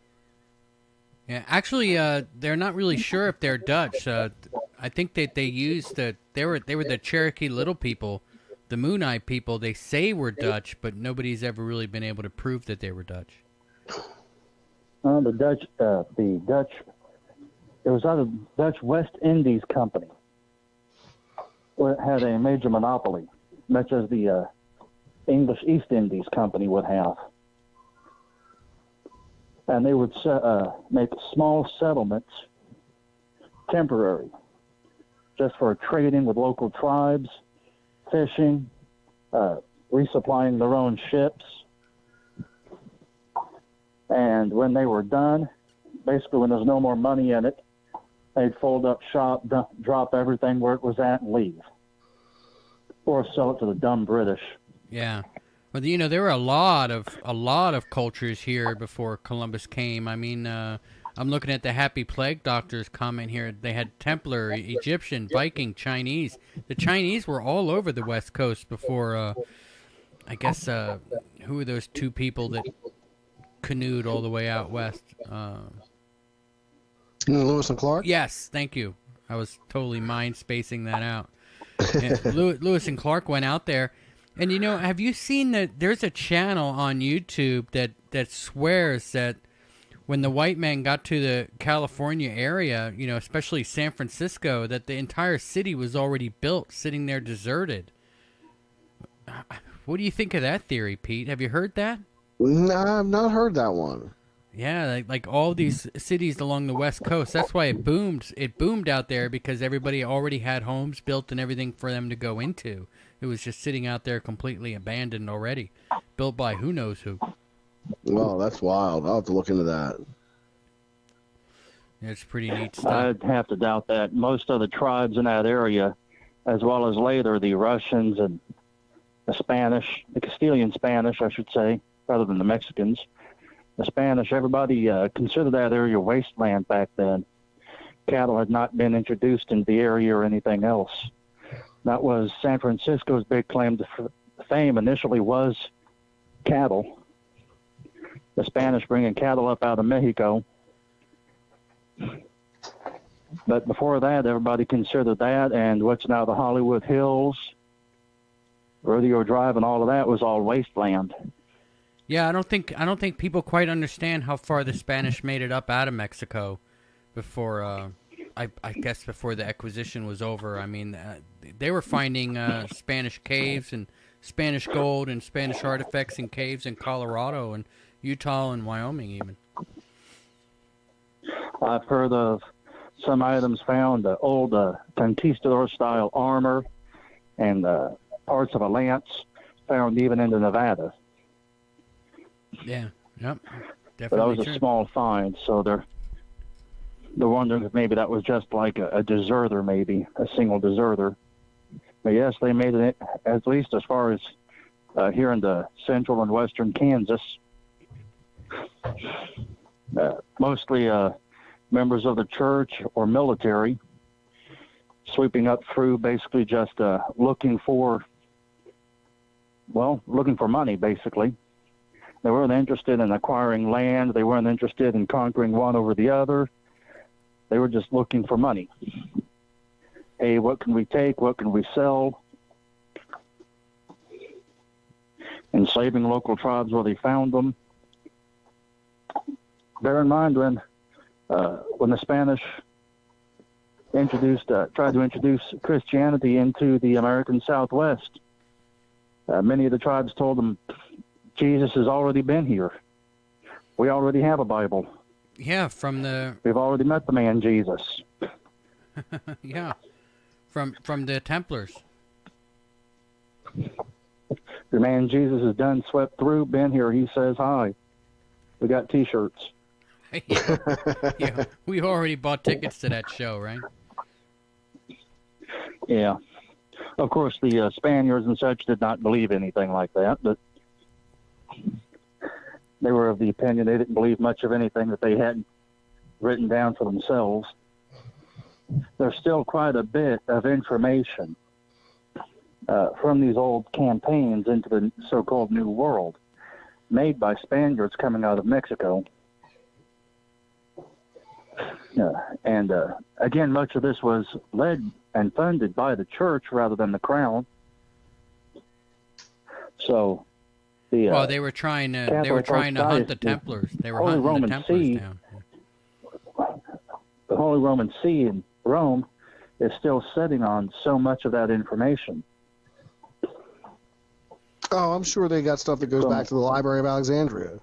Yeah, actually, they're not really sure if they're Dutch. I think that they used they were the Cherokee Little People, the Moon Eye people. They say were Dutch, but nobody's ever really been able to prove that they were Dutch. The Dutch. It was out of Dutch West Indies Company. It had a major monopoly, much as the English East Indies Company would have. And they would make small settlements, temporary, just for trading with local tribes, fishing, resupplying their own ships. And when they were done, basically when there's no more money in it, they'd fold up shop, drop everything where it was at, and leave. Or sell it to the dumb British. Yeah. Well, there were a lot of cultures here before Columbus came. I mean, I'm looking at the Happy Plague Doctor's comment here. They had Templar, Egyptian, Viking, Chinese. The Chinese were all over the West Coast before, I guess, who were those two people that canoed all the way out west? Lewis and Clark? Yes, thank you. I was totally mind-spacing that out. Lewis and Clark went out there. And, have you seen that there's a channel on YouTube that swears that when the white man got to the California area, especially San Francisco, that the entire city was already built, sitting there deserted. What do you think of that theory, Pete? Have you heard that? No, I've not heard that one. Yeah, like all these cities along the West Coast. That's why it boomed. It boomed out there because everybody already had homes built and everything for them to go into. It was just sitting out there completely abandoned already, built by who knows who. Well, that's wild. I'll have to look into that. It's pretty neat stuff. I'd have to doubt that. Most of the tribes in that area, as well as later the Russians and the Spanish, the Castilian Spanish, I should say, rather than the Mexicans, the Spanish, everybody considered that area wasteland back then. Cattle had not been introduced into the area or anything else. That was San Francisco's big claim to fame initially was cattle. The Spanish bringing cattle up out of Mexico. But before that, everybody considered that and what's now the Hollywood Hills, Rodeo Drive, and all of that was all wasteland. Yeah, I don't think people quite understand how far the Spanish made it up out of Mexico before I guess before the acquisition was over. I mean, they were finding Spanish caves and Spanish gold and Spanish artifacts in caves in Colorado and Utah and Wyoming even. I've heard of some items found, old conquistador-style armor and parts of a lance found even into Nevada. Yeah, yep, But that definitely was true. a small find, so they're wondering if maybe that was just like a deserter, maybe a single deserter. But yes, they made it at least as far as here in the central and western Kansas. Mostly members of the church or military, sweeping up through, basically just looking for money, basically. They weren't interested in acquiring land. They weren't interested in conquering one over the other. They were just looking for money. Hey, what can we take? What can we sell? Enslaving local tribes where they found them. Bear in mind when the Spanish tried to introduce Christianity into the American Southwest, many of the tribes told them, Jesus has already been here. We already have a Bible. Yeah, We've already met the man Jesus. yeah, from the Templars. The man Jesus is done, swept through, been here. He says hi. We got T-shirts. Yeah, we already bought tickets to that show, right? Yeah. Of course, the Spaniards and such did not believe anything like that, but they were of the opinion they didn't believe much of anything that they hadn't written down for themselves. There's still quite a bit of information from these old campaigns into the so-called New World made by Spaniards coming out of Mexico. And again, much of this was led and funded by the church rather than the crown. So they were trying to hunt the Templars. They were hunting the Templars down. The Holy Roman See in Rome is still sitting on so much of that information. Oh, I'm sure they got stuff that goes back to the Library of Alexandria.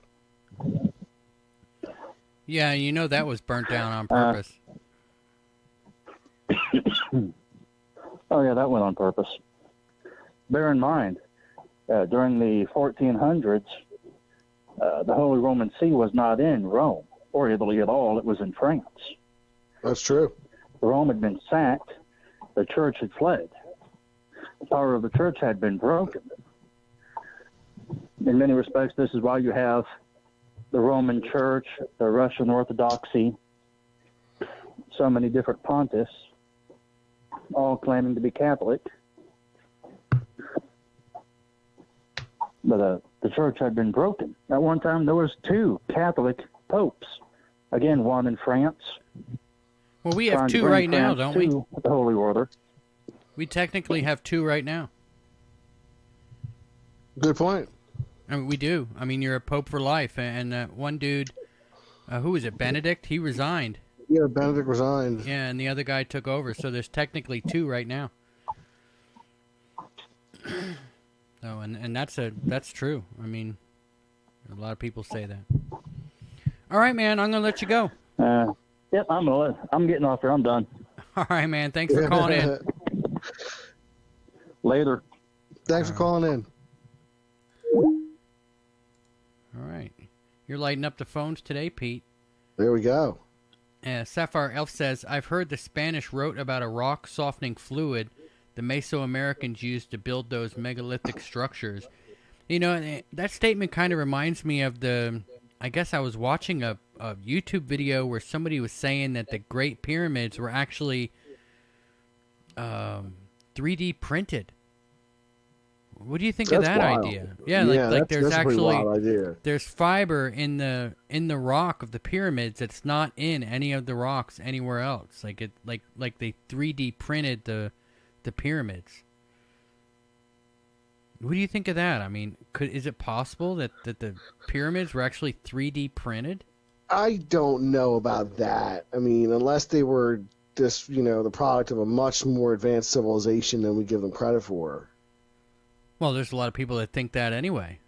Yeah, you know that was burnt down on purpose. Oh, yeah, that went on purpose. Bear in mind, during the 1400s, the Holy Roman See was not in Rome, or Italy at all. It was in France. That's true. Rome had been sacked. The church had fled. The power of the church had been broken. In many respects, this is why you have the Roman Church, the Russian Orthodoxy, so many different pontiffs, all claiming to be Catholic. But the church had been broken. At one time, there was 2 Catholic popes. Again, one in France. Well, we have 2 right now, don't we? The Holy Order. We technically have 2 right now. Good point. I mean, we do. I mean, you're a pope for life. And one dude, who was it, Benedict? He resigned. Yeah, Benedict resigned. Yeah, and the other guy took over. So there's technically 2 right now. So, and that's true. I mean, a lot of people say that. All right, man. I'm gonna let you go. Yep, I'm getting off here. I'm done. All right, man. Thanks for calling in. Later. Thanks for calling in. All right. You're lighting up the phones today, Pete. There we go. Sapphire Elf says, I've heard the Spanish wrote about a rock softening fluid the Mesoamericans used to build those megalithic structures. You know, that statement kind of reminds me of I guess I was watching a YouTube video where somebody was saying that the Great Pyramids were actually 3D printed. What do you think of that idea? Yeah, like there's actually there's fiber in the rock of the pyramids that's not in any of the rocks anywhere else. Like they 3D printed the pyramids. What do you think of that? I mean, is it possible that the pyramids were actually 3D printed? I don't know about that. I mean, unless they were just, the product of a much more advanced civilization than we give them credit for. Well, there's a lot of people that think that anyway.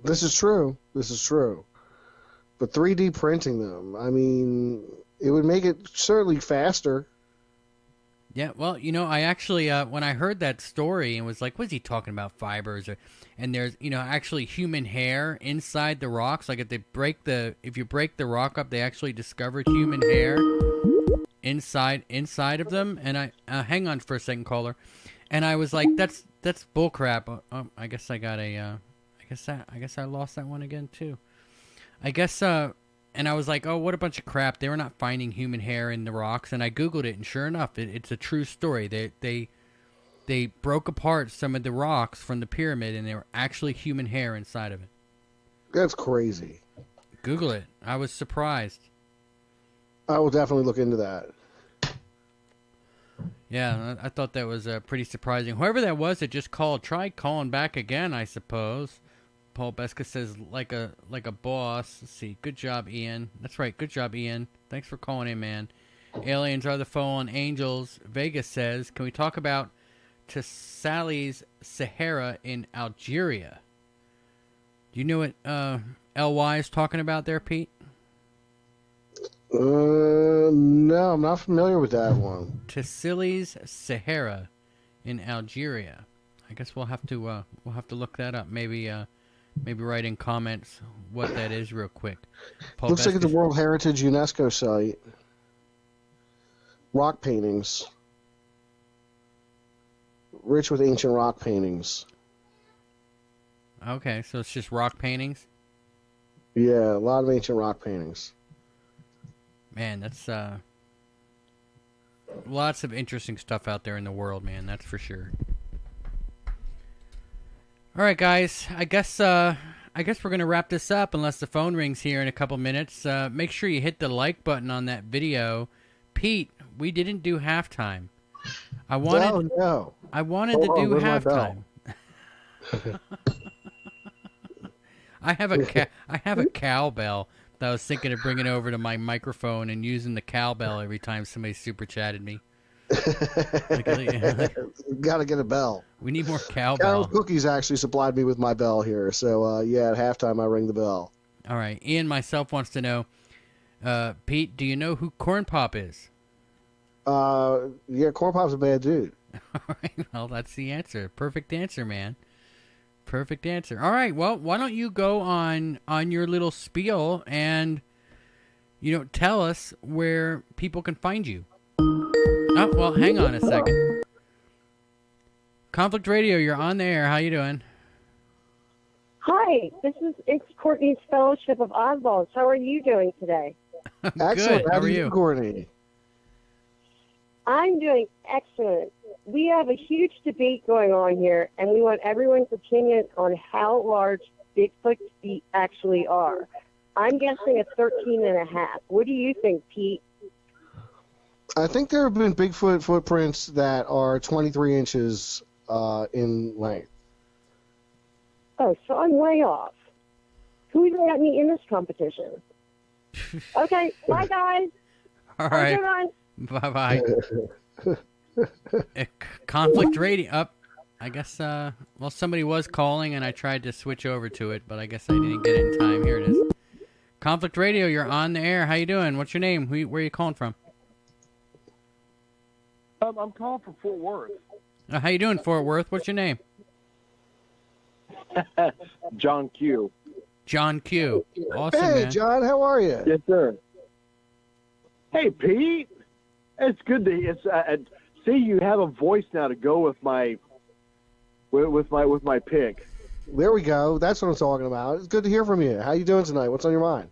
This is true. But 3D printing them, I mean, It would make it certainly faster. Yeah, well, I actually, when I heard that story and was like, what's he talking about, fibers? And there's, actually human hair inside the rocks. Like if you break the rock up, they actually discovered human hair inside of them. And I, hang on for a second, caller. And I was like, that's bullcrap. I guess I got I guess I lost that one again too. I guess, and I was like, oh, what a bunch of crap. They were not finding human hair in the rocks. And I Googled it, and sure enough, it's a true story. They broke apart some of the rocks from the pyramid, and there were actually human hair inside of it. That's crazy. Google it. I was surprised. I will definitely look into that. Yeah, I thought that was pretty surprising. Whoever that was that just called, try calling back again, I suppose. Paul Beska says, like a boss. Let's see. Good job, Ian. That's right. Good job, Ian. Thanks for calling in, man. Aliens are the fallen angels. Vegas says, can we talk about Sally's Sahara in Algeria? Do you know what LY is talking about there, Pete? No, I'm not familiar with that one. Tassili's Sahara in Algeria. I guess we'll have to look that up. Maybe write in comments what that is real quick. Paul Looks like it's a World Heritage UNESCO site. Rock paintings. Rich with ancient rock paintings. Okay, so it's just rock paintings? Yeah, a lot of ancient rock paintings. Man, that's lots of interesting stuff out there in the world, man. That's for sure. All right, guys. I guess we're gonna wrap this up unless the phone rings here in a couple minutes. Make sure you hit the like button on that video. Pete, we didn't do halftime. I wanted to do halftime. I have a cowbell that I was thinking of bringing over to my microphone and using the cowbell every time somebody super chatted me. Gotta get a bell. We need more cowbell. Carol Cookies actually supplied me with my bell here, so yeah, at halftime I ring the bell. All right, Ian myself wants to know, Pete, do you know who Corn Pop is? Yeah, Corn Pop's a bad dude. All right, well, that's the answer. Perfect answer, man. Perfect answer. All right, well, why don't you go on your little spiel and, tell us where people can find you. Oh, well, hang on a second. Conflict Radio, you're on the air. How you doing? Hi, it's Courtney's Fellowship of Oddballs. How are you doing today? Excellent. How are you, Courtney? I'm doing excellent. We have a huge debate going on here, and we want everyone's opinion on how large Bigfoot's feet actually are. I'm guessing it's 13 and a half. What do you think, Pete? I think there have been Bigfoot footprints that are 23 inches in length. Oh, so I'm way off. Who's got me in this competition? Okay, bye, guys. All right. Bye-bye. Conflict Radio. Up. I guess, well, somebody was calling, and I tried to switch over to it, but I guess I didn't get it in time. Here it is. Conflict Radio, you're on the air. How you doing? What's your name? Where are you calling from? I'm calling from Fort Worth. How you doing, Fort Worth? What's your name? John Q. John Q. Awesome, Hey, man. John, how are you? Yes, sir. Hey, Pete. It's good to see you have a voice now to go with my pick. There we go. That's what I'm talking about. It's good to hear from you. How you doing tonight? What's on your mind?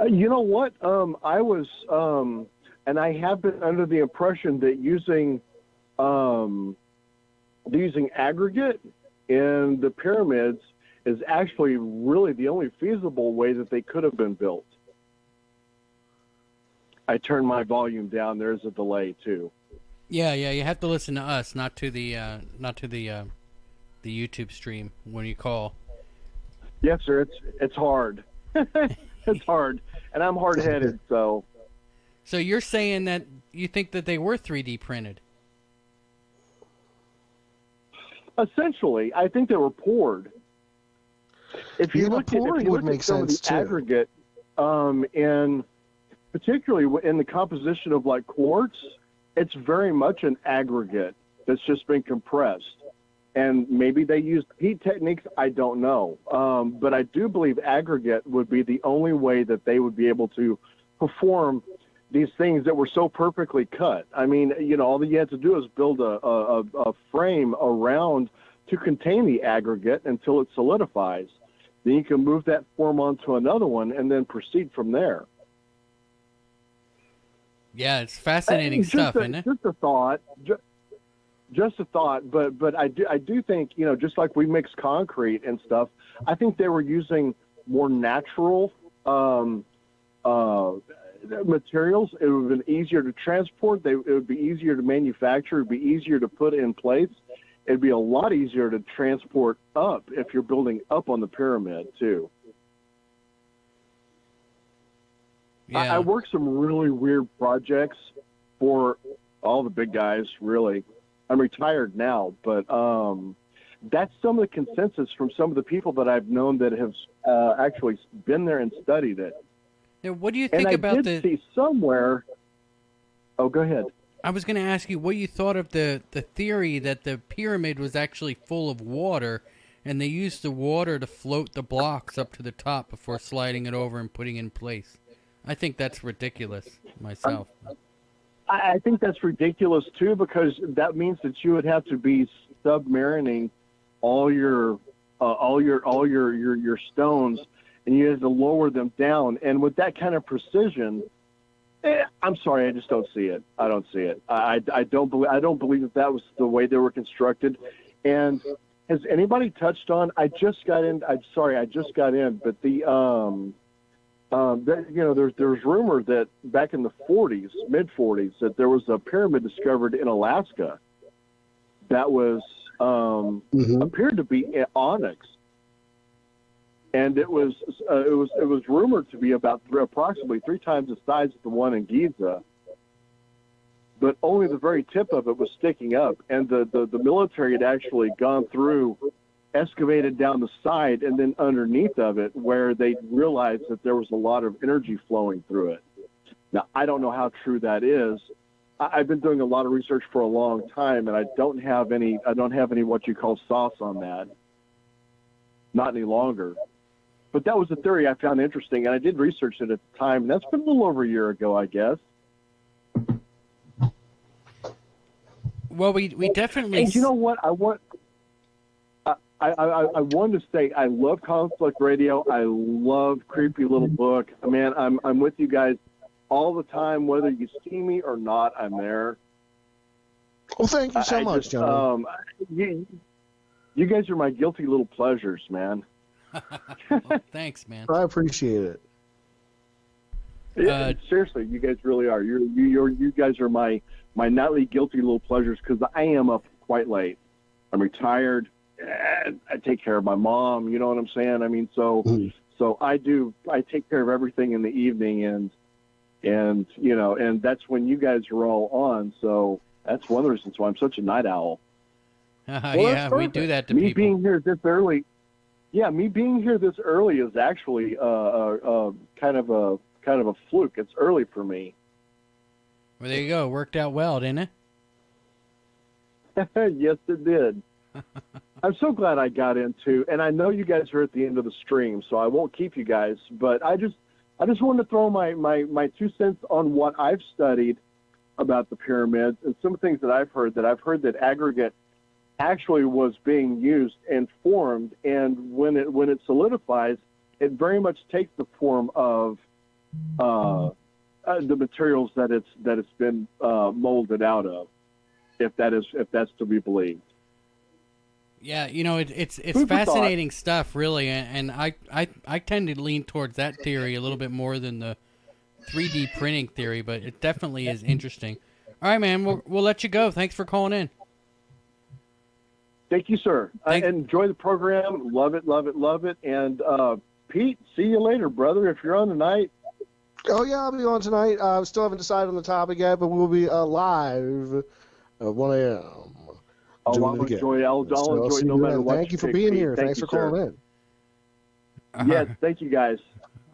You know what? I was, and I have been under the impression that using aggregate in the pyramids is actually really the only feasible way that they could have been built. I turned my volume down. There's a delay too. Yeah. You have to listen to us, not to the YouTube stream when you call. Yes, sir. It's hard. It's hard, and I'm hard-headed. So you're saying that you think that they were 3D printed? Essentially, I think they were poured. If you look at some of the aggregate in particularly in the composition of like quartz, it's very much an aggregate that's just been compressed. And maybe they used heat techniques, I don't know. But I do believe aggregate would be the only way that they would be able to perform these things that were so perfectly cut. I mean, you know, all that you had to do is build a frame around to contain the aggregate until it solidifies. Then you can move that form onto another one and then proceed from there. Yeah, it's fascinating stuff, isn't it? Just a thought. Just a thought, but I do think, you know, just like we mix concrete and stuff, I think they were using more natural materials. It would have been easier to transport. It would be easier to manufacture. It would be easier to put in place. It'd be a lot easier to transport up if you're building up on the pyramid too. Yeah. I worked some really weird projects for all the big guys, really. I'm retired now, but that's some of the consensus from some of the people that I've known that have actually been there and studied it. Now, what do you think about the... I did see somewhere... Oh, go ahead. I was going to ask you what you thought of the theory that the pyramid was actually full of water, and they used the water to float the blocks up to the top before sliding it over and putting in place. I think that's ridiculous myself. I think that's ridiculous too, because that means that you would have to be submarining all your stones, and you have to lower them down. And with that kind of precision, I'm sorry, I just don't see it. I don't see it. I don't believe that was the way they were constructed. And has anybody touched on? I just got in. I'm sorry, I just got in, but the there's rumor that back in the 40s, mid 40s, that there was a pyramid discovered in Alaska that was appeared to be onyx, and it was rumored to be about approximately 3 times the size of the one in Giza, but only the very tip of it was sticking up, and the military had actually gone through, excavated down the side and then underneath of it, where they realized that there was a lot of energy flowing through it. Now, I don't know how true that is. I've been doing a lot of research for a long time, and I don't have any what you call sauce on that. Not any longer. But that was a theory I found interesting, and I did research it at the time, and that's been a little over a year ago, I guess. Well, we definitely... And you know what? I wanted to say I love Conflict Radio. I love Creepy Little Book. Man, I'm with you guys all the time, whether you see me or not. I'm there. Well, thank you so much, John. You guys are my guilty little pleasures, man. Well, thanks, man. I appreciate it. Yeah, seriously, you guys really are. You guys are my nightly guilty little pleasures, because I am up quite late. I'm retired. And I take care of my mom, you know what I'm saying? I mean, so I take care of everything in the evening, and you know, and that's when you guys are all on. So that's one of the reasons why I'm such a night owl. Yeah, we do that to me people. being here this early. Yeah, me being here this early is actually kind of a fluke. It's early for me. Well, there you go. Worked out well, didn't it? Yes, it did. I'm so glad I got into, and I know you guys are at the end of the stream, so I won't keep you guys, but I just wanted to throw my 2 cents on what I've studied about the pyramids and some things that I've heard that aggregate actually was being used and formed, and when it solidifies, it very much takes the form of the materials that it's been molded out of, if that's to be believed. Yeah, you know, it's fascinating stuff, really, and I tend to lean towards that theory a little bit more than the 3D printing theory, but it definitely is interesting. All right, man, we'll let you go. Thanks for calling in. Thank you, sir. I enjoy the program. Love it, love it, love it. And Pete, see you later, brother, if you're on tonight. Oh, yeah, I'll be on tonight. I still haven't decided on the topic yet, but we'll be live at 1 a.m. I'll enjoy it no matter what. Thank you for being here. Thanks for calling in. Yes, thank you, guys.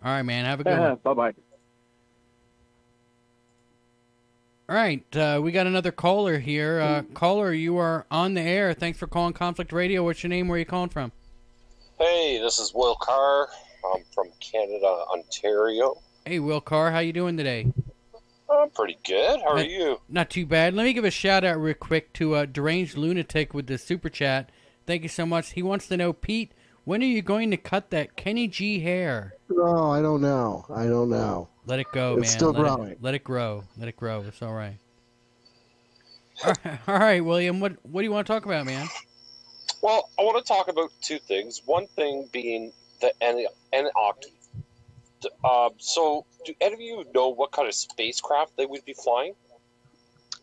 All right, man. Have a good one. Bye-bye. All right, we got another caller here. Caller, you are on the air. Thanks for calling Conflict Radio. What's your name? Where are you calling from? Hey, this is Will Carr. I'm from Canada, Ontario. Hey, Will Carr, how you doing today? I'm pretty good. How are you? Not too bad. Let me give a shout out real quick to Deranged Lunatic with the super chat. Thank you so much. He wants to know, Pete, when are you going to cut that Kenny G hair? Oh, I don't know. Let it go, man. It's still growing. Let it grow. Let it grow. It's all right. All right, William. What do you want to talk about, man? Well, I want to talk about two things. One thing being the Anunnaki. So, do any of you know what kind of spacecraft they would be flying?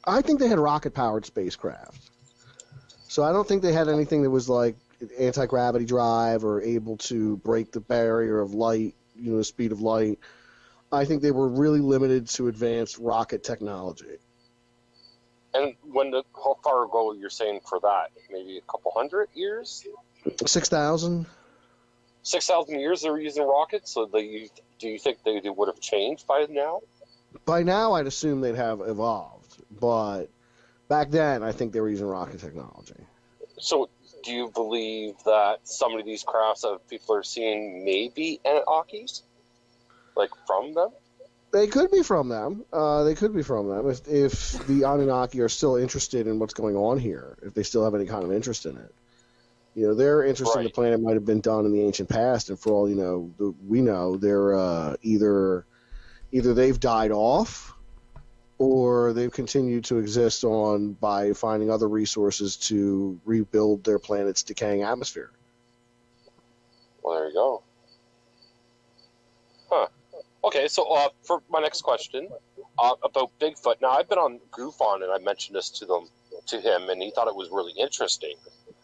I think they had rocket-powered spacecraft. So I don't think they had anything that was like anti-gravity drive or able to break the barrier of light, the speed of light. I think they were really limited to advanced rocket technology. And how far ago you're saying for that? Maybe a couple hundred years? 6,000. 6,000 years they were using rockets? So do you think they would have changed by now? By now, I'd assume they'd have evolved. But back then, I think they were using rocket technology. So do you believe that some of these crafts that people are seeing may be Anunnakis? Like from them? They could be from them. If the Anunnaki are still interested in what's going on here, if they still have any kind of interest in it. Their interest in the planet might have been done in the ancient past, and for all we know, they're either they've died off, or they've continued to exist on by finding other resources to rebuild their planet's decaying atmosphere. Well, there you go. Huh. Okay, so for my next question about Bigfoot. Now, I've been on GoofOn, and I mentioned this to him, and he thought it was really interesting.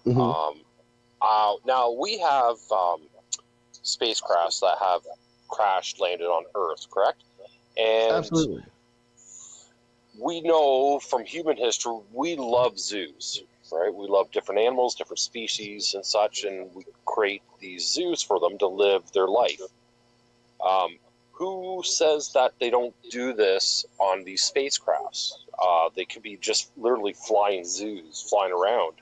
Mm-hmm. Now, we have spacecrafts that have crashed, landed on Earth, correct? And absolutely. We know from human history, we love zoos, right? We love different animals, different species and such, and we create these zoos for them to live their life. Who says that they don't do this on these spacecrafts? They could be just literally flying zoos, flying around.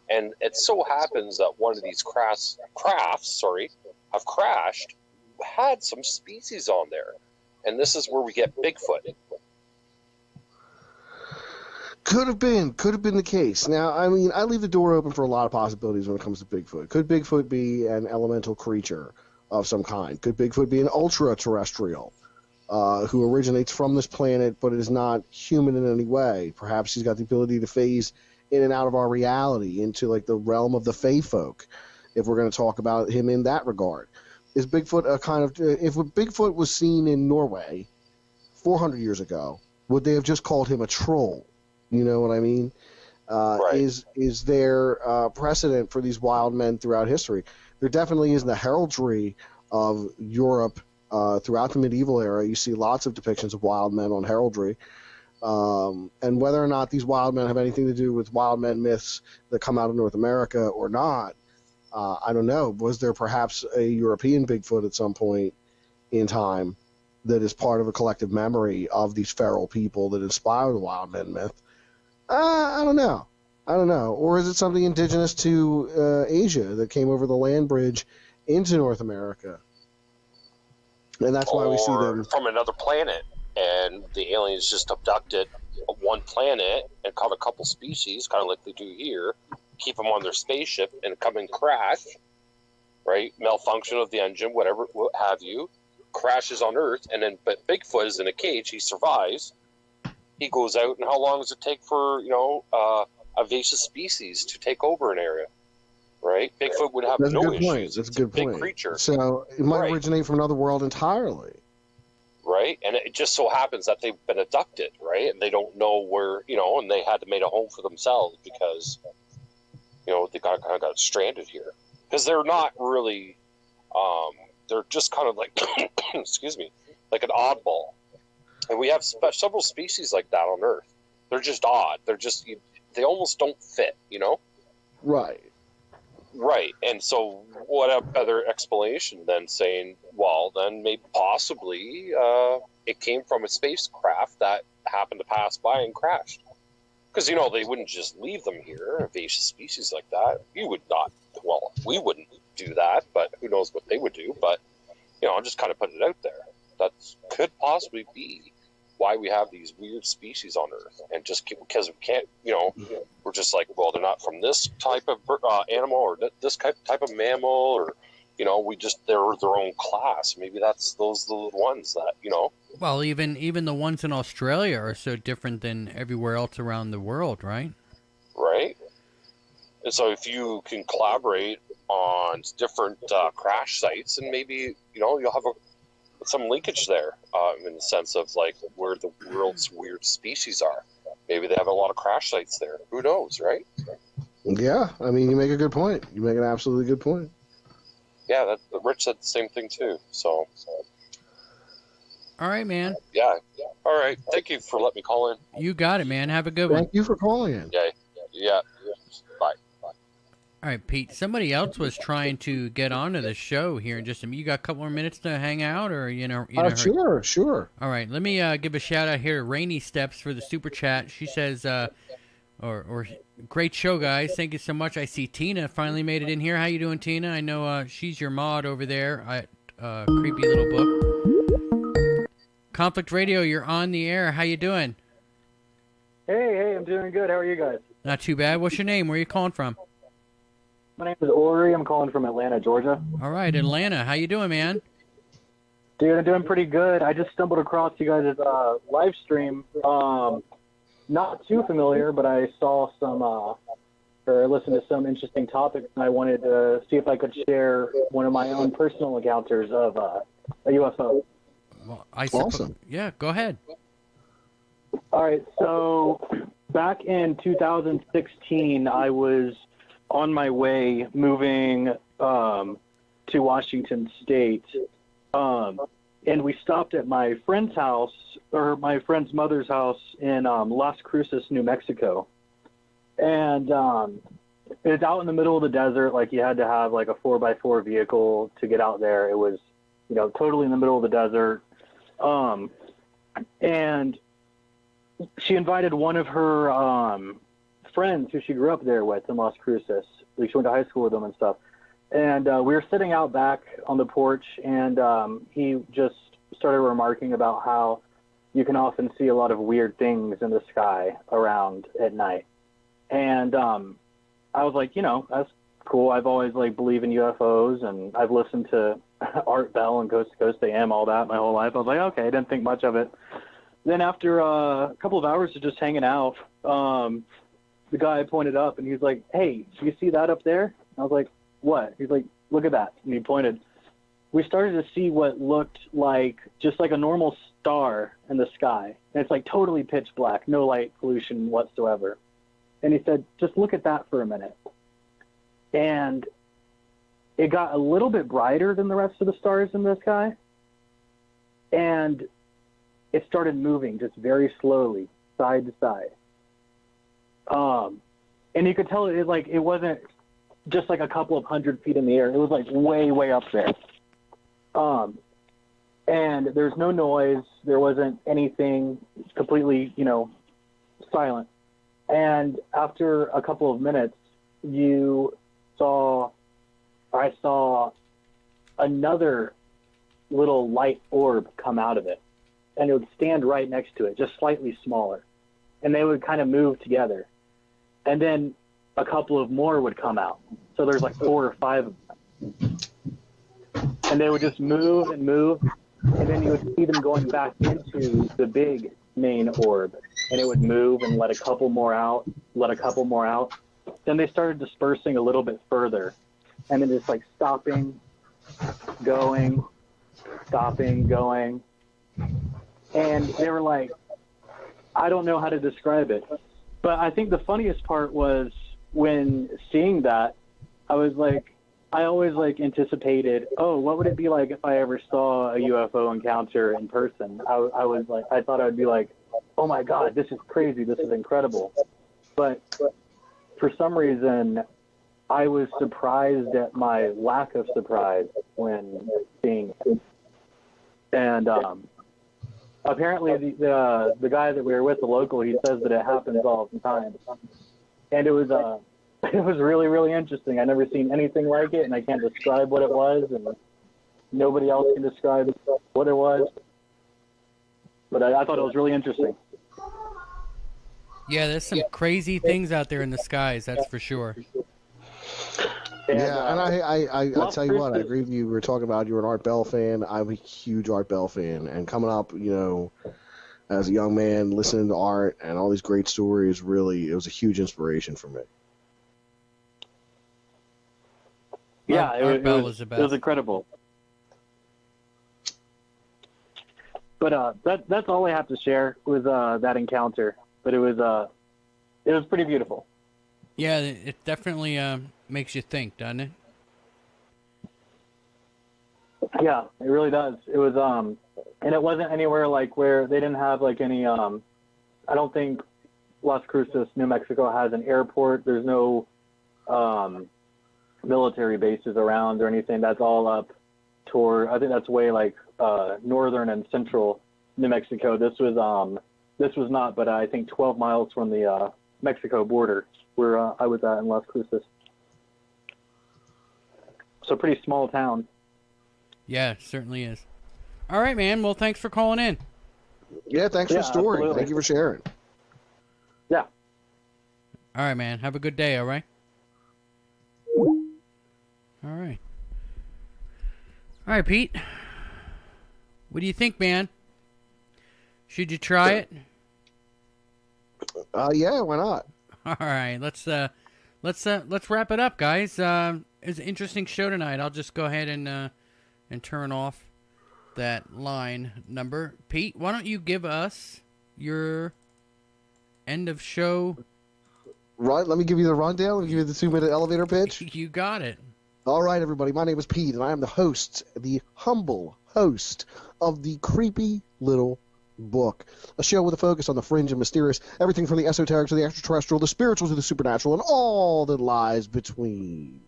And it so happens that one of these crafts have crashed, had some species on there. And this is where we get Bigfoot. Could have been the case. Now, I mean, I leave the door open for a lot of possibilities when it comes to Bigfoot. Could Bigfoot be an elemental creature of some kind? Could Bigfoot be an ultra-terrestrial who originates from this planet but is not human in any way? Perhaps he's got the ability to phase in and out of our reality into like the realm of the Fae folk, if we're going to talk about him in that regard. Is Bigfoot a kind of... if Bigfoot was seen in Norway 400 years ago, would they have just called him a troll? You know what I mean? Right. Is there precedent for these wild men throughout history? There definitely is in the heraldry of Europe throughout the medieval era. You see lots of depictions of wild men on heraldry. And whether or not these wild men have anything to do with wild men myths that come out of North America or not, I don't know. Was there perhaps a European Bigfoot at some point in time that is part of a collective memory of these feral people that inspired the wild men myth? I don't know. Or is it something indigenous to Asia that came over the land bridge into North America? And that's why we see them from another planet, and the aliens just abducted one planet and caught a couple species, kind of like they do here, keep them on their spaceship and come and crash, right? Malfunction of the engine, whatever, what have you, crashes on Earth, and then but Bigfoot is in a cage. He survives. He goes out, and how long does it take for a invasive species to take over an area? Right? Bigfoot would have no issues. That's a good point. Big creature. So it might originate from another world entirely. Right? And it just so happens that they've been abducted, right? And they don't know where, and they had to make a home for themselves because, they kind of got stranded here. Because they're not really, they're just kind of like, excuse me, like an oddball. And we have several species like that on Earth. They're just odd. They almost don't fit, Right. Right. And so what a better explanation than saying, well, then maybe possibly it came from a spacecraft that happened to pass by and crashed. Because, you know, they wouldn't just leave them here, invasive species like that. You would not, well, we wouldn't do that, but who knows what they would do. But, you know, I'm just kind of putting it out there. That could possibly be why we have these weird species on Earth. And just because we can't, you know, we're just like, well, they're not from this type of animal or this type of mammal, or, you know, they're their own class. Maybe those the ones that, you know. Well, even the ones in Australia are so different than everywhere else around the world, right? Right. And so if you can collaborate on different crash sites, and maybe, you know, you'll have some linkage there in the sense of like where the world's weird species are. Maybe they have a lot of crash sites there. Who knows, right? Yeah, I mean, you make a good point. You make an absolutely good point. Yeah, Rich said the same thing too. So. All right, man. Yeah. All right. Thank you for letting me call in. You got it, man. Have a good one. Thank you for calling in. Yeah. Bye. All right, Pete. Somebody else was trying to get onto the show here in just a minute. You got a couple more minutes to hang out, or Sure. All right. Let me give a shout out here to Rainy Steps for the super chat. She says, or great show, guys. Thank you so much. I see Tina finally made it in here. How you doing, Tina? I know she's your mod over there at Creepy Little Book. Conflict Radio, you're on the air. How you doing? Hey, I'm doing good. How are you guys? Not too bad. What's your name? Where are you calling from? My name is Ori. I'm calling from Atlanta, Georgia. All right, Atlanta. How you doing, man? Dude, I'm doing pretty good. I just stumbled across you guys' live stream. Not too familiar, but I saw some, or listened to some interesting topics, and I wanted to see if I could share one of my own personal encounters of a UFO. Well, awesome. Yeah, go ahead. All right, so back in 2016, I was on my way moving to Washington State, and we stopped at my friend's house, or my friend's mother's house in Las Cruces, New Mexico. And it's out in the middle of the desert. Like, you had to have like a 4x4 vehicle to get out there. It was, you know, totally in the middle of the desert. And she invited one of her friends who she grew up there with in Las Cruces. She went to high school with them and stuff. And we were sitting out back on the porch, and he just started remarking about how you can often see a lot of weird things in the sky around at night. And I was like, you know, that's cool. I've always like believed in UFOs, and I've listened to Art Bell and Coast to Coast AM, all that my whole life. I was like, okay, I didn't think much of it. Then after a couple of hours of just hanging out, the guy pointed up and he was like, hey, do you see that up there? I was like, what? He's like, look at that. And he pointed. We started to see what looked like just like a normal star in the sky. And it's like totally pitch black, no light pollution whatsoever. And he said, just look at that for a minute. And it got a little bit brighter than the rest of the stars in the sky. And it started moving just very slowly, side to side. And you could tell it wasn't just like a couple of 100 feet in the air. It was like way, way up there. And there's no noise. There wasn't anything, completely, you know, silent. And after a couple of minutes, I saw another little light orb come out of it, and it would stand right next to it, just slightly smaller. And they would kind of move together. And then a couple of more would come out. So there's like 4 or 5 of them. And they would just move and move, and then you would see them going back into the big main orb. And it would move and let a couple more out, let a couple more out. Then they started dispersing a little bit further. And then just like stopping, going, stopping, going. And they were like, I don't know how to describe it. But I think the funniest part was when seeing that, I was like, I always like anticipated, oh, what would it be like if I ever saw a UFO encounter in person? I thought I would be like, oh my God, this is crazy. This is incredible. But for some reason, I was surprised at my lack of surprise when seeing it. And apparently the guy that we were with, the local, he says that it happens all the time, and it was it was really, really interesting. I never seen anything like it, and I can't describe what it was, and nobody else can describe what it was. But I thought it was really interesting. Yeah, there's some crazy things out there in the skies, that's for sure. Yeah, and I tell you what, I agree with you. We were talking about you're an Art Bell fan. I'm a huge Art Bell fan, and coming up, as a young man, listening to Art and all these great stories, really, it was a huge inspiration for me. Yeah, Art Bell was the it best. was incredible. But that's all I have to share with that encounter. But it was pretty beautiful. Yeah, it definitely makes you think, doesn't it? Yeah, it really does. It was and it wasn't anywhere like where they didn't have like any I don't think Las Cruces, New Mexico has an airport. There's no military bases around or anything. That's all up toward, I think that's way like northern and central New Mexico. This was not, but I think 12 miles from the Mexico border where I was at in Las Cruces. So pretty small town. Yeah, it certainly is. All right, man. Well, thanks for calling in. Yeah, thanks for the story. Absolutely. Thank you for sharing. Yeah. All right, man. Have a good day, all right? All right. All right, Pete. What do you think, man? Should you try it? Yeah, why not? All right, let's wrap it up, guys. It's an interesting show tonight. I'll just go ahead and turn off that line number. Pete, why don't you give us your end of show? Right, let me give you the rundown. Let me give you the 2-minute elevator pitch. You got it. All right, everybody. My name is Pete, and I am the host, the humble host of the Creepy Little Book, a show with a focus on the fringe and mysterious, everything from the esoteric to the extraterrestrial, the spiritual to the supernatural, and all that lies between.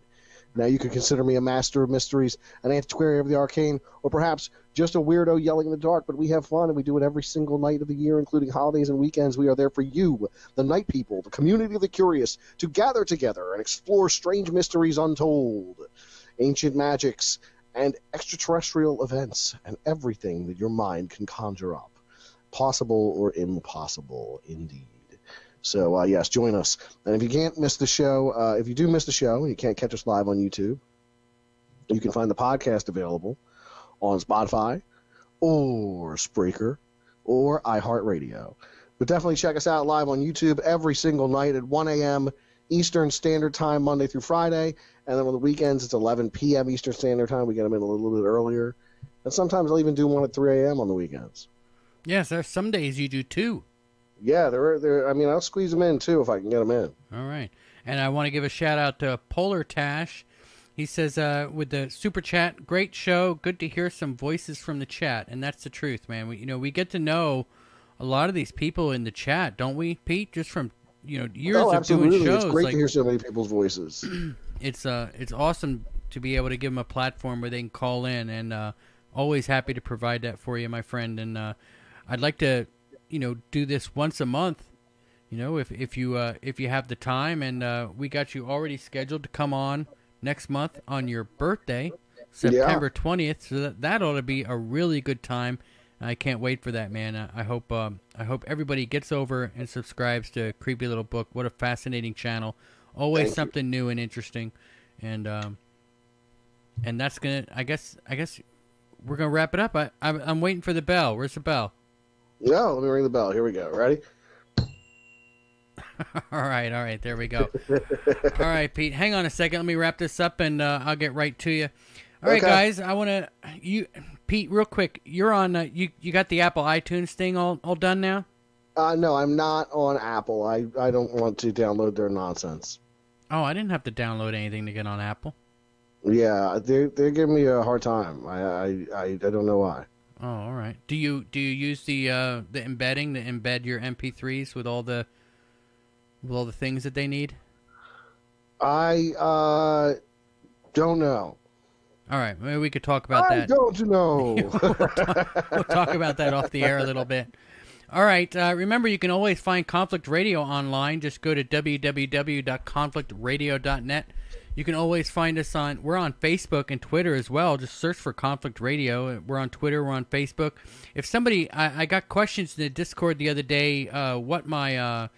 Now, you could consider me a master of mysteries, an antiquarian of the arcane, or perhaps just a weirdo yelling in the dark, but we have fun, and we do it every single night of the year, including holidays and weekends. We are there for you, the night people, the community of the curious, to gather together and explore strange mysteries untold, ancient magics, and extraterrestrial events, and everything that your mind can conjure up. Possible or impossible, indeed. So, yes, join us. And if you can't miss the show, if you do miss the show and you can't catch us live on YouTube, you can find the podcast available on Spotify or Spreaker or iHeartRadio. But definitely check us out live on YouTube every single night at 1 a.m. Eastern Standard Time, Monday through Friday. And then on the weekends, it's 11 p.m. Eastern Standard Time. We get them in a little bit earlier. And sometimes I'll even do one at 3 a.m. on the weekends. Yes, there's some days you do too. Yeah, I'll squeeze them in too if I can get them in. All right. And I want to give a shout out to Polar Tash. He says, with the super chat, great show. Good to hear some voices from the chat. And that's the truth, man. We get to know a lot of these people in the chat, don't we, Pete? Just from, years of doing shows. It's great to hear so many people's voices. It's awesome to be able to give them a platform where they can call in, and always happy to provide that for you, my friend. And I'd like to, do this once a month. If you have the time, and we got you already scheduled to come on next month on your birthday, September 20th. So that ought to be a really good time. I can't wait for that, man. I hope everybody gets over and subscribes to Creepy Little Book. What a fascinating channel. Always something new and interesting. And that's gonna. I guess we're gonna wrap it up. I'm waiting for the bell. Where's the bell? Yeah, let me ring the bell. Here we go. Ready? All right. There we go. All right, Pete. Hang on a second. Let me wrap this up, and I'll get right to you. All right, guys. I want to Pete, real quick. You're on. You got the Apple iTunes thing all done now? No, I'm not on Apple. I don't want to download their nonsense. Oh, I didn't have to download anything to get on Apple. Yeah, they're giving me a hard time. I don't know why. Oh, all right. Do you use the embedding to embed your MP3s with all the things that they need? I don't know. All right, maybe we could talk about I that. don't know. We'll talk about that off the air a little bit. All right, remember you can always find Conflict Radio online. Just go to www.conflictradio.net. You can always find us we're on Facebook and Twitter as well. Just search for Conflict Radio. We're on Twitter, we're on Facebook. If somebody, I got questions in the Discord the other day, what my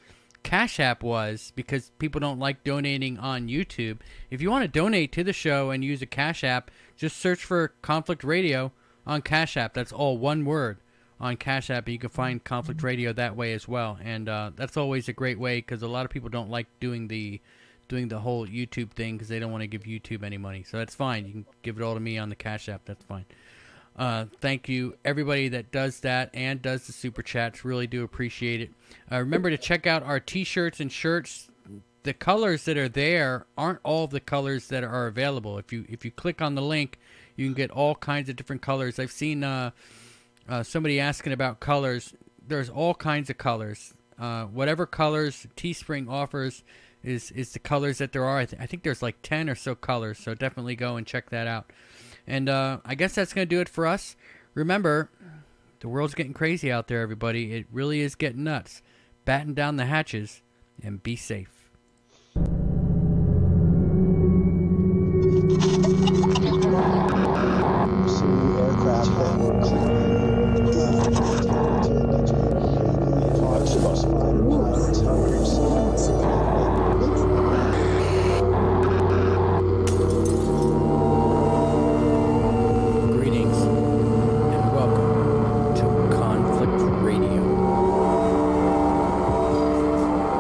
Cash App was, because people don't like donating on YouTube. If you want to donate to the show and use a Cash App, just search for Conflict Radio on Cash App. That's all one word on Cash App, and you can find Conflict Radio that way as well. And that's always a great way, because a lot of people don't like doing the whole YouTube thing because they don't want to give YouTube any money. So that's fine. You can give it all to me on the Cash App. That's fine. Thank you, everybody that does that and does the super chats. Really do appreciate it. Remember to check out our T-shirts and shirts. The colors that are there aren't all the colors that are available. If you click on the link, you can get all kinds of different colors. I've seen somebody asking about colors. There's all kinds of colors. Whatever colors Teespring offers is the colors that there are. I think there's like 10 or so colors, so definitely go and check that out. And I guess that's going to do it for us. Remember, the world's getting crazy out there, everybody. It really is getting nuts. Batten down the hatches and be safe.